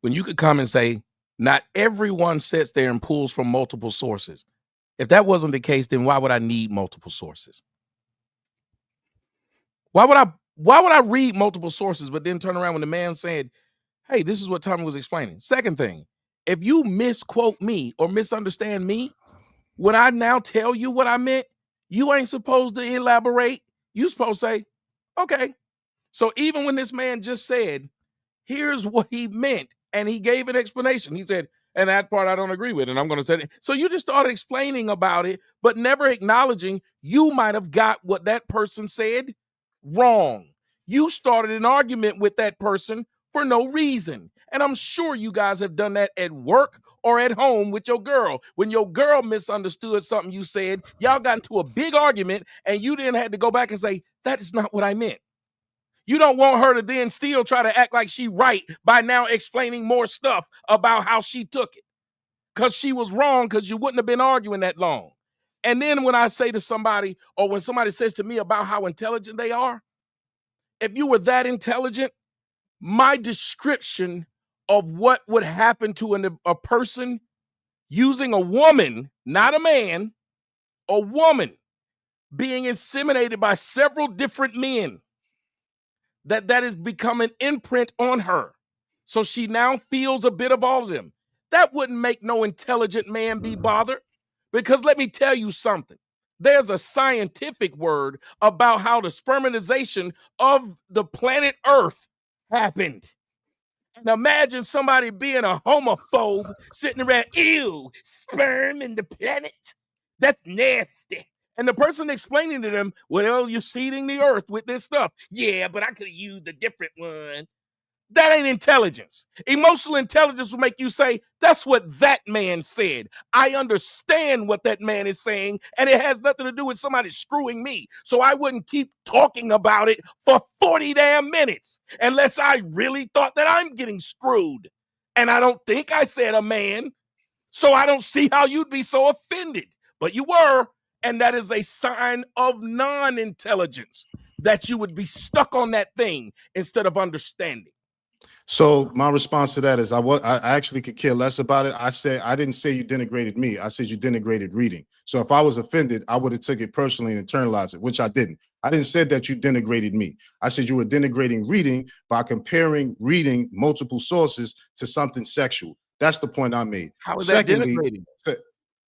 When you could come and say, not everyone sits there and pulls from multiple sources. If that wasn't the case, then why would I need multiple sources? Why would I read multiple sources, but then turn around when the man said, hey, this is what Tommy was explaining. Second thing, if you misquote me or misunderstand me, when I now tell you what I meant, you ain't supposed to elaborate. You supposed to say, okay. So even when this man just said, here's what he meant, and he gave an explanation. He said, and that part I don't agree with, and I'm going to say it. So you just started explaining about it, but never acknowledging you might have got what that person said wrong. You started an argument with that person for no reason. And I'm sure you guys have done that at work or at home with your girl. When your girl misunderstood something you said, y'all got into a big argument and you then had to go back and say, that is not what I meant. You don't want her to then still try to act like she right by now explaining more stuff about how she took it. Because she was wrong, because you wouldn't have been arguing that long. And then when I say to somebody, or when somebody says to me about how intelligent they are, if you were that intelligent, my description of what would happen to a person using a woman, not a man, a woman being inseminated by several different men, that has become an imprint on her. So she now feels a bit of all of them. That wouldn't make no intelligent man be bothered. Because let me tell you something. There's a scientific word about how the spermatization of the planet Earth happened. And imagine somebody being a homophobe sitting around, ew, sperm in the planet. That's nasty. And the person explaining to them, well, you're seeding the earth with this stuff. Yeah, but I could have used a different one. That ain't intelligence. Emotional intelligence will make you say, that's what that man said. I understand what that man is saying, and it has nothing to do with somebody screwing me. So I wouldn't keep talking about it for 40 damn minutes unless I really thought that I'm getting screwed. And I don't think I said a man, so I don't see how you'd be so offended. But you were, and that is a sign of non-intelligence, that you would be stuck on that thing instead of understanding. So my response to that is I actually could care less about it. I didn't say you denigrated me. I said you denigrated reading. So if I was offended, I would have took it personally and internalized it, which I didn't. I didn't say that you denigrated me. I said you were denigrating reading by comparing reading multiple sources to something sexual. That's the point I made. How is that denigrating?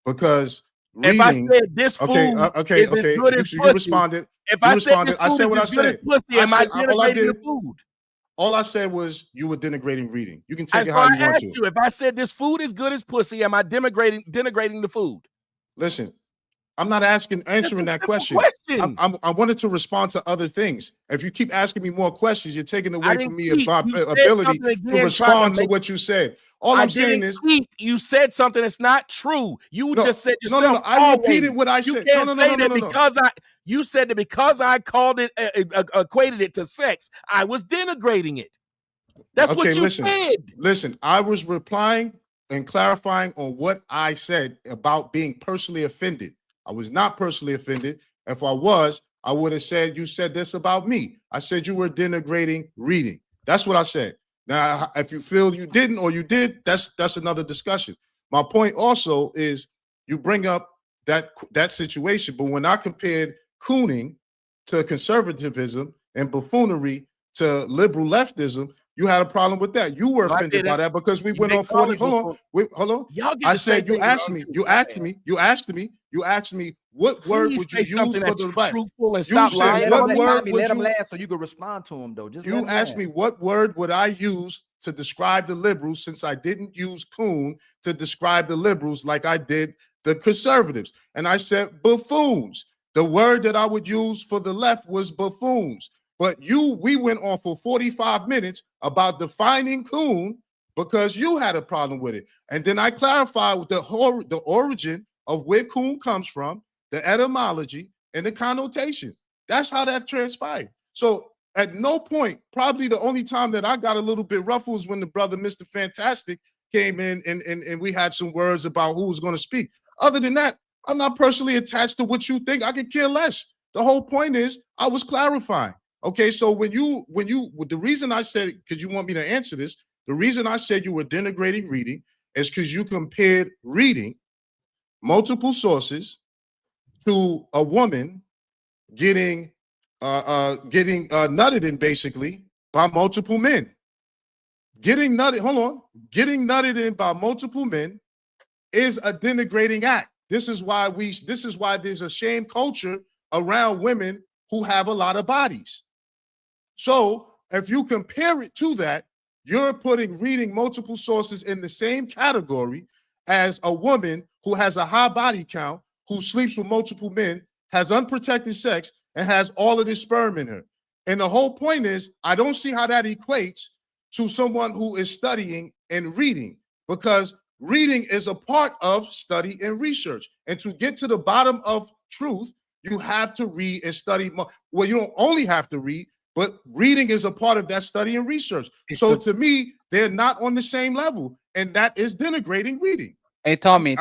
Because reading, if I said this food is as good as you pussy, responded. If I said this food is as good as pussy, am I denigrating the food? All I said was you were denigrating reading. You can take it So how I you want asked to. you, if I said this food is good as pussy, am I denigrating the food? Listen, I'm not answering that question. I wanted to respond to other things. If you keep asking me more questions, you're taking away from me my ability to respond to what you said. All I'm saying is, you said something that's not true. You just said yourself. No. I repeated what I said. You can't say that because you said that because I called it, equated it to sex, I was denigrating it. That's what you said. Listen, I was replying and clarifying on what I said about being personally offended. I was not personally offended. If I was, I would have said, you said this about me. I said you were denigrating reading. That's what I said. Now, if you feel you didn't or you did, that's another discussion. My point also is you bring up that situation, but when I compared cooning to conservatism and buffoonery to liberal leftism, you had a problem with that. You were offended by that because we went on 40. Hold on. I said you asked me what word would you use for the right? Truthful and stop lying. What word would let him you? last so you can respond to him though. You asked me what word would I use to describe the liberals, since I didn't use coon to describe the liberals like I did the conservatives, and I said buffoons. The word that I would use for the left was buffoons. But we went on for 45 minutes about defining coon because you had a problem with it. And then I clarified with the origin of where coon comes from, the etymology, and the connotation. That's how that transpired. So at no point, probably the only time that I got a little bit ruffled was when the brother Mr. Fantastic came in and we had some words about who was going to speak. Other than that, I'm not personally attached to what you think. I could care less. The whole point is I was clarifying. Okay, so the reason I said, because you want me to answer this, the reason I said you were denigrating reading is because you compared reading multiple sources to a woman getting nutted in basically by multiple men. Getting nutted in by multiple men is a denigrating act. This is why there's a shame culture around women who have a lot of bodies. So if you compare it to that, you're putting reading multiple sources in the same category as a woman who has a high body count, who sleeps with multiple men, has unprotected sex, and has all of this sperm in her. And the whole point is, I don't see how that equates to someone who is studying and reading, because reading is a part of study and research. And to get to the bottom of truth, you have to read and study. Well, you don't only have to read, but reading is a part of that study and research. To me, they're not on the same level, and that is denigrating reading. Hey, Tommy,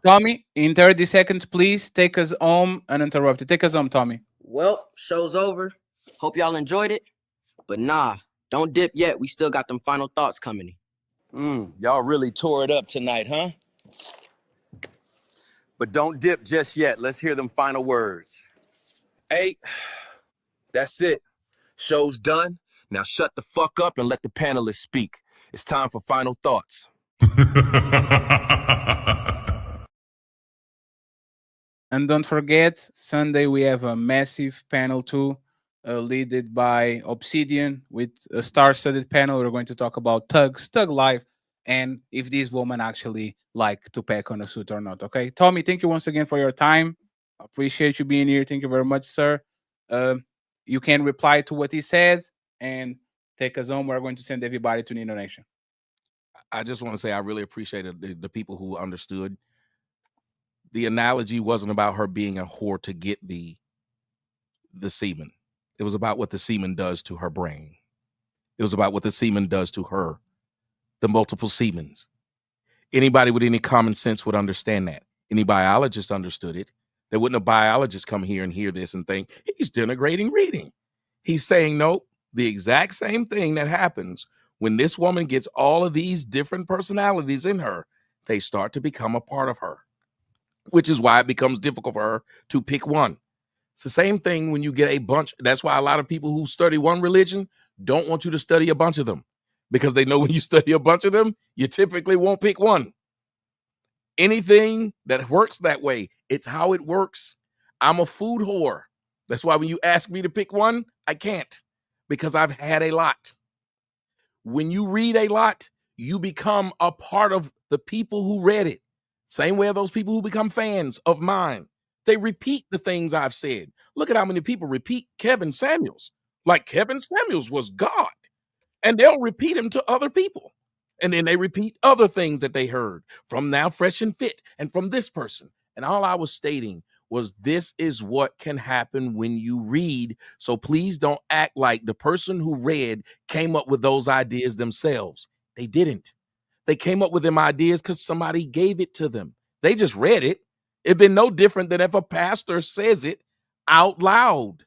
Tommy, in 30 seconds, please take us home uninterrupted. Take us home, Tommy. Well, show's over. Hope y'all enjoyed it. But nah, don't dip yet. We still got them final thoughts coming. Y'all really tore it up tonight, huh? But don't dip just yet. Let's hear them final words. Hey, that's it. Show's done. Now shut the fuck up and let the panelists speak. It's time for final thoughts. And don't forget, Sunday we have a massive panel too, led by Obsidian with a star-studded panel. We're going to talk about thug life, and if these women actually like to pack on a suit or not. Okay, Tommy, thank you once again for your time. Appreciate you being here. Thank you very much, sir. You can reply to what he said and take us home. We're going to send everybody to Nino Nation. I just want to say I really appreciated the people who understood. The analogy wasn't about her being a whore to get the semen. It was about what the semen does to her brain. It was about what the semen does to her, the multiple semens. Anybody with any common sense would understand that. Any biologist understood it. There wouldn't a biologist come here and hear this and think, he's denigrating reading. He's saying, no, the exact same thing that happens when this woman gets all of these different personalities in her, they start to become a part of her, which is why it becomes difficult for her to pick one. It's the same thing when you get a bunch. That's why a lot of people who study one religion don't want you to study a bunch of them, because they know when you study a bunch of them, you typically won't pick one. Anything that works that way, it's how it works. I'm a food whore. That's why when you ask me to pick one, I can't, because I've had a lot. When you read a lot, you become a part of the people who read it. Same way those people who become fans of mine. They repeat the things I've said. Look at how many people repeat Kevin Samuels. Like Kevin Samuels was God. And they'll repeat him to other people. And then they repeat other things that they heard from Now Fresh and Fit and from this person. And all I was stating was this is what can happen when you read. So please don't act like the person who read came up with those ideas themselves. They didn't. They came up with them ideas because somebody gave it to them. They just read it. It'd been no different than if a pastor says it out loud.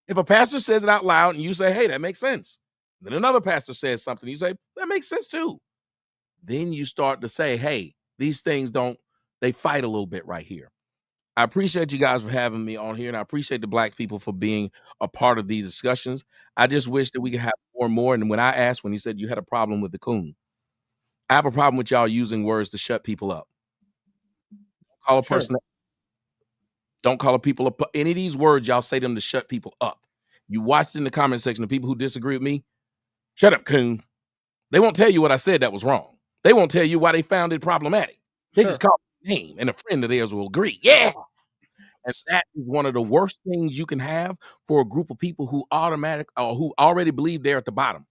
If a pastor says it out loud and you say, hey, that makes sense. Then another pastor says something, you say, that makes sense too. Then you start to say, hey, these things they fight a little bit right here. I appreciate you guys for having me on here, and I appreciate the Black people for being a part of these discussions. I just wish that we could have more and more. And when I asked, when he said you had a problem with the coon, I have a problem with y'all using words to shut people up. Call a person up. Don't call a people up. Any of these words, y'all say them to shut people up. You watched in the comment section, the people who disagree with me, shut up, coon. They won't tell you what I said that was wrong. They won't tell you why they found it problematic. They just call it a name, and a friend of theirs will agree. Yeah. And that is one of the worst things you can have for a group of people who who already believe they're at the bottom.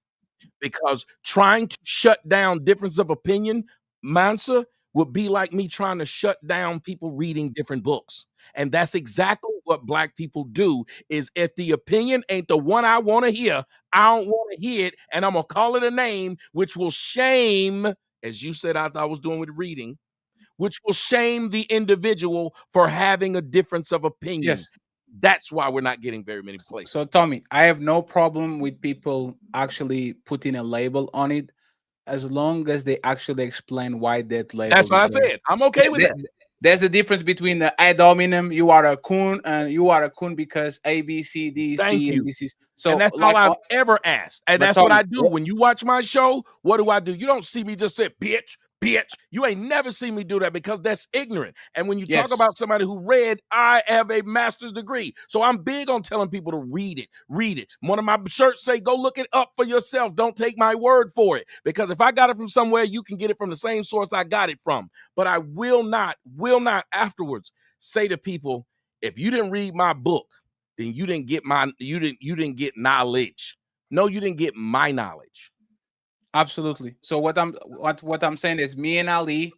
Because trying to shut down difference of opinion, Mansa, would be like me trying to shut down people reading different books. And that's exactly what Black people do, is if the opinion ain't the one I want to hear, I don't want to hear it, and I'm going to call it a name, which will shame, as you said I was doing with reading, which will shame the individual for having a difference of opinion. Yes. That's why we're not getting very many places. So, Tommy, I have no problem with people actually putting a label on it, as long as they actually explain why that label. That's what I said. I'm okay with that. There's a difference between the ad hominem, you are a coon, and you are a coon because A, B, C, D, Thank C, you. and this is so. And that's like, all I've ever asked. And but that's what Tommy, I do. When you watch my show, what do? You don't see me just say, bitch. You ain't never seen me do that, because that's ignorant. And when you talk about somebody who read, I have a master's degree. So I'm big on telling people to read it. Read it. One of my shirts say, go look it up for yourself. Don't take my word for it. Because if I got it from somewhere, you can get it from the same source I got it from. But I will not afterwards say to people, if you didn't read my book, then you didn't get you didn't get knowledge. No, you didn't get my knowledge. Absolutely. So what I'm saying is, me and Ali,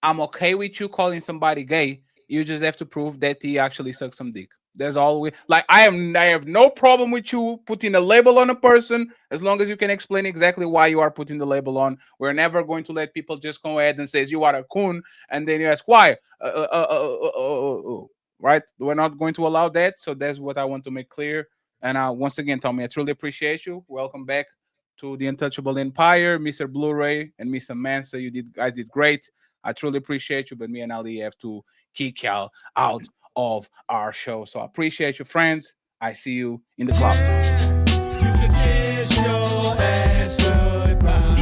I'm okay with you calling somebody gay. You just have to prove that he actually sucked some dick. There's all we like. I have no problem with you putting a label on a person, as long as you can explain exactly why you are putting the label on. We're never going to let people just go ahead and say you are a coon, and then you ask why. Right? We're not going to allow that. So that's what I want to make clear. And once again, Tommy, I truly appreciate you. Welcome back to the Untouchable Empire, Mr. Blu-ray and Mr. Mansa. You guys did great. I truly appreciate you, but me and Ali have to kick y'all out of our show. So I appreciate you, friends. I see you in the club. You can kiss your ass goodbye.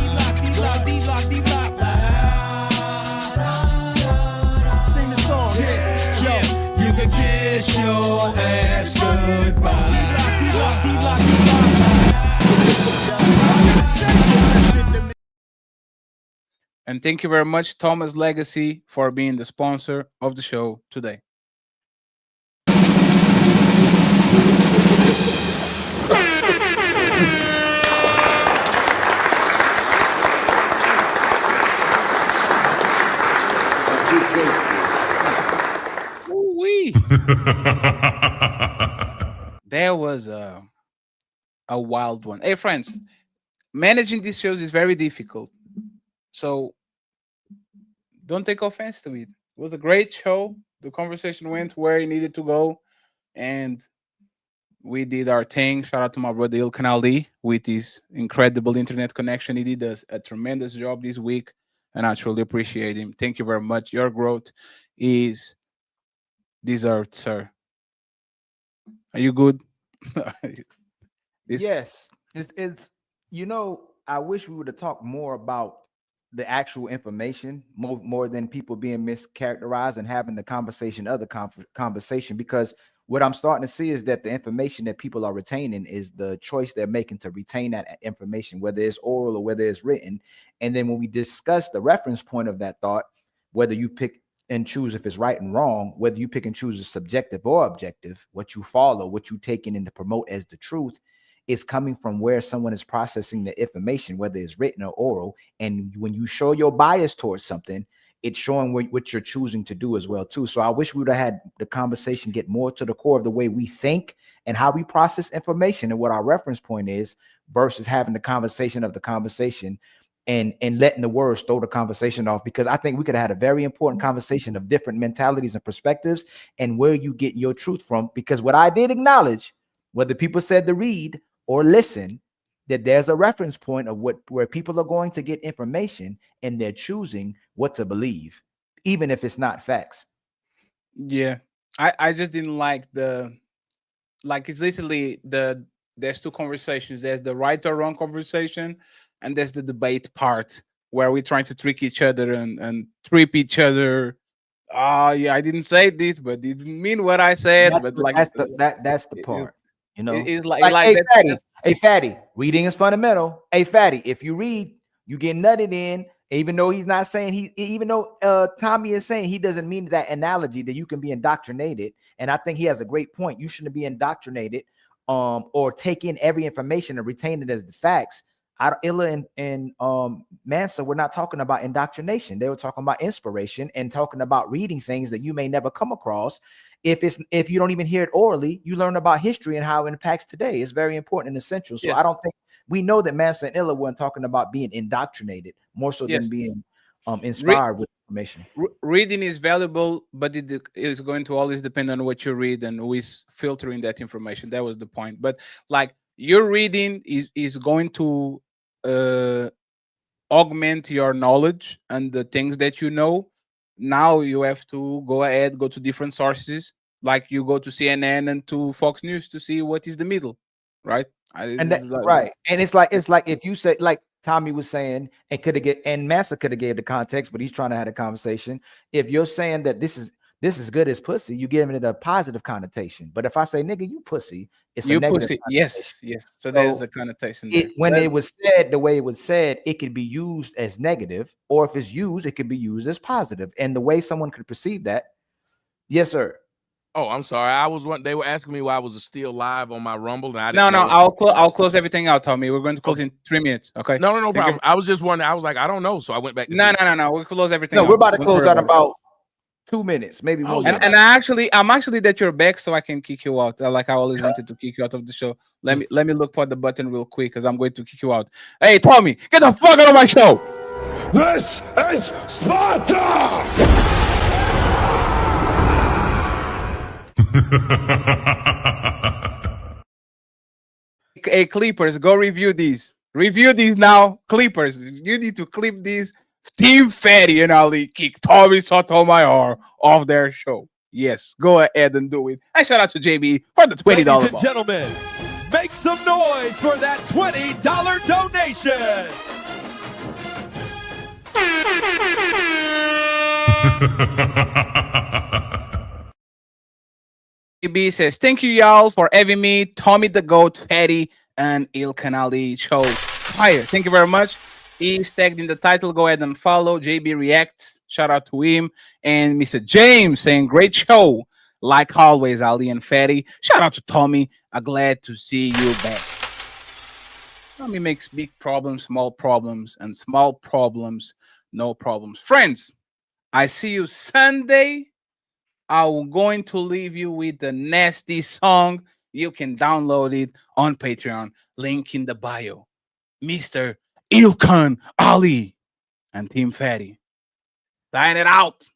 Sing the song. Yeah. You can kiss your ass goodbye. And thank you very much, Thomas Legacy, for being the sponsor of the show today. Ooh-wee. There was a wild one. Hey, friends, managing these shows is very difficult. So don't take offense to it. It was a great show. The conversation went where it needed to go, and we did our thing. Shout out to my brother Ilkan Ali with his incredible internet connection. He did a tremendous job this week, and I truly appreciate him. Thank you very much. Your growth is deserved, sir. Are you good? Yes, it's I wish we would have talked more about the actual information more than people being mischaracterized and having the conversation, conversation, because what I'm starting to see is that the information that people are retaining is the choice they're making to retain that information, whether it's oral or whether it's written. And then when we discuss the reference point of that thought, whether you pick and choose if it's right and wrong, whether you pick and choose is subjective or objective, what you follow, what you take in to promote as the truth, is coming from where someone is processing the information, whether it's written or oral. And when you show your bias towards something, it's showing what you're choosing to do as well too. So I wish we would have had the conversation get more to the core of the way we think and how we process information and what our reference point is, versus having the conversation of the conversation and letting the words throw the conversation off. Because I think we could have had a very important conversation of different mentalities and perspectives and where you get your truth from. Because what I did acknowledge, whether people said to read or listen, that there's a reference point of where people are going to get information and they're choosing what to believe, even if it's not facts. Yeah, I just didn't like it's literally there's two conversations. There's the right or wrong conversation, and there's the debate part where we're trying to trick each other and trip each other. Yeah, I didn't say this, but didn't mean what I said. That's the part. You know, it's hey, fatty, reading is fundamental. Hey, fatty, if you read, you get nutted in. Even though he's not saying even though Tommy is saying he doesn't mean that analogy that you can be indoctrinated. And I think he has a great point. You shouldn't be indoctrinated or take in every information and retain it as the facts. Illa and Mansa were not talking about indoctrination. They were talking about inspiration and talking about reading things that you may never come across. If you don't even hear it orally, you learn about history and how it impacts today. It's very important and essential. So yes. I don't think we know that Mansa and Illa weren't talking about being indoctrinated, more so than being inspired with information. Reading is valuable, but it is going to always depend on what you read and who is filtering that information. That was the point. But like your reading is going to augment your knowledge and the things that you know. Now you have to go to different sources, like you go to CNN and to Fox News to see what is the middle, right? Right. And it's like if you say, like Tommy was saying, and Massa could have gave the context, but he's trying to have a conversation. If you're saying that this is good as pussy, you giving it a positive connotation. But if I say nigga, you pussy, it's you a negative pussy. Yes. So there's a connotation there. When it was said the way it was said, it could be used as negative, or if it's used, it could be used as positive. And the way someone could perceive that, yes, sir. Oh, I'm sorry. They were asking me why I was still live on my Rumble. And I didn't know. I'll close everything out, Tommy. We're going to close in 3 minutes. Okay. No problem. I was just wondering. I was like, I don't know. So I went back. No. We'll close everything. No, we're about to close out about 2 minutes, maybe more. And I'm actually that you're back, so I can kick you out. Like I always wanted to kick you out of the show. Let me look for the button real quick, because I'm going to kick you out. Hey, Tommy, get the fuck out of my show. This is Sparta. Hey, Clippers, go review these. Review these now, Clippers. You need to clip these. Team Fatty and Ali kick Tommy Sotomayor off their show. Yes, go ahead and do it. And shout out to JB for the $20. Ladies and gentlemen, make some noise for that $20 donation. JB says, thank you, y'all, for having me. Tommy the Goat, Fatty, and Ilkan Ali show. Fire. Thank you very much. He's tagged in the title. Go ahead and follow. JB Reacts. Shout out to him. And Mr. James saying, great show. Like always, Ali and Fatty. Shout out to Tommy. I'm glad to see you back. Tommy makes big problems, small problems, and small problems, no problems. Friends, I see you Sunday. I'm going to leave you with the nasty song. You can download it on Patreon. Link in the bio. Mr. Ilkan Ali and Team Fatty. Sign it out.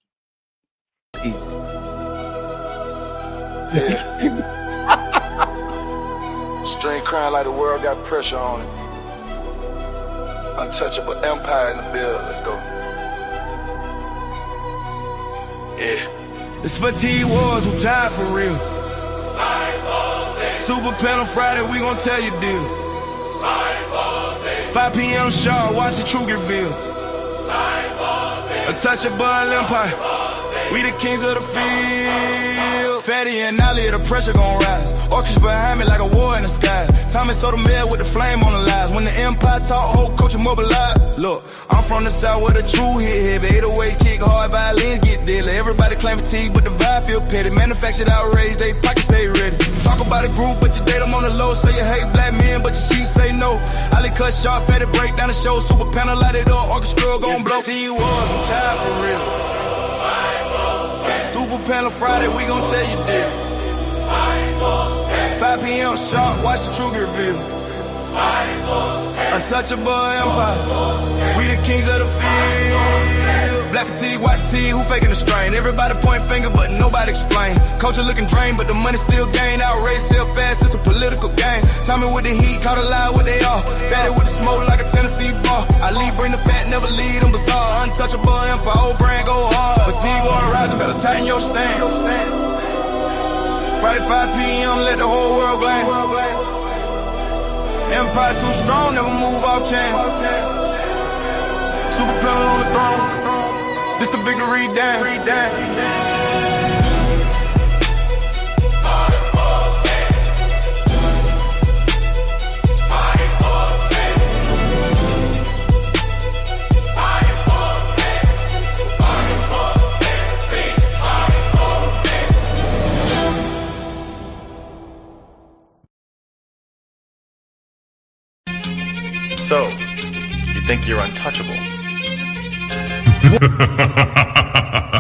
Peace. Yeah. String crying like the world got pressure on it. Untouchable Empire in the building. Let's go. Yeah. It's fatigue wars, who tired for real. Super Panel Friday, we gon' tell you deal. 5 p.m. sharp, watch the truth reveal. Untouchable Empire, we the kings of the field. Fatty and Ollie, the pressure gon' rise. Orchestra behind me like a war in the sky. Tommy Sotomayor with the flame on the lives. When the Empire talk, whole culture mobilize. Look, I'm from the south where the true hit heavy. 808s kick hard, violins get deadly. Every Everybody claim fatigue, but the vibe feel petty. Manufactured outrage, they pockets stay ready. Talk about a group, but you date them on the low. Say you hate black men, but your sheets say no. Ali cut sharp, fatty break down the show. Super panel lighted up, orchestra gon' blow. See you was, I'm tired for real. Super panel Friday, we gon' tell you this. 5 p.m. sharp, watch the truth get revealed. Untouchable empire, we the kings of the field. Black fatigue, white fatigue, who faking the strain? Everybody point finger, but nobody explain. Culture looking drained, but the money still gain. Outrage sell fast, it's a political game. Timing with the heat, caught a lie what they are. Fatty with the smoke like a Tennessee bar. I lead, bring the fat, never lead them bizarre. Untouchable empire, old brand go hard. Fatigue on the rise, better tighten your stand. Friday 5 p.m., let the whole world glance. Empire too strong, never move off chain. Super panel on the throne, this the victory dance. So, you think you're untouchable?